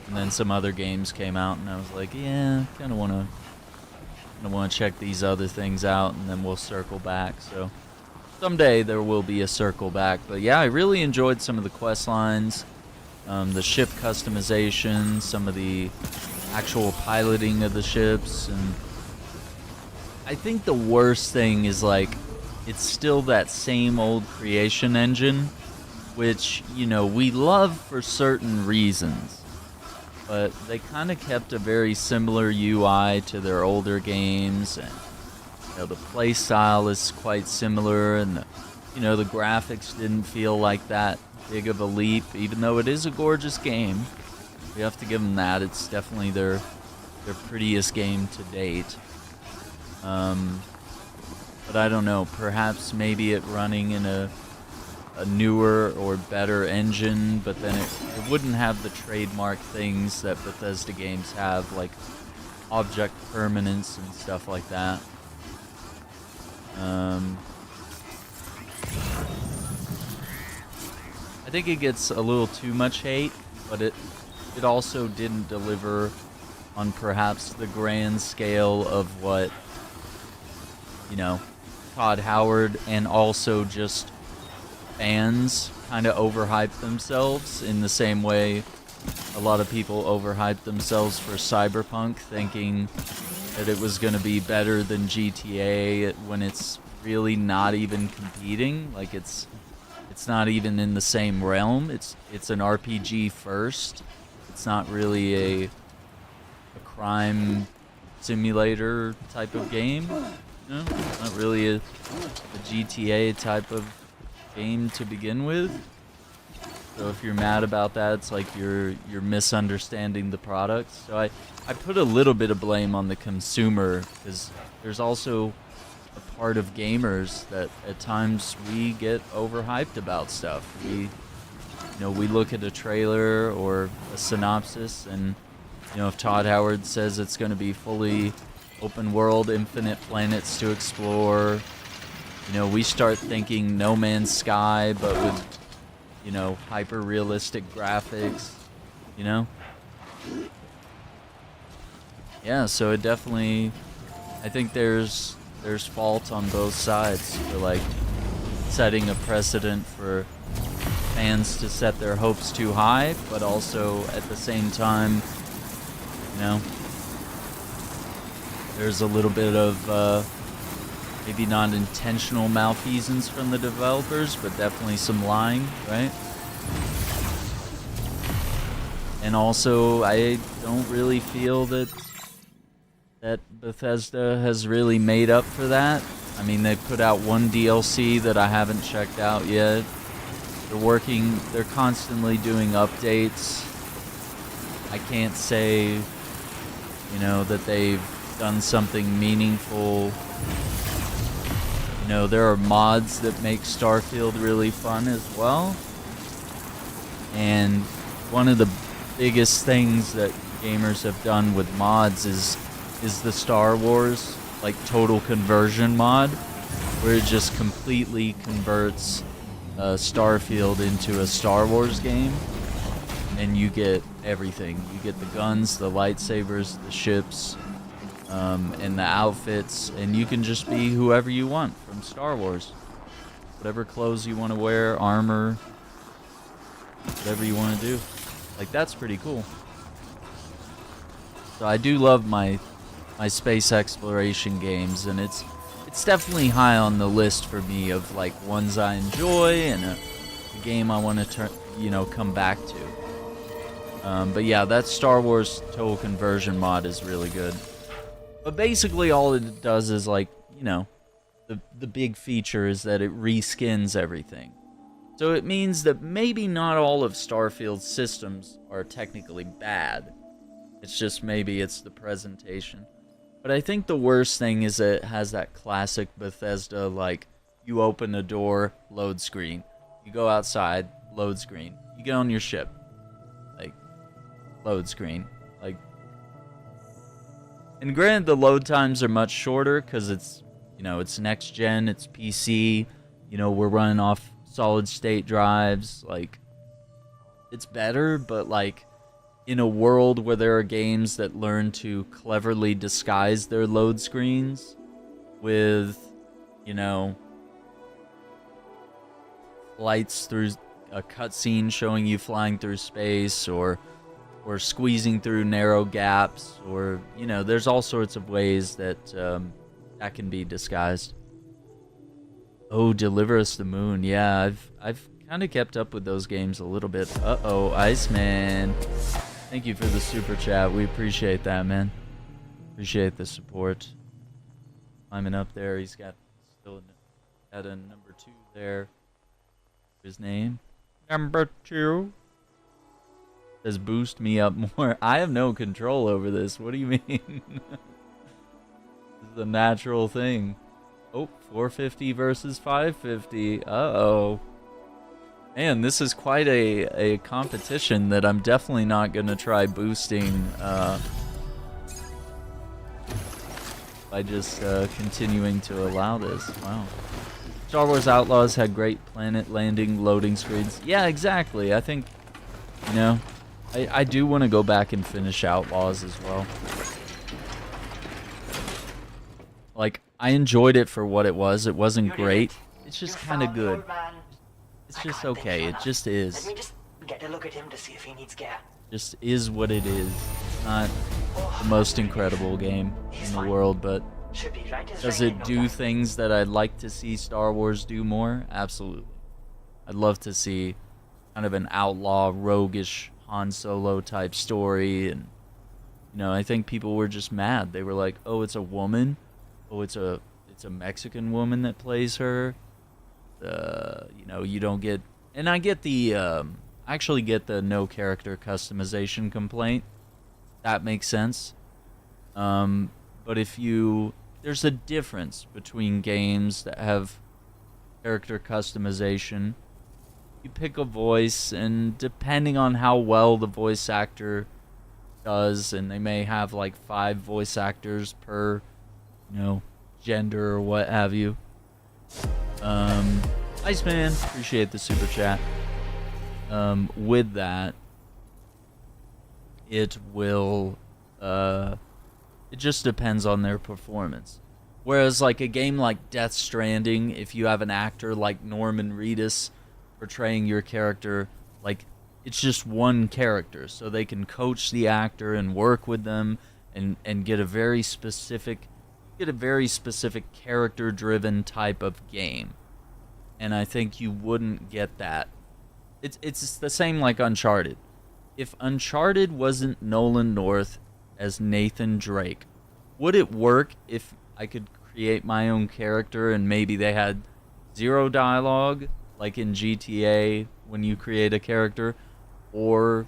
And then some other games came out, and I was like, yeah, kind of want to check these other things out, and then we'll circle back. So someday there will be a circle back. But yeah, I really enjoyed some of the quest lines, the ship customization, some of the actual piloting of the ships, and I think the worst thing is like it's still that same old creation engine, which, you know, we love for certain reasons, but they kind of kept a very similar UI to their older games, and you know, the play style is quite similar, and the graphics didn't feel like that big of a leap, even though it is a gorgeous game. We have to give them that. It's definitely their prettiest game to date. But I don't know, perhaps maybe it running in a newer or better engine, but then it wouldn't have the trademark things that Bethesda games have, like object permanence and stuff like that. I think it gets a little too much hate, but it also didn't deliver on perhaps the grand scale of what, Todd Howard and also just fans kind of overhyped themselves in the same way a lot of people overhyped themselves for Cyberpunk, thinking that it was going to be better than GTA when it's really not even competing. Like it's It's not even in the same realm. It's an RPG first. It's not really a crime simulator type of game. You know? It's not really a GTA type of game to begin with. So if you're mad about that, it's like you're misunderstanding the product. So I put a little bit of blame on the consumer, because there's also a part of gamers that at times we get overhyped about stuff. We look at a trailer or a synopsis, and if Todd Howard says it's going to be fully open world, infinite planets to explore, we start thinking No Man's Sky, but with hyper realistic graphics, Yeah, so it definitely, I think there's fault on both sides for like setting a precedent for fans to set their hopes too high, but also at the same time, there's a little bit of maybe not intentional malfeasance from the developers, but definitely some lying, right? And also, I don't really feel that Bethesda has really made up for that. I mean, they put out one DLC that I haven't checked out yet. They're constantly doing updates. I can't say, that they've done something meaningful. There are mods that make Starfield really fun as well. And one of the biggest things that gamers have done with mods is the Star Wars total conversion mod, where it just completely converts Starfield into a Star Wars game, and you get everything. You get the guns, the lightsabers, the ships, and the outfits, and you can just be whoever you want from Star Wars. Whatever clothes you want to wear, armor, whatever you want to do. That's pretty cool. So I do love my space exploration games, and it's definitely high on the list for me of ones I enjoy and a game I want to come back to. But yeah, that Star Wars Total Conversion mod is really good. But basically all it does is the big feature is that it reskins everything. So it means that maybe not all of Starfield's systems are technically bad. It's just maybe it's the presentation. But I think the worst thing is that it has that classic Bethesda, you open a door, load screen. You go outside, load screen. You get on your ship, load screen. And granted, the load times are much shorter because it's, it's next gen, it's PC. We're running off solid state drives. It's better, but in a world where there are games that learn to cleverly disguise their load screens with, flights through a cutscene showing you flying through space, or squeezing through narrow gaps, or there's all sorts of ways that that can be disguised. Oh, Deliver Us the Moon. Yeah, I've kind of kept up with those games a little bit. Uh-oh, Iceman. Thank you for the super chat. We appreciate that, man. Appreciate the support. Climbing up there. He's got still at a number 2 there. His name. Number 2. Says boost me up more. I have no control over this. What do you mean? This is a natural thing. Oh, 450 versus 550. Uh-oh. Man, this is quite a competition that I'm definitely not going to try boosting by just continuing to allow this. Wow. Star Wars Outlaws had great planet landing loading screens. Yeah, exactly. I think, I do want to go back and finish Outlaws as well. I enjoyed it for what it was. It wasn't great. It's just kind of good. It's just okay. It just is. Let me just get a look at him to see if he needs care. Just is what it is. It's not the most incredible game in the world, but does it do things that I'd like to see Star Wars do more? Absolutely. I'd love to see kind of an outlaw, roguish Han Solo type story. And, you know, I think people were just mad. They were like, oh, it's a woman? Oh, it's a Mexican woman that plays her? You know, you don't get... And I get the... I actually get the no character customization complaint. That makes sense. But if you... There's a difference between games that have character customization. You pick a voice, and depending on how well the voice actor does, and they may have like 5 voice actors per, you know, gender or what have you. Iceman, appreciate the super chat. With that, it will, it just depends on their performance. Whereas like a game like Death Stranding, if you have an actor like Norman Reedus portraying your character, like, it's just one character, so they can coach the actor and work with them and get a very specific character driven type of game. And I think you wouldn't get that. It's the same like Uncharted. If Uncharted wasn't Nolan North as Nathan Drake, would it work if I could create my own character and maybe they had 0 dialogue like in GTA when you create a character? Or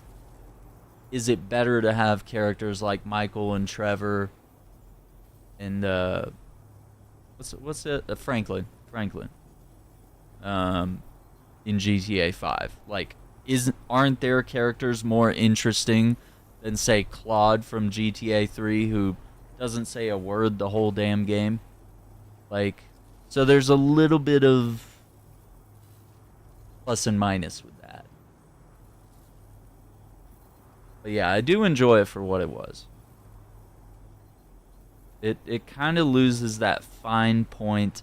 is it better to have characters like Michael and Trevor and what's it, Franklin in GTA 5? Like, aren't their characters more interesting than, say, Claude from GTA 3, who doesn't say a word the whole damn game? Like, so there's a little bit of plus and minus with that. But yeah, I do enjoy it for what it was. It kind of loses that fine point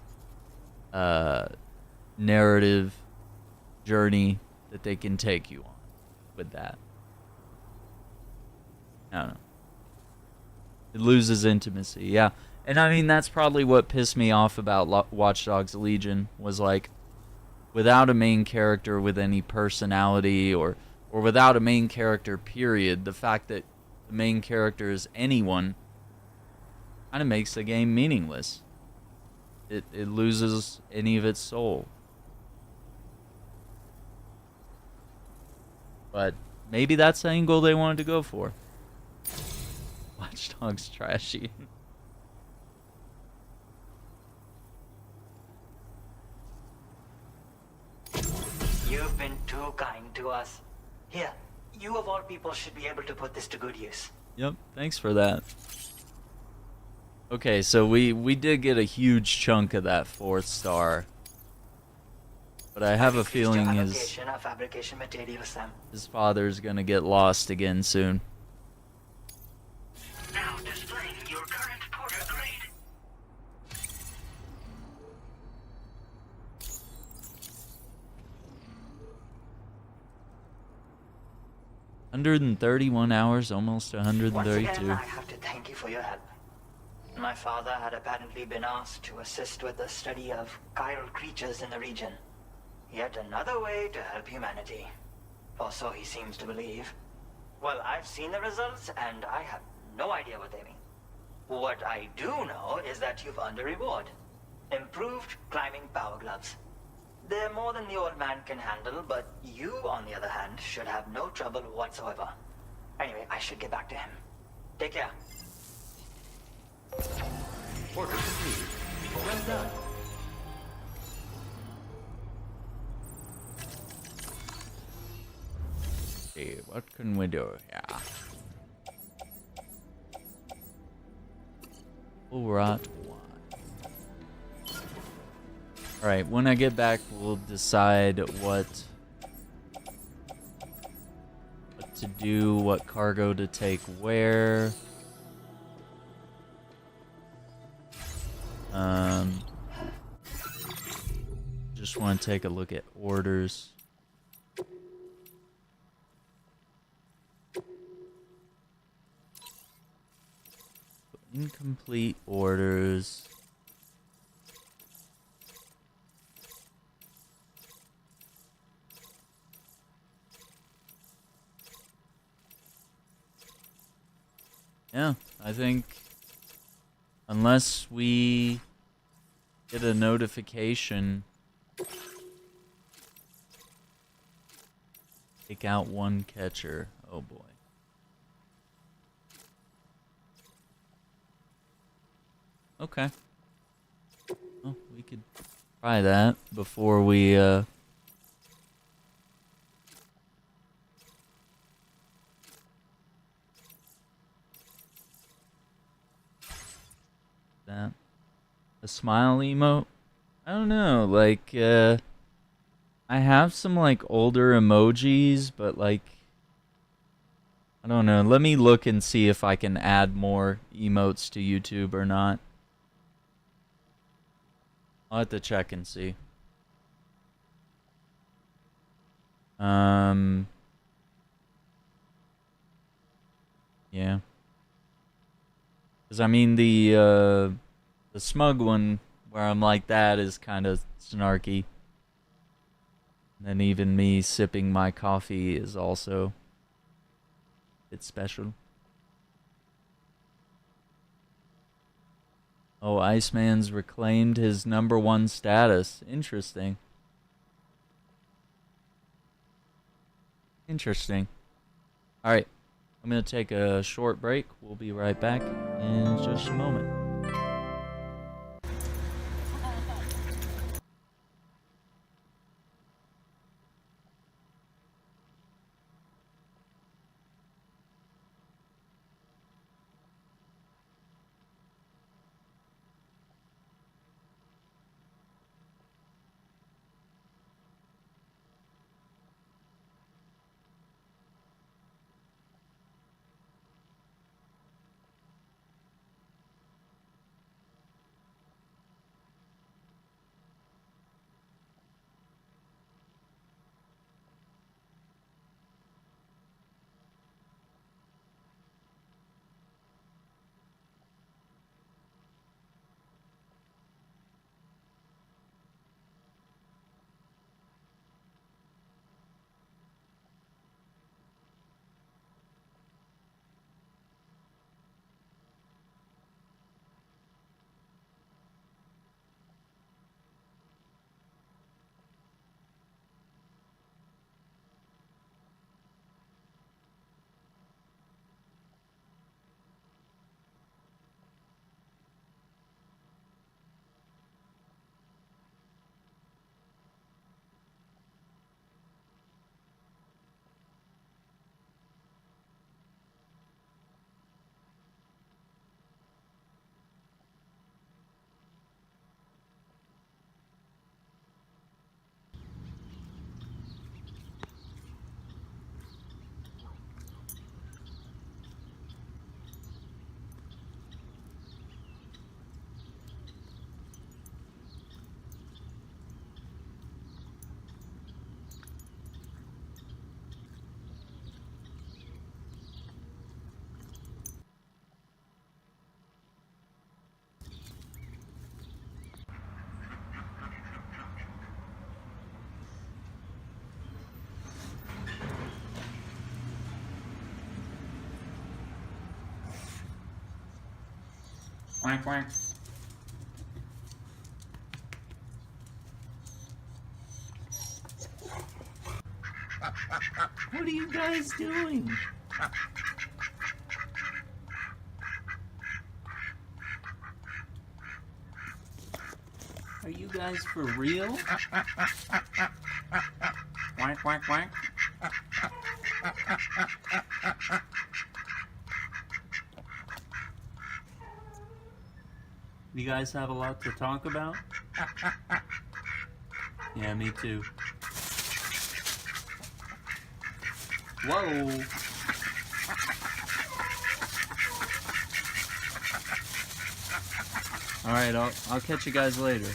narrative journey that they can take you on with that. I don't know. It loses intimacy, yeah. And I mean, that's probably what pissed me off about Watch Dogs Legion, was like, without a main character with any personality, or without a main character, period, the fact that the main character is anyone kind of makes the game meaningless. It loses any of its soul. But maybe that's the angle they wanted to go for. Watch Dogs trashy. You've been too kind to us. Here, you of all people should be able to put this to good use. Yep, thanks for that. Okay, so we did get a huge chunk of that 4th star. But I have a feeling his father's gonna get lost again soon. Now displaying your current porter grade. $131 hours, almost 132. Once again, I have to thank you for your help. My father had apparently been asked to assist with the study of chiral creatures in the region. Yet another way to help humanity. Or so he seems to believe. Well, I've seen the results, and I have no idea what they mean. What I do know is that you've earned a reward. Improved climbing power gloves. They're more than the old man can handle, but you, on the other hand, should have no trouble whatsoever. Anyway, I should get back to him. Take care. Order complete. Well done. See, what can we do here? Alright. Alright, when I get back, we'll decide what to do, what cargo to take where. Just want to take a look at orders. Incomplete orders. Yeah, I think unless we get a notification, take out one catcher. Oh boy. Okay. Well, we could try that before we that. A smile emote? I don't know, like, I have some, like, older emojis, but, like, I don't know. Let me look and see if I can add more emotes to YouTube or not. I'll have to check and see. Yeah. Because, I mean, the smug one where I'm like that is kind of snarky. And then even me sipping my coffee is also a bit special. Oh, Iceman's reclaimed his #1 status. Interesting. Interesting. Alright, I'm going to take a short break. We'll be right back in just a moment. Quack, quack. What are you guys doing? Are you guys for real? Quack, quack, quack. You guys have a lot to talk about? Yeah, me too. Whoa! Alright, I'll catch you guys later.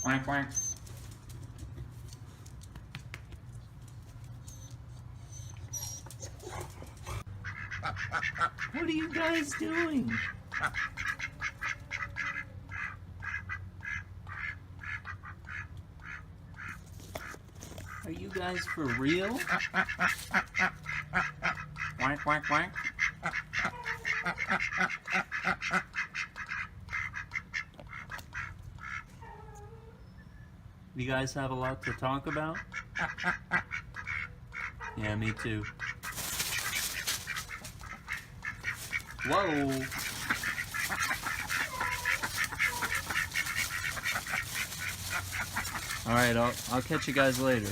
Quack, quack. What are you guys doing? Are you guys for real? Quack, quack, quack. You guys have a lot to talk about? Yeah, me too. Whoa! Alright, I'll catch you guys later.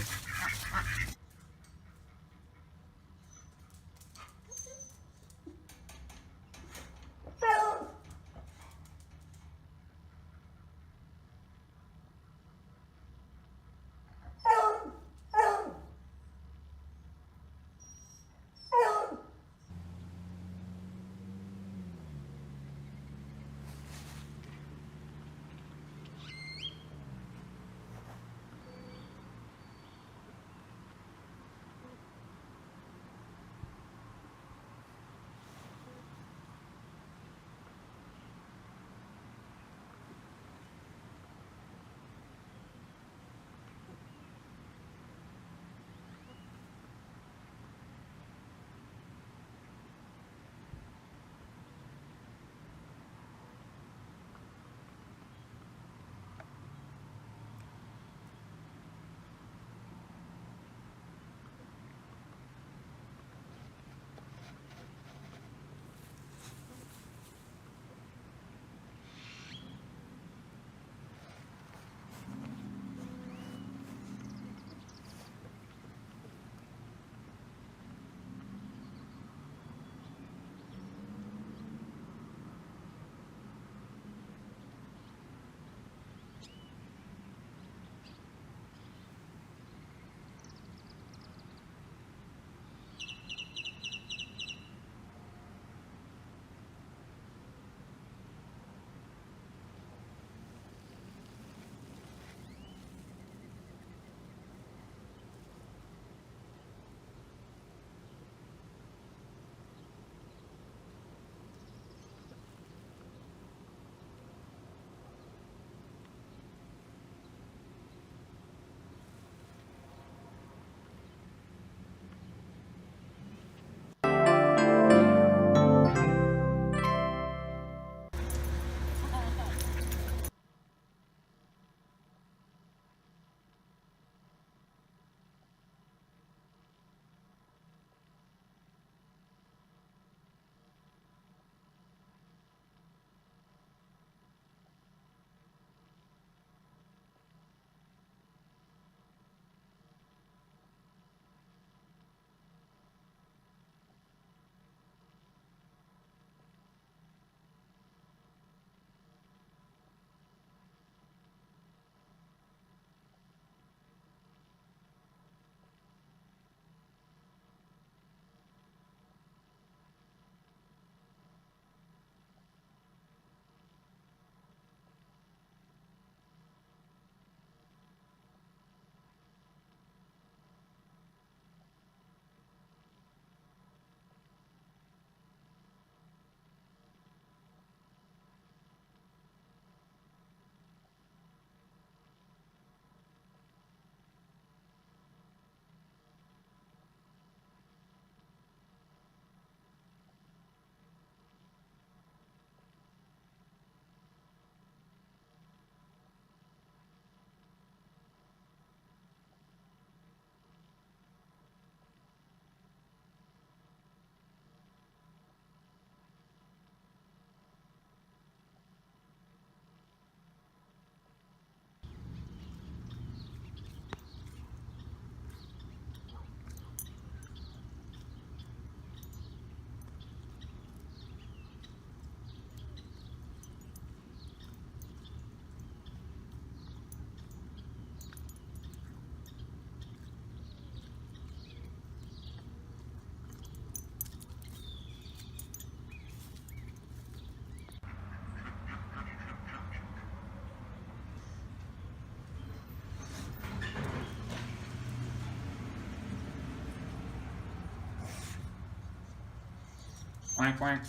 Quack, quack.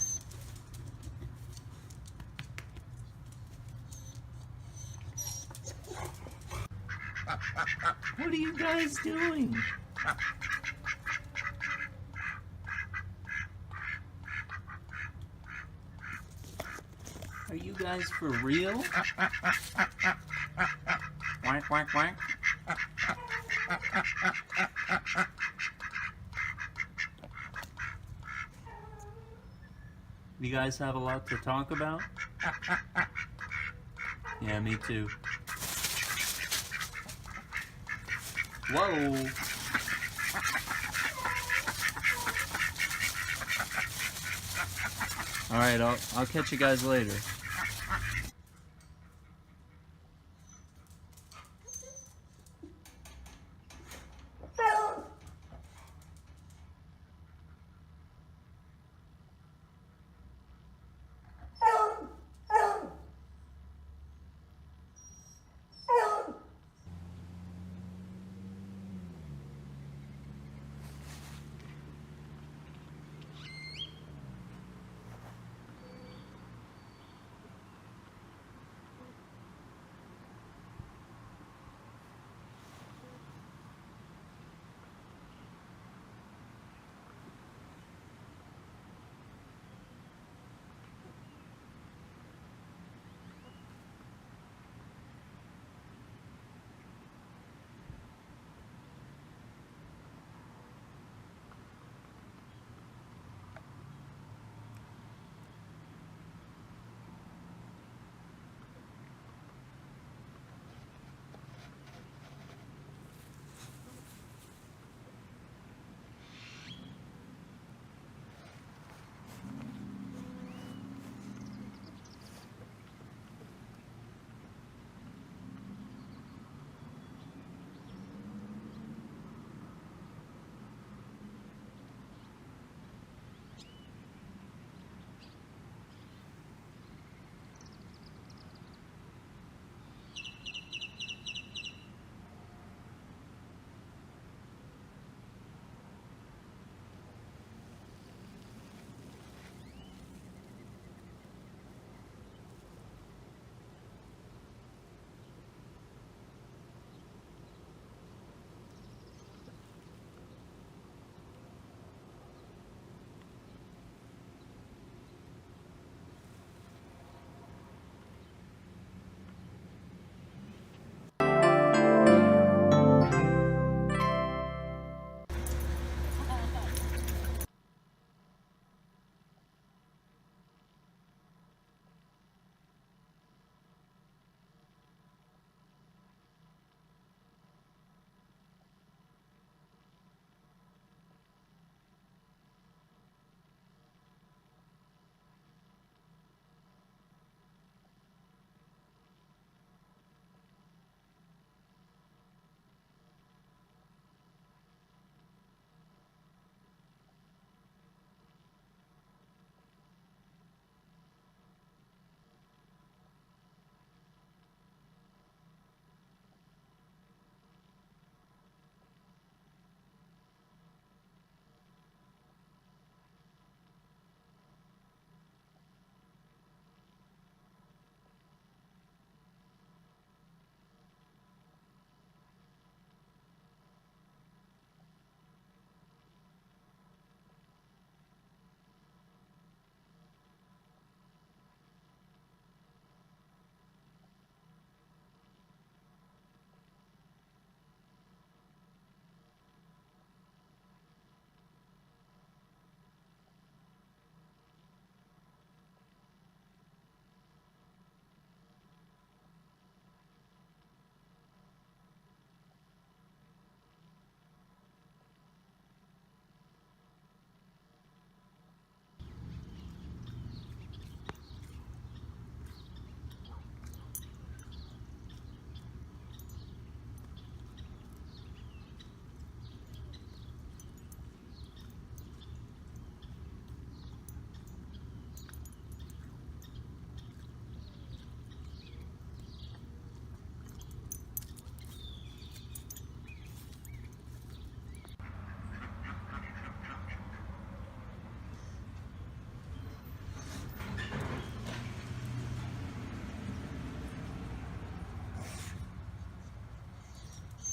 What are you guys doing? Are you guys for real? Quack, quack, quack. You guys have a lot to talk about? Yeah, me too. Whoa! Alright, I'll catch you guys later.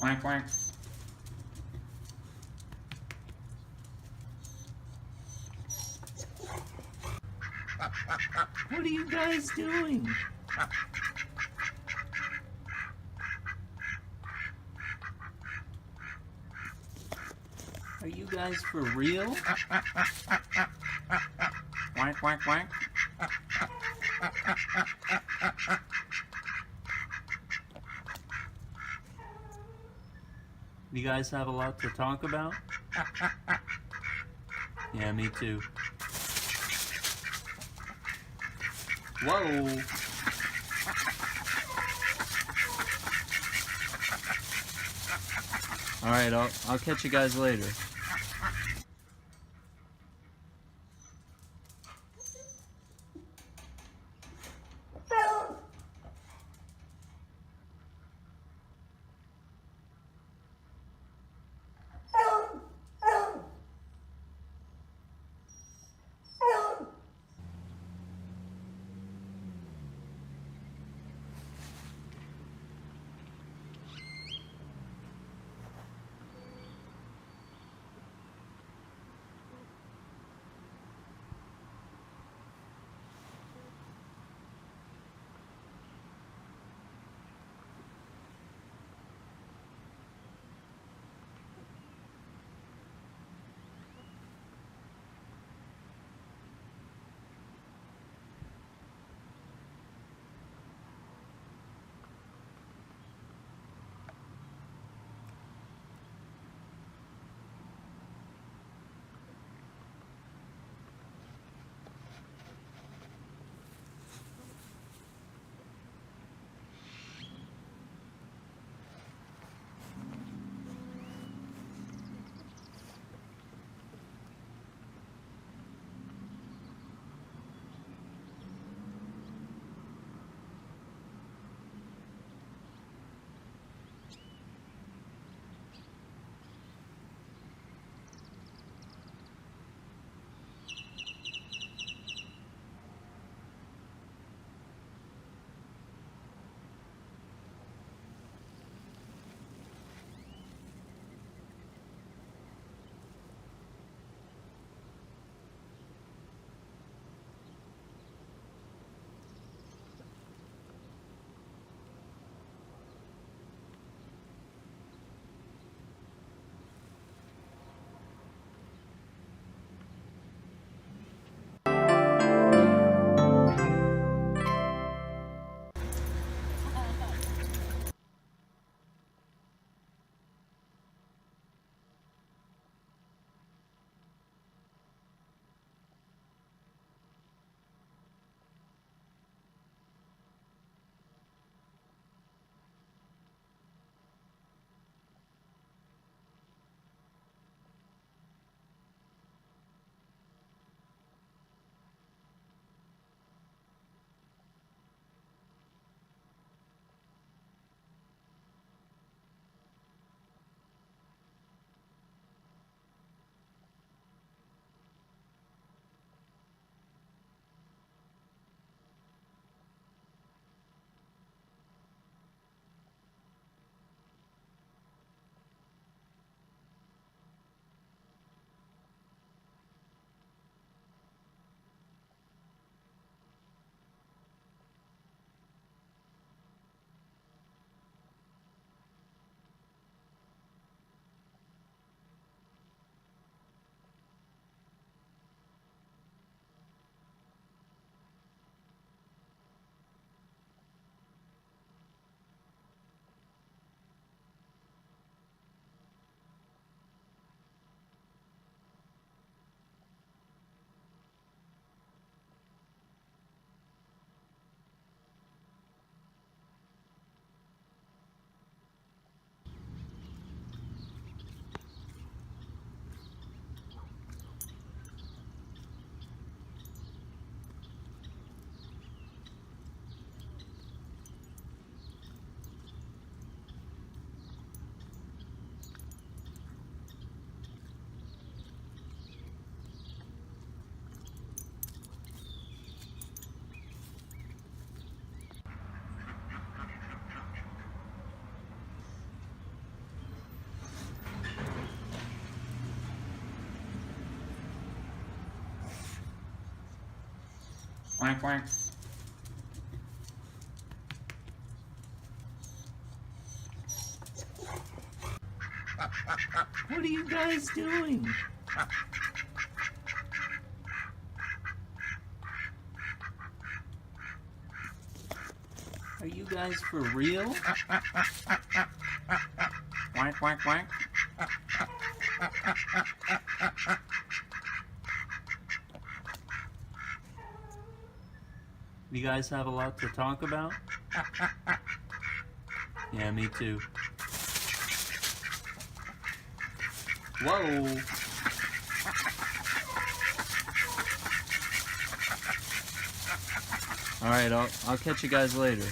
Quack, quack. What are you guys doing? Are you guys for real? Quack, quack, quack. You guys have a lot to talk about? Yeah, me too. Whoa! Alright, I'll catch you guys later. Quack, quack. What are you guys doing? Are you guys for real? Quack, quack, quack. You guys have a lot to talk about? Yeah, me too. Whoa! Alright, I'll catch you guys later.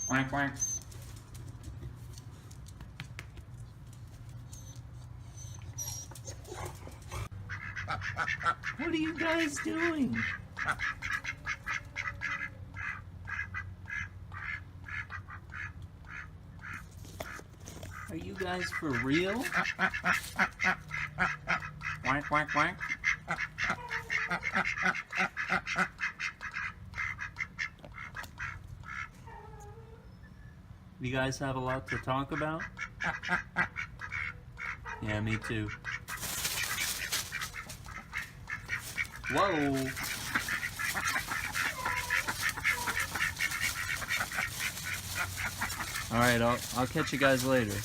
Quack, quack. What are you guys doing? Are you guys for real? Quack, quack, quack. You guys have a lot to talk about? Yeah, me too. Whoa! Alright, I'll catch you guys later.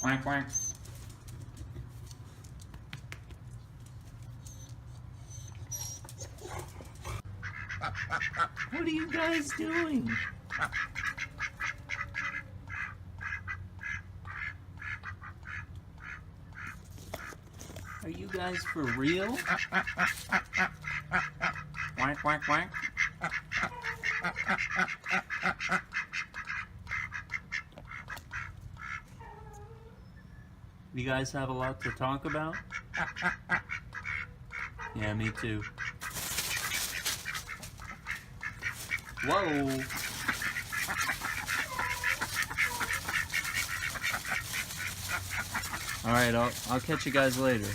Quack, quack. What are you guys doing? Are you guys for real? Quack, quack, quack. You guys have a lot to talk about? Yeah, me too. Whoa! Alright, I'll catch you guys later.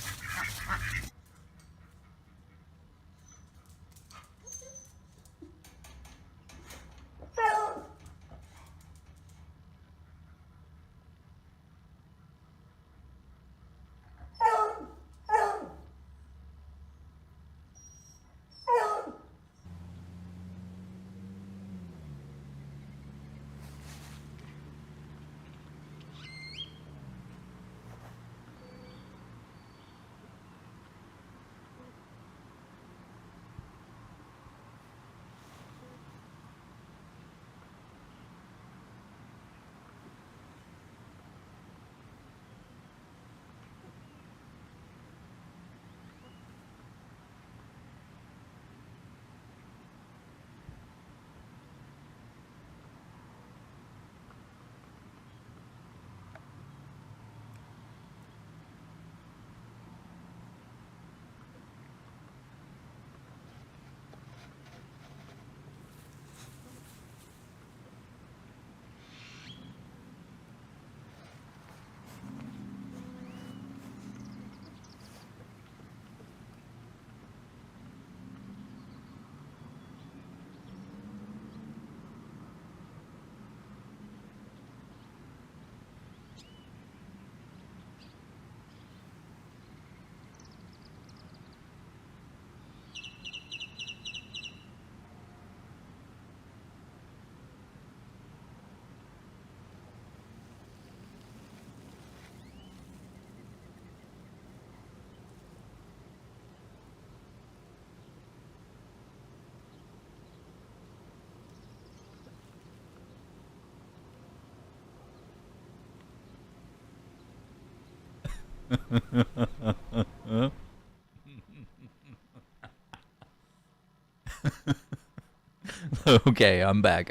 Okay, I'm back.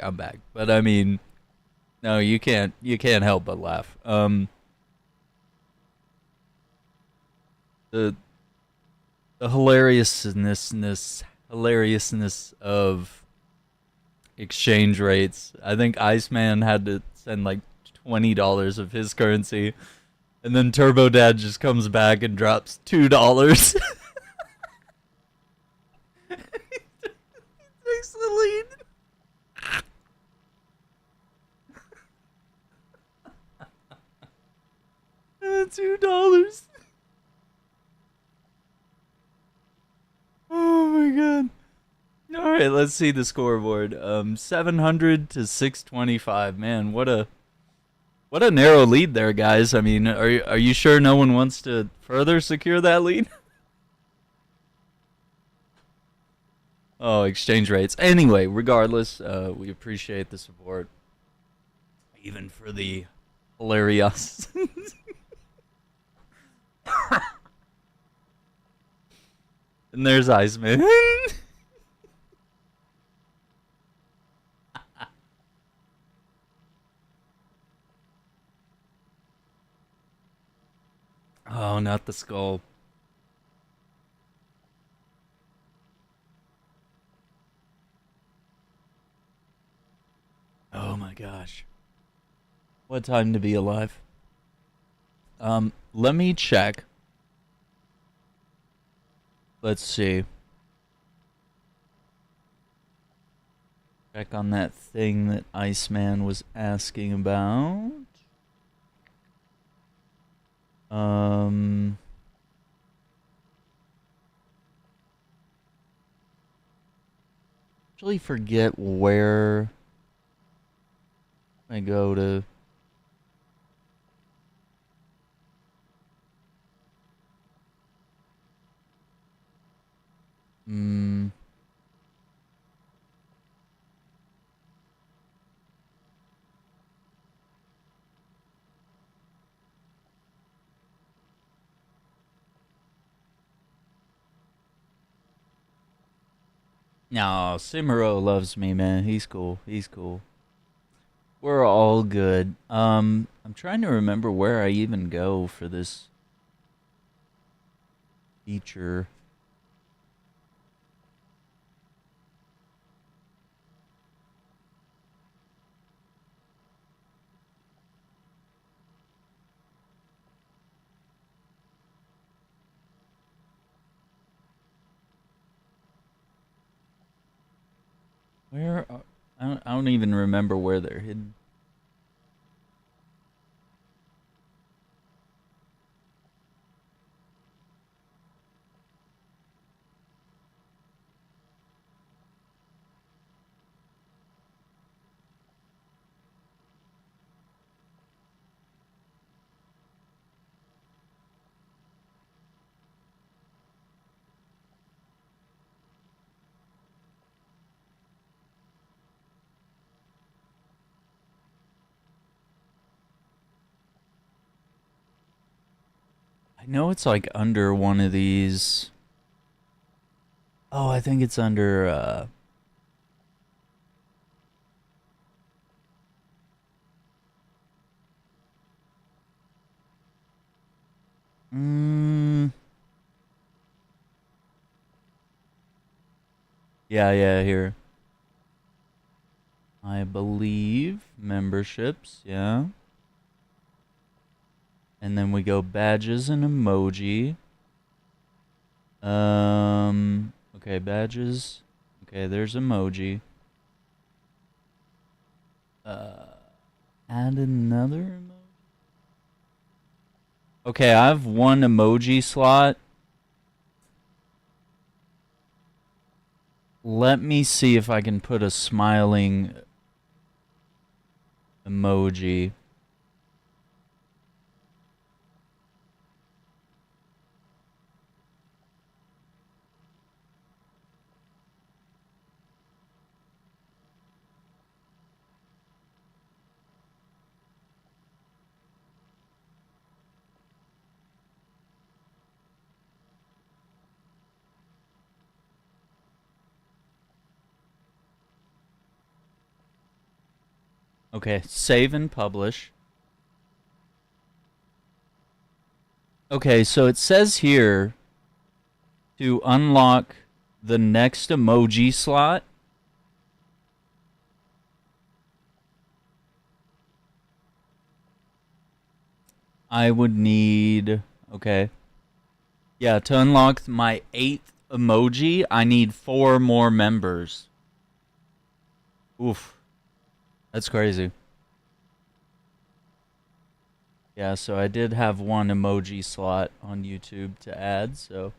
But I mean, no, you can't help but laugh. The hilariousness of exchange rates. I think Iceman had to send like $20 of his currency, and then Turbo Dad just comes back and drops $2. Takes the lead. $2. Oh my god. All right, let's see the scoreboard. 700 to 625. Man, what a narrow lead there, guys. I mean, are you sure no one wants to further secure that lead? Oh, exchange rates. Anyway, regardless, we appreciate the support, even for the hilarious. And there's Iceman. Oh, not the skull. Oh my gosh. What time to be alive. Let me check. Let's see. Check on that thing that Iceman was asking about. Actually forget where I go to Hmm. No, Simuro loves me, man. He's cool. He's cool. We're all good. I'm trying to remember where I even go for this feature. Where I don't even remember where they're hidden. I know it's like under one of these. Oh, I think it's under yeah, here. I believe memberships, yeah. And then we go badges and emoji. Okay, badges. Okay, there's emoji. Add another emoji. Okay, I have one emoji slot. Let me see if I can put a smiling emoji. Okay, save and publish. Okay, so it says here to unlock the next emoji slot. I would need, okay. Yeah, to unlock my 8th emoji, I need 4 more members. Oof. That's crazy. Yeah, so I did have one emoji slot on YouTube to add, so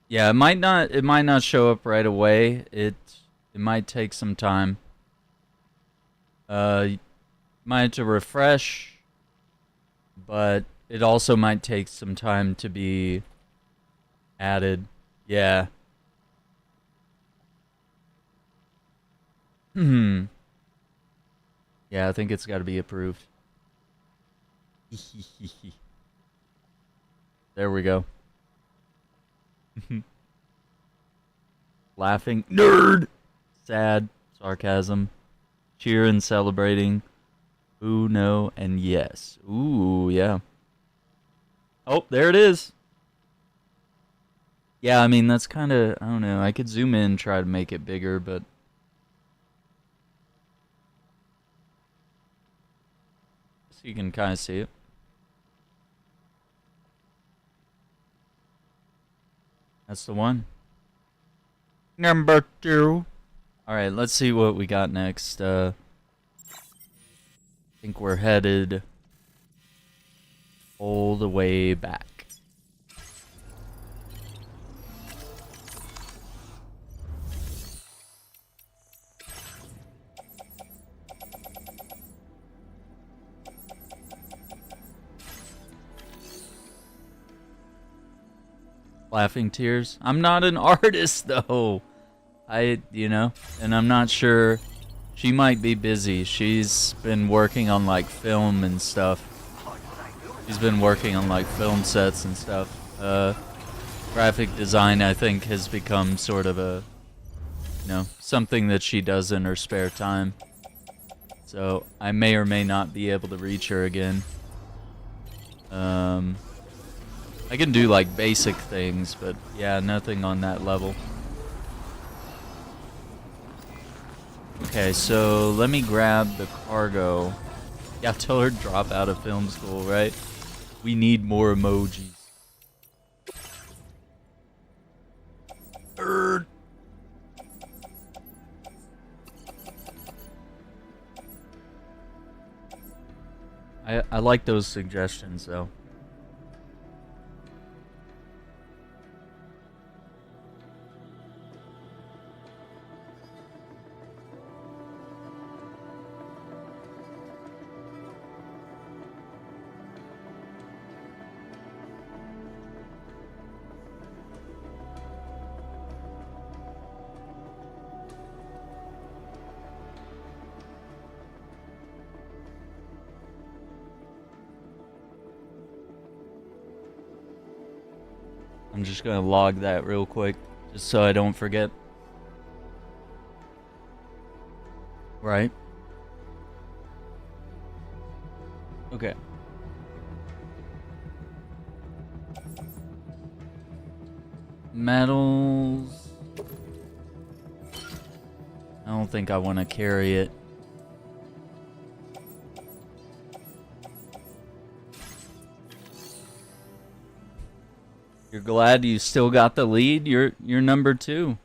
yeah, it might not show up right away. It might take some time. Might have to refresh, but it also might take some time to be added. Yeah. Yeah, I think it's got to be approved. There we go. Laughing. Nerd! Sad. Sarcasm. Cheer and celebrating. Ooh, no, and yes. Ooh, yeah. Oh, there it is. Yeah, I mean, that's kind of, I don't know. I could zoom in and try to make it bigger, but so you can kind of see it. That's the one. Number 2. All right, let's see what we got next. I think we're headed all the way back. laughing tears. I'm not an artist though. And I'm not sure. She might be busy. She's been working on like film and stuff. She's been working on like film sets and stuff. Graphic design, I think, has become sort of a, something that she does in her spare time. So I may or may not be able to reach her again. I can do like basic things, but yeah, nothing on that level. Okay, so let me grab the cargo. Yeah, tell her to drop out of film school, right? We need more emojis. I like those suggestions, though. I'm just gonna log that real quick, just so I don't forget. Right? Okay. Metals. I don't think I want to carry it. You're glad you still got the lead? You're number 2.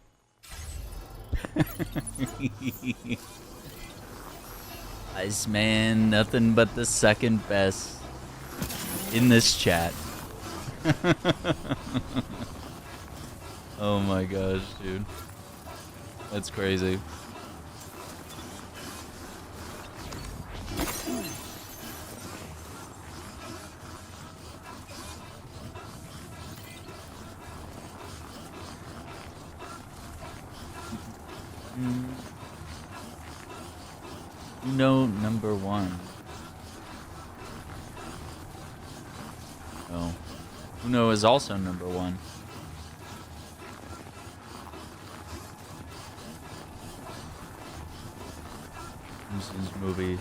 Iceman, nothing but the second best in this chat. Oh my gosh, dude. That's crazy. Number 1. Oh. Uno is also number 1. Simpsons movie.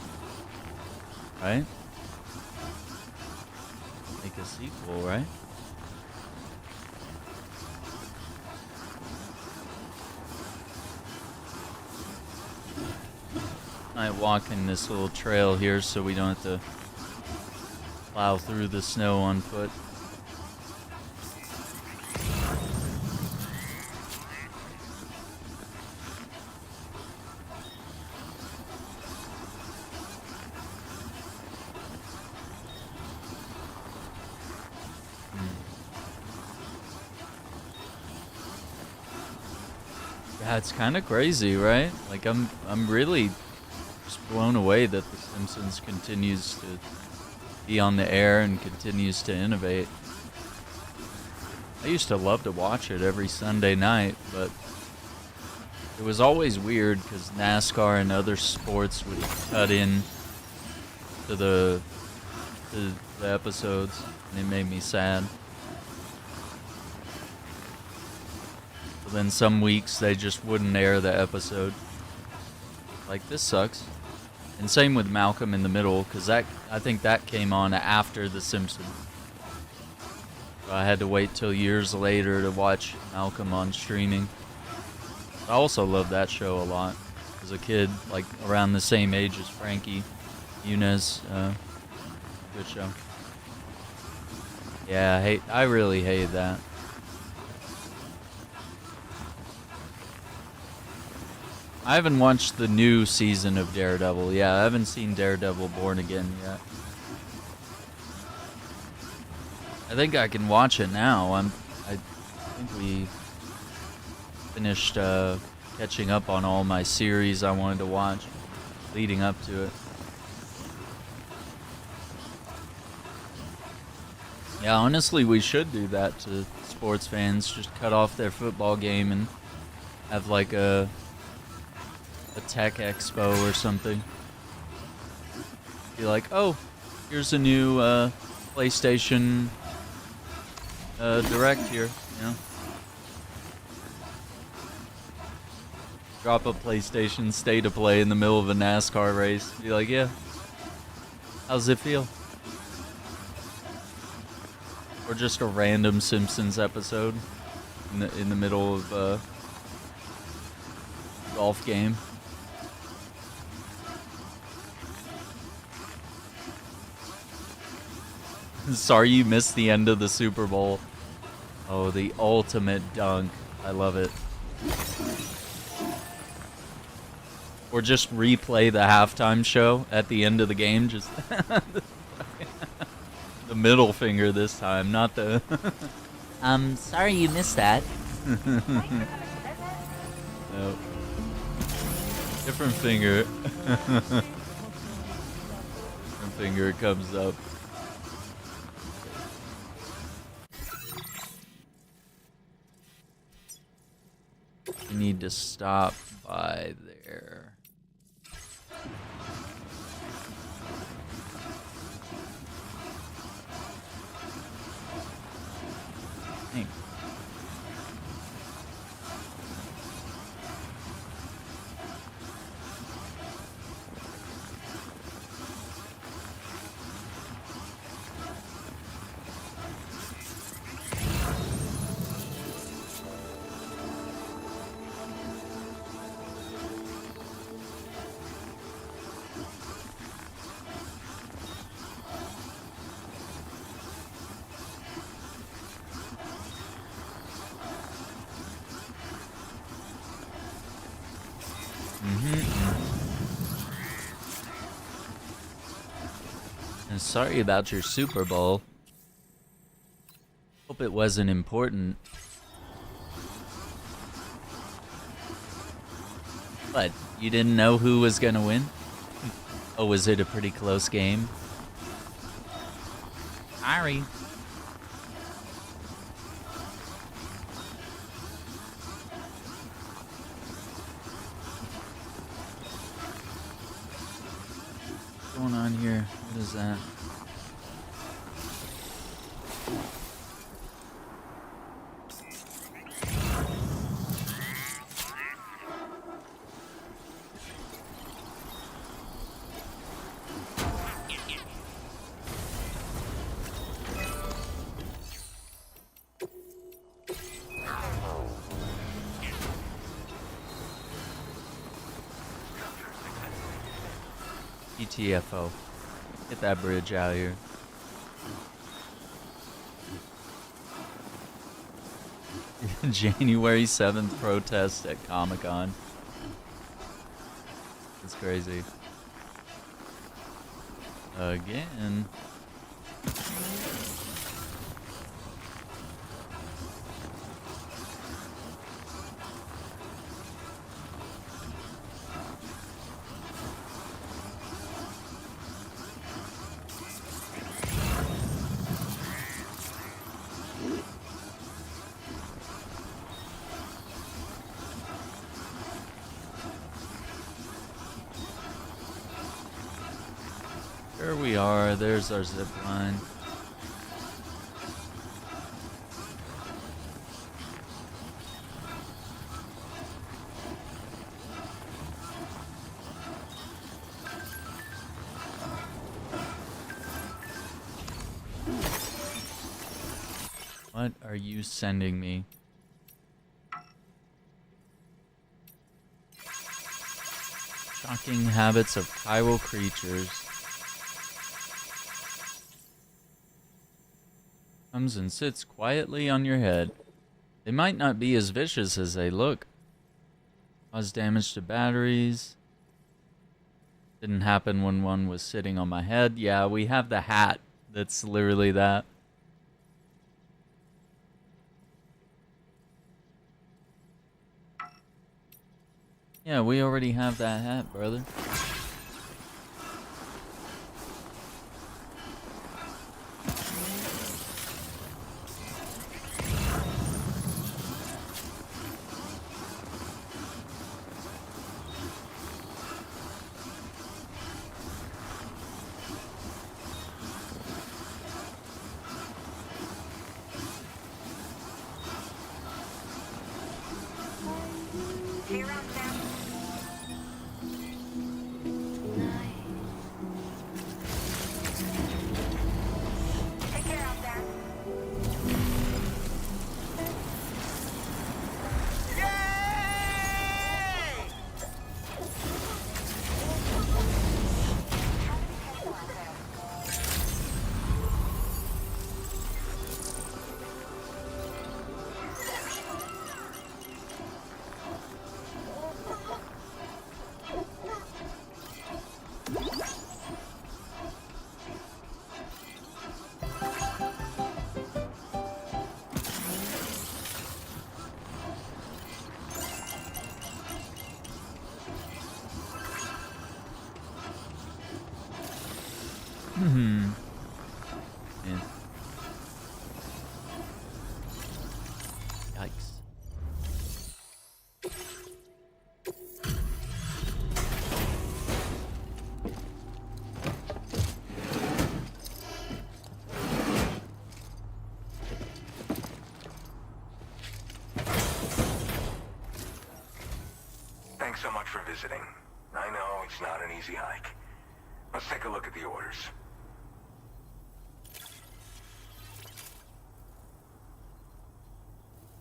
Right? Make a sequel, right? I walk in this little trail here so we don't have to plow through the snow on foot. Yeah, it's kind of crazy, right? Like I'm really just blown away that The Simpsons continues to be on the air and continues to innovate. I used to love to watch it every Sunday night, but it was always weird because NASCAR and other sports would cut in to the episodes, and it made me sad. But then some weeks they just wouldn't air the episode. Like, this sucks. And same with Malcolm in the Middle, because I think that came on after The Simpsons. So I had to wait till years later to watch Malcolm on streaming. I also loved that show a lot as a kid, like around the same age as Frankie Muniz. Good show. Yeah, I really hated that. I haven't watched the new season of Daredevil. Yeah, I haven't seen Daredevil Born Again yet. I think I can watch it now. I think we finished catching up on all my series I wanted to watch leading up to it. Yeah, honestly, we should do that to sports fans. Just cut off their football game and have like a tech expo or something. Be like, oh, here's a new PlayStation Direct here, you know? Drop a PlayStation State of Play in the middle of a NASCAR race. Be like, yeah, how's it feel? Or just a random Simpsons episode in the middle of a golf game. Sorry you missed the end of the Super Bowl. Oh, the ultimate dunk. I love it. Or just replay the halftime show at the end of the game. Just the middle finger this time, not the... Sorry you missed that. No. Different finger. Different finger comes up. You need to stop by there. Dang. And sorry about your Super Bowl. Hope it wasn't important. What? You didn't know who was gonna win? Oh, was it a pretty close game? Sorry. What's going on here? What is that? TFO. Get that bridge out here. January 7th protest at Comic-Con. It's crazy. Again. There we are. There's our zip line. What are you sending me? Shocking habits of chiral creatures. Comes and sits quietly on your head. They might not be as vicious as they look. Cause damage to batteries. Didn't happen when one was sitting on my head. Yeah, we have the hat that's literally that. Yeah, we already have that hat, brother. See you around, Sam. Take care out there. Yeah. Yikes. Thanks so much for visiting. I know it's not an easy hike. Let's take a look at the orders.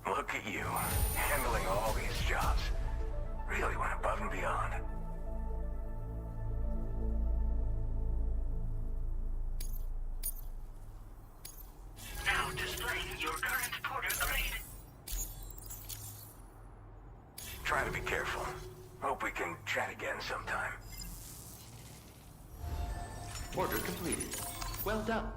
Look at you, handling all these jobs. Really went above and beyond. Now displaying your current porter grade. Try to be careful. Hope we can chat again sometime. Order completed. Well done.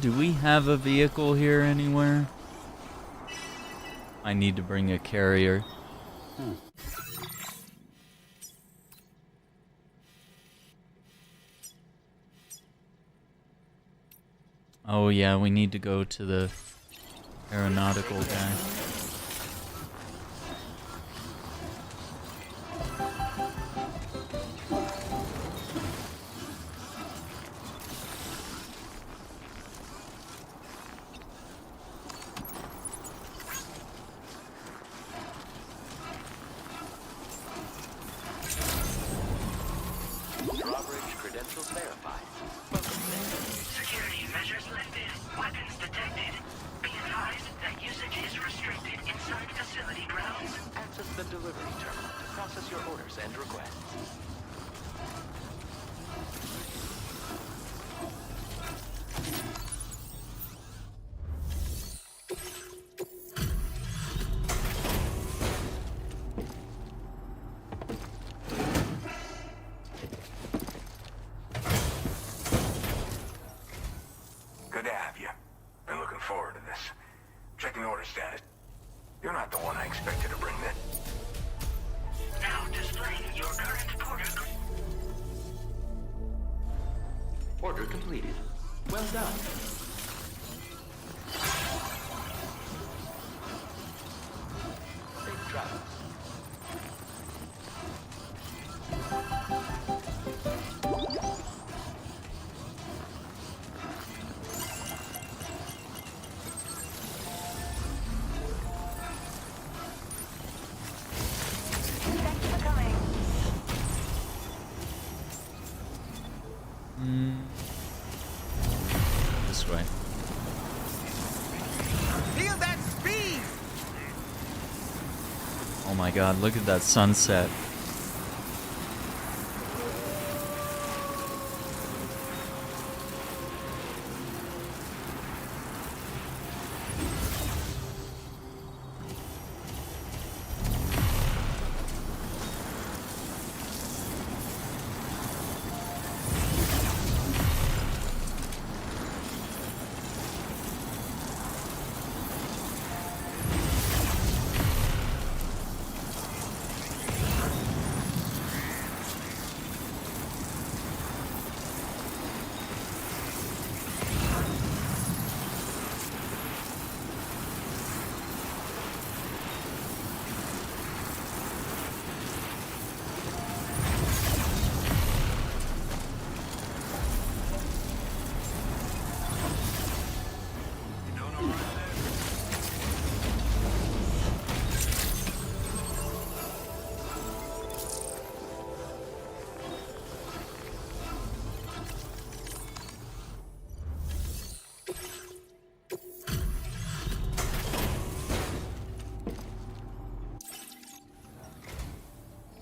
Do we have a vehicle here anywhere? I need to bring a carrier. Oh yeah, we need to go to the aeronautical guy. Drawbridge credentials verified. Welcome, Security measures lifted. Weapons detected. Be advised that usage is restricted inside facility grounds. Access the delivery terminal to process your orders and requests. Good to have you. Been looking forward to this. Checking order status. You're not the one I expected to bring this. Now displaying your current porter grade. Order completed. Well done. this way. Feel that speed! Oh my god, look at that sunset.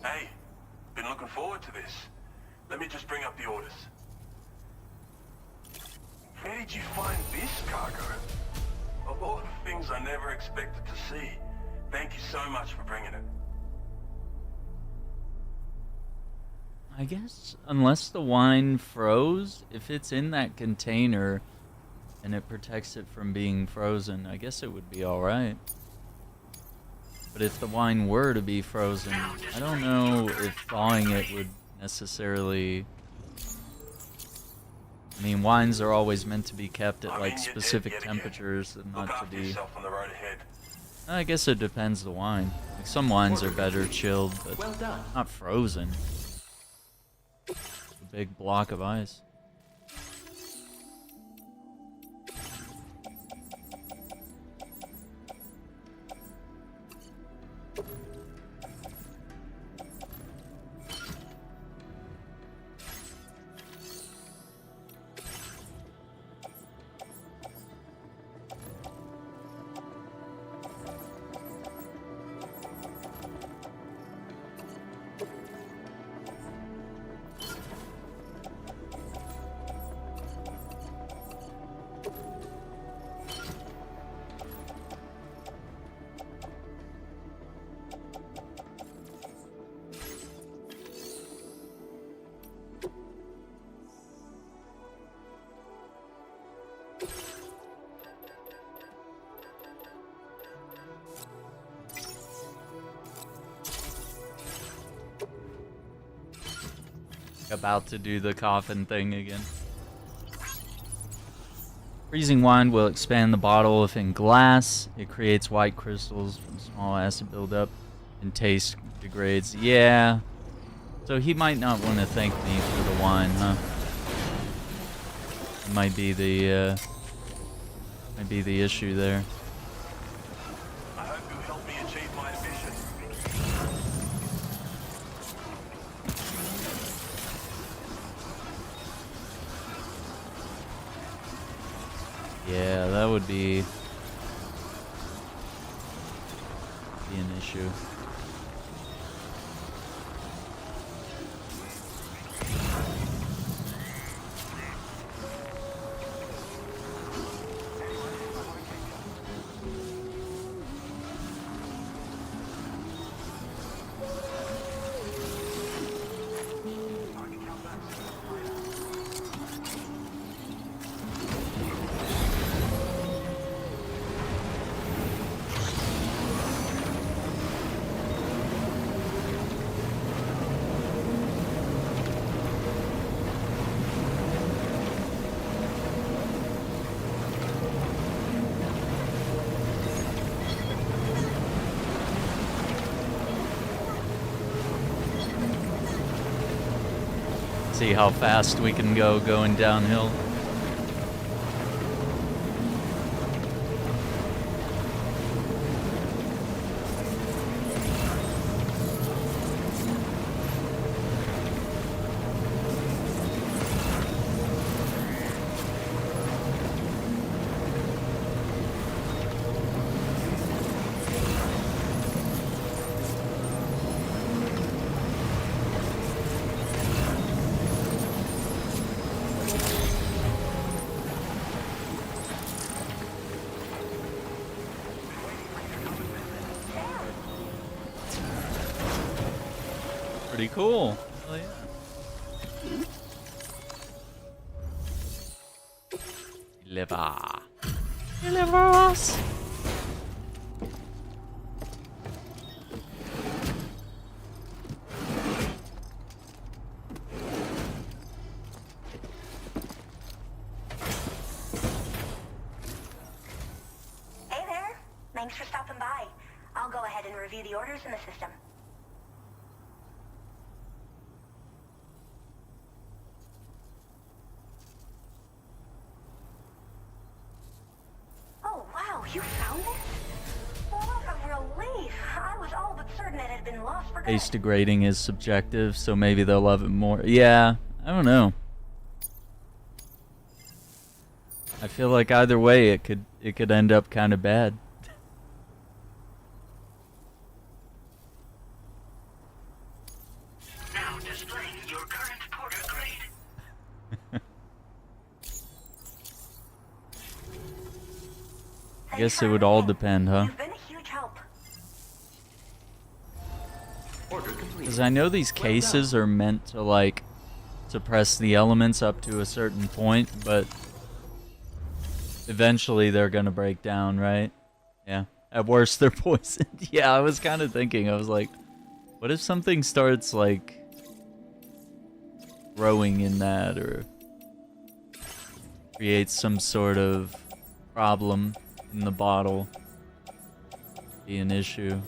Hey, been looking forward to this. Let me just bring up the orders. Where did you find this cargo? Of all the things I never expected to see, thank you so much for bringing it. I guess, unless the wine froze, if it's in that container and it protects it from being frozen, I guess it would be alright. But if the wine were to be frozen, I don't know if thawing it would necessarily... I mean, wines are always meant to be kept at like specific temperatures and not to be... I guess it depends the wine. Like some wines are better chilled, but not frozen. A big block of ice. About to do the coffin thing again. Freezing wine will expand the bottle if in glass. It creates white crystals from small acid buildup and taste degrades. Yeah. So he might not want to thank me for the wine, huh? It might be the issue there. I hope you help me achieve my ambition. Yeah, that would be an issue. See how fast we can go going downhill. Pretty cool. Hell yeah. Deliver. Deliver us. Hey there. Thanks for stopping by. I'll go ahead and review the orders in the system. Oh, wow, you found this? What a relief. I was all but certain it had been lost for good. Taste degrading is subjective, so maybe they'll love it more. Yeah, I don't know. I feel like either way it could end up kind of bad. Now displaying your current porter grade. I guess it would all depend, huh? You've been a huge help. Order complete. Because I know these cases are meant to, like, suppress the elements up to a certain point, but eventually they're gonna break down, right? Yeah. At worst, they're poisoned. Yeah, I was kind of thinking, I was like, what if something starts, like, growing in that, or creates some sort of problem in the bottle? Be an issue.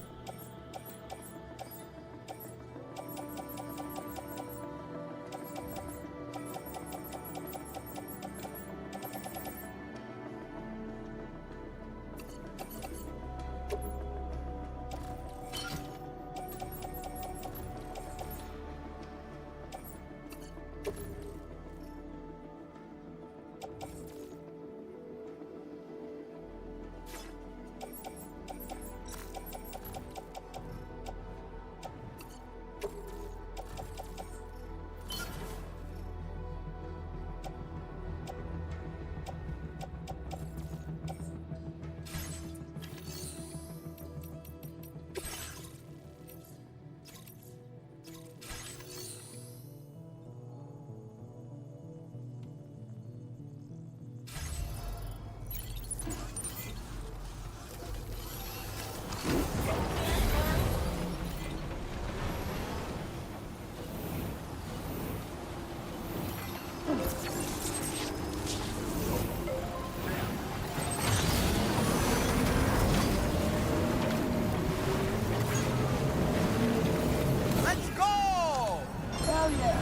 Let's go! Hell yeah!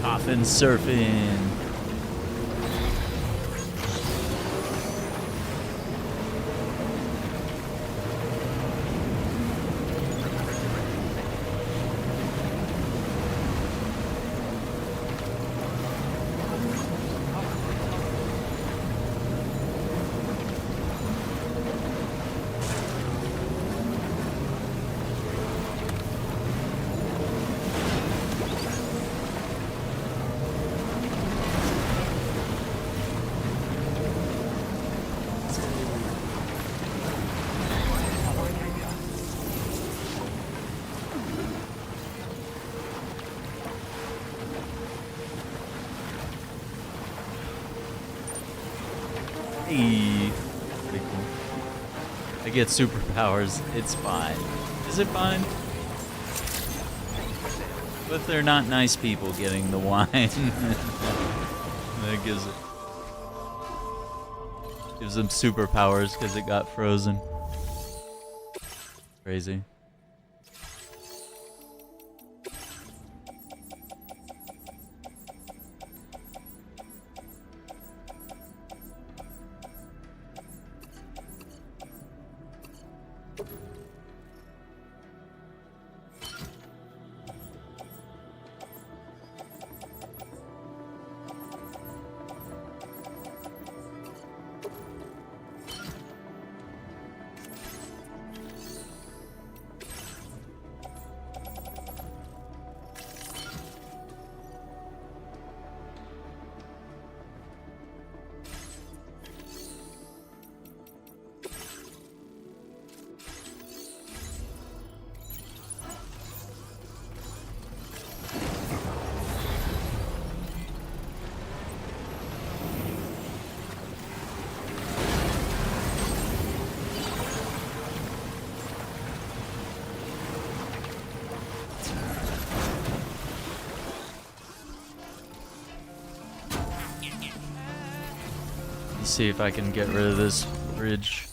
Coffin surfing. Hey. Pretty cool. I get superpowers. It's fine. Is it fine? What if they're not nice people getting the wine? That gives them superpowers because it got frozen. Crazy. Let's see if I can get rid of this bridge.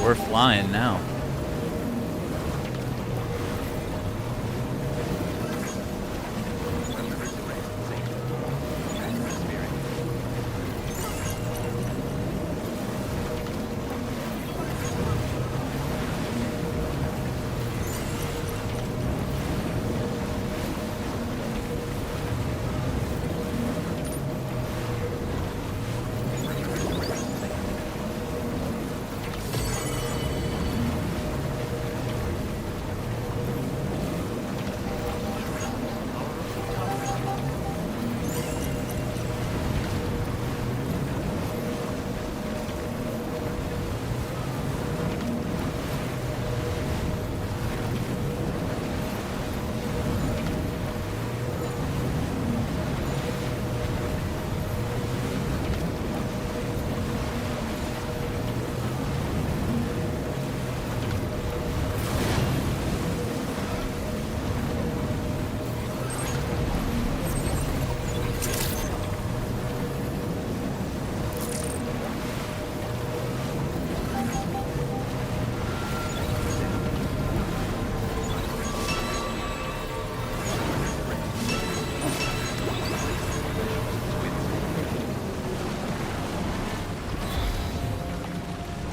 We're flying now.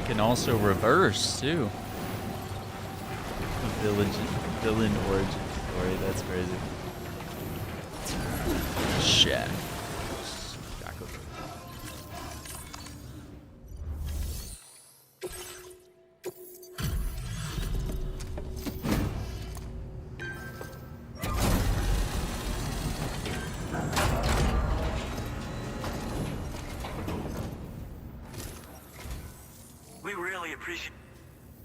Can also reverse too. Villain origin story. That's crazy. Shack. We really appreciate...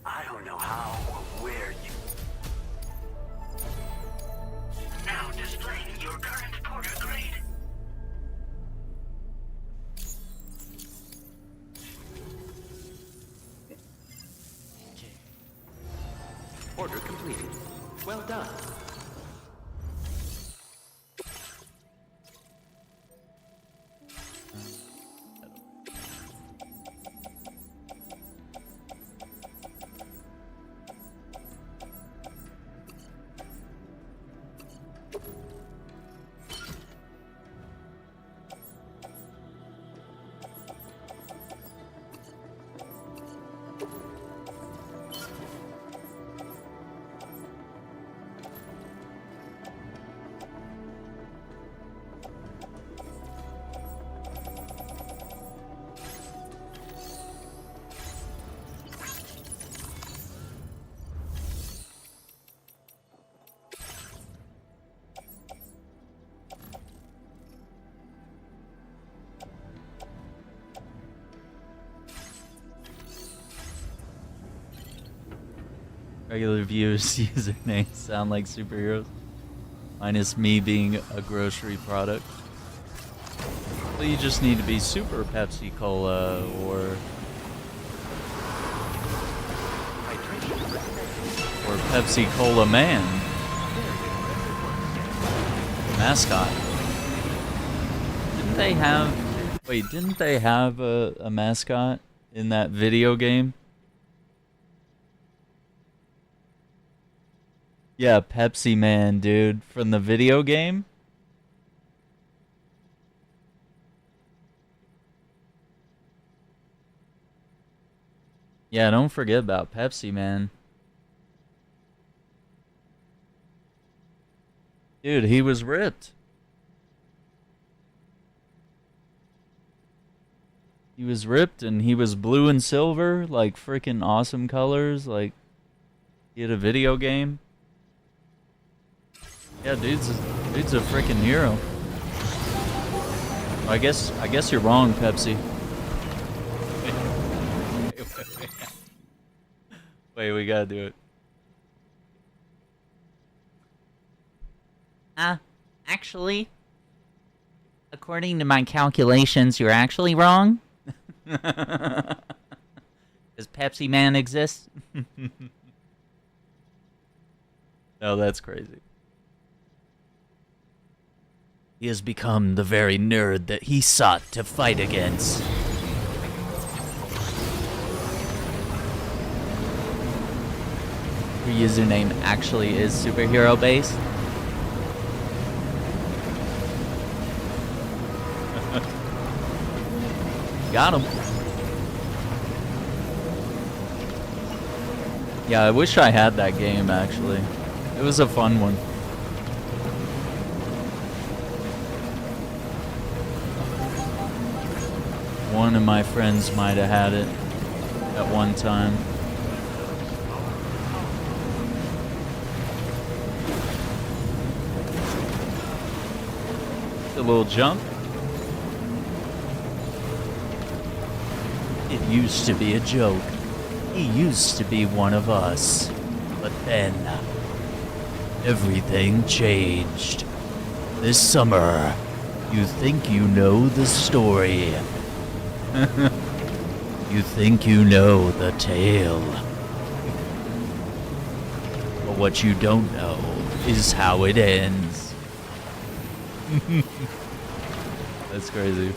I don't know how or where you... Now displaying your current porter grade. Order completed. Well done. Regular viewers usernames sound like superheroes. Minus me being a grocery product. So you just need to be Super Pepsi Cola or Pepsi Cola Man. Mascot. Didn't they have... Wait, didn't they have a mascot in that video game? Yeah, Pepsi Man, dude, from the video game. Yeah, don't forget about Pepsi, man. Dude, he was ripped. He was ripped and he was blue and silver, like freaking awesome colors, like he had a video game. Yeah, dude's a freaking hero. I guess you're wrong, Pepsi. Wait, we gotta do it. Actually, according to my calculations, you're actually wrong. Does Pepsi Man exist? No, that's crazy. He has become the very nerd that he sought to fight against. Your username actually is superhero based. Got him. Yeah, I wish I had that game, actually. It was a fun one. One of my friends might have had it at one time. A little jump. It used to be a joke. He used to be one of us. But then, everything changed. This summer, you think you know the story. You think you know the tale. But what you don't know is how it ends. That's crazy.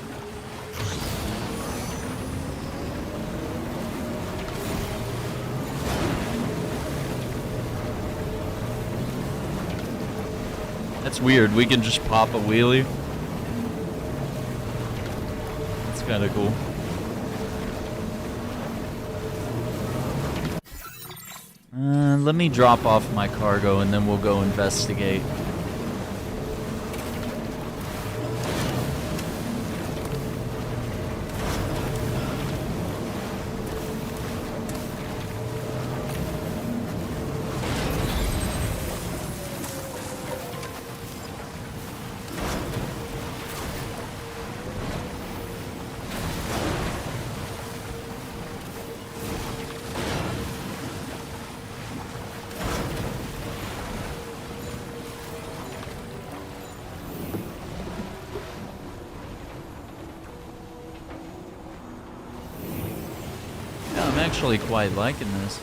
That's weird. We can just pop a wheelie. That's kind of cool. Let me drop off my cargo and then we'll go investigate. I'm actually quite liking this.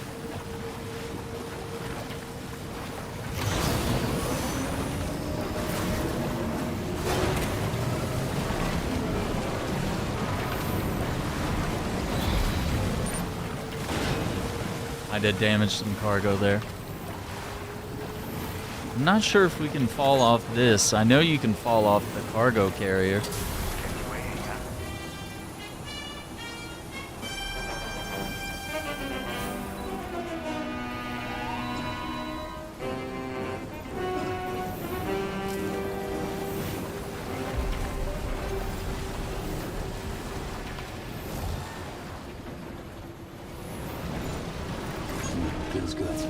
I did damage some cargo there. I'm not sure if we can fall off this. I know you can fall off the cargo carrier. Feels good.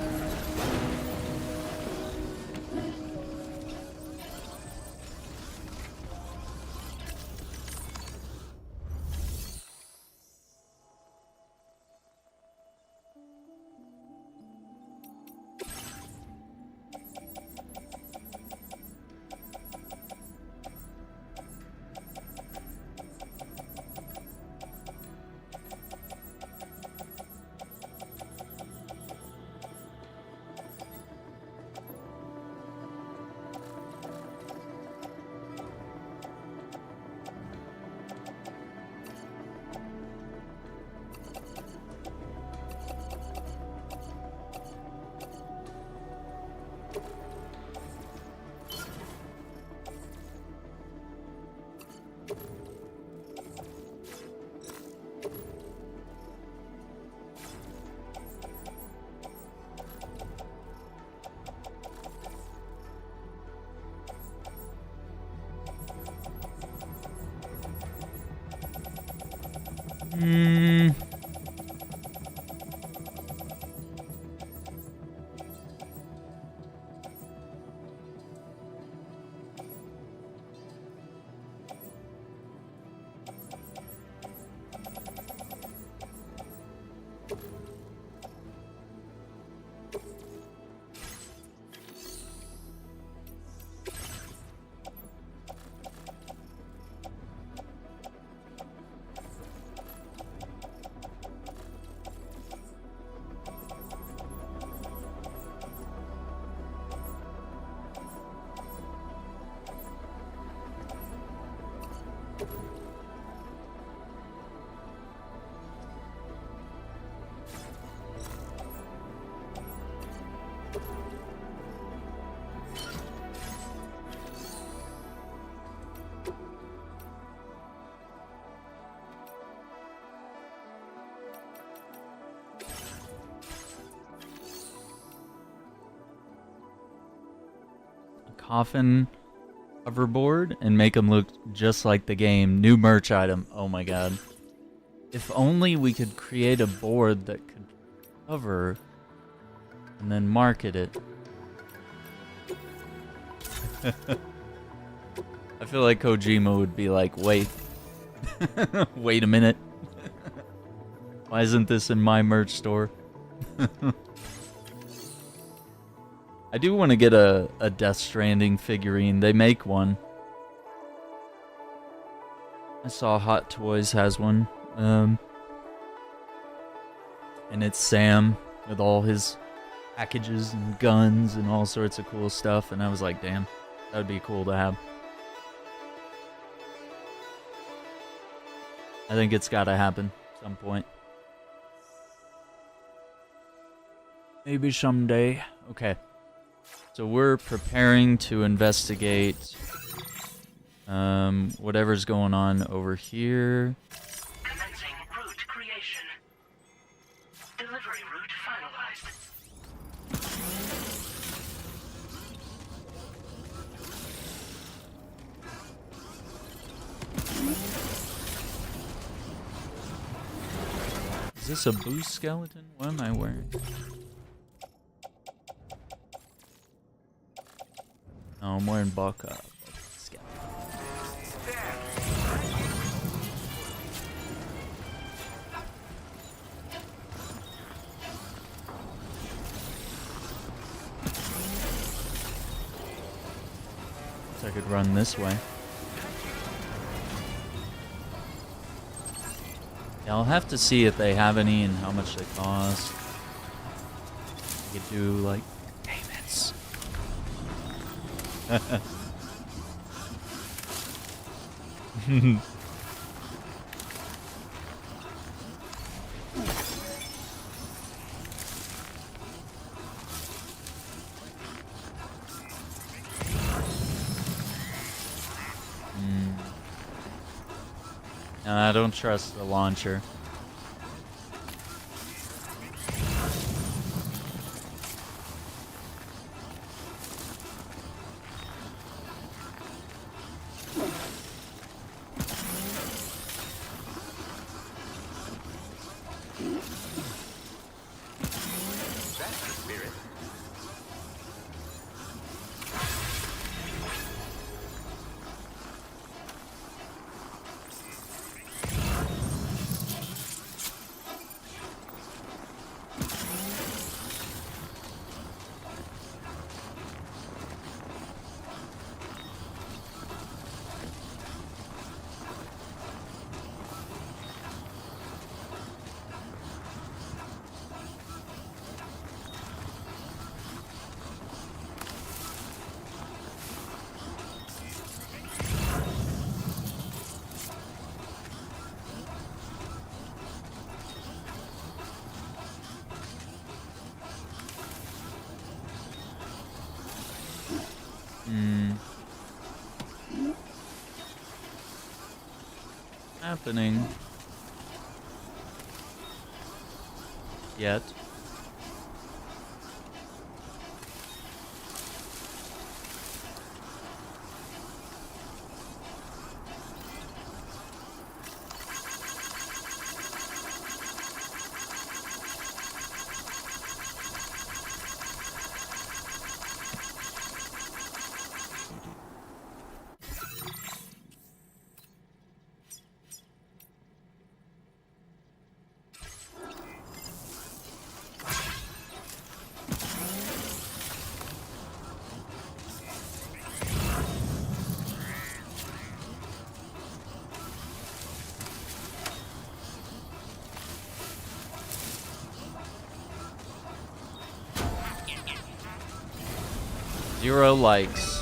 Hmm. Coffin hoverboard and make them look just like the game. New merch item. Oh my god. If only we could create a board that could hover and then market it. I feel like Kojima would be like, wait. Wait a minute. Why isn't this in my merch store? I do want to get a Death Stranding figurine. They make one. I saw Hot Toys has one. And it's Sam with all his packages and guns and all sorts of cool stuff. And I was like, damn, that would be cool to have. I think it's got to happen at some point. Maybe someday. Okay. So we're preparing to investigate whatever's going on over here. Commencing route creation. Delivery route finalized. Is this a boost skeleton? What am I wearing? No, I'm wearing buck skeleton. I could run this way. Yeah, I'll have to see if they have any and how much they cost. I could do like payments. I don't trust the launcher. Happening yet. 0 likes.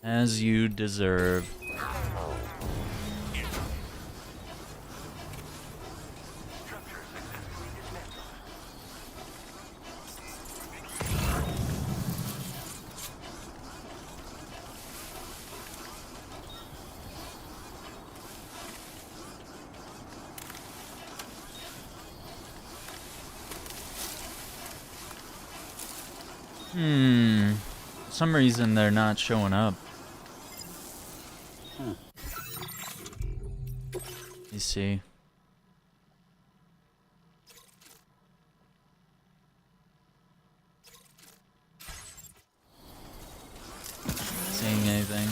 As you deserve. For some reason they're not showing up. You see. Seeing anything?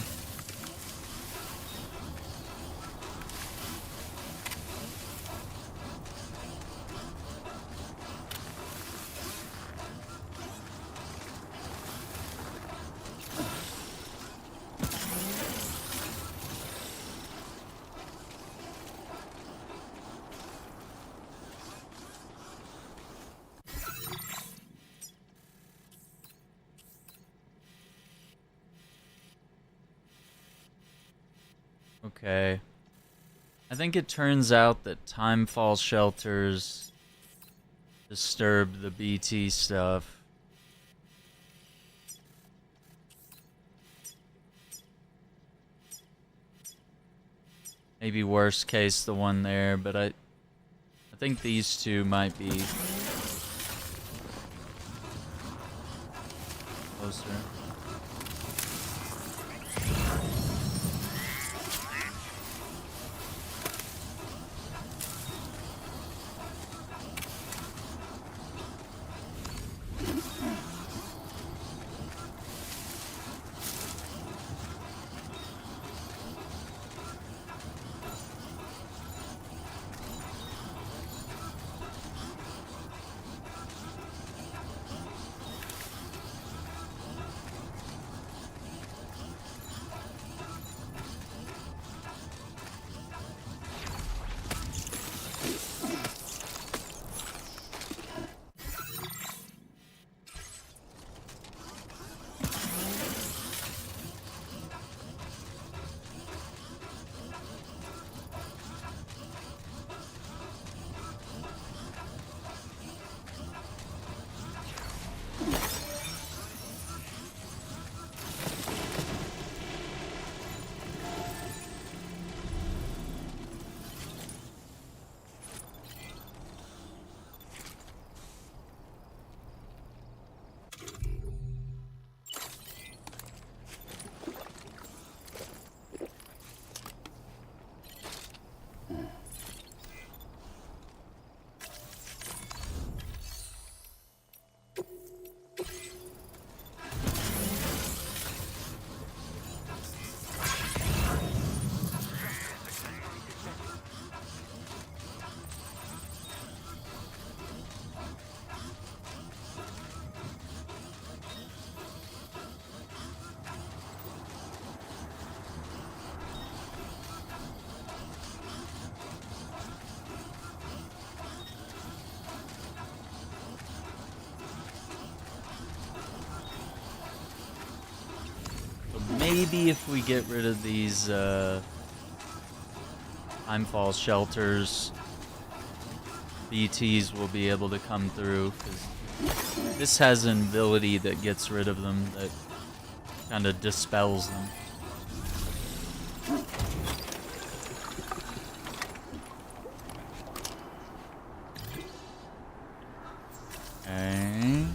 Okay. I think it turns out that timefall shelters disturb the BT stuff. Maybe worst case the one there, but I think these two might be closer. Maybe if we get rid of these timefall shelters, BTs will be able to come through, because this has an ability that gets rid of them, that kind of dispels them. Okay.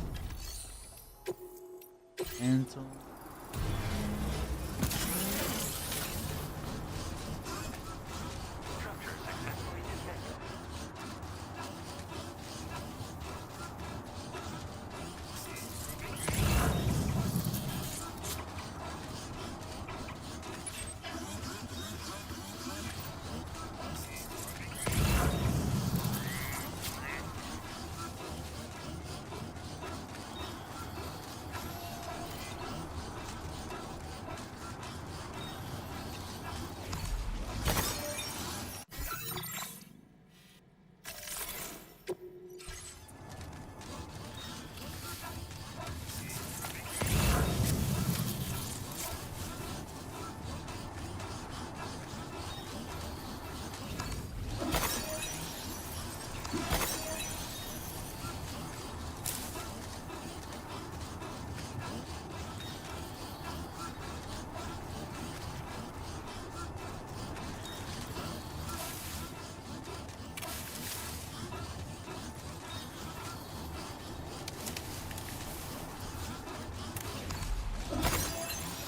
Cancel.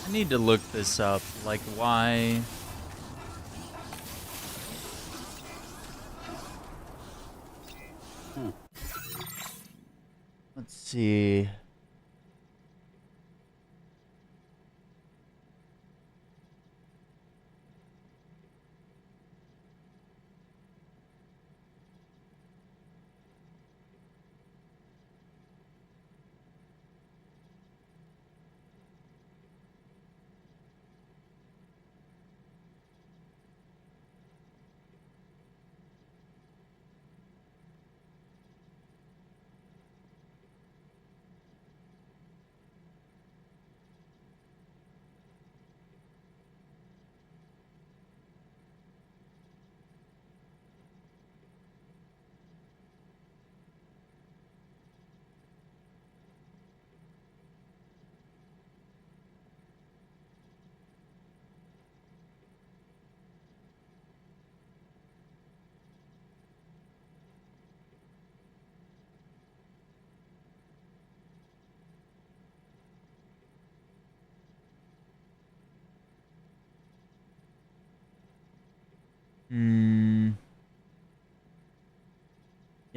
I need to look this up. Like, why? Let's see.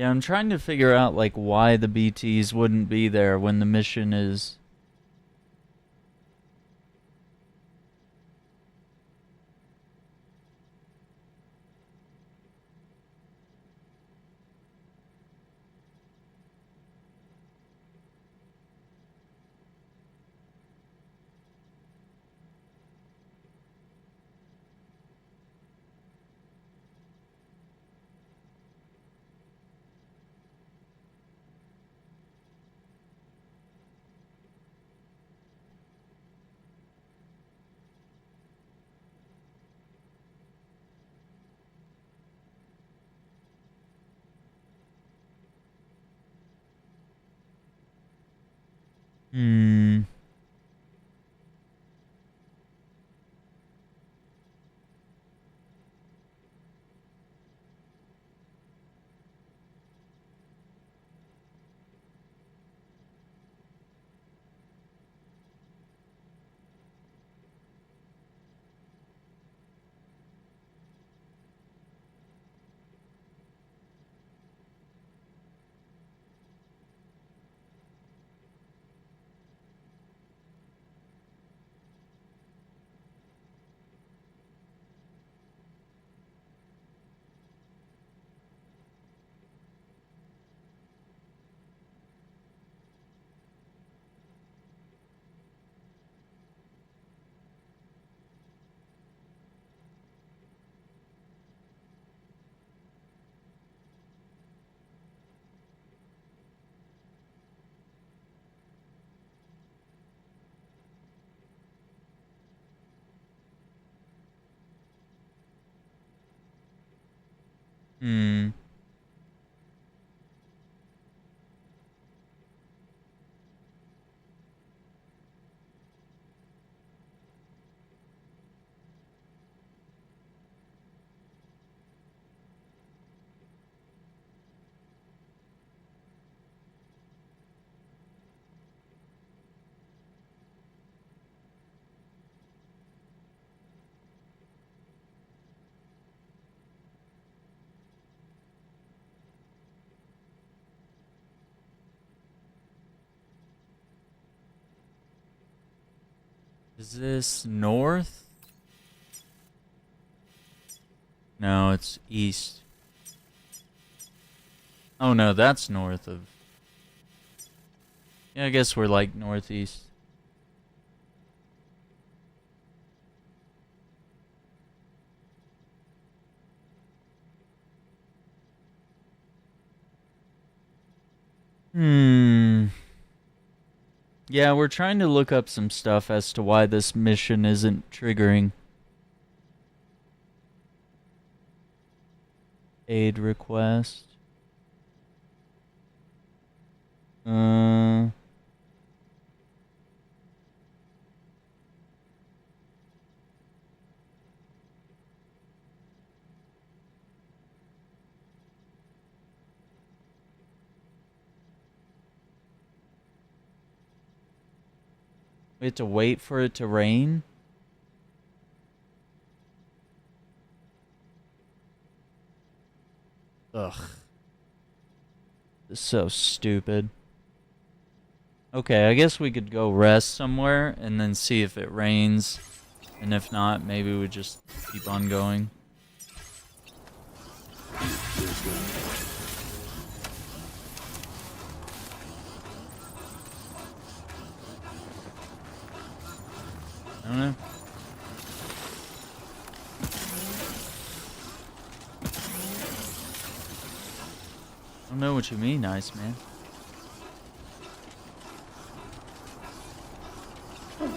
Yeah, I'm trying to figure out, like, why the BTs wouldn't be there when the mission is... Hmm. Hmm. Is this north? No, it's east. Oh no, that's north of... Yeah, I guess we're like northeast. Hmm. Yeah, we're trying to look up some stuff as to why this mission isn't triggering. Aid request. We have to wait for it to rain? Ugh. This is so stupid. Okay, I guess we could go rest somewhere and then see if it rains. And if not, maybe we just keep on going. I don't know. I don't know what you mean, Iceman. I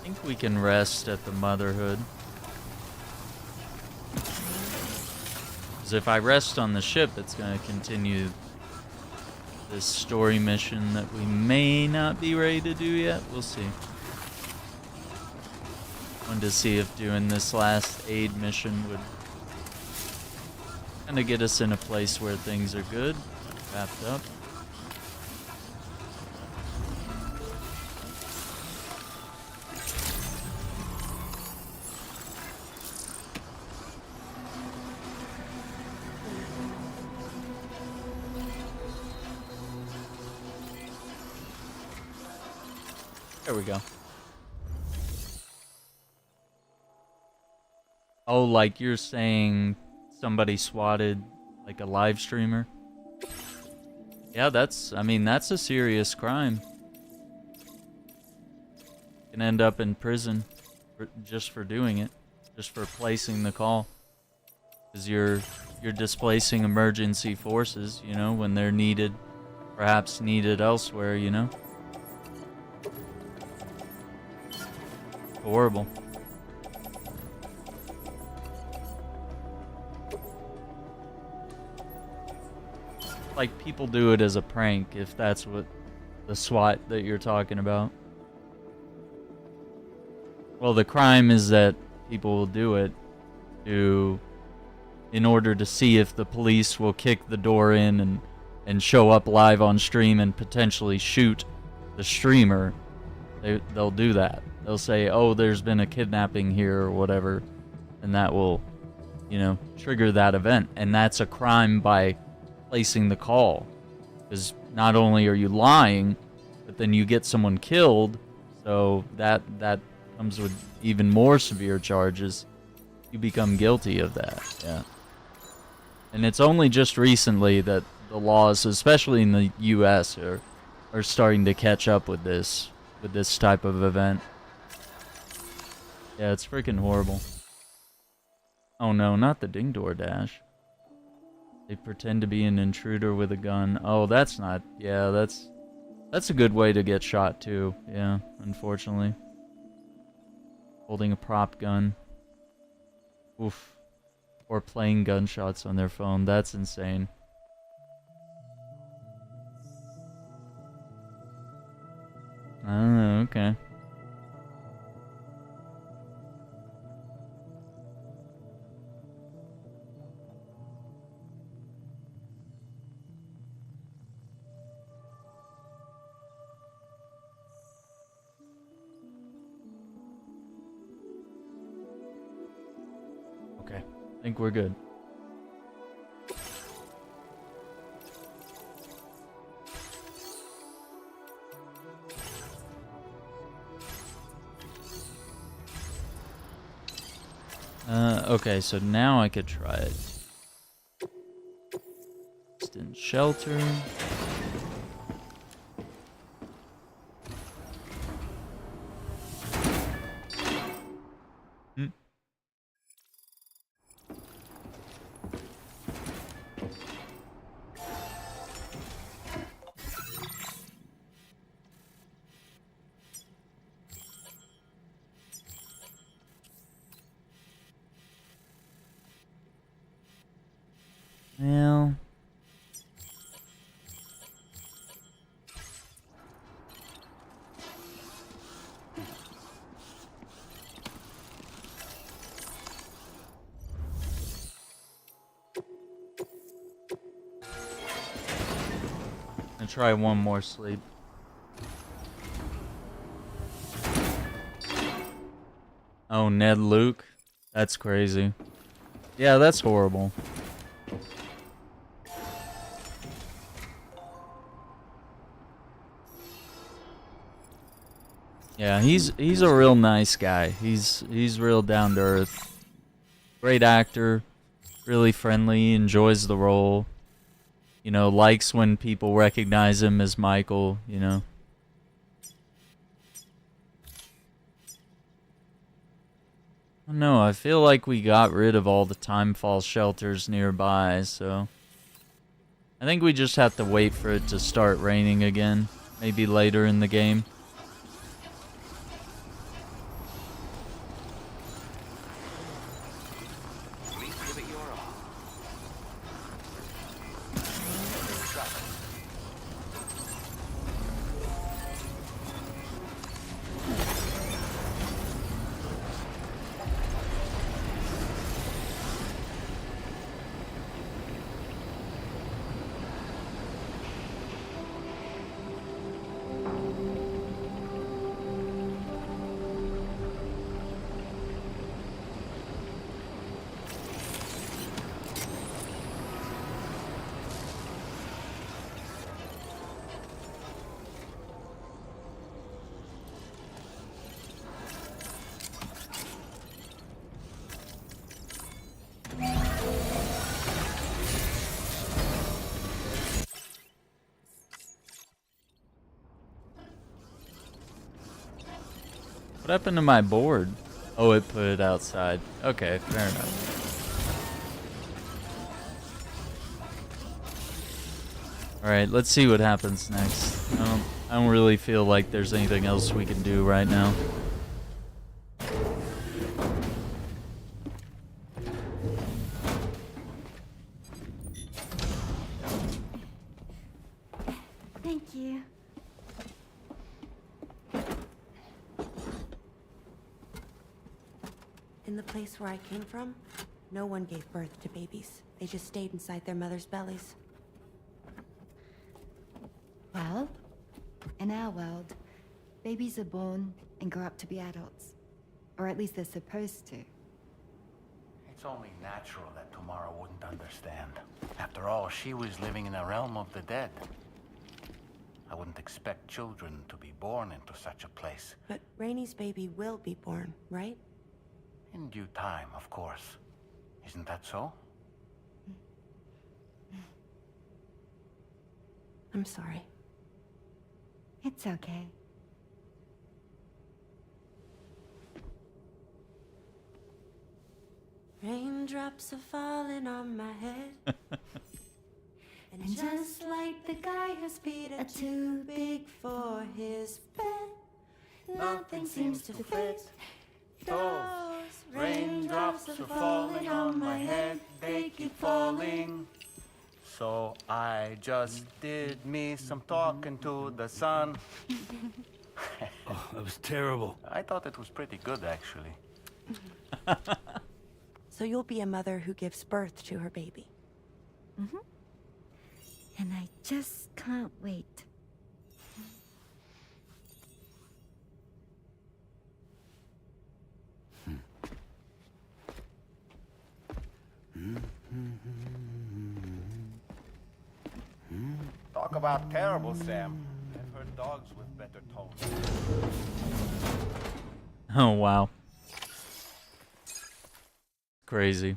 think we can rest at the Motherhood. Because if I rest on the ship, it's going to continue this story mission that we may not be ready to do yet. We'll see. Wanted to see if doing this last aid mission would kind of get us in a place where things are good, wrapped up. There we go. Oh, like you're saying somebody swatted like a live streamer? Yeah, I mean, that's a serious crime. You can end up in prison just for doing it, just for placing the call. Because you're displacing emergency forces, you know, when they're needed, perhaps needed elsewhere, you know? Horrible. Like people do it as a prank, if that's what the SWAT that you're talking about. Well, the crime is that people will do it in order to see if the police will kick the door in and show up live on stream and potentially shoot the streamer. They'll do that. They'll say, oh, there's been a kidnapping here or whatever, and that will, you know, trigger that event. And that's a crime by placing the call. Because not only are you lying, but then you get someone killed, so that comes with even more severe charges. You become guilty of that, yeah. And it's only just recently that the laws, especially in the US, are starting to catch up with this type of event. Yeah, it's freaking horrible. Oh no, not the ding door dash. They pretend to be an intruder with a gun. Oh, that's not... Yeah, that's a good way to get shot too. Yeah, unfortunately. Holding a prop gun. Oof. Or playing gunshots on their phone. That's insane. I don't know, okay. Okay, I think we're good. Okay, so now I could try it. Instant shelter. Well, gonna try one more sleep. Oh, Ned Luke? That's crazy. Yeah, that's horrible. Yeah, he's a real nice guy. He's real down to earth. Great actor, really friendly, enjoys the role. You know, likes when people recognize him as Michael, you know. No, I feel like we got rid of all the timefall shelters nearby, so I think we just have to wait for it to start raining again, maybe later in the game. Please give it your all. What happened to my board? Oh, it put it outside. Okay, fair enough. Alright, let's see what happens next. I don't really feel like there's anything else we can do right now. Thank you. In the place where I came from, no one gave birth to babies. They just stayed inside their mother's bellies. Well, in our world, babies are born and grow up to be adults. Or at least they're supposed to. It's only natural that Tamara wouldn't understand. After all, she was living in a realm of the dead. I wouldn't expect children to be born into such a place. But Rainey's baby will be born, right? In due time, of course. Isn't that so? I'm sorry. It's okay. Raindrops are falling on my head. And just like the guy whose feet are too big for his bed, nothing seems to fit. Those raindrops are falling on my head, they keep falling. So I just did me some talking to the sun. Oh, that was terrible. I thought it was pretty good, actually. So you'll be a mother who gives birth to her baby. Mm-hmm. And I just can't wait. Talk about terrible, Sam. I've heard dogs with better tones. Oh, wow. Crazy.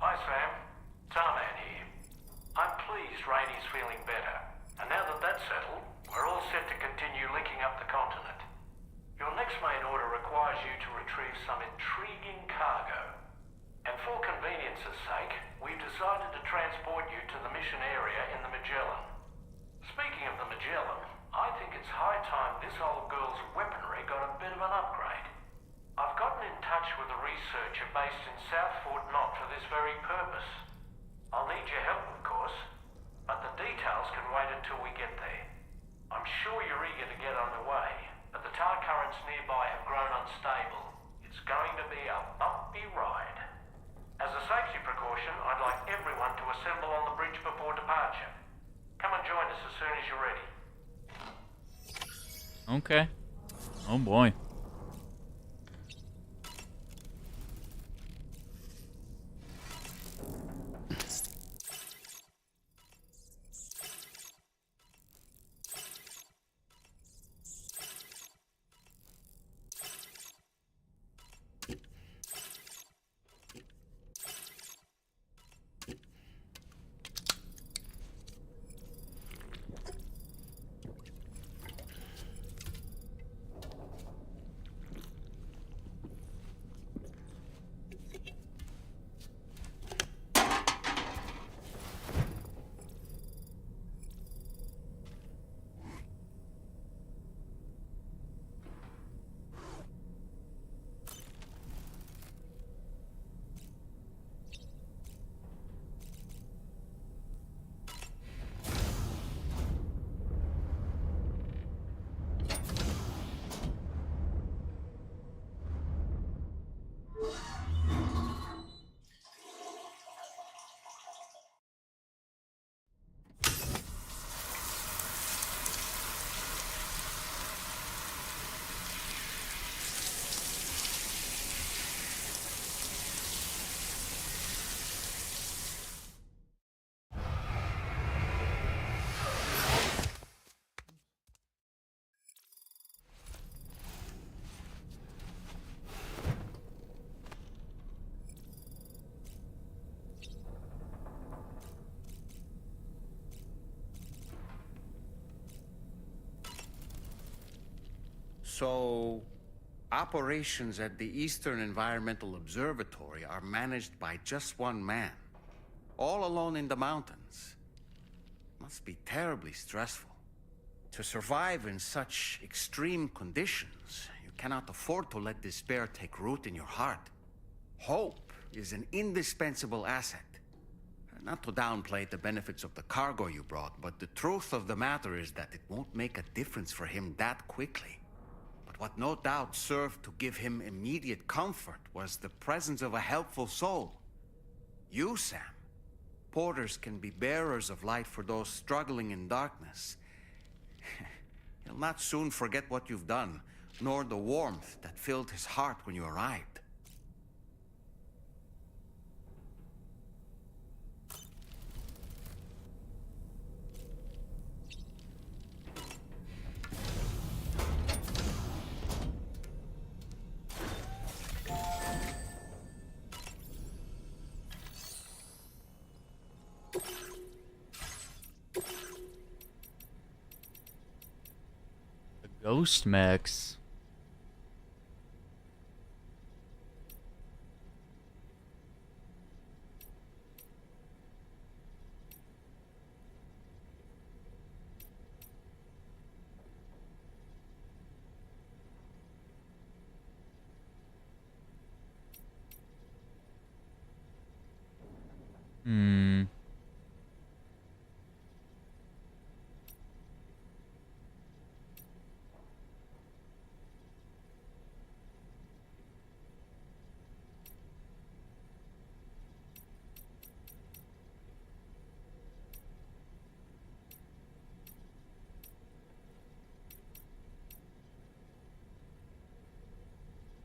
Hi, Sam. Tarman here. I'm pleased Rainey's feeling better. And now that that's settled, we're all set to continue linking up the continent. Your next main order requires you to retrieve some intriguing cargo. And for convenience's sake, we've decided to transport you to the mission area in the Magellan. Speaking of the Magellan, I think it's high time this old girl's weaponry got a bit of an upgrade. I've gotten in touch with a researcher based in South Fort Knott for this very purpose. I'll need your help, of course, but the details can wait until we get there. I'm sure you're eager to get underway, but the tar currents nearby have grown unstable. It's going to be a bumpy ride. As a safety precaution, I'd like everyone to assemble on the bridge before departure. Come and join us as soon as you're ready. Okay. Oh boy. So, operations at the Eastern Environmental Observatory are managed by just one man, all alone in the mountains. Must be terribly stressful. To survive in such extreme conditions, you cannot afford to let despair take root in your heart. Hope is an indispensable asset. Not to downplay the benefits of the cargo you brought, but the truth of the matter is that it won't make a difference for him that quickly. But what no doubt served to give him immediate comfort was the presence of a helpful soul. You, Sam. Porters can be bearers of light for those struggling in darkness. He'll not soon forget what you've done, nor the warmth that filled his heart when you arrived. Ghost mechs. Hmm.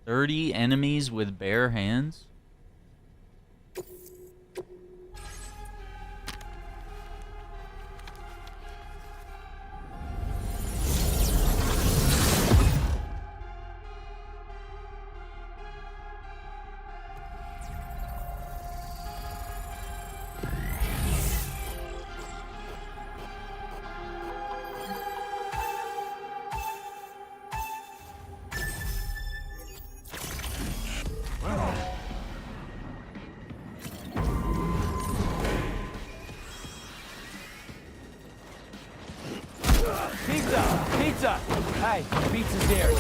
"30 enemies with bare hands?" Pizza! Pizza! Hey, pizza's here.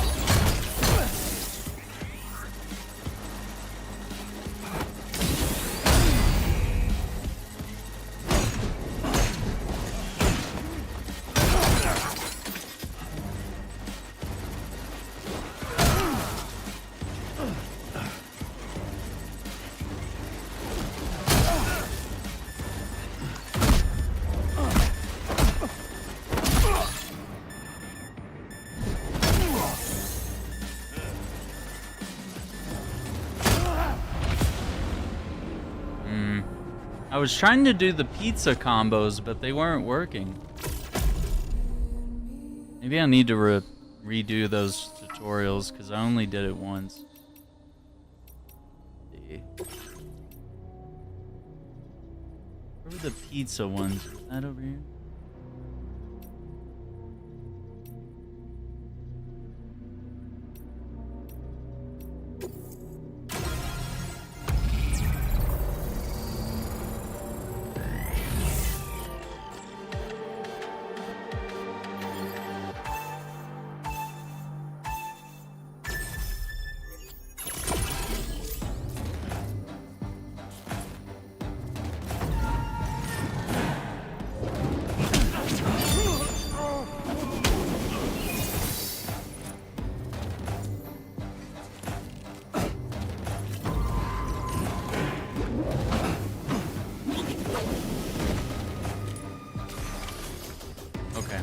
I was trying to do the pizza combos, but they weren't working. Maybe I need to redo those tutorials, because I only did it once. Where were the pizza ones? Is that over here? Okay.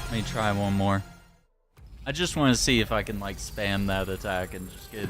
Let me try one more. I just want to see if I can like spam that attack and just get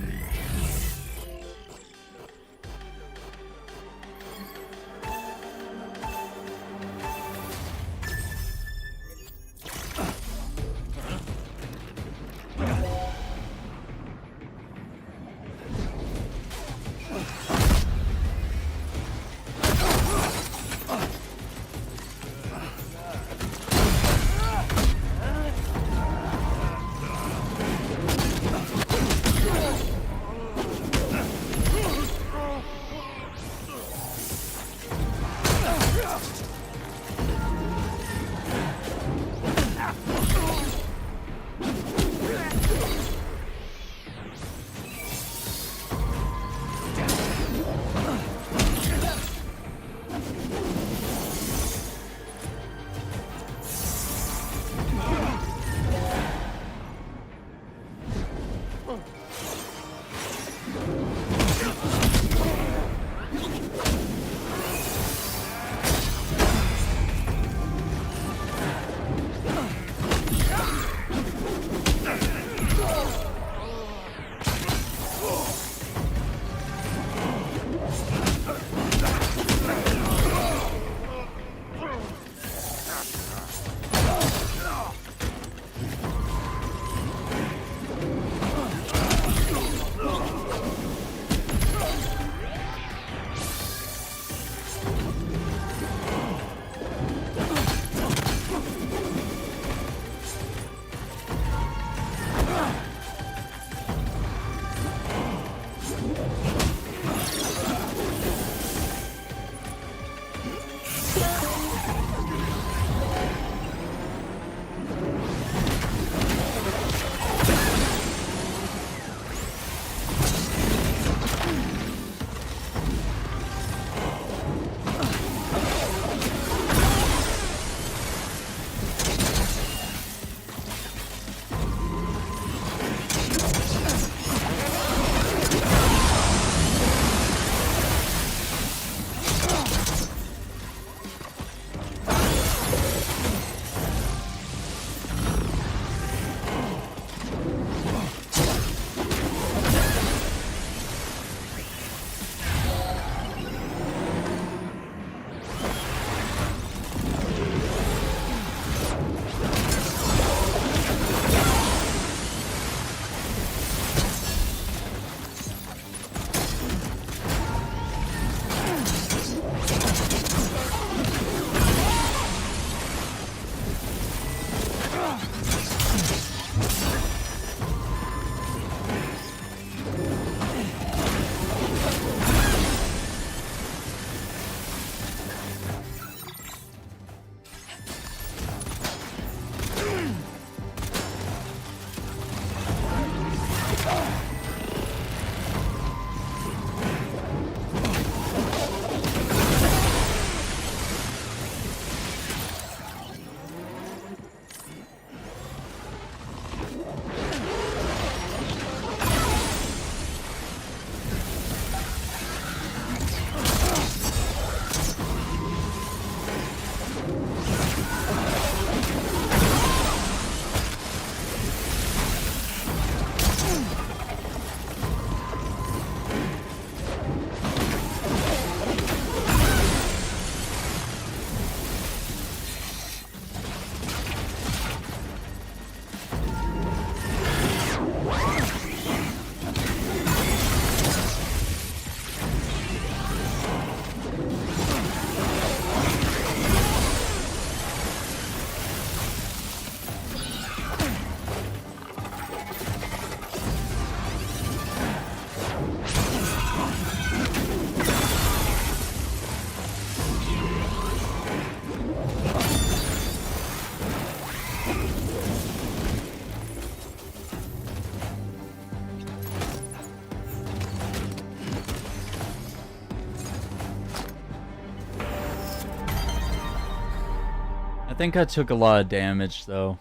I think I took a lot of damage though.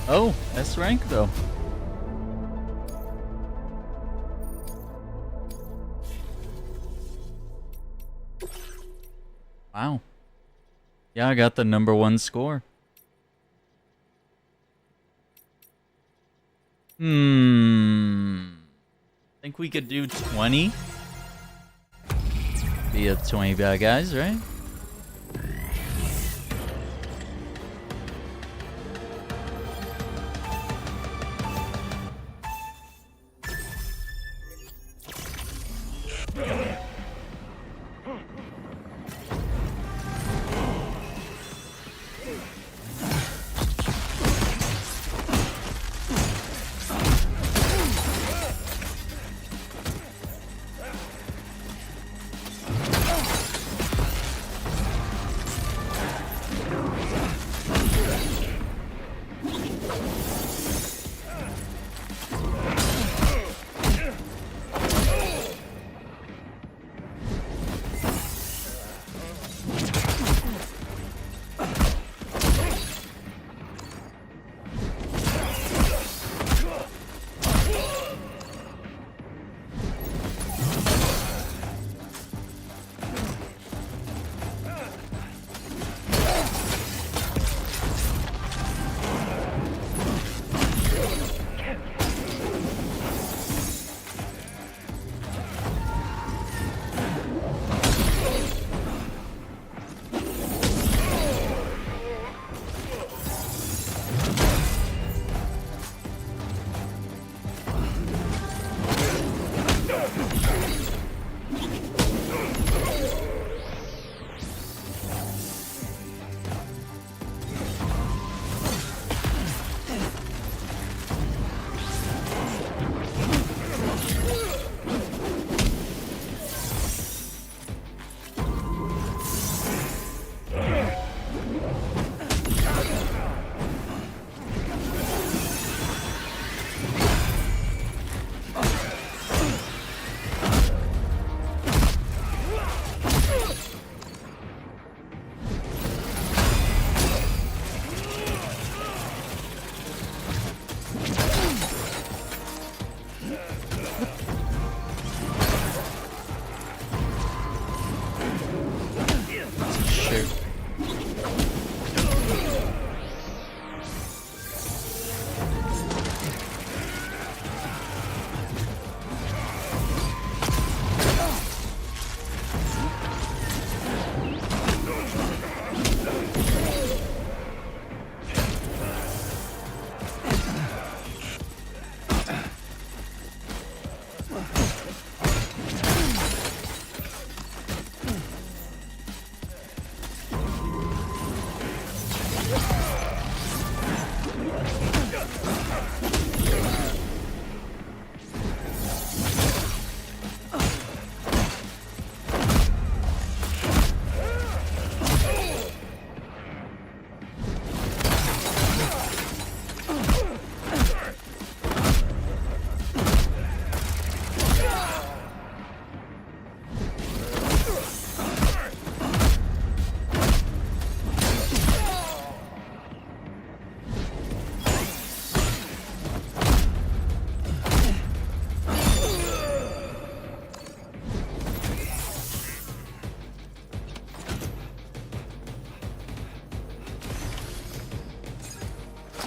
Oh, S rank though. Wow. Yeah, I got the #1 score. Think we could do 20? Be a 20 bad guys, right?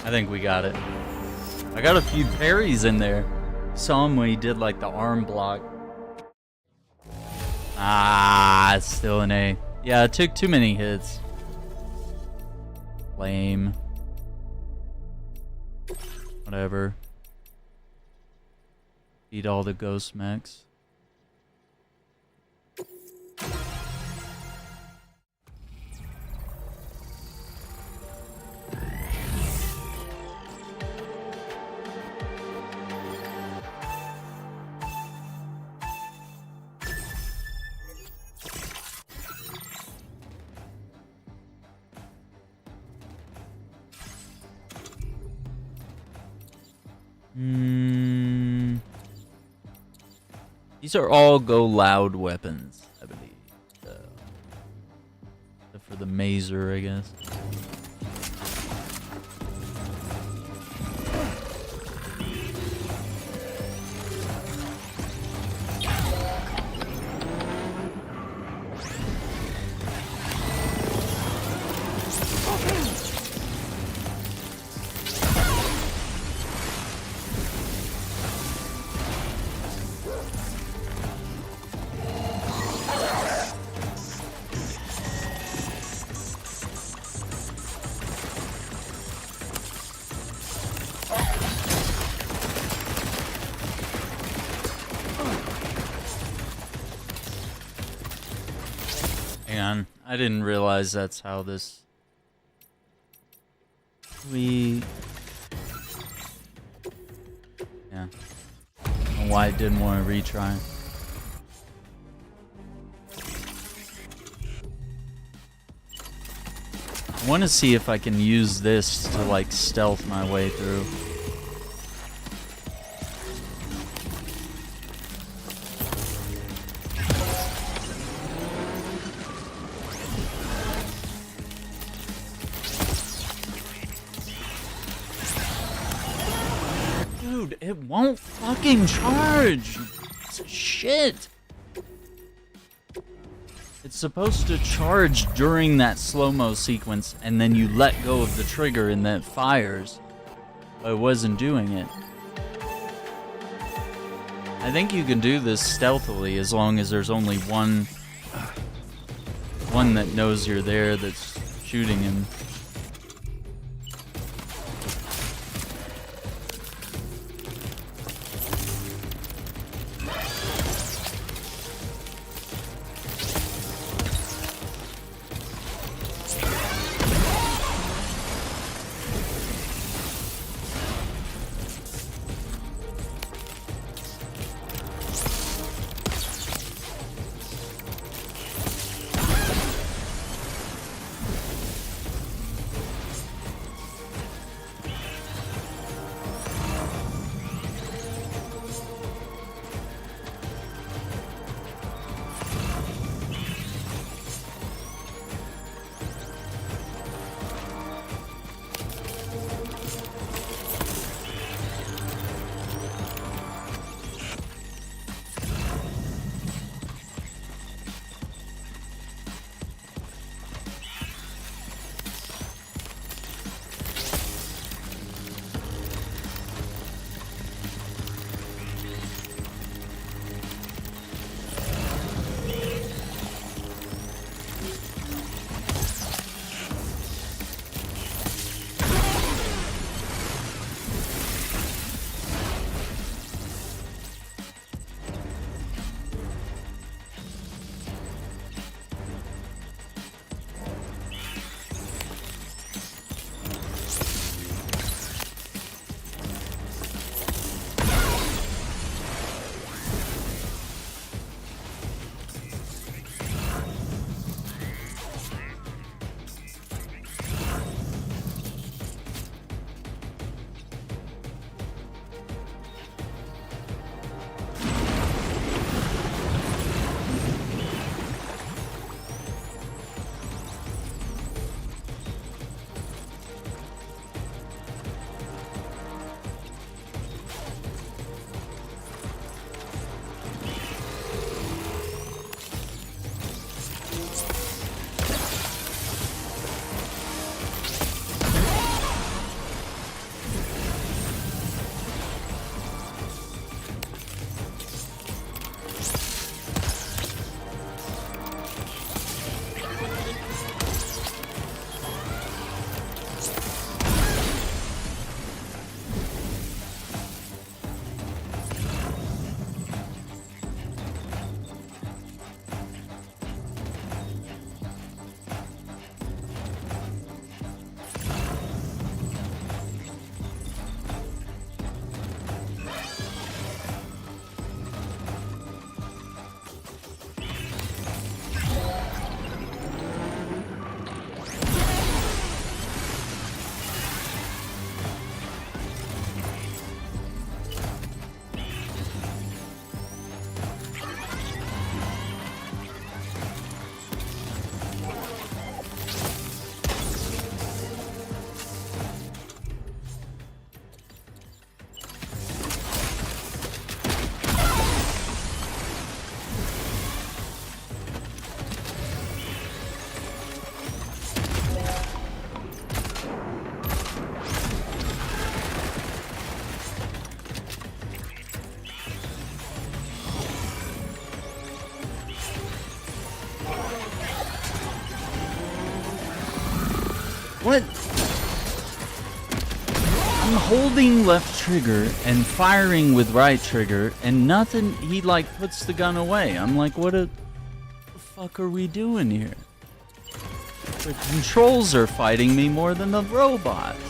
I think we got it. I got a few parries in there. Saw him when he did like the arm block. Ah, it's still an A. Yeah, it took too many hits. Lame. Whatever. Beat all the ghost mechs. These are all go loud weapons, I believe. The for the mazer, I guess. I didn't realize that's how this... Yeah. I don't know why I didn't want to retry. I want to see if I can use this to, like, stealth my way through. Dude, it won't fucking charge! It's shit! It's supposed to charge during that slow-mo sequence, and then you let go of the trigger and then it fires. But it wasn't doing it. I think you can do this stealthily as long as there's only one that knows you're there that's shooting him. What? I'm holding left trigger and firing with right trigger, and nothing. He like puts the gun away. I'm like, what the fuck are we doing here? The controls are fighting me more than the robots.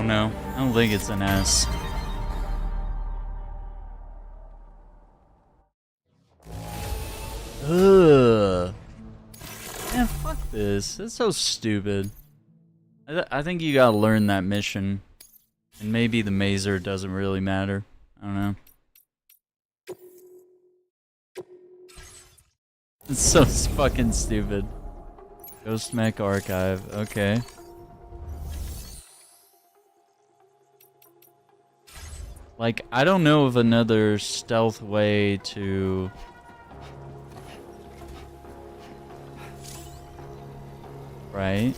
No, I don't think it's an S. Ugh. Man, fuck this. That's so stupid. I think you gotta learn that mission. And maybe the mazer doesn't really matter. I don't know. It's so fucking stupid. Ghost Mech Archive. Okay. Like, I don't know of another stealth way to... Right?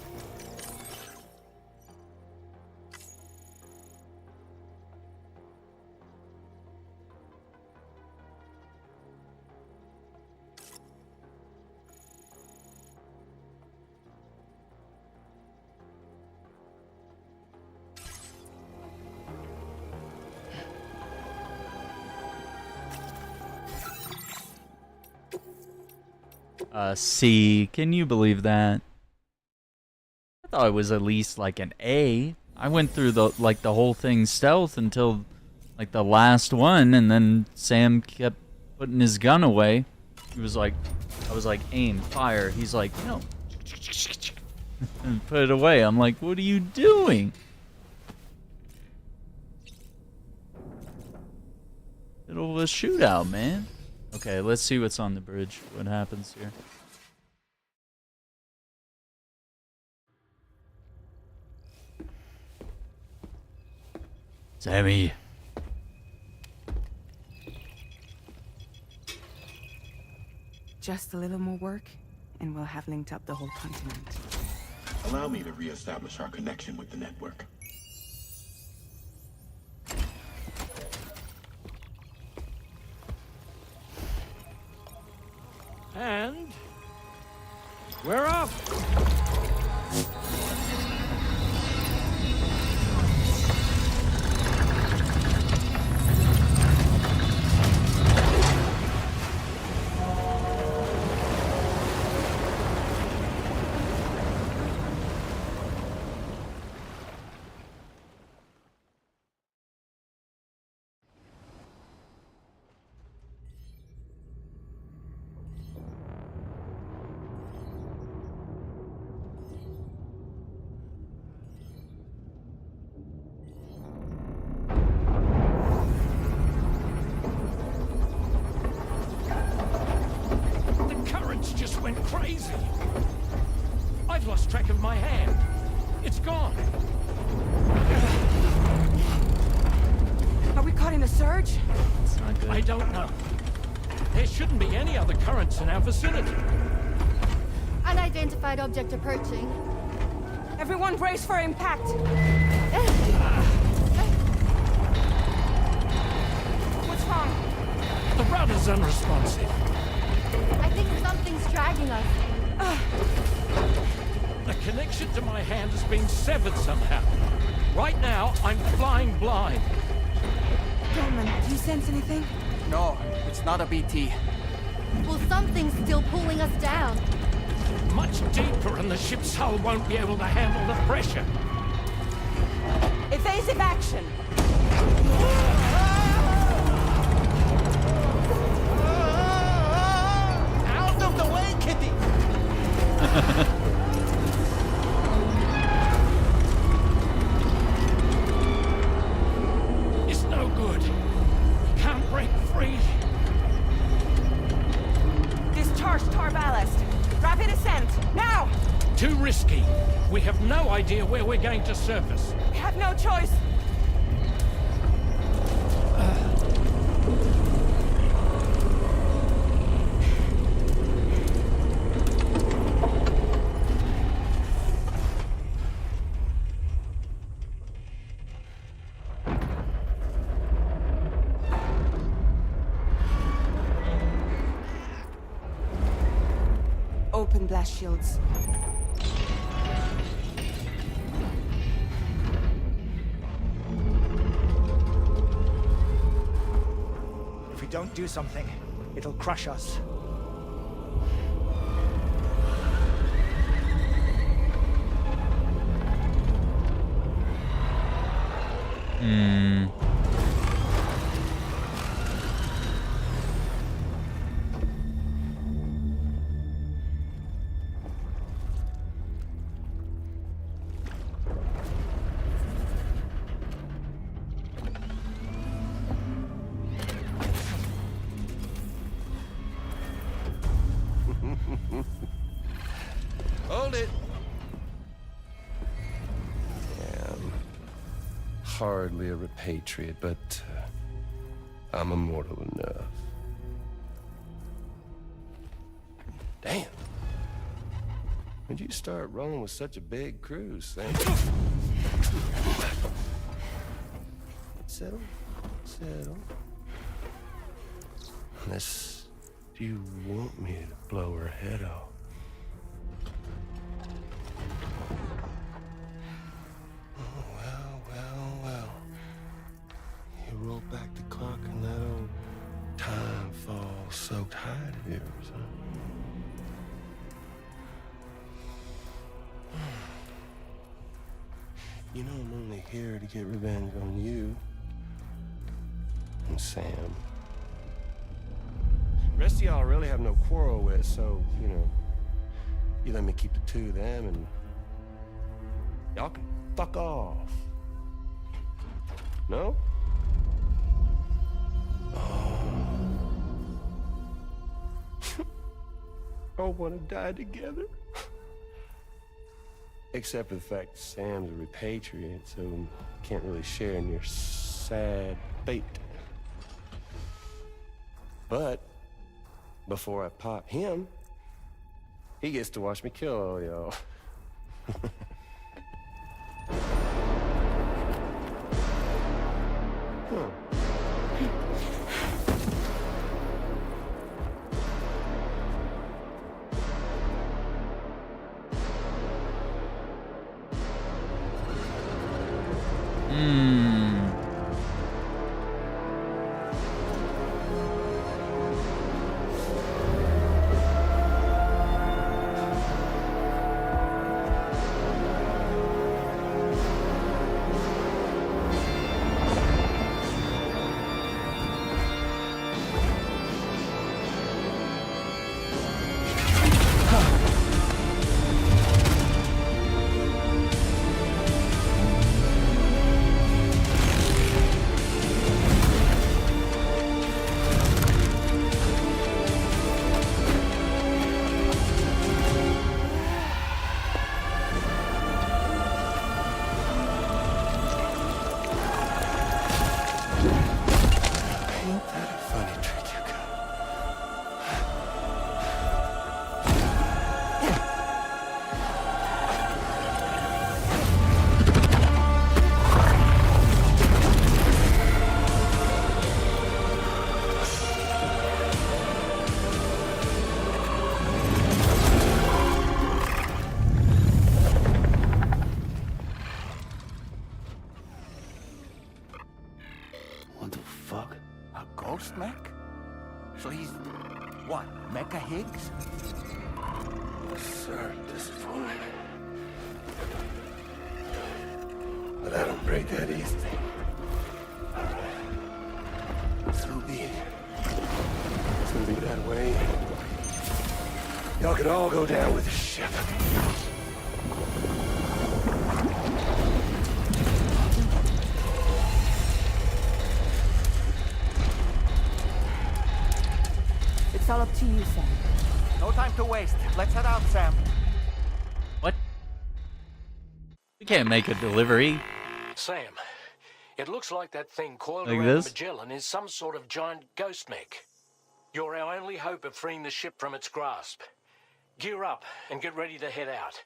C. Can you believe that? I thought it was at least like an A. I went through the whole thing stealth until like the last one, and then Sam kept putting his gun away. He was like, I was like, aim, fire. He's like, no. And put it away. I'm like, what are you doing? Middle of a shootout, man. Okay, let's see what's on the bridge. What happens here? Sammy. Just a little more work, and we'll have linked up the whole continent. Allow me to reestablish our connection with the network. And we're off. Crazy! I've lost track of my hand. It's gone. Are we caught in a surge? It's not good. I don't know. There shouldn't be any other currents in our vicinity. Unidentified object approaching. Everyone brace for impact. What's wrong? The rudder's unresponsive. I think something's dragging us. The connection connection to my hand has been severed somehow. Right now, I'm flying blind. Dorman, do you sense anything? No, it's not a BT. Well, something's still pulling us down. Much deeper, and the ship's hull won't be able to handle the pressure. Evasive action! Out of the way, Kitty! It's no good. Can't break free. Discharge tar ballast. Rapid ascent, now! Too risky. We have no idea where we're going to surface. We have no choice. Open blast shields. If we don't do something, it'll crush us. Hold it. Yeah, I'm hardly a repatriate, but I'm immortal enough. Damn. When'd you start rolling with such a big crew, Sam? Settle. Unless you want me to blow her head off. Well. You roll back the clock and that old time fall soaked hide of yours, huh? You know I'm only here to get revenge on you and Sam. The rest of y'all really have no quarrel with, so, you know, you let me keep the two of them and y'all can fuck off. No? All want to die together? Except for the fact that Sam's a repatriate, so can't really share in your sad fate. But before I pop him, he gets to watch me kill all y'all. So he's... what, Mecha Higgs? Sir, disappointed. But I don't break that easy. So be it. It's gonna be that way. Y'all could all go down with the ship. It's all up to you, Sam. No time to waste. Let's head out, Sam. What? We can't make a delivery. Sam, it looks like that thing coiled Like around this? the Magellan is some sort of giant ghost mech. You're our only hope of freeing the ship from its grasp. Gear up and get ready to head out.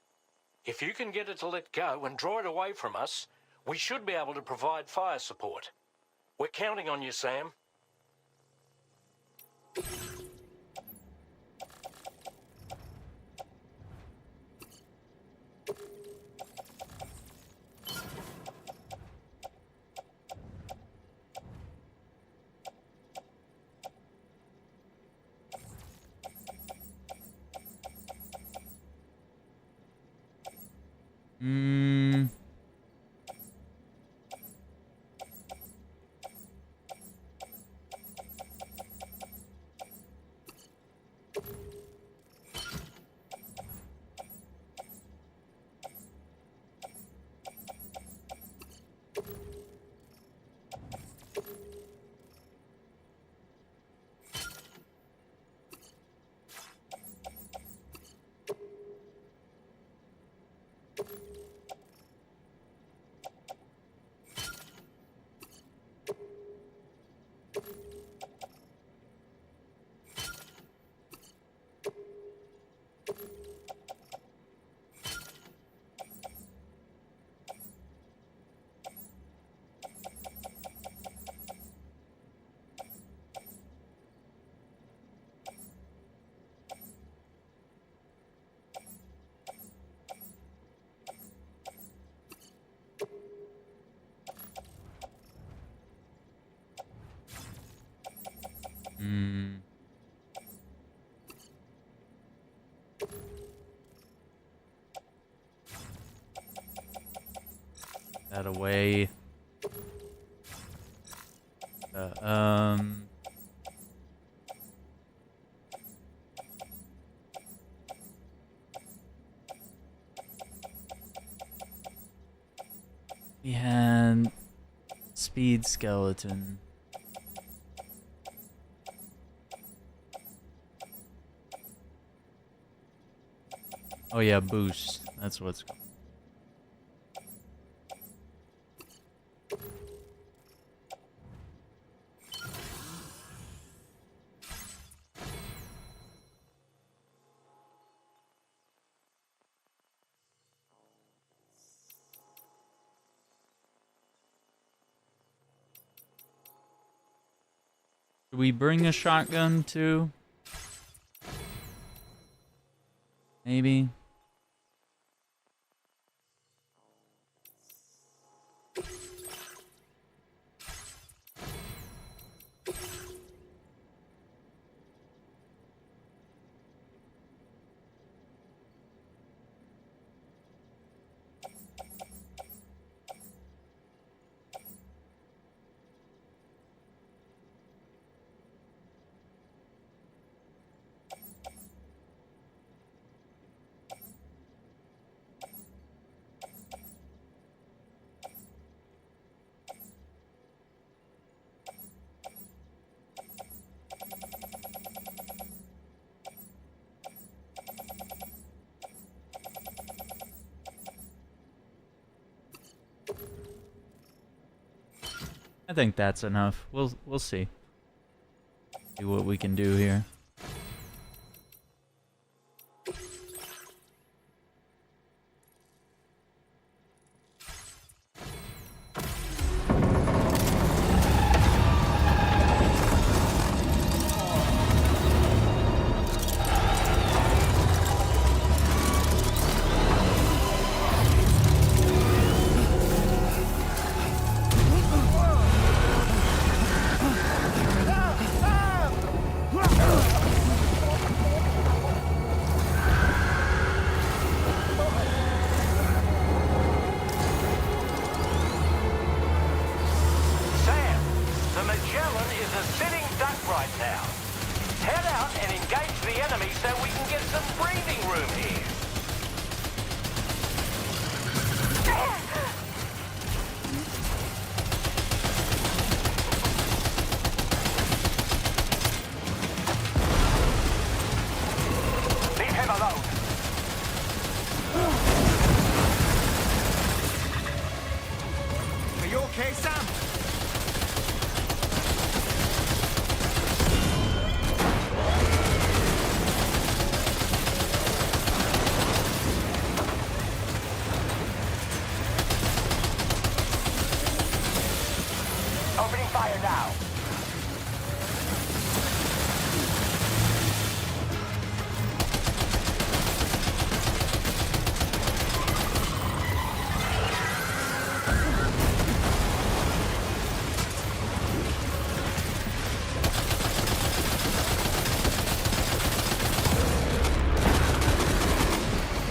If you can get it to let go and draw it away from us, we should be able to provide fire support. We're counting on you, Sam. That away. We had speed skeleton. Oh yeah, boost. That's what's called. Should we bring a shotgun too? Maybe. I think that's enough. We'll see. See what we can do here. Ah! okay, Sam? Opening fire now.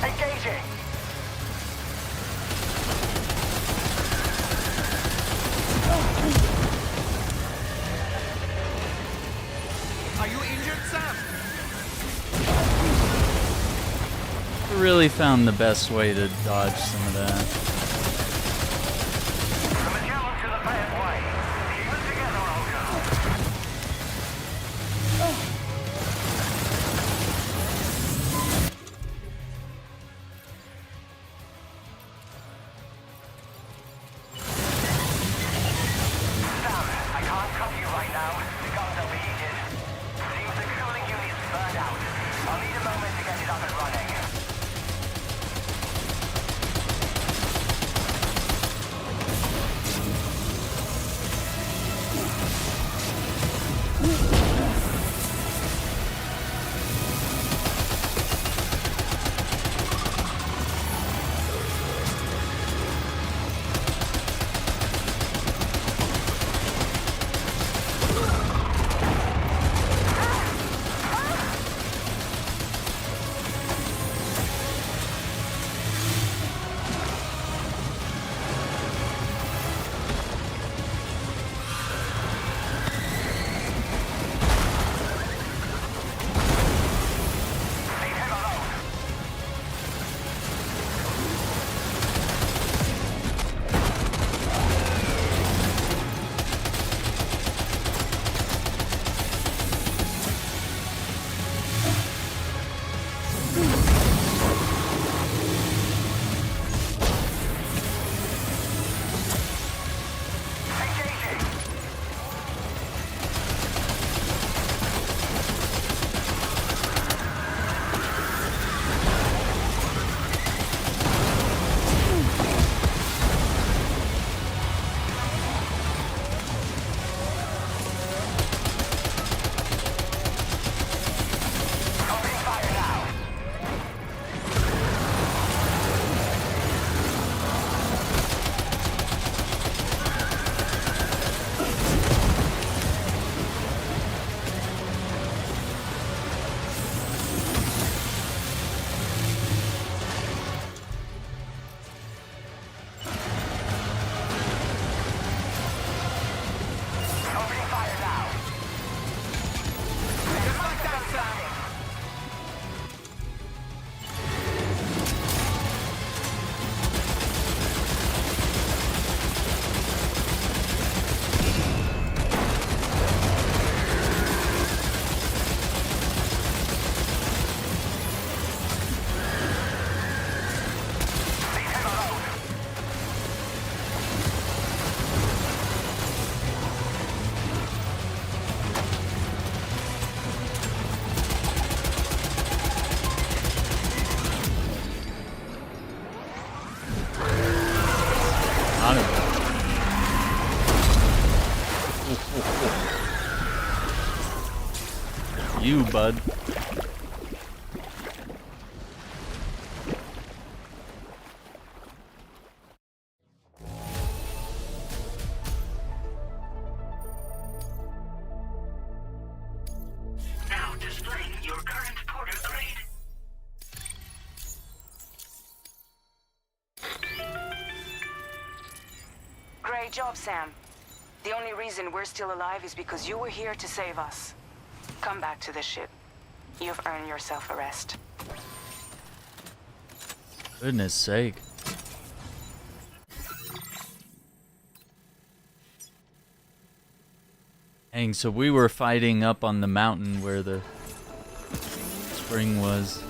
Engaging. Are you injured, Sam? I really found the best way to dodge some of that. You, bud. Now displaying your current porter grade. Great job, Sam. The only reason we're still alive is because you were here to save us. Come back to the ship. You've earned yourself a rest. Goodness sake. Dang, so we were fighting up on the mountain where the spring was.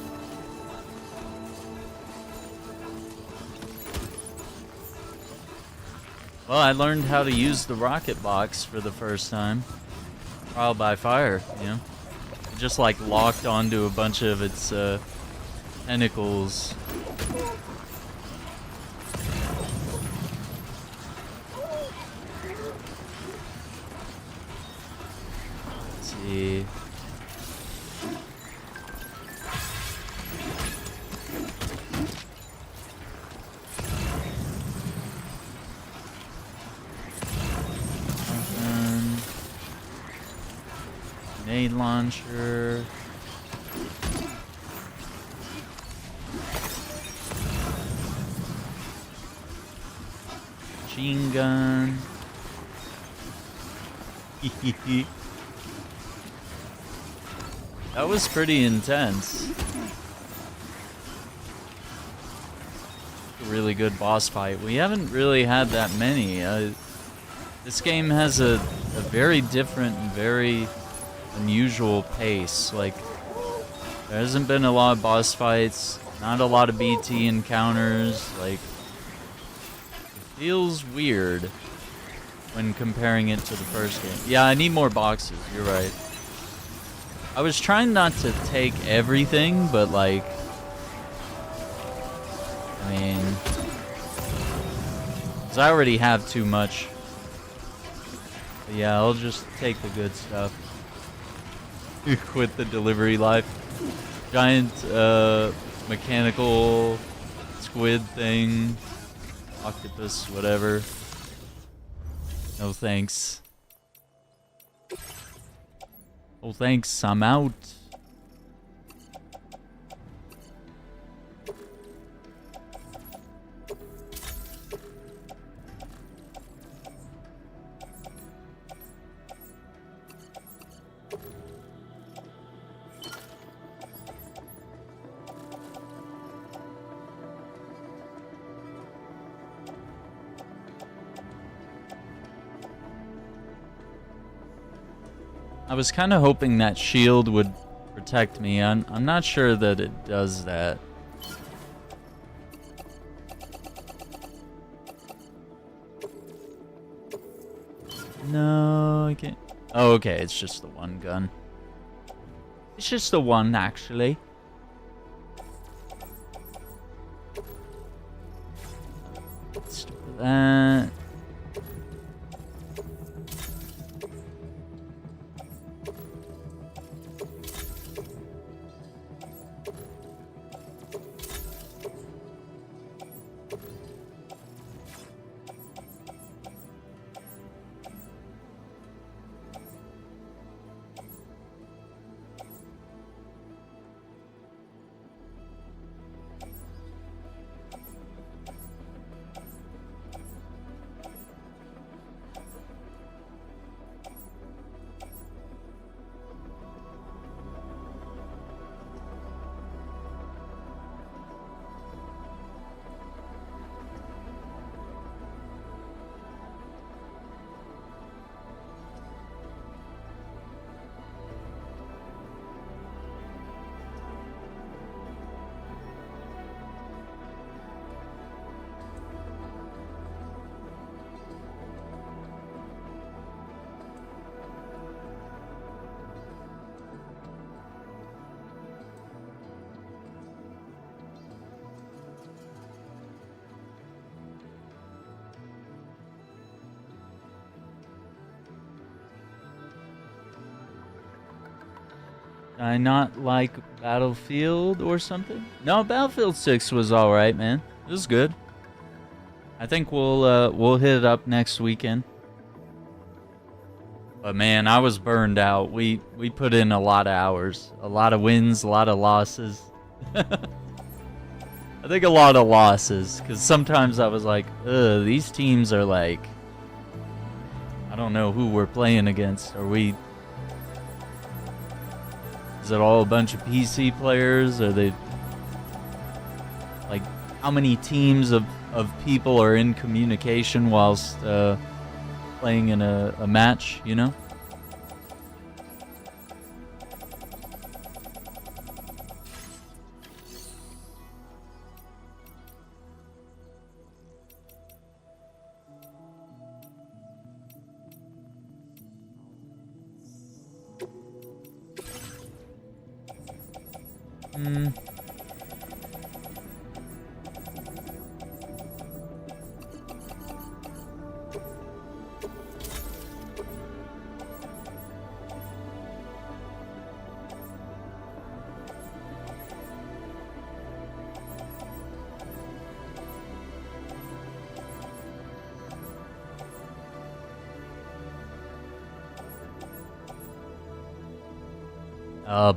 Well, I learned how to use the rocket box for the first time. Trial by fire, you know? It just like locked onto a bunch of its tentacles. Let's see. Grenade launcher. Machine gun. That was pretty intense. A really good boss fight. We haven't really had that many. This game has a very different and very unusual pace. Like, there hasn't been a lot of boss fights, not a lot of BT encounters. Like, it feels weird when comparing it to the first game. Yeah, I need more boxes, you're right. I was trying not to take everything, but like, I mean, 'cause I already have too much. But yeah, I'll just take the good stuff. Quit the delivery life. Giant mechanical squid thing, octopus, whatever. No thanks. Oh thanks, I'm out. I was kind of hoping that shield would protect me. I'm not sure that it does that. No, I can't. Oh, okay, it's just the one gun. It's just the one, actually. Let's do that. I not like Battlefield or something? No, Battlefield 6 was alright, man. It was good. I think we'll hit it up next weekend. But man, I was burned out. We put in a lot of hours. A lot of wins, a lot of losses. I think a lot of losses. Because sometimes I was like, ugh, these teams are like... I don't know who we're playing against. Are we... Is it all a bunch of PC players? Are they... Like, how many teams of people are in communication whilst playing in a match, you know?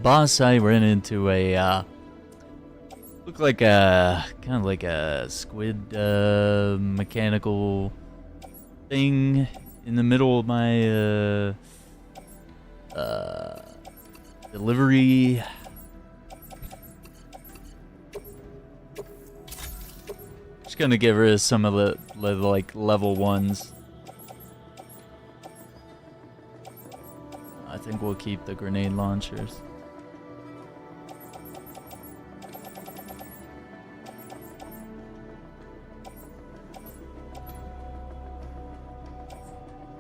Boss, I ran into a, looked like a, kind of like a squid, mechanical thing in the middle of my, delivery. Just gonna get rid of some of the like, level 1s. I think we'll keep the grenade launchers.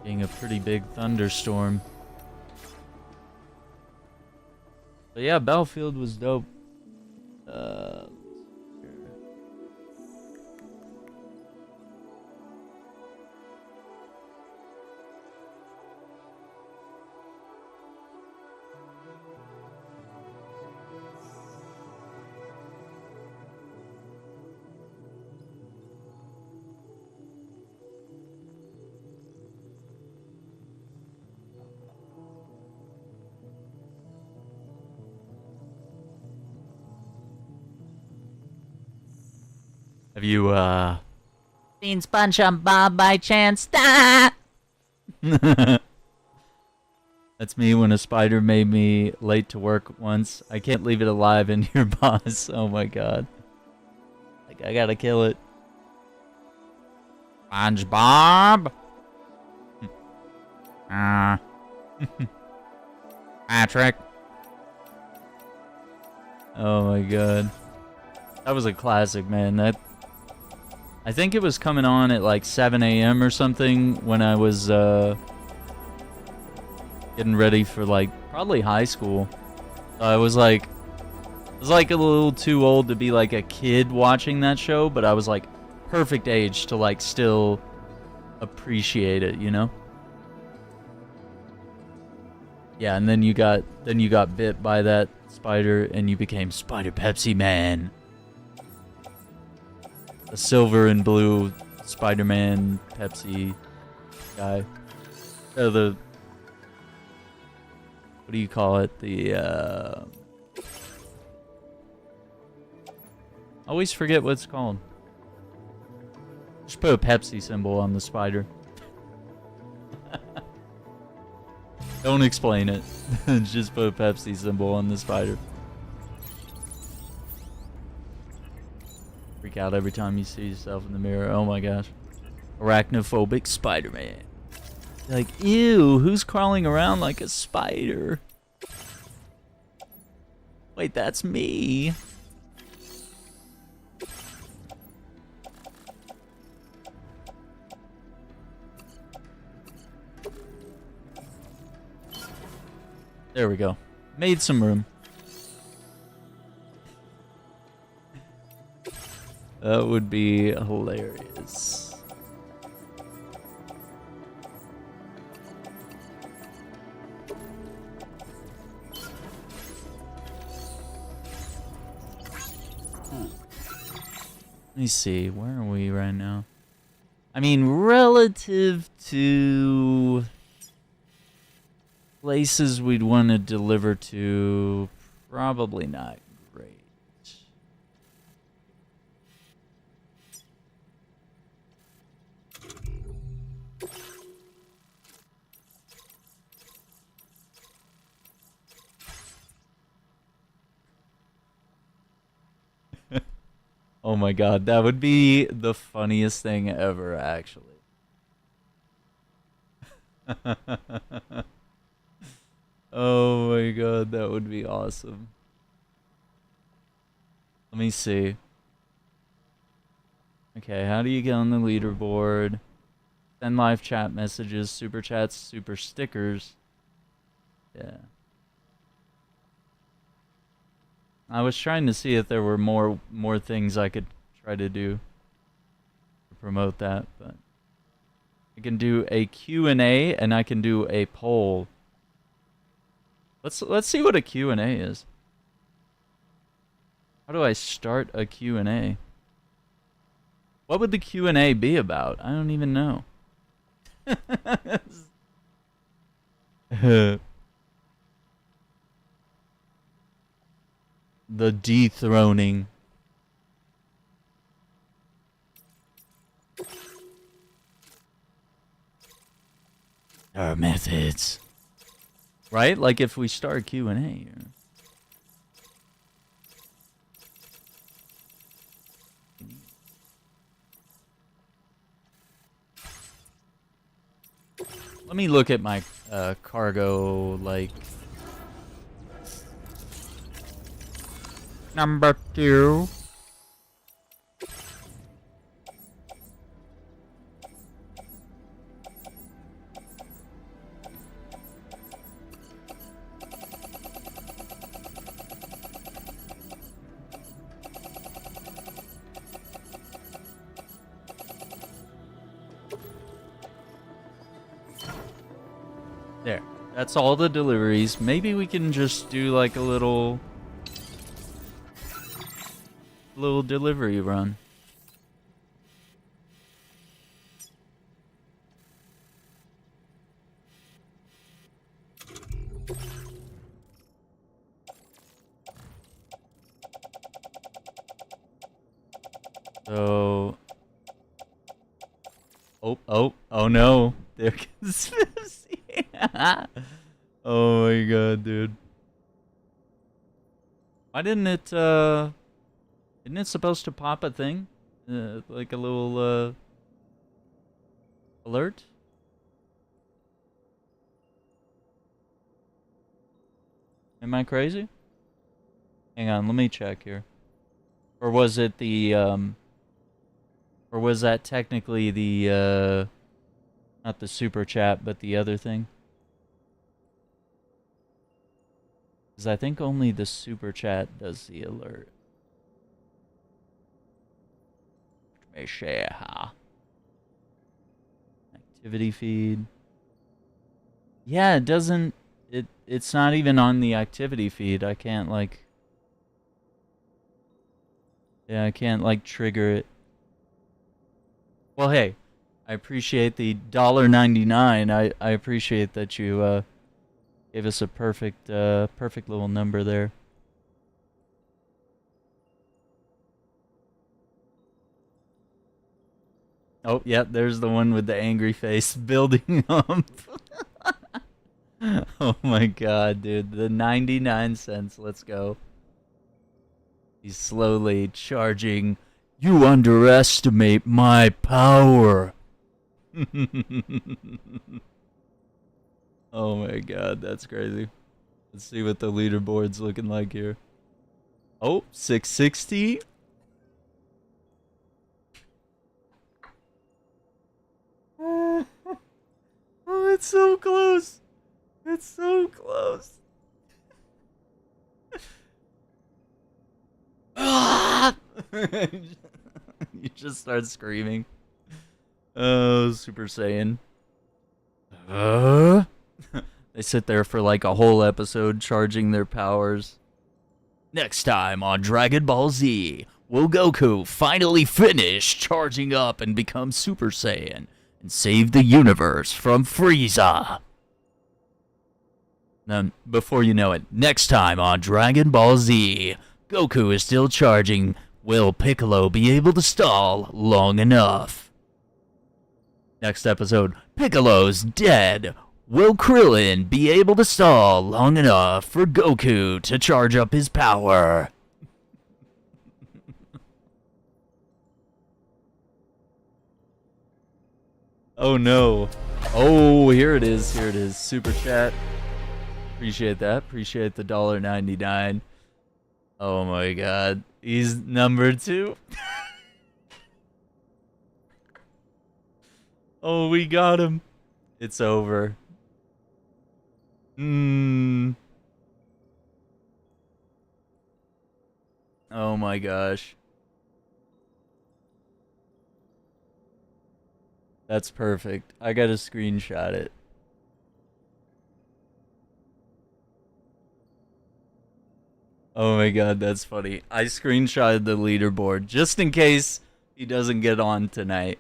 Being a pretty big thunderstorm. But yeah, Battlefield was dope. Have you, seen SpongeBob by chance? Ah! That's me when a spider made me late to work once. I can't leave it alive in your boss. Oh my god. Like, I gotta kill it. SpongeBob! Patrick. Oh my god. That was a classic, man. That, I think it was coming on at like 7 a.m. or something when I was getting ready for like probably high school. I was like a little too old to be like a kid watching that show, but I was like perfect age to like still appreciate it, you know? Yeah, and then you got bit by that spider and you became Spider Pepsi Man. The silver and blue Spider-Man Pepsi guy. What do you call it? I always forget what it's called. Just put a Pepsi symbol on the spider. Don't explain it. Just put a Pepsi symbol on the spider. Freak out every time you see yourself in the mirror. Oh my gosh. Arachnophobic Spider-Man. Like, ew, who's crawling around like a spider? Wait, that's me. There we go. Made some room. That would be hilarious. Let me see, where are we right now? I mean, relative to places we'd want to deliver to, probably not great. Oh my god, that would be the funniest thing ever, actually. Oh my god, that would be awesome. Let me see. Okay, how do you get on the leaderboard? Send live chat messages, super chats, super stickers. Yeah. I was trying to see if there were more things I could try to do to promote that, but I can do a Q&A and I can do a poll. Let's see what a Q&A is. How do I start a Q&A? What would the Q&A be about? I don't even know. The dethroning. Our methods. Right? Like if we start Q&A. Let me look at my cargo, like... Number 2. There. That's all the deliveries. Maybe we can just do like a little delivery run. So oh no. There conspiracy. Oh my god, dude. Why didn't it isn't it supposed to pop a thing? Like a little alert? Am I crazy? Hang on, let me check here. Or was it the or was that technically the not the super chat, but the other thing? Because I think only the super chat does the alert. Let me share. Activity feed. Yeah, it doesn't. It's not even on the activity feed. I can't like. Yeah, I can't like trigger it. Well, hey, I appreciate the $1.99. I appreciate that you gave us a perfect little number there. Oh, yeah, there's the one with the angry face building up. Oh my god, dude. The 99 cents. Let's go. He's slowly charging. You underestimate my power. Oh my god, that's crazy. Let's see what the leaderboard's looking like here. Oh, 660. Oh, it's so close. It's so close. You just start screaming. Oh, Super Saiyan. They sit there for like a whole episode charging their powers. Next time on Dragon Ball Z, will Goku finally finish charging up and become Super Saiyan and save the universe from Frieza? Then, before you know it, next time on Dragon Ball Z, Goku is still charging. Will Piccolo be able to stall long enough? Next episode, Piccolo's dead. Will Krillin be able to stall long enough for Goku to charge up his power? Oh no. Oh, here it is. Here it is. Super chat. Appreciate that. Appreciate the $1.99. Oh my god. He's number 2. Oh, we got him. It's over. Oh my gosh. That's perfect. I gotta screenshot it. Oh my god, that's funny. I screenshotted the leaderboard just in case he doesn't get on tonight.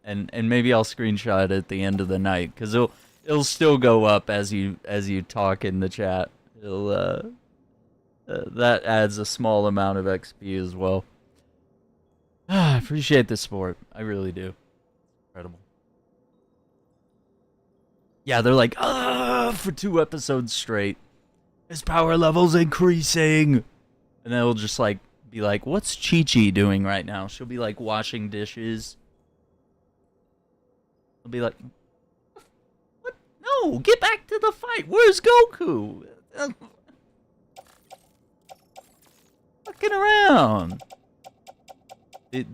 And maybe I'll screenshot it at the end of the night, because it'll still go up as you talk in the chat. It'll that adds a small amount of XP as well. I appreciate the support. I really do. Incredible. Yeah, they're like, for 2 episodes straight. His power level's increasing. And they'll just like be like, what's Chi-Chi doing right now? She'll be like washing dishes. They'll be like, what? No, get back to the fight. Where's Goku? Fucking around.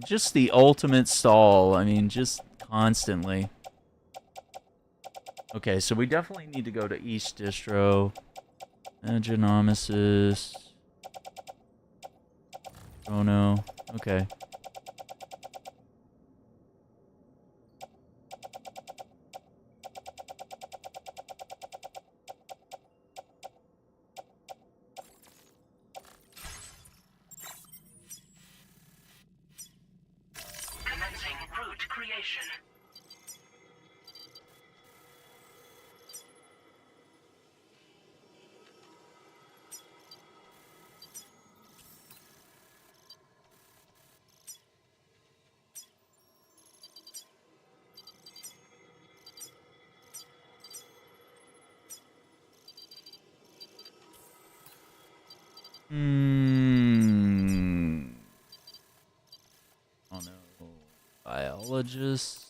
Just the ultimate stall. I mean, just constantly. Okay, so we definitely need to go to East Distro. Genomicis. Oh no. Okay. Commencing route creation. Oh no. Biologist.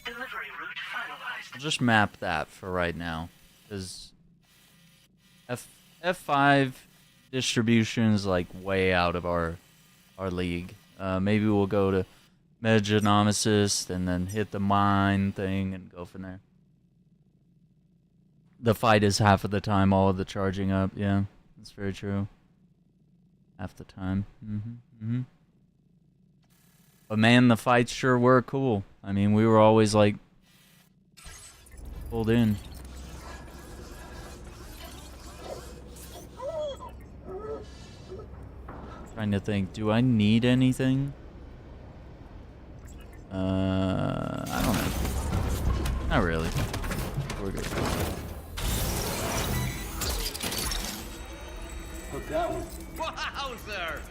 Delivery route finalized. I'll just map that for right now, because F5 distribution is like way out of our league. Maybe we'll go to Metagenomicist and then hit the mine thing and go from there. The fight is half of the time all of the charging up. Yeah, that's very true. Half the time. But man, the fights sure were cool. I mean, we were always like pulled in. Trying to think, do I need anything? I don't know. Not really. We're good. Hook that one. Wowzer!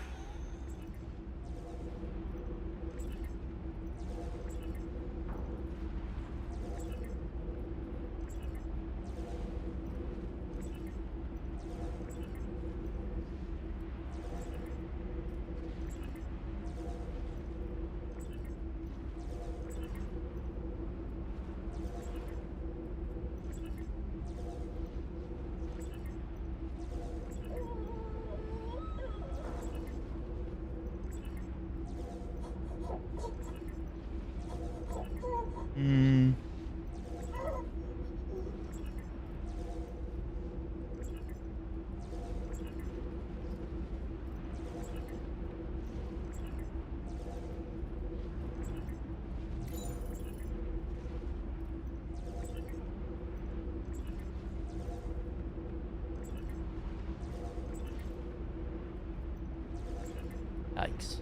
Yikes.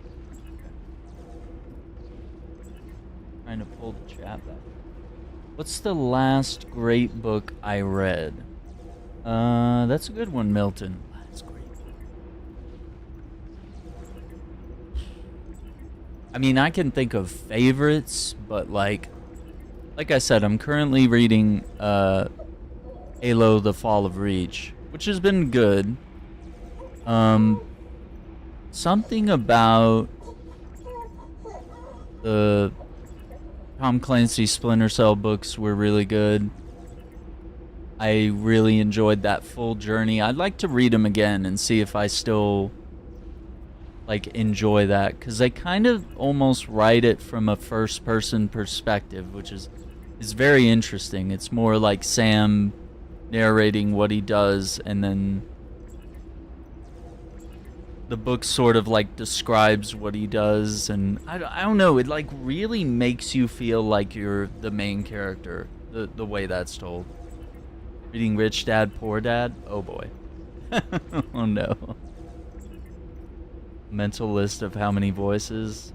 Trying to pull the chat back. What's the last great book I read? That's a good one, Milton. Last great book. I mean, I can think of favorites, but like I said, I'm currently reading Halo: The Fall of Reach, which has been good. Something about the Tom Clancy Splinter Cell books were really good. I really enjoyed that full journey. I'd like to read them again and see if I still like enjoy that, because they kind of almost write it from a first-person perspective, which is very interesting. It's more like Sam narrating what he does, and then the book sort of like describes what he does, and I don't know, it like really makes you feel like you're the main character, the way that's told. Reading Rich Dad, Poor Dad? Oh boy. Oh no. Mental list of how many voices?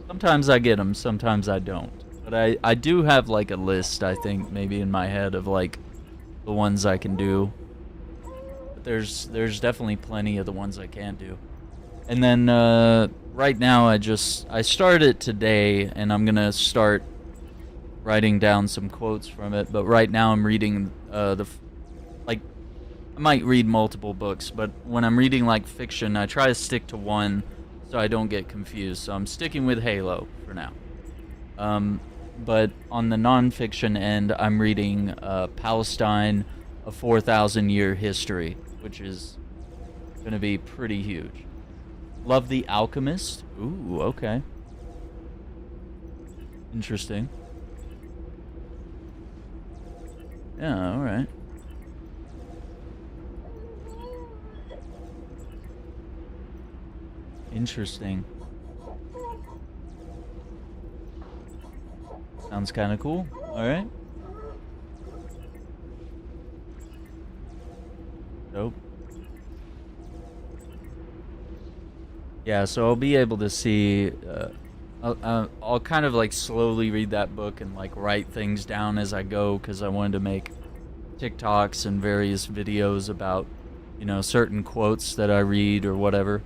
Sometimes I get them, sometimes I don't. But I do have like a list, I think, maybe in my head of like the ones I can do. But there's definitely plenty of the ones I can't do. And then right now I started it today, and I'm gonna start writing down some quotes from it. But right now I'm reading I might read multiple books, but when I'm reading like fiction, I try to stick to one so I don't get confused. So I'm sticking with Halo for now. But on the non-fiction end, I'm reading Palestine, A 4,000-Year History, which is going to be pretty huge. Love the Alchemist. Ooh, okay. Interesting. Yeah, alright. Interesting. Sounds kind of cool. Alright. Dope. Yeah, so I'll be able to see... I'll kind of like slowly read that book and like write things down as I go, because I wanted to make TikToks and various videos about, you know, certain quotes that I read or whatever.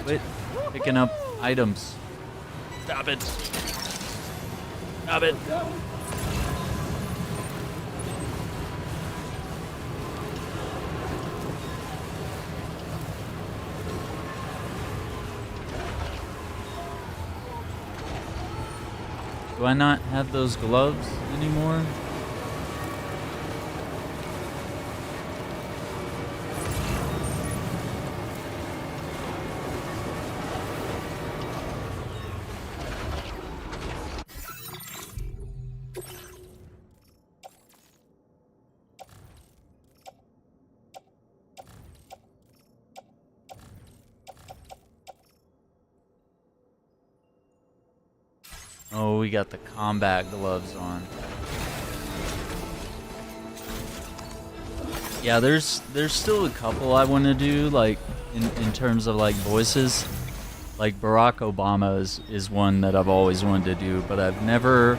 Quit picking up items. Stop it. Stop it. Do I not have those gloves anymore? Oh, we got the combat gloves on. Yeah, there's still a couple I want to do, like in terms of like voices. Like Barack Obama is one that I've always wanted to do, but I've never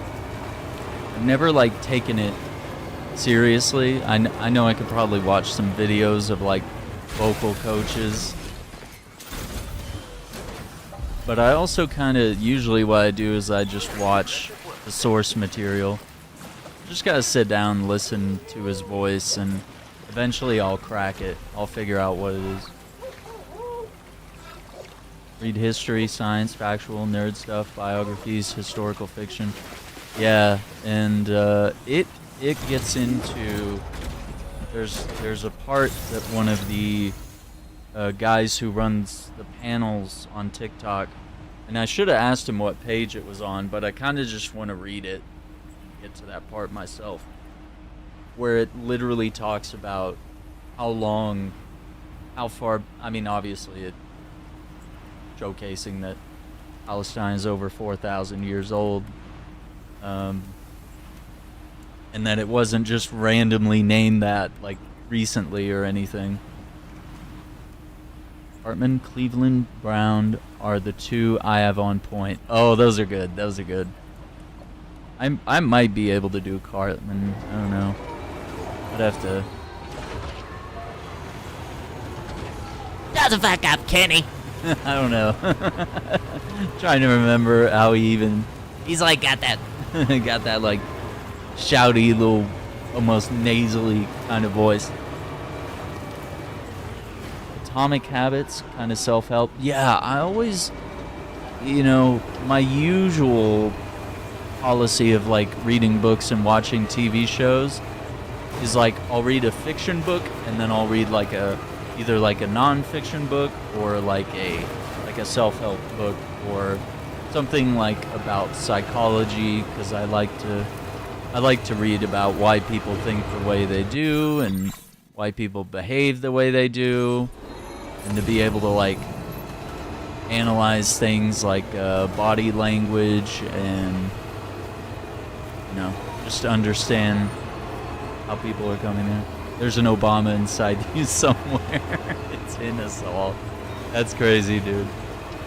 like taken it seriously. I know I could probably watch some videos of like vocal coaches. But I also kind of, usually what I do is I just watch the source material. Just gotta sit down and listen to his voice, and eventually I'll crack it. I'll figure out what it is. Read history, science, factual, nerd stuff, biographies, historical fiction. Yeah, and it gets into, there's a part that one of the guys who runs the panels on TikTok, and I should have asked him what page it was on, but I kind of just want to read it, get to that part myself, where it literally talks about how far, I mean, obviously it showcasing that Palestine is over 4,000 years old, and that it wasn't just randomly named that like recently or anything. Hartman, Cleveland, Brown are the two I have on point. Oh, those are good. Those are good. I might be able to do Cartman. I don't know. I'd have to. Shut the fuck up, Kenny. I don't know. Trying to remember how he even. He's like got that like shouty little, almost nasally kind of voice. Atomic Habits, kind of self-help. Yeah, I always, you know, my usual policy of like reading books and watching TV shows is like I'll read a fiction book and then I'll read like either like a non-fiction book or like a self-help book or something like about psychology, because I like to read about why people think the way they do and why people behave the way they do, and to be able to like analyze things like body language and just to understand how people are coming in. There's an Obama inside you somewhere. It's in us all. That's crazy, dude.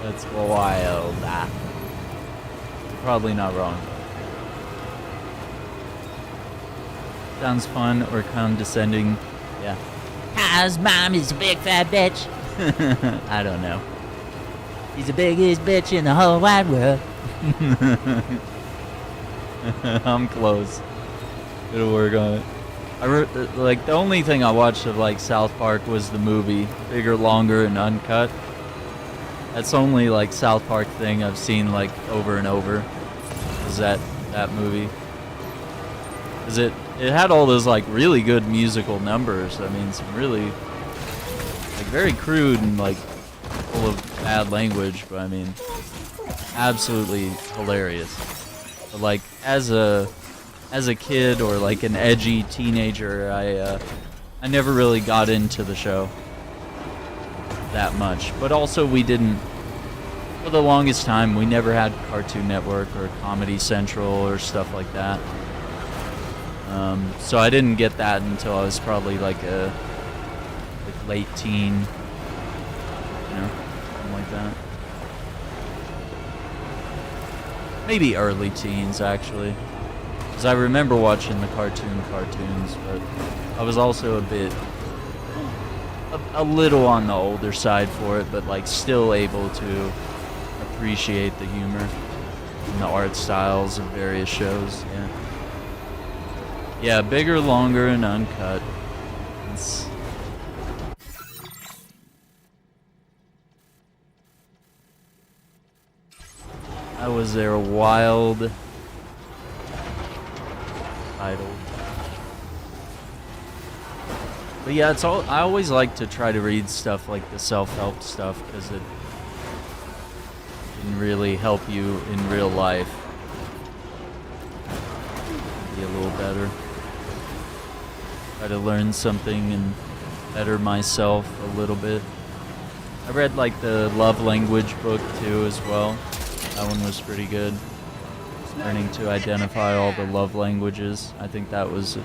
That's wild. You're probably not wrong. Sounds fun or condescending. Yeah. How's mom is a big fat bitch? I don't know. She's the biggest bitch in the whole wide world. I'm close. Gotta work on it. Like the only thing I watched of like South Park was the movie, bigger, longer, and uncut. That's the only like South Park thing I've seen like over and over. Is that movie? Cause it had all those like really good musical numbers. I mean, some really like very crude and like full of bad language, but I mean, absolutely hilarious. But like as a kid or like an edgy teenager, I never really got into the show that much. But also we didn't, for the longest time, we never had Cartoon Network or Comedy Central or stuff like that. So I didn't get that until I was probably like a late teen, something like that. Maybe early teens, actually. Because I remember watching the cartoons, but I was also a little on the older side for it, but like still able to appreciate the humor and the art styles of various shows. Yeah, bigger, longer, and uncut. That was their wild title. But yeah, I always like to try to read stuff like the self-help stuff because it can really help you in real life be a little better. Try to learn something and better myself a little bit. I read like the love language book too as well. That one was pretty good. Learning to identify all the love languages. I think that was a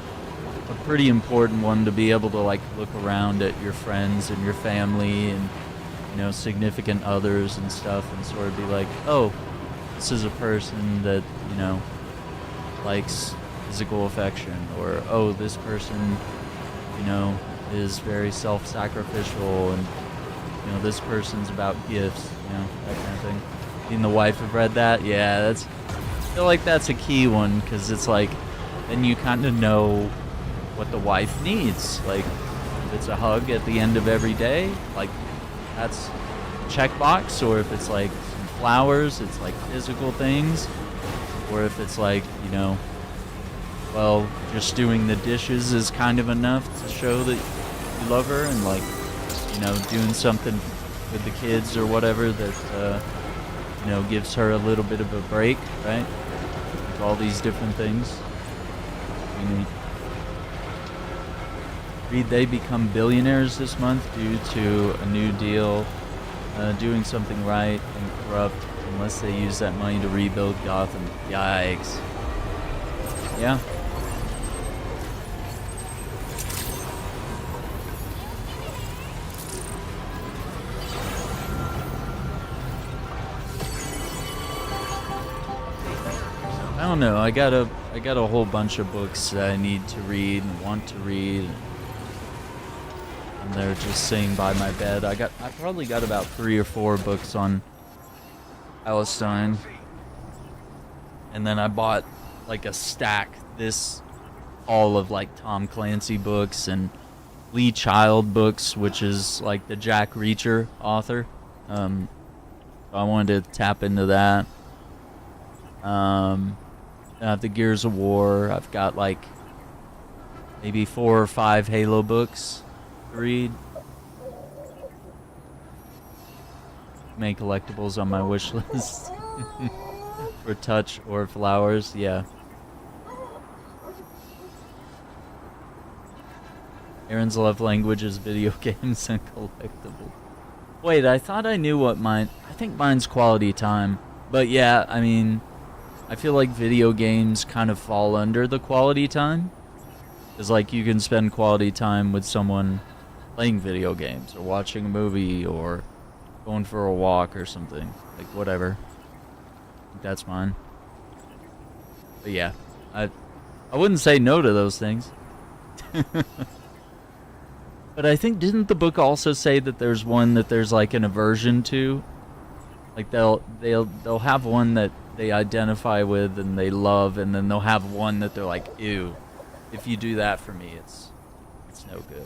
pretty important one, to be able to like look around at your friends and your family and significant others and stuff and sort of be like, oh, this is a person that likes physical affection, or oh, this person is very self-sacrificial, and this person's about gifts, that kind of thing. And the wife have read that. Yeah, I feel like that's a key one, because it's like then you kind of know what the wife needs. Like if it's a hug at the end of every day, like that's a checkbox, or if it's like some flowers, it's like physical things, or if it's like well, just doing the dishes is kind of enough to show that you love her, and like doing something with the kids or whatever that gives her a little bit of a break, right? Like all these different things. Read they become billionaires this month due to a new deal, doing something right and corrupt unless they use that money to rebuild Gotham. Yikes. Yeah. I don't know. I got a whole bunch of books that I need to read and want to read, and they're just sitting by my bed. I probably got about 3 or 4 books on Palestine, and then I bought like a stack. All of like Tom Clancy books and Lee Child books, which is like the Jack Reacher author. I wanted to tap into that. I have the Gears of War. I've got like maybe 4 or 5 Halo books to read. Make collectibles on my wish list. For touch or flowers, yeah. Aaron's love language is video games and collectibles. Wait, I thought I knew what mine... I think mine's quality time. But yeah, I mean, I feel like video games kind of fall under the quality time. Because like you can spend quality time with someone playing video games or watching a movie or going for a walk or something. Like whatever. I think that's mine. But yeah, I wouldn't say no to those things. But I think, didn't the book also say that there's one that there's like an aversion to? Like they'll have one that they identify with and they love, and then they'll have one that they're like, ew, if you do that for me, it's no good.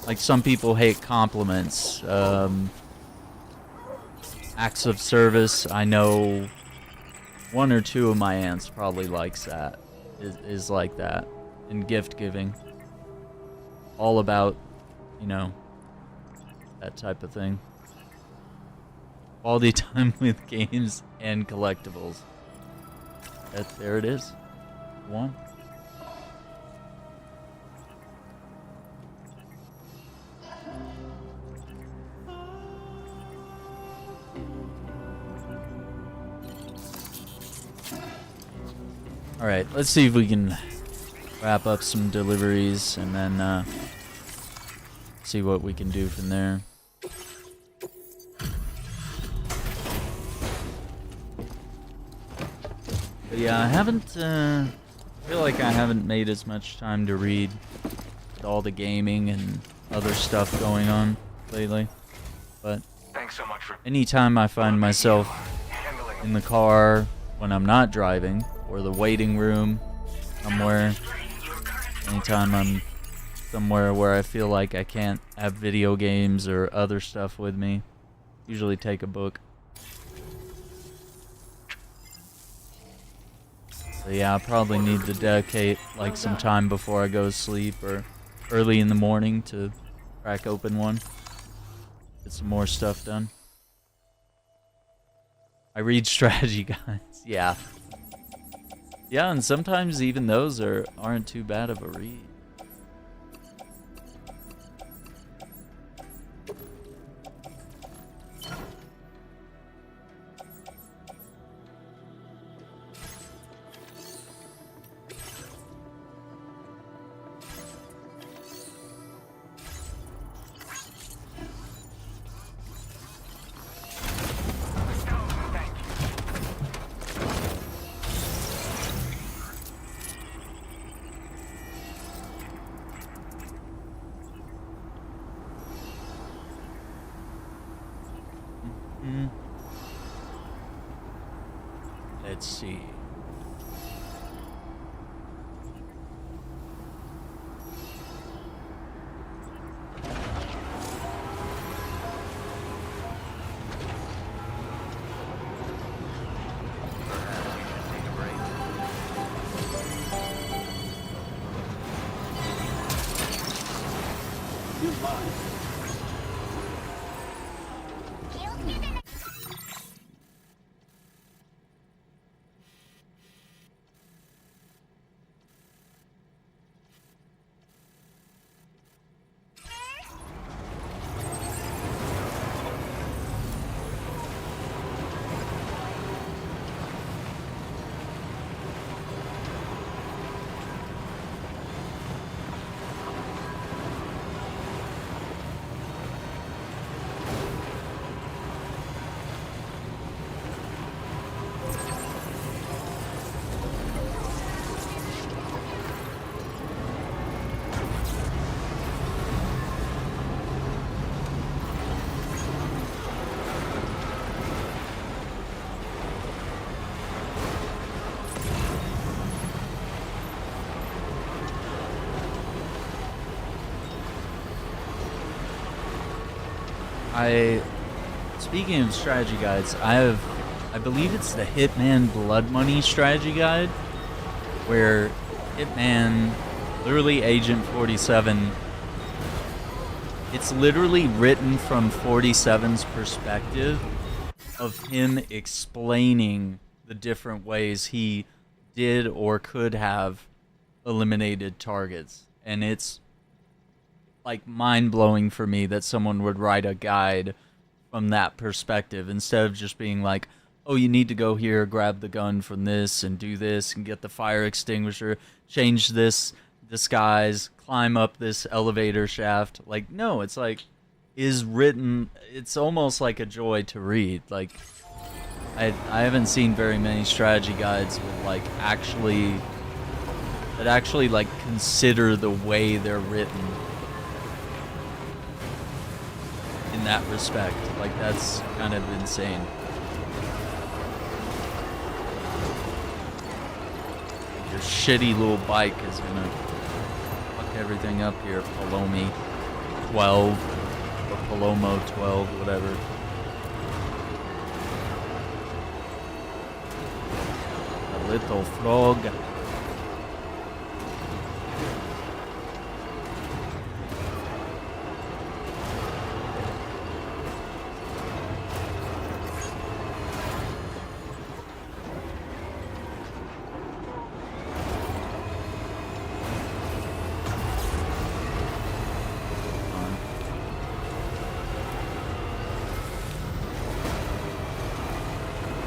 Like some people hate compliments, acts of service. I know 1 or 2 of my aunts probably likes that, is like that, and gift giving. All about, you know, that type of thing. Quality time with games and collectibles. There it is. One. Alright, let's see if we can wrap up some deliveries and then see what we can do from there. But yeah, I haven't, I feel like I haven't made as much time to read with all the gaming and other stuff going on lately. But Thanks so much for anytime I find myself in the car when I'm not driving, or the waiting room somewhere, anytime I'm somewhere where I feel like I can't have video games or other stuff with me, usually take a book. So yeah, I probably need to dedicate like some time before I go to sleep or early in the morning to crack open one, get some more stuff done. I read strategy guides, yeah. Yeah, and sometimes even those aren't too bad of a read. Let's see. Speaking of strategy guides, I have I believe it's the Hitman Blood Money strategy guide, where Hitman, literally Agent 47, it's literally written from 47's perspective of him explaining the different ways he did or could have eliminated targets. And it's like mind-blowing for me that someone would write a guide from that perspective instead of just being like, oh, you need to go here, grab the gun from this and do this and get the fire extinguisher, change this disguise, climb up this elevator shaft. Like, no, it's like, is written, it's almost like a joy to read. Like, I haven't seen very many strategy guides with like actually like consider the way they're written in that respect. Like, that's kind of insane. Your shitty little bike is gonna fuck everything up here, Palomi 12 or Palomo 12, whatever. A little frog.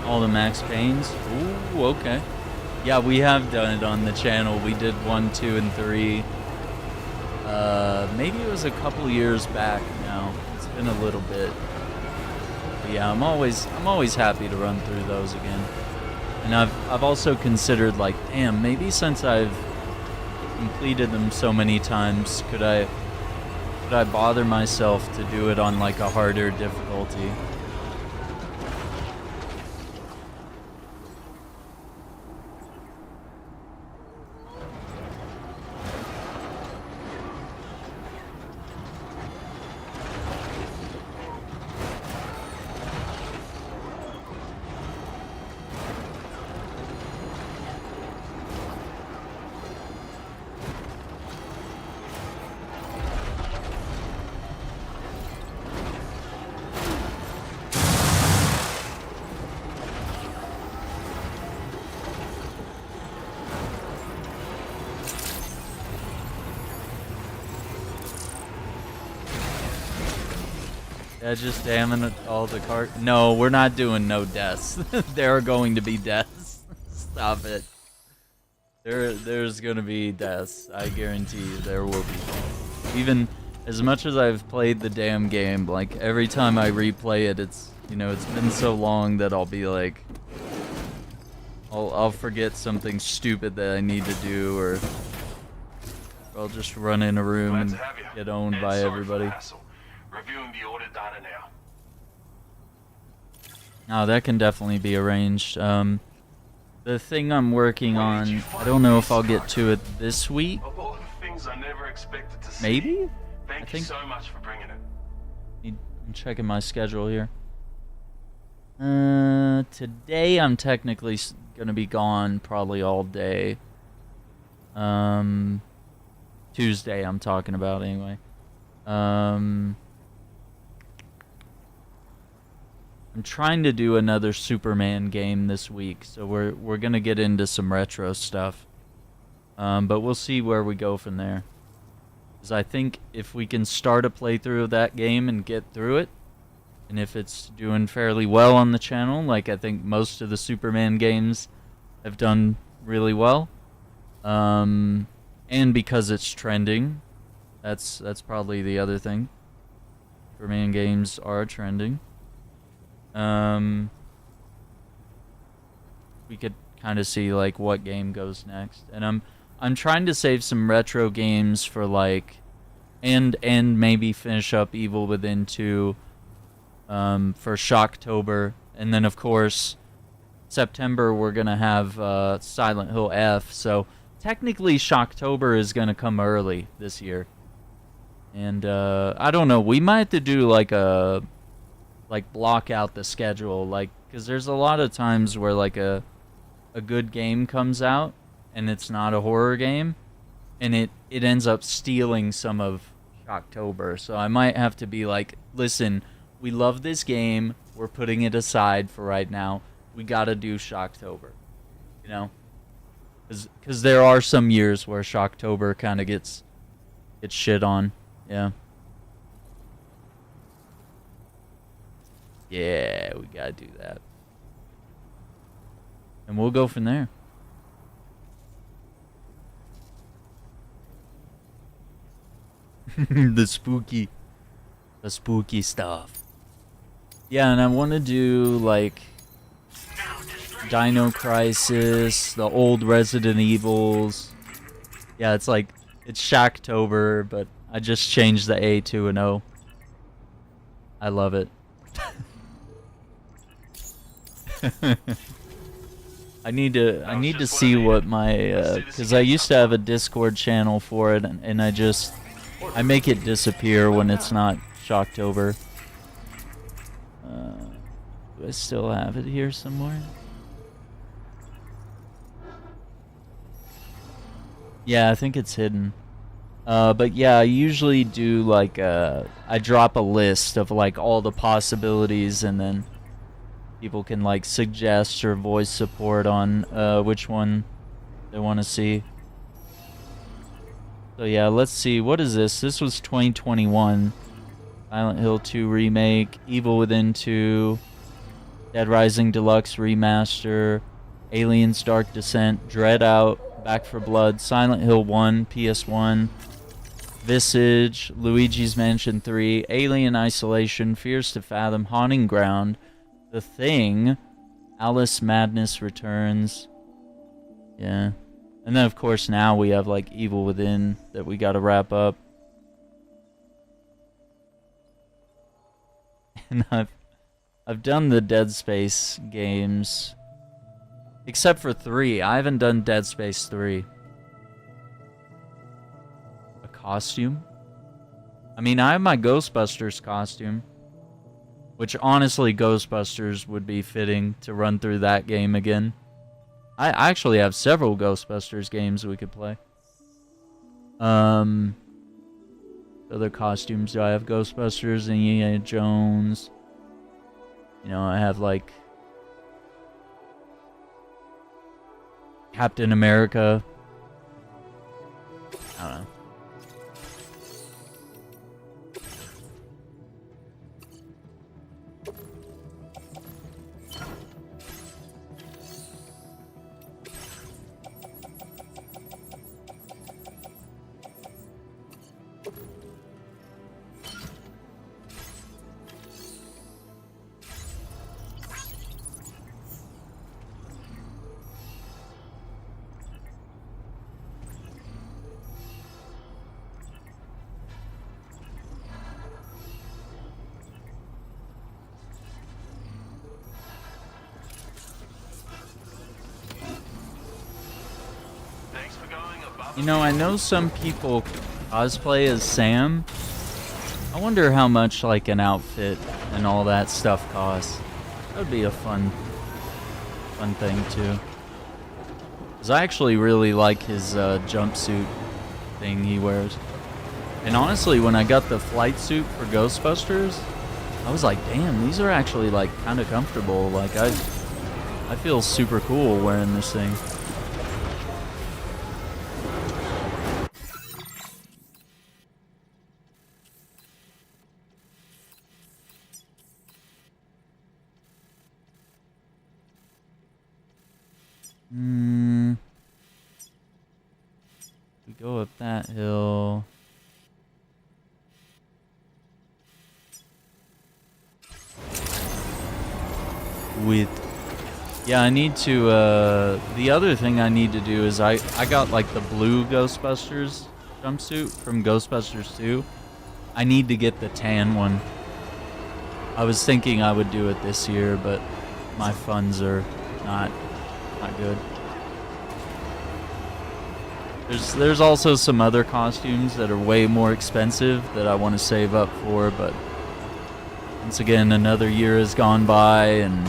All the Max Paynes. Ooh, okay. Yeah, we have done it on the channel. We did 1, 2, and 3. Maybe it was a couple years back now. It's been a little bit. But yeah, I'm always happy to run through those again. And I've also considered, like, damn, maybe since I've completed them so many times, could I bother myself to do it on like a harder difficulty? Yeah, just damning all the cart. No, we're not doing no deaths. There are going to be deaths. Stop it. There's gonna be deaths. I guarantee you there will be. Even as much as I've played the damn game, like every time I replay it, it's, you know, it's been so long that I'll be like, I'll forget something stupid that I need to do, or I'll just run in a room and get owned by everybody. Reviewing the order data now. Oh, that can definitely be arranged. The thing I'm working on, I don't know if I'll get to it this week. Of all the things I never expected to see. Maybe? Thank you so much for bringing it. I'm checking my schedule here. Today I'm technically gonna be gone probably all day. Tuesday I'm talking about anyway. I'm trying to do another Superman game this week, so we're gonna get into some retro stuff. But we'll see where we go from there. Because I think if we can start a playthrough of that game and get through it, and if it's doing fairly well on the channel, like I think most of the Superman games have done really well, and because it's trending, that's probably the other thing. Superman games are trending. We could kind of see like what game goes next, and I'm trying to save some retro games for like, and maybe finish up Evil Within 2, for Shocktober, and then of course September we're gonna have Silent Hill F. So technically Shocktober is gonna come early this year, and I don't know. We might have to do like a like block out the schedule, like, because there's a lot of times where like a good game comes out and it's not a horror game, and it ends up stealing some of Shocktober. So I might have to be like, listen, we love this game, we're putting it aside for right now, we gotta do Shocktober, you know, because there are some years where Shocktober kind of gets shit on. Yeah, we gotta do that. And we'll go from there. the spooky stuff. Yeah, and I want to do like Dino Crisis, the old Resident Evils. Yeah, it's like, it's Shacktober, but I just changed the A to an O. I love it. I need to see what my because I used to have a Discord channel for it, and I make it disappear when it's not Shocktober. Do I still have it here somewhere? Yeah, I think it's hidden. But yeah, I usually do like I drop a list of like all the possibilities, and then people can like suggest or voice support on which one they want to see. So yeah, let's see, what is this? This was 2021. Silent Hill 2 Remake, Evil Within 2, Dead Rising Deluxe Remaster, Aliens Dark Descent, Dread Out, Back 4 Blood, Silent Hill 1, PS1, Visage, Luigi's Mansion 3, Alien Isolation, Fears to Fathom, Haunting Ground, The Thing, Alice Madness Returns. Yeah. And then of course now we have like Evil Within that we gotta wrap up. And I've done the Dead Space games. Except for 3. I haven't done Dead Space 3. A costume? I mean, I have my Ghostbusters costume. Which honestly, Ghostbusters would be fitting to run through that game again. I actually have several Ghostbusters games we could play. Other costumes do I have? Ghostbusters, Indiana Jones. You know, I have like Captain America. I don't know. You know, I know some people cosplay as Sam. I wonder how much like an outfit and all that stuff costs. That would be a fun thing too. Cause I actually really like his jumpsuit thing he wears. And honestly, when I got the flight suit for Ghostbusters, I was like, damn, these are actually like kind of comfortable. Like I feel super cool wearing this thing. We go up that hill. Yeah, I need to, the other thing I need to do is I got like the blue Ghostbusters jumpsuit from Ghostbusters 2. I need to get the tan one. I was thinking I would do it this year, but my funds are not good. There's also some other costumes that are way more expensive that I want to save up for, but Once again, another year has gone by, and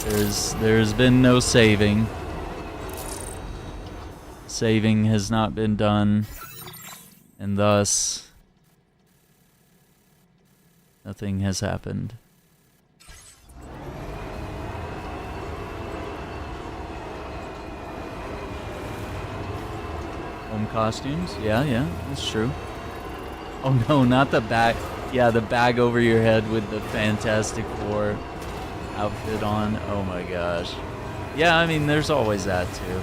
there's been no saving. Saving has not been done, and thus nothing has happened. Home costumes? Yeah, that's true. Oh no, not the bag. Yeah, the bag over your head with the Fantastic Four outfit on. Oh my gosh. Yeah, I mean, there's always that too.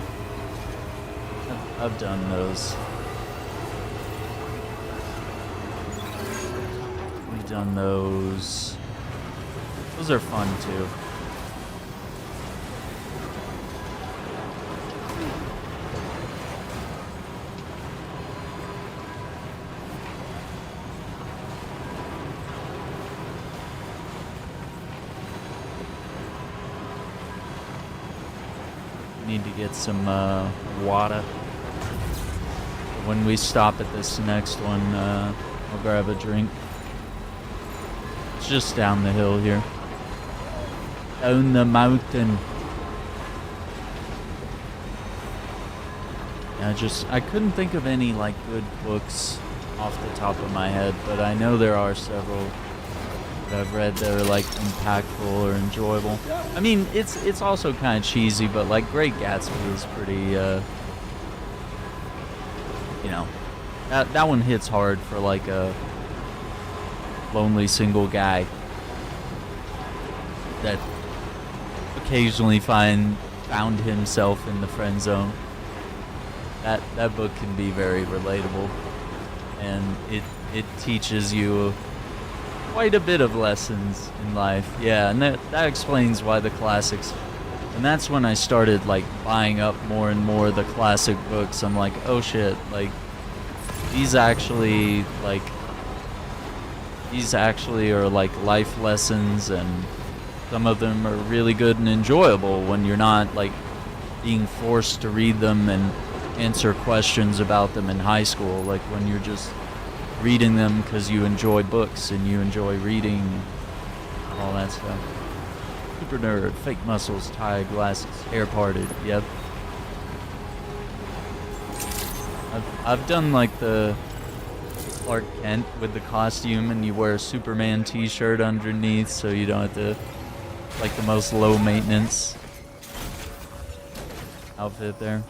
I've done those. We've done those. Those are fun too. Need to get some water. When we stop at this next one, I'll grab a drink. It's just down the hill here. Down the mountain. Yeah, I couldn't think of any like good books off the top of my head, but I know there are several that I've read that are like impactful or enjoyable. I mean, it's also kind of cheesy, but like Great Gatsby is pretty, you know, that one hits hard for like a lonely single guy that occasionally found himself in the friend zone. That book can be very relatable, and it teaches you quite a bit of lessons in life. Yeah, and that explains why the classics. And that's when I started like buying up more and more of the classic books. I'm like, oh shit, like these actually are like life lessons, and some of them are really good and enjoyable when you're not like being forced to read them and answer questions about them in high school, like when you're just reading them because you enjoy books and you enjoy reading and all that stuff. Super nerd, fake muscles, tie, glasses, hair parted. Yep. I've done like the Clark Kent with the costume, and you wear a Superman t-shirt underneath so you don't have to, like, the most low maintenance outfit there.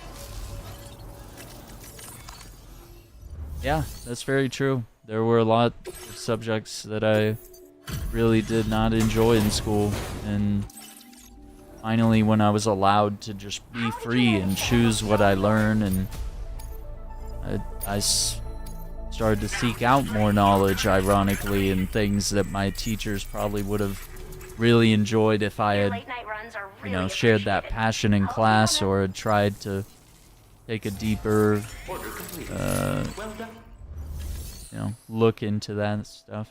Yeah, that's very true. There were a lot of subjects that I really did not enjoy in school, and finally when I was allowed to just be free and choose what I learn, and I started to seek out more knowledge, ironically, and things that my teachers probably would have really enjoyed if I had, you know, shared that passion in class or had tried to take a deeper, you know, look into that stuff.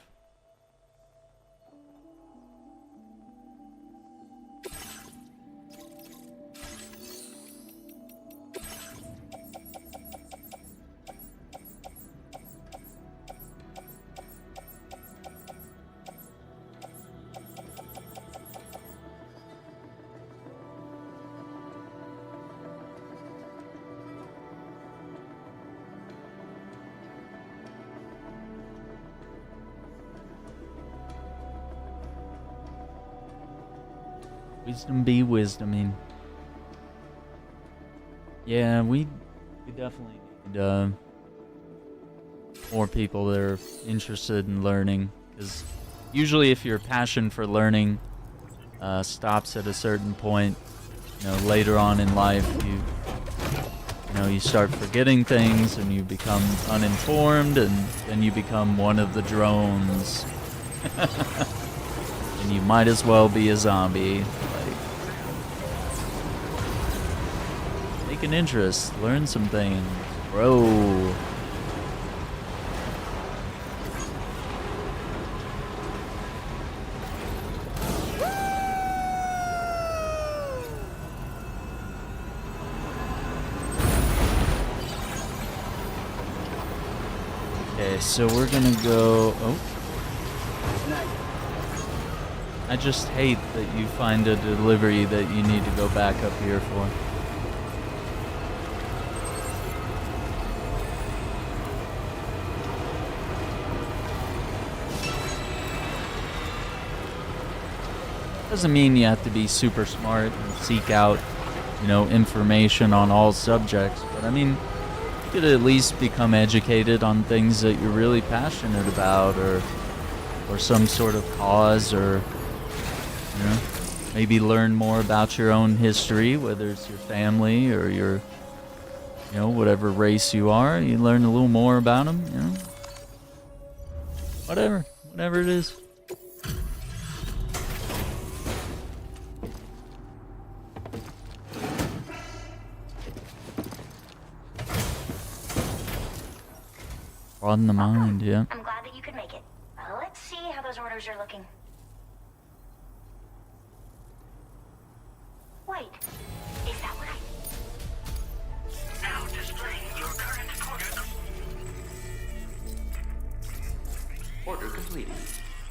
Wisdom be wisdoming. Yeah, we definitely need more people that are interested in learning, because usually if your passion for learning stops at a certain point, you know, later on in life, you start forgetting things and you become uninformed, and then you become one of the drones. And you might as well be a zombie. Take an interest, learn some things, grow. Okay, so we're gonna go. Oh. I just hate that you find a delivery that you need to go back up here for. Doesn't mean you have to be super smart and seek out, you know, information on all subjects, but I mean, you could at least become educated on things that you're really passionate about, or some sort of cause, or, you know, maybe learn more about your own history, whether it's your family or your, you know, whatever race you are. You learn a little more about them, you know. Whatever it is. Broaden the mind, yeah. I'm glad that you could make it. Let's see how those orders are looking. Wait, is that what I... Now displaying your current Order completed.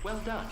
Well done.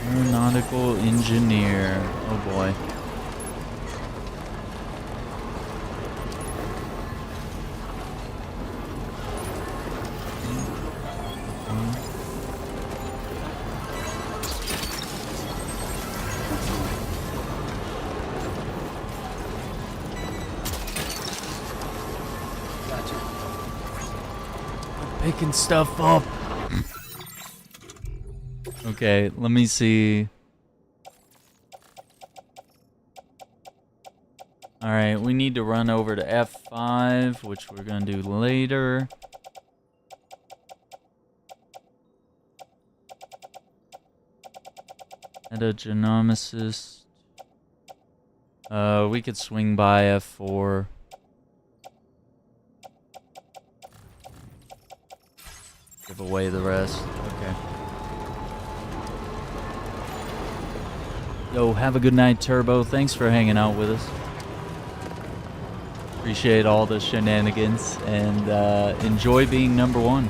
Aeronautical engineer. Oh boy. Picking stuff up. Okay, let me see. Alright, we need to run over to F5, which we're gonna do later. Genomicist. We could swing by F4. Give away the rest. Okay. Yo, have a good night, Turbo. Thanks for hanging out with us. Appreciate all the shenanigans, and enjoy being number one.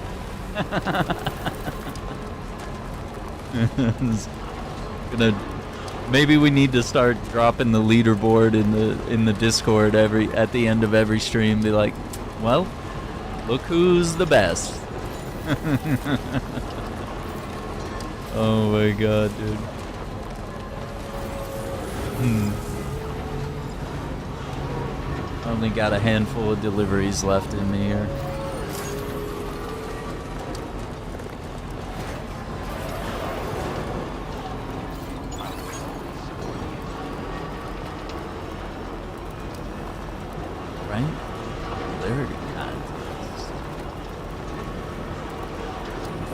Maybe we need to start dropping the leaderboard in the Discord at the end of every stream. Be like, well, look who's the best. Oh my god, dude. Only got a handful of deliveries left in me here. Right? There contest.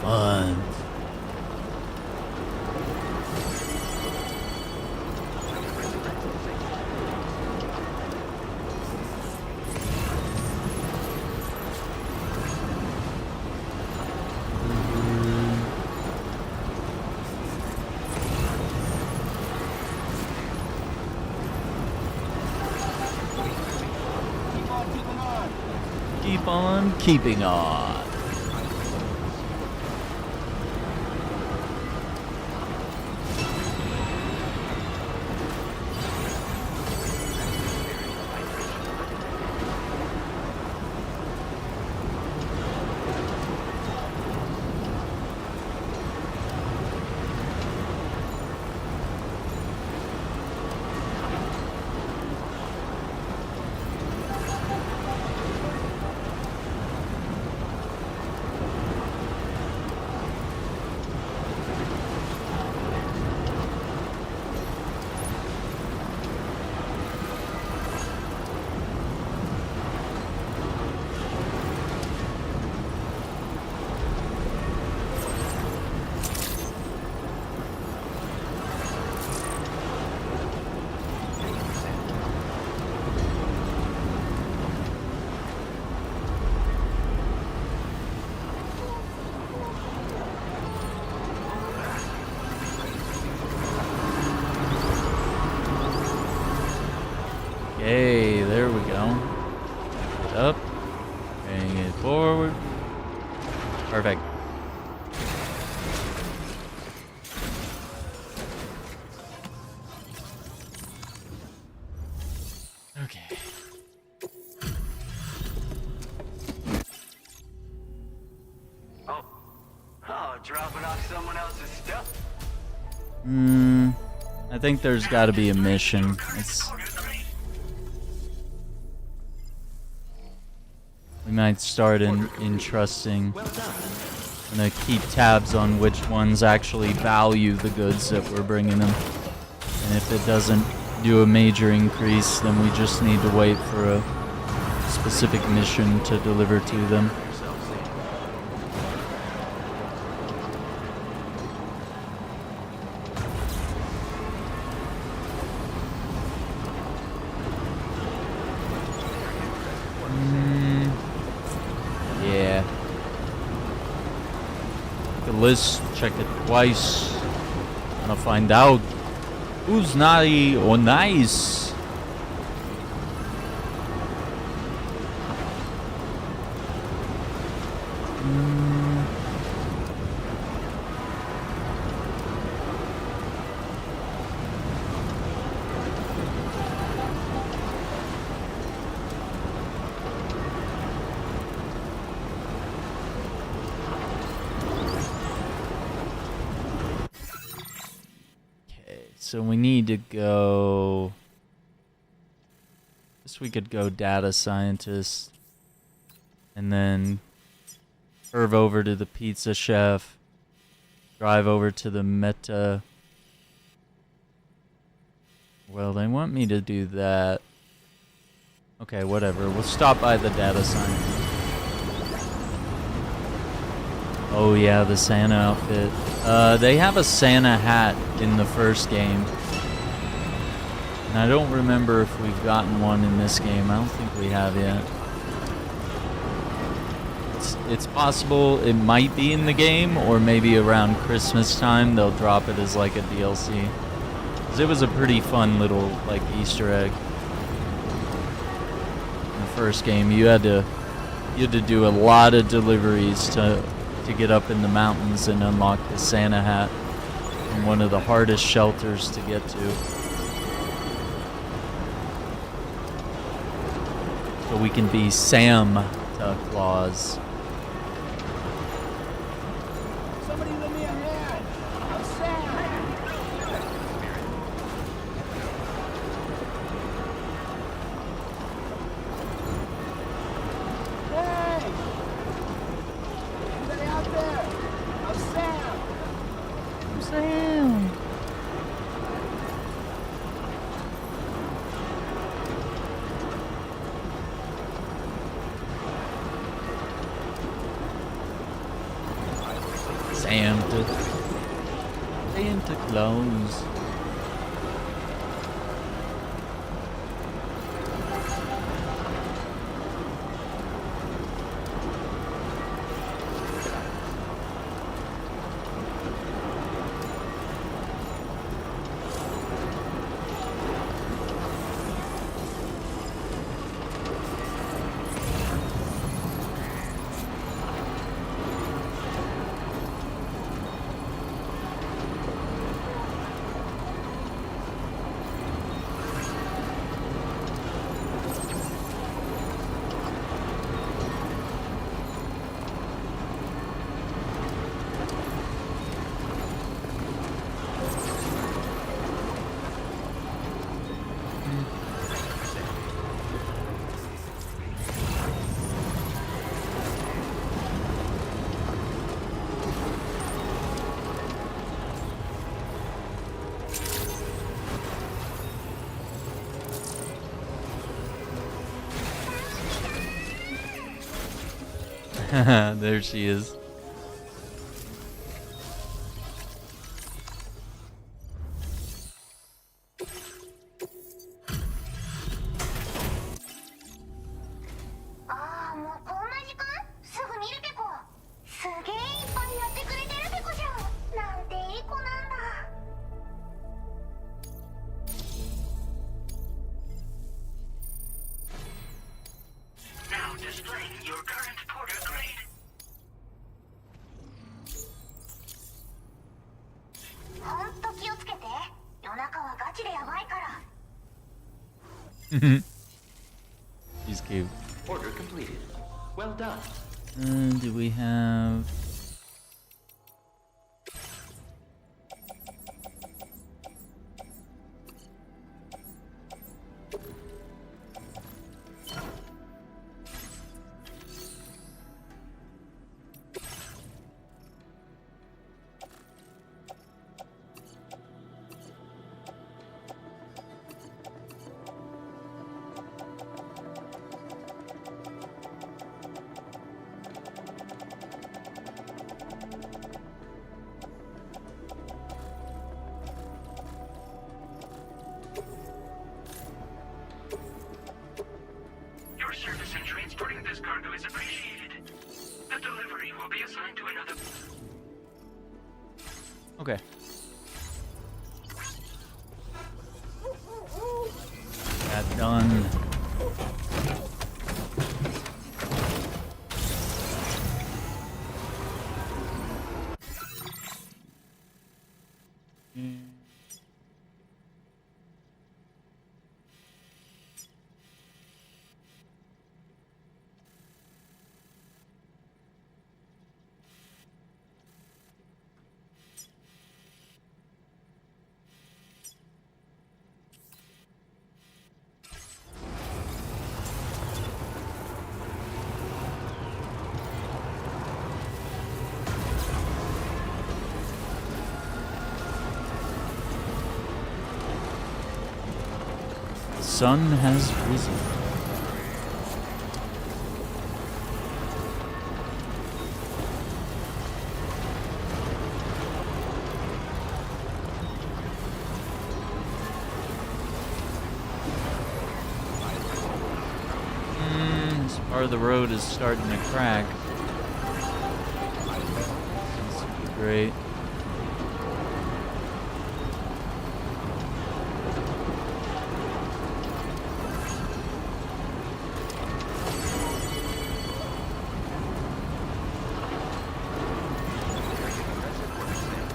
Fun. I'm keeping on. Okay, there we go. Get up. Bring it forward. Perfect. Okay. Oh, dropping off someone else's stuff? I think there's got to be a mission. We might start in trusting. I'm gonna keep tabs on which ones actually value the goods that we're bringing them. And if it doesn't do a major increase, then we just need to wait for a specific mission to deliver to them. Yeah. The list, check it twice. Gonna find out who's naughty or nice. So we need to go. Guess we could go data scientist and then curve over to the pizza chef, drive over to the meta. Well, they want me to do that. Okay, whatever. We'll stop by the data scientist. Oh yeah, the Santa outfit. They have a Santa hat in the first game. And I don't remember if we've gotten one in this game. I don't think we have yet. It's possible it might be in the game, or maybe around Christmas time they'll drop it as like a DLC. 'Cause it was a pretty fun little like Easter egg. In the first game, you had to do a lot of deliveries to get up in the mountains and unlock the Santa hat in one of the hardest shelters to get to. So we can be Santa Claus. Somebody lend me a hand. I'm Sam. Hey! Anybody out there? I'm Sam. I'm Sam. Santa Claus. There she is. Now displaying your current porter grade. She's cute. Order completed. Well done. Do we have... Your service in transporting this cargo is appreciated. The delivery will be assigned to another. Okay. That done. The sun has risen. This part of the road is starting to crack. This would be great.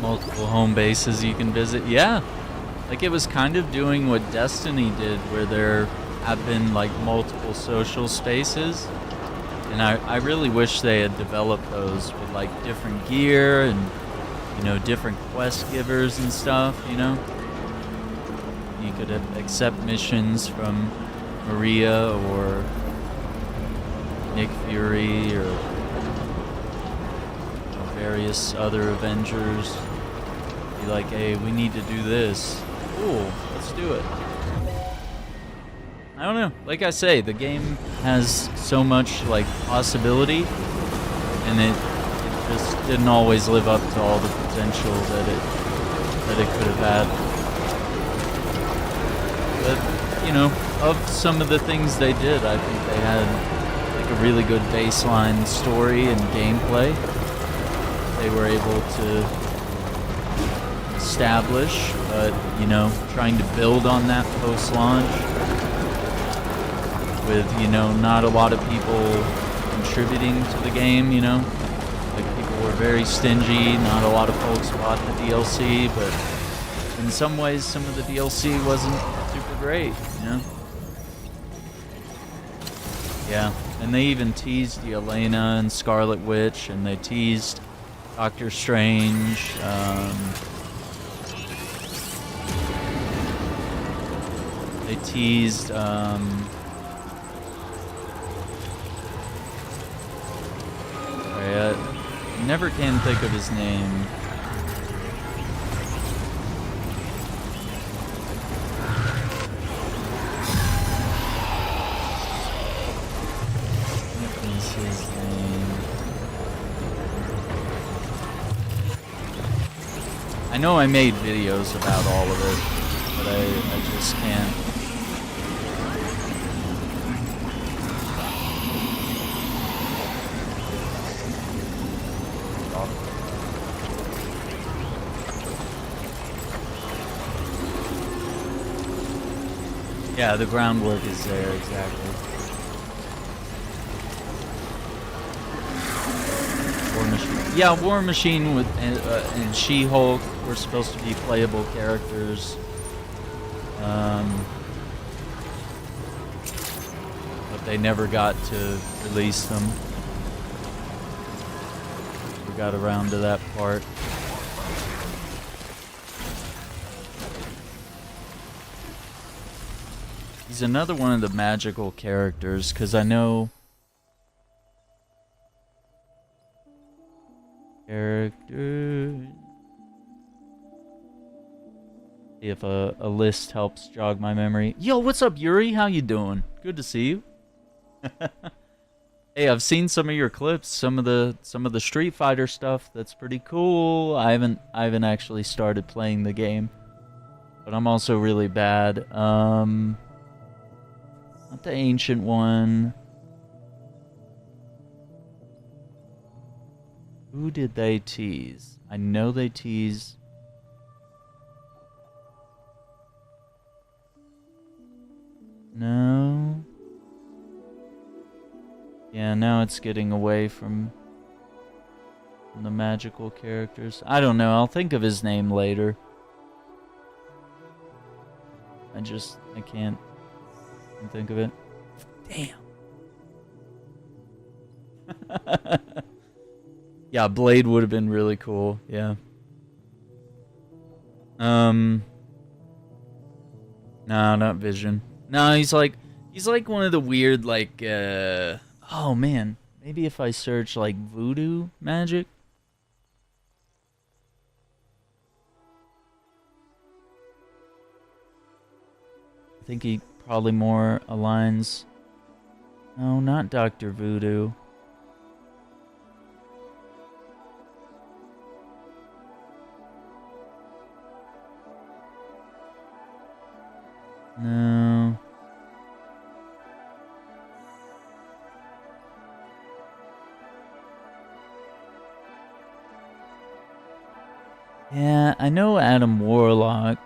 Multiple home bases you can visit. Yeah, like it was kind of doing what Destiny did, where there have been like multiple social spaces, and I really wish they had developed those with like different gear and, you know, different quest givers and stuff, you know. You could accept missions from Maria or Nick Fury or various other Avengers. Be like, hey, we need to do this. Cool, let's do it. I don't know. Like I say, the game has so much like possibility, and it just didn't always live up to all the potential that it could have had. But you know, of some of the things they did, I think they had like a really good baseline story and gameplay. They were able to establish, but you know, trying to build on that post-launch with, you know, not a lot of people contributing to the game, you know. Like people were very stingy, not a lot of folks bought the DLC, but in some ways some of the DLC wasn't super great, you know. Yeah, and they even teased Yelena and Scarlet Witch, and they teased Doctor Strange. They teased I never can think of his name. What is his name? I know I made videos about all of it, but I just can't. Yeah, the groundwork is there, exactly. War Machine. Yeah, War Machine with and She-Hulk were supposed to be playable characters. But they never got to release them. We got around to that part. He's another one of the magical characters, because I know... Character... See if a list helps jog my memory. Yo, what's up, Yuri? How you doing? Good to see you. Hey, I've seen some of your clips, some of the Street Fighter stuff. That's pretty cool. I haven't actually started playing the game, but I'm also really bad. Not the ancient one. Who did they tease? I know they teased. No. Yeah, now it's getting away from the magical characters. I don't know. I'll think of his name later. I can't think of it. Damn. Yeah, Blade would have been really cool. Yeah. No, not Vision. No, he's like one of the weird, like, oh man, maybe if I search like voodoo magic. I think he probably more aligns. No, not Dr. Voodoo. No. Yeah, I know Adam Warlock.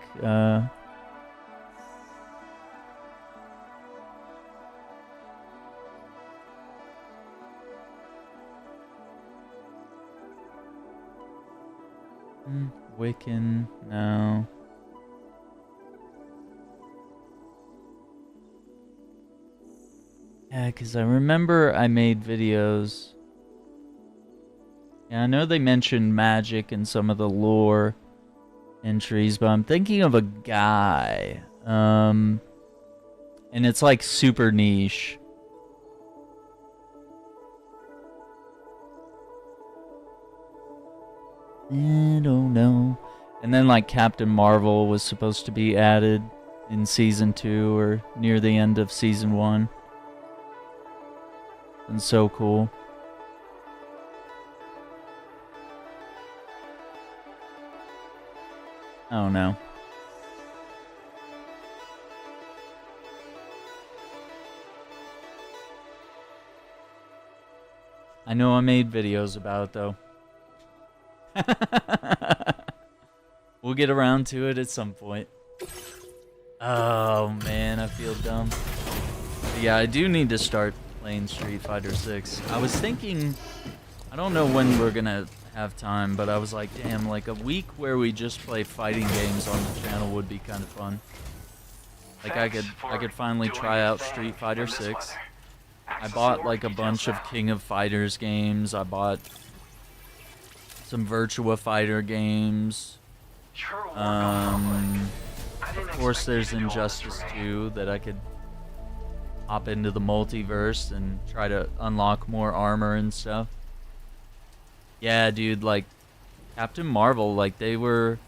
Wiccan, no. Yeah, because I remember I made videos. Yeah, I know they mentioned magic in some of the lore entries, but I'm thinking of a guy. And it's like super niche. I don't know. And then like Captain Marvel was supposed to be added in season 2 or near the end of season 1. And so cool. Oh no. I know I made videos about it though. We'll get around to it at some point. Oh man, I feel dumb. But yeah, I do need to start playing Street Fighter 6. I was thinking, I don't know when we're gonna have time, but I was like, damn, like a week where we just play fighting games on the channel would be kind of fun. Like I could finally try out Street Fighter 6. I bought like a bunch of King of Fighters games. I bought some Virtua Fighter games. Of course there's Injustice 2 that I could hop into the multiverse and try to unlock more armor and stuff. Yeah, dude, like Captain Marvel, like they were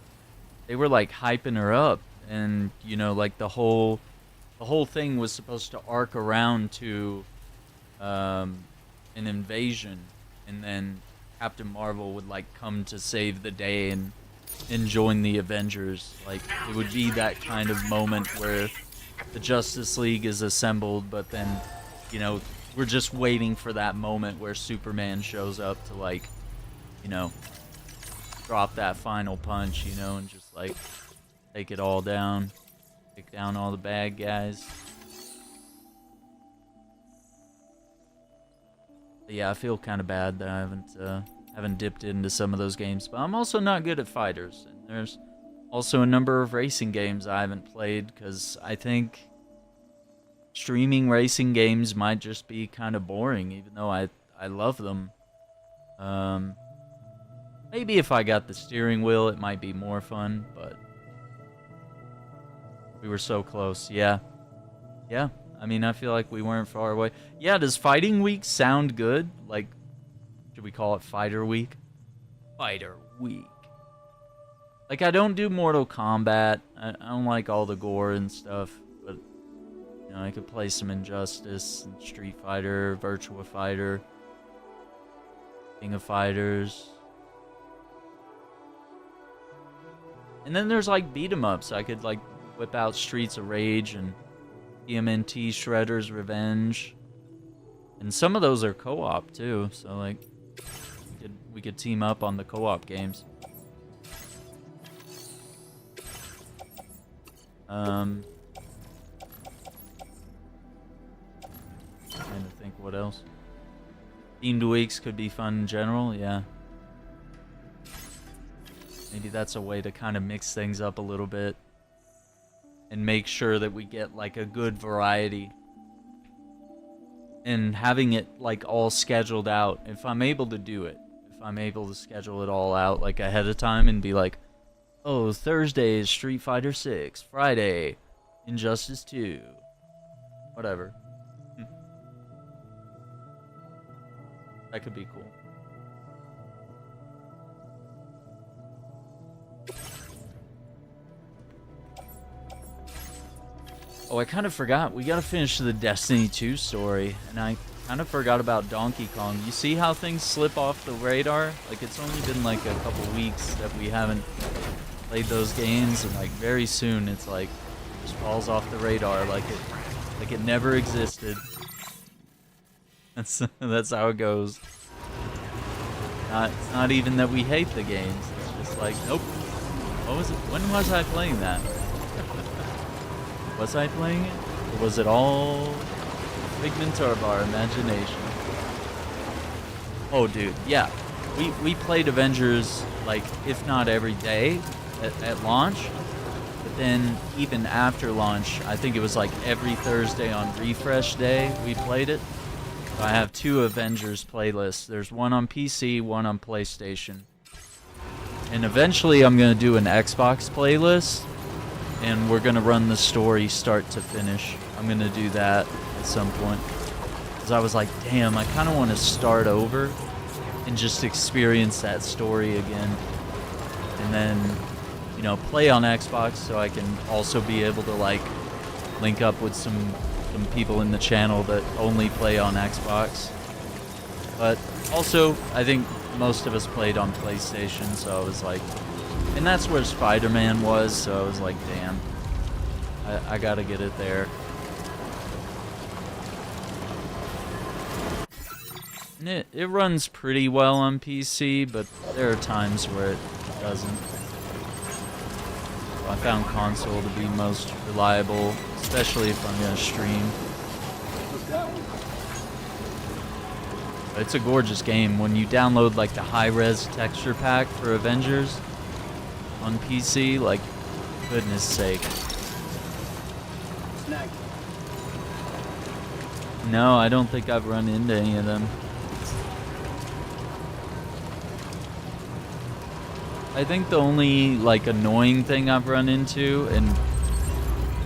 like hyping her up, and you know, like the whole thing was supposed to arc around to an invasion, and then Captain Marvel would like come to save the day and and join the Avengers. Like, it would be that kind of moment where the Justice League is assembled, but then, you know, we're just waiting for that moment where Superman shows up to, like, you know, drop that final punch, you know, and just, like, take it all down. Take down all the bad guys. But yeah, I feel kind of bad that I haven't dipped into some of those games. But I'm also not good at fighters. And there's also a number of racing games I haven't played because I think streaming racing games might just be kind of boring, even though I love them. Maybe if I got the steering wheel, it might be more fun, but we were so close. Yeah. Yeah. I mean, I feel like we weren't far away. Yeah, does Fighting Week sound good? Like, should we call it Fighter Week? Fighter Week. Like, I don't do Mortal Kombat. I don't like all the gore and stuff. But, you know, I could play some Injustice, and Street Fighter, Virtua Fighter, King of Fighters. And then there's, like, beat-em-ups. I could, like, whip out Streets of Rage and TMNT Shredder's Revenge. And some of those are co-op too, so like we could team up on the co-op games. Trying to think what else. Themed weeks could be fun in general, yeah. Maybe that's a way to kind of mix things up a little bit. And make sure that we get like a good variety. And having it like all scheduled out. If I'm able to do it. If I'm able to schedule it all out like ahead of time and be like, oh, Thursday is Street Fighter 6. Friday, Injustice 2. Whatever. That could be cool. Oh, I kind of forgot. We gotta finish the Destiny 2 story. And I kind of forgot about Donkey Kong. You see how things slip off the radar? Like, it's only been like a couple weeks that we haven't played those games. And like, very soon, it's like, it just falls off the radar like it never existed. That's how it goes. It's not even that we hate the games. It's just like, nope. What was it? When was I playing that? Was I playing it? Or was it all figment of our imagination? Oh, dude, yeah. We played Avengers, like, if not every day at launch. But then, even after launch, I think it was like every Thursday on refresh day we played it. So I have 2 Avengers playlists. There's one on PC, one on PlayStation. And eventually I'm going to do an Xbox playlist. And we're going to run the story start to finish. I'm going to do that at some point. Because I was like, damn, I kind of want to start over and just experience that story again. And then, you know, play on Xbox so I can also be able to, like, link up with some people in the channel that only play on Xbox. But also, I think most of us played on PlayStation, so I was like... And that's where Spider-Man was, so I was like, damn. I gotta get it there. And it runs pretty well on PC, but there are times where it doesn't. So I found console to be most reliable, especially if I'm gonna stream. But it's a gorgeous game. When you download like the high-res texture pack for Avengers on PC, like, goodness sake. No, I don't think I've run into any of them. I think the only, like, annoying thing I've run into, and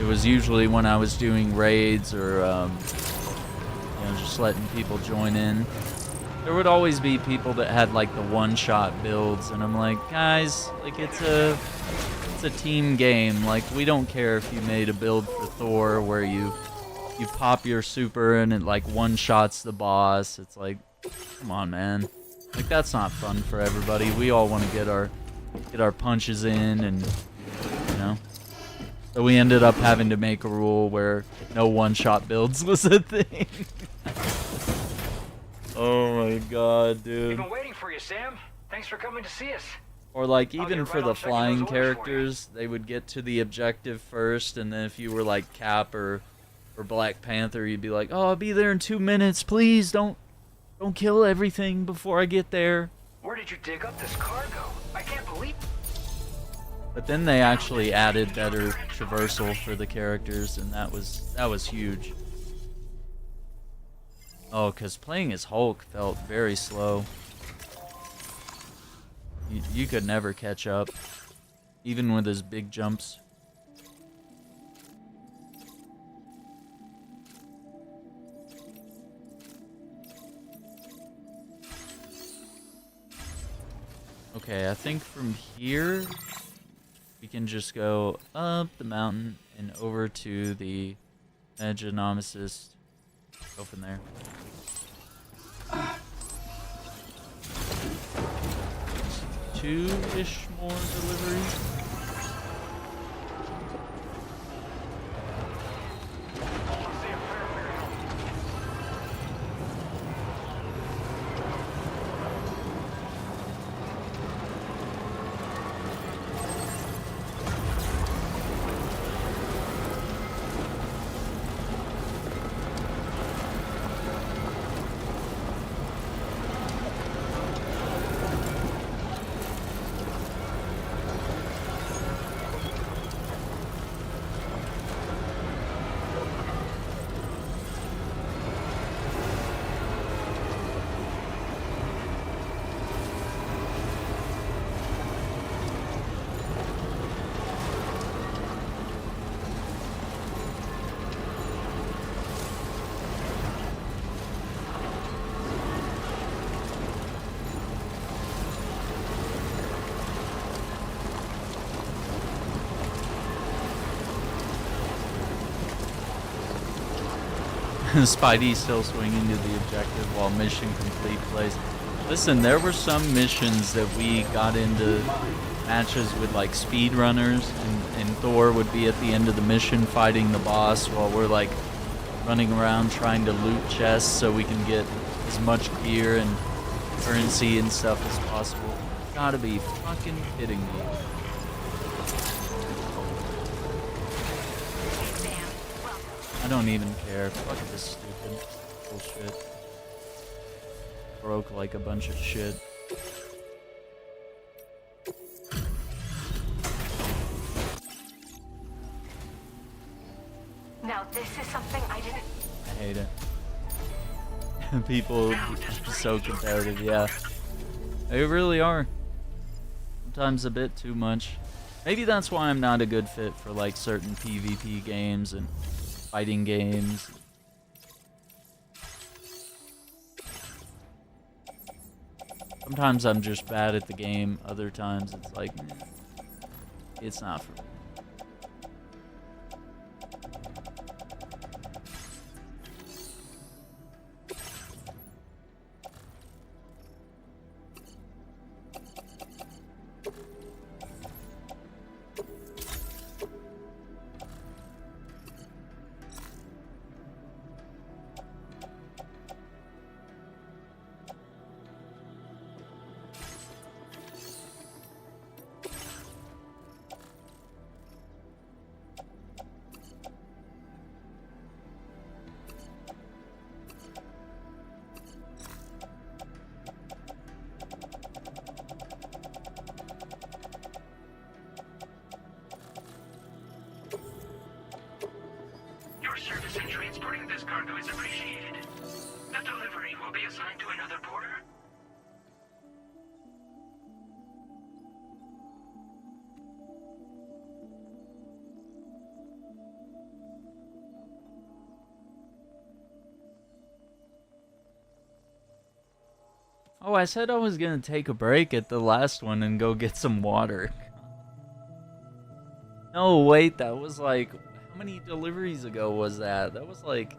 it was usually when I was doing raids or, you know, just letting people join in. There would always be people that had like the one-shot builds, and I'm like, guys, like it's a team game. Like, we don't care if you made a build for Thor where you pop your super and it like one-shots the boss. It's like, come on, man. Like, that's not fun for everybody. We all want to get our get our punches in, and you know. So we ended up having to make a rule where no one-shot builds was a thing. Oh my god, dude. We've been waiting for you, Sam. Thanks for coming to see us. Or like I'll even get for right the on checking flying those orders for you. characters, they would get to the objective first, and then if you were like Cap or Black Panther, you'd be like, "Oh, I'll be there in 2 minutes. Please don't kill everything before I get there." Where did you dig up this cargo? I can't believe. But then they actually added better traversal for the characters, and that was huge. Oh, because playing as Hulk felt very slow. You could never catch up, even with his big jumps. Okay, I think from here we can just go up the mountain and over to the Meganomicist. Go from there. Two-ish more deliveries. Spidey's still swinging to the objective while mission complete plays. Listen, there were some missions that we got into matches with like speedrunners, and Thor would be at the end of the mission fighting the boss while we're like running around trying to loot chests so we can get as much gear and currency and stuff as possible. Gotta be fucking kidding me. I don't even care. Fuck this stupid bullshit. Broke like a bunch of shit. Now this is something I didn't... I hate it. People are so competitive, yeah. They really are. Sometimes a bit too much. Maybe that's why I'm not a good fit for like certain PvP games and fighting games. Sometimes I'm just bad at the game, other times it's like, it's not for me. Your service in transporting this cargo is appreciated. The delivery will be assigned to another porter. Oh, I said I was gonna take a break at the last one and go get some water. No, wait, that was like... How many deliveries ago was that? That was like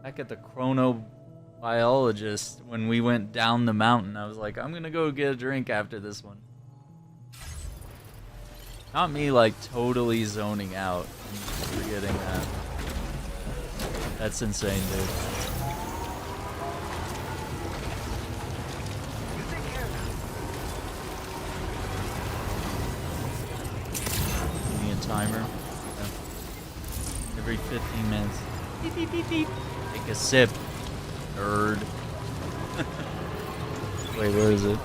back at the chronobiologist when we went down the mountain. I was like, I'm gonna go get a drink after this one. Not me, like, totally zoning out and forgetting that. That's insane, dude. Give me a timer. Yeah. Every 15 minutes. Beep, beep, beep, beep. Take a sip. Nerd. Wait, where is it?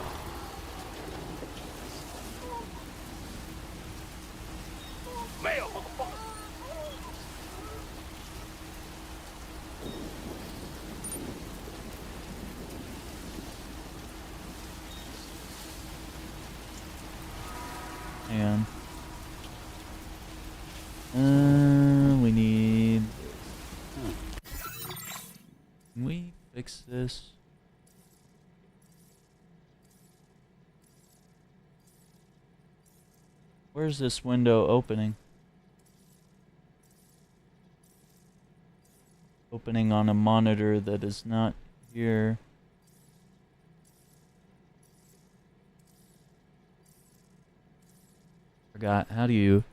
Hang on. We need... Can we fix this? Where's this window opening? Opening on a monitor that is not here. Forgot. How do you...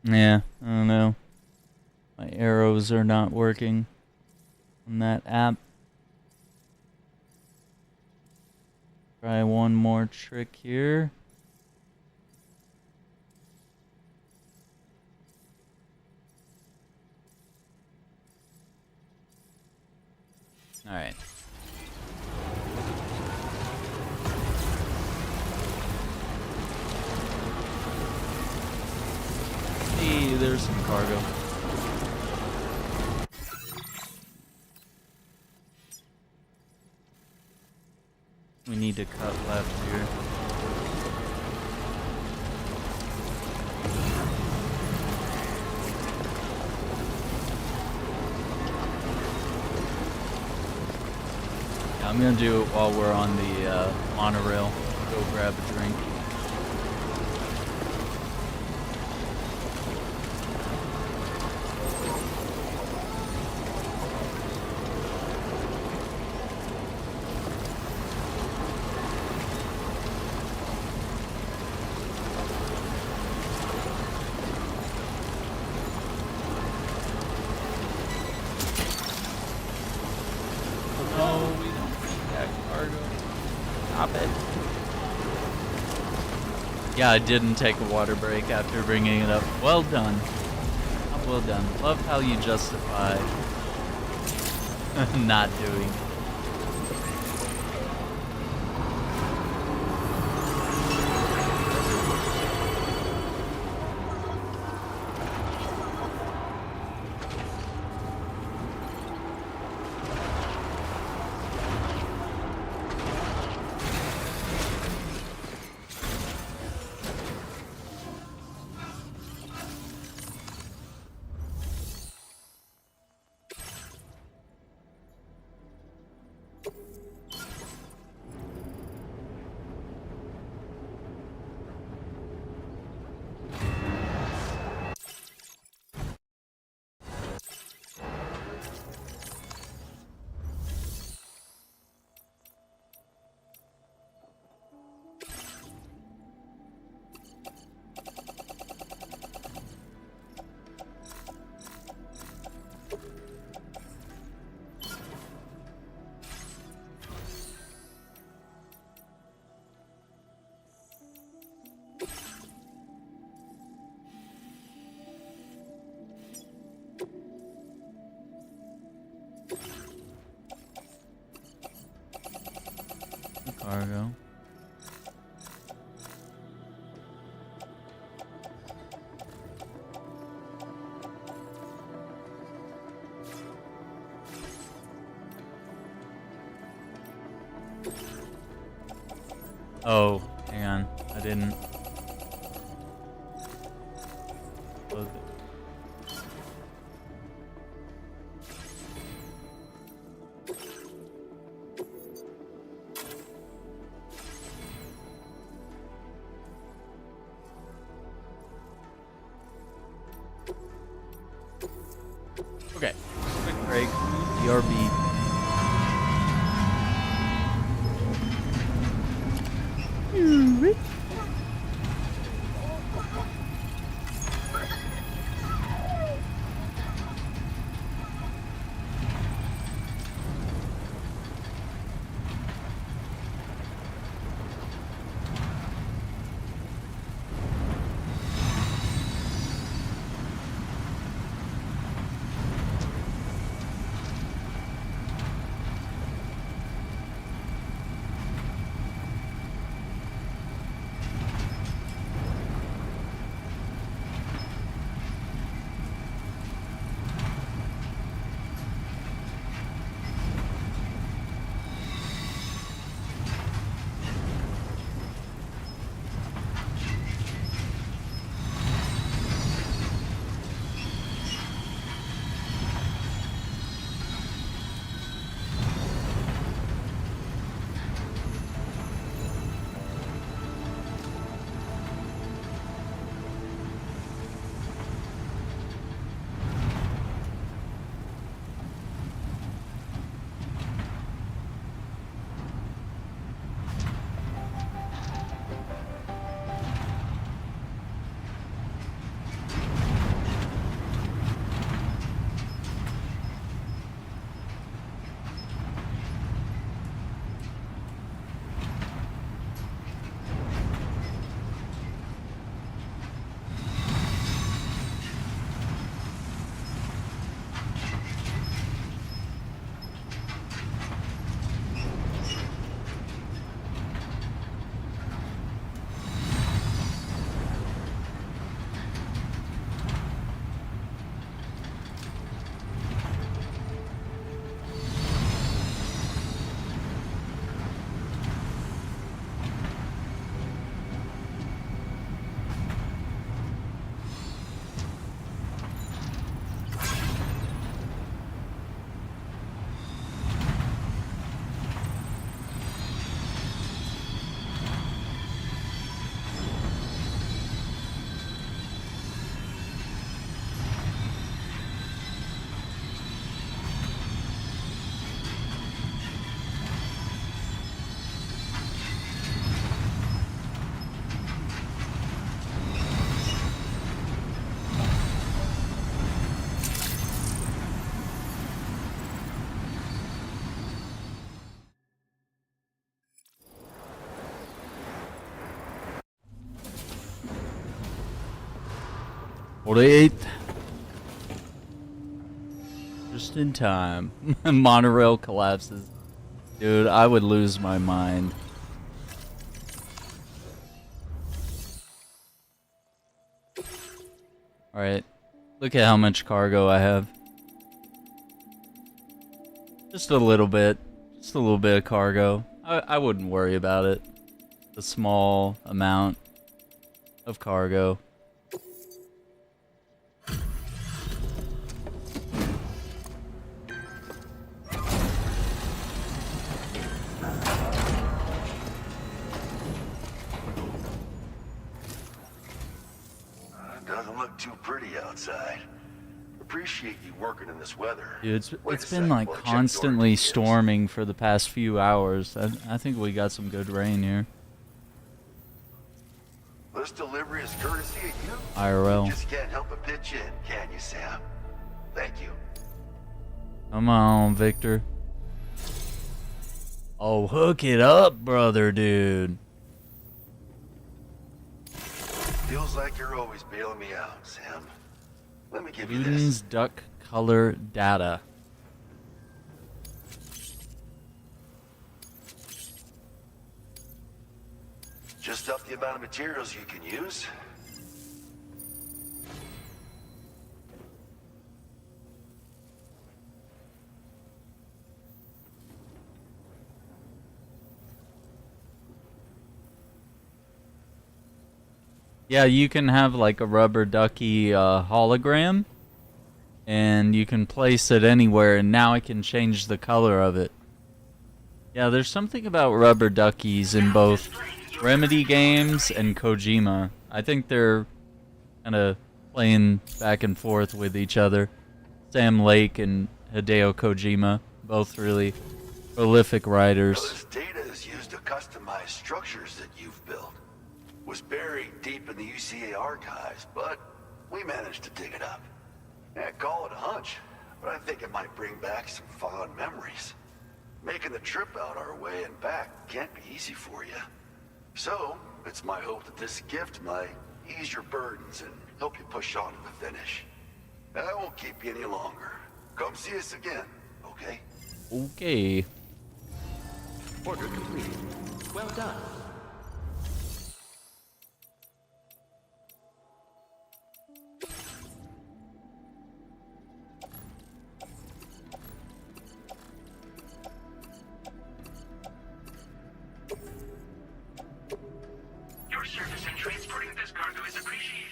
Yeah, I don't know. My arrows are not working on that app. Try one more trick here. Alright. Hey, there's some cargo. We need to cut left here. Yeah, I'm gonna do it while we're on the monorail. Go grab a drink. Yeah, I didn't take a water break after bringing it up. Well done. Well done. Love how you justify not doing. Cargo. Oh, hang on. I didn't. Close it. Okay. Quick break. BRB. Eight. Just in time. Monorail collapses. Dude, I would lose my mind. Alright. Look at how much cargo I have. Just a little bit. Just a little bit of cargo. I wouldn't worry about it. A small amount of cargo. Doesn't look too pretty outside. Appreciate you working in this weather. Dude, it's been like constantly storming for the past few hours. I think we got some good rain here. This delivery is courtesy of you. IRL. You just can't help but pitch in, can you, Sam? Thank you. Come on, Victor. Oh, hook it up, brother, dude. Feels like you're always bailing me out, Sam. Let me give you Luden's this. duck color data. Just up the amount of materials you can use. Yeah, you can have like a rubber ducky hologram, and you can place it anywhere, and now I can change the color of it. Yeah, there's something about rubber duckies in both Remedy games and Kojima. I think they're kind of playing back and forth with each other. Sam Lake and Hideo Kojima, both really prolific writers. This data is used to customize structures that you've built. Was buried deep in the UCA archives, but we managed to dig it up. Yeah, call it a hunch, but I think it might bring back some fond memories. Making the trip out our way and back can't be easy for you. So, it's my hope that this gift might ease your burdens and help you push on to the finish. I won't keep you any longer. Come see us again, okay? Okay. Order complete. Well done. Your service in transporting this cargo is appreciated.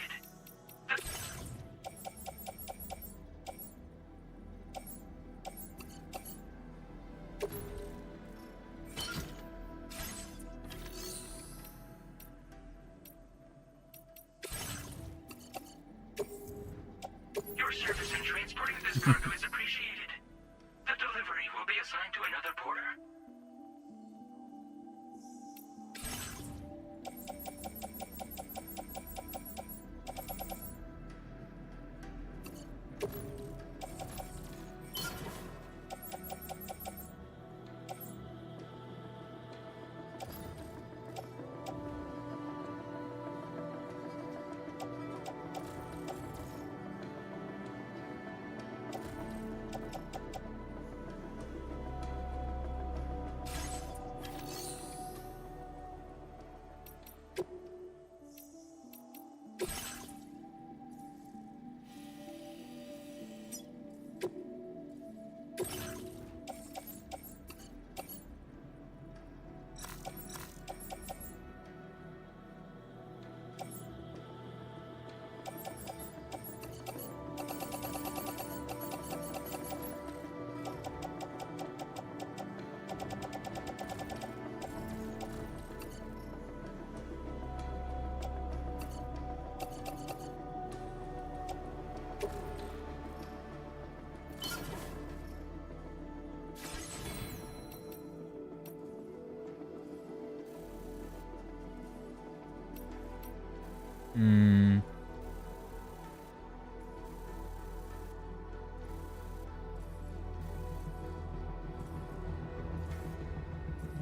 Your service in transporting this cargo is appreciated. The delivery will be assigned to another porter.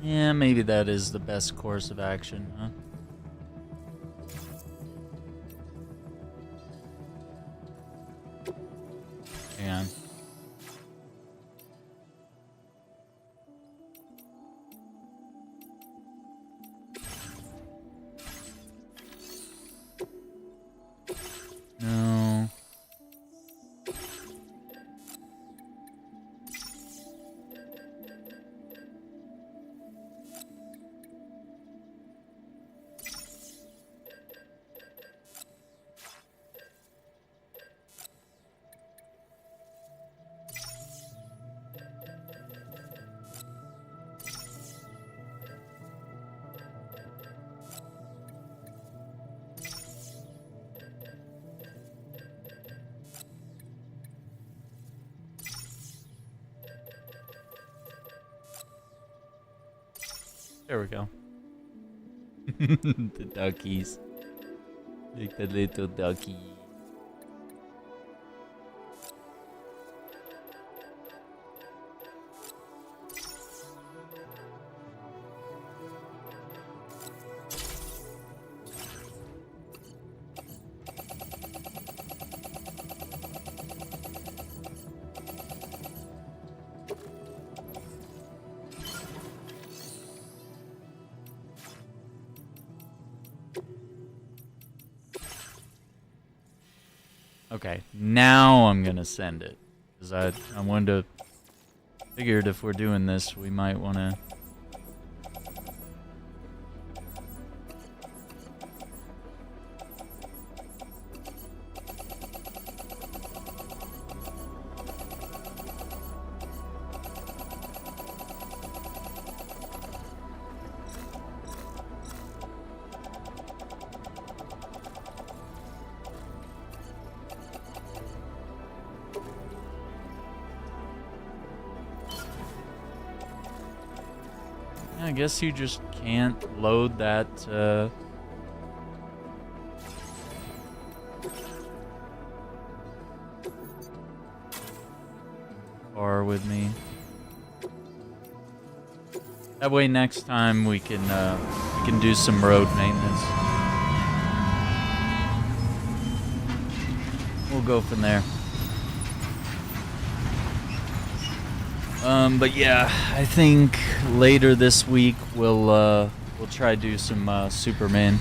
Yeah, maybe that is the best course of action, huh? Hang on. No. There we go. The duckies. Like the little ducky. Okay, now I'm gonna send it. Because I wanted to... Figured if we're doing this, we might want to... I guess you just can't load that, car with me. That way next time we can do some road maintenance. We'll go from there. But yeah, I think later this week we'll try to do some Superman.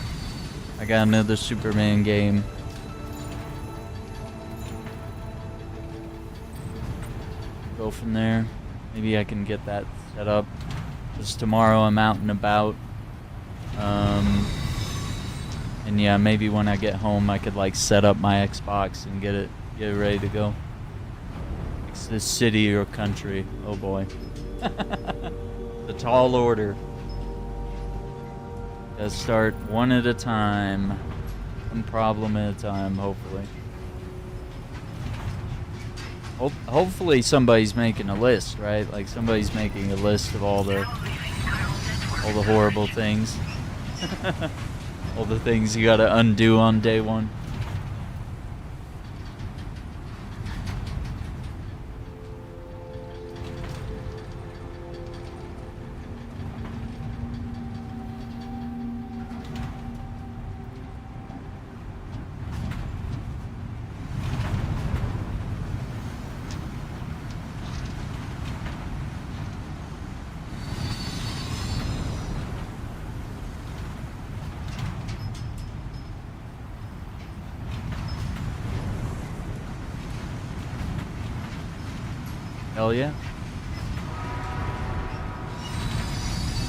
I got another Superman game. Go from there. Maybe I can get that set up. Because tomorrow I'm out and about. And yeah, maybe when I get home I could like set up my Xbox and get it ready to go. It's the city or country. Oh boy. The tall order. Gotta start one at a time. One problem at a time, hopefully. Hopefully somebody's making a list, right? Like somebody's making a list of all the horrible things. All the things you gotta undo on day one. Hell yeah.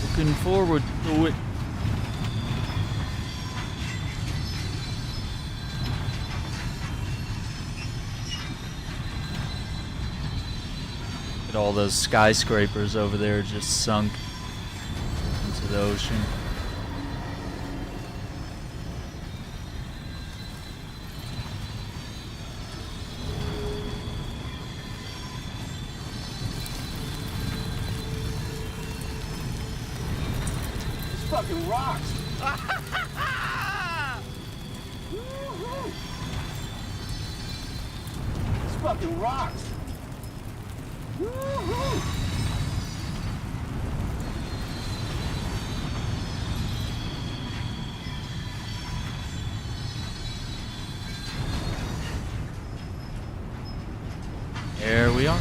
Looking forward to it. Look at all those skyscrapers over there just sunk into the ocean. Fucking rocks! This fucking rocks! There we are.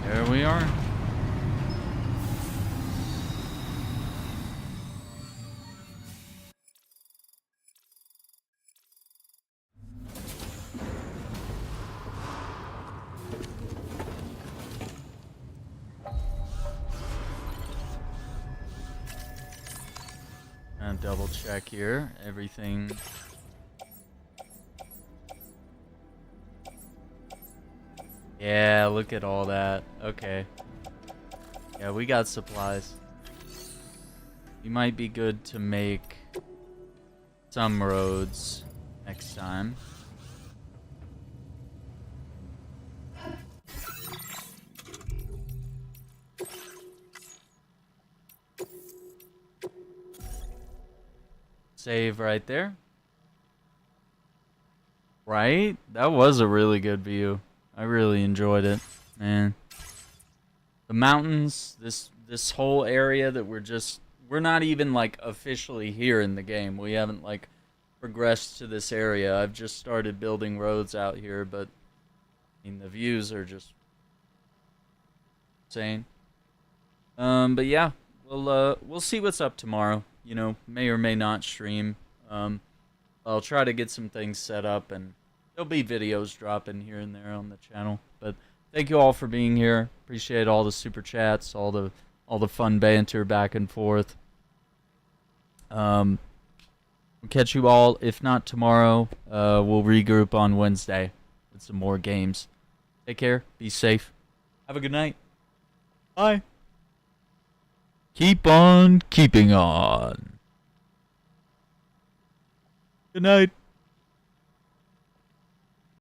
There we are. And double check here. Everything. Yeah, look at all that. Okay. Yeah, we got supplies. You might be good to make some roads next time. Save right there. Right? That was a really good view. I really enjoyed it, man. The mountains, this whole area that we're not even like officially here in the game. We haven't like progressed to this area. I've just started building roads out here, but I mean the views are just insane. But yeah, we'll see what's up tomorrow. You know, may or may not stream. I'll try to get some things set up, and there'll be videos dropping here and there on the channel. But thank you all for being here. Appreciate all the super chats, all the fun banter back and forth. We'll catch you all, if not tomorrow. We'll regroup on Wednesday with some more games. Take care. Be safe. Have a good night. Bye. Keep on keeping on. Good night.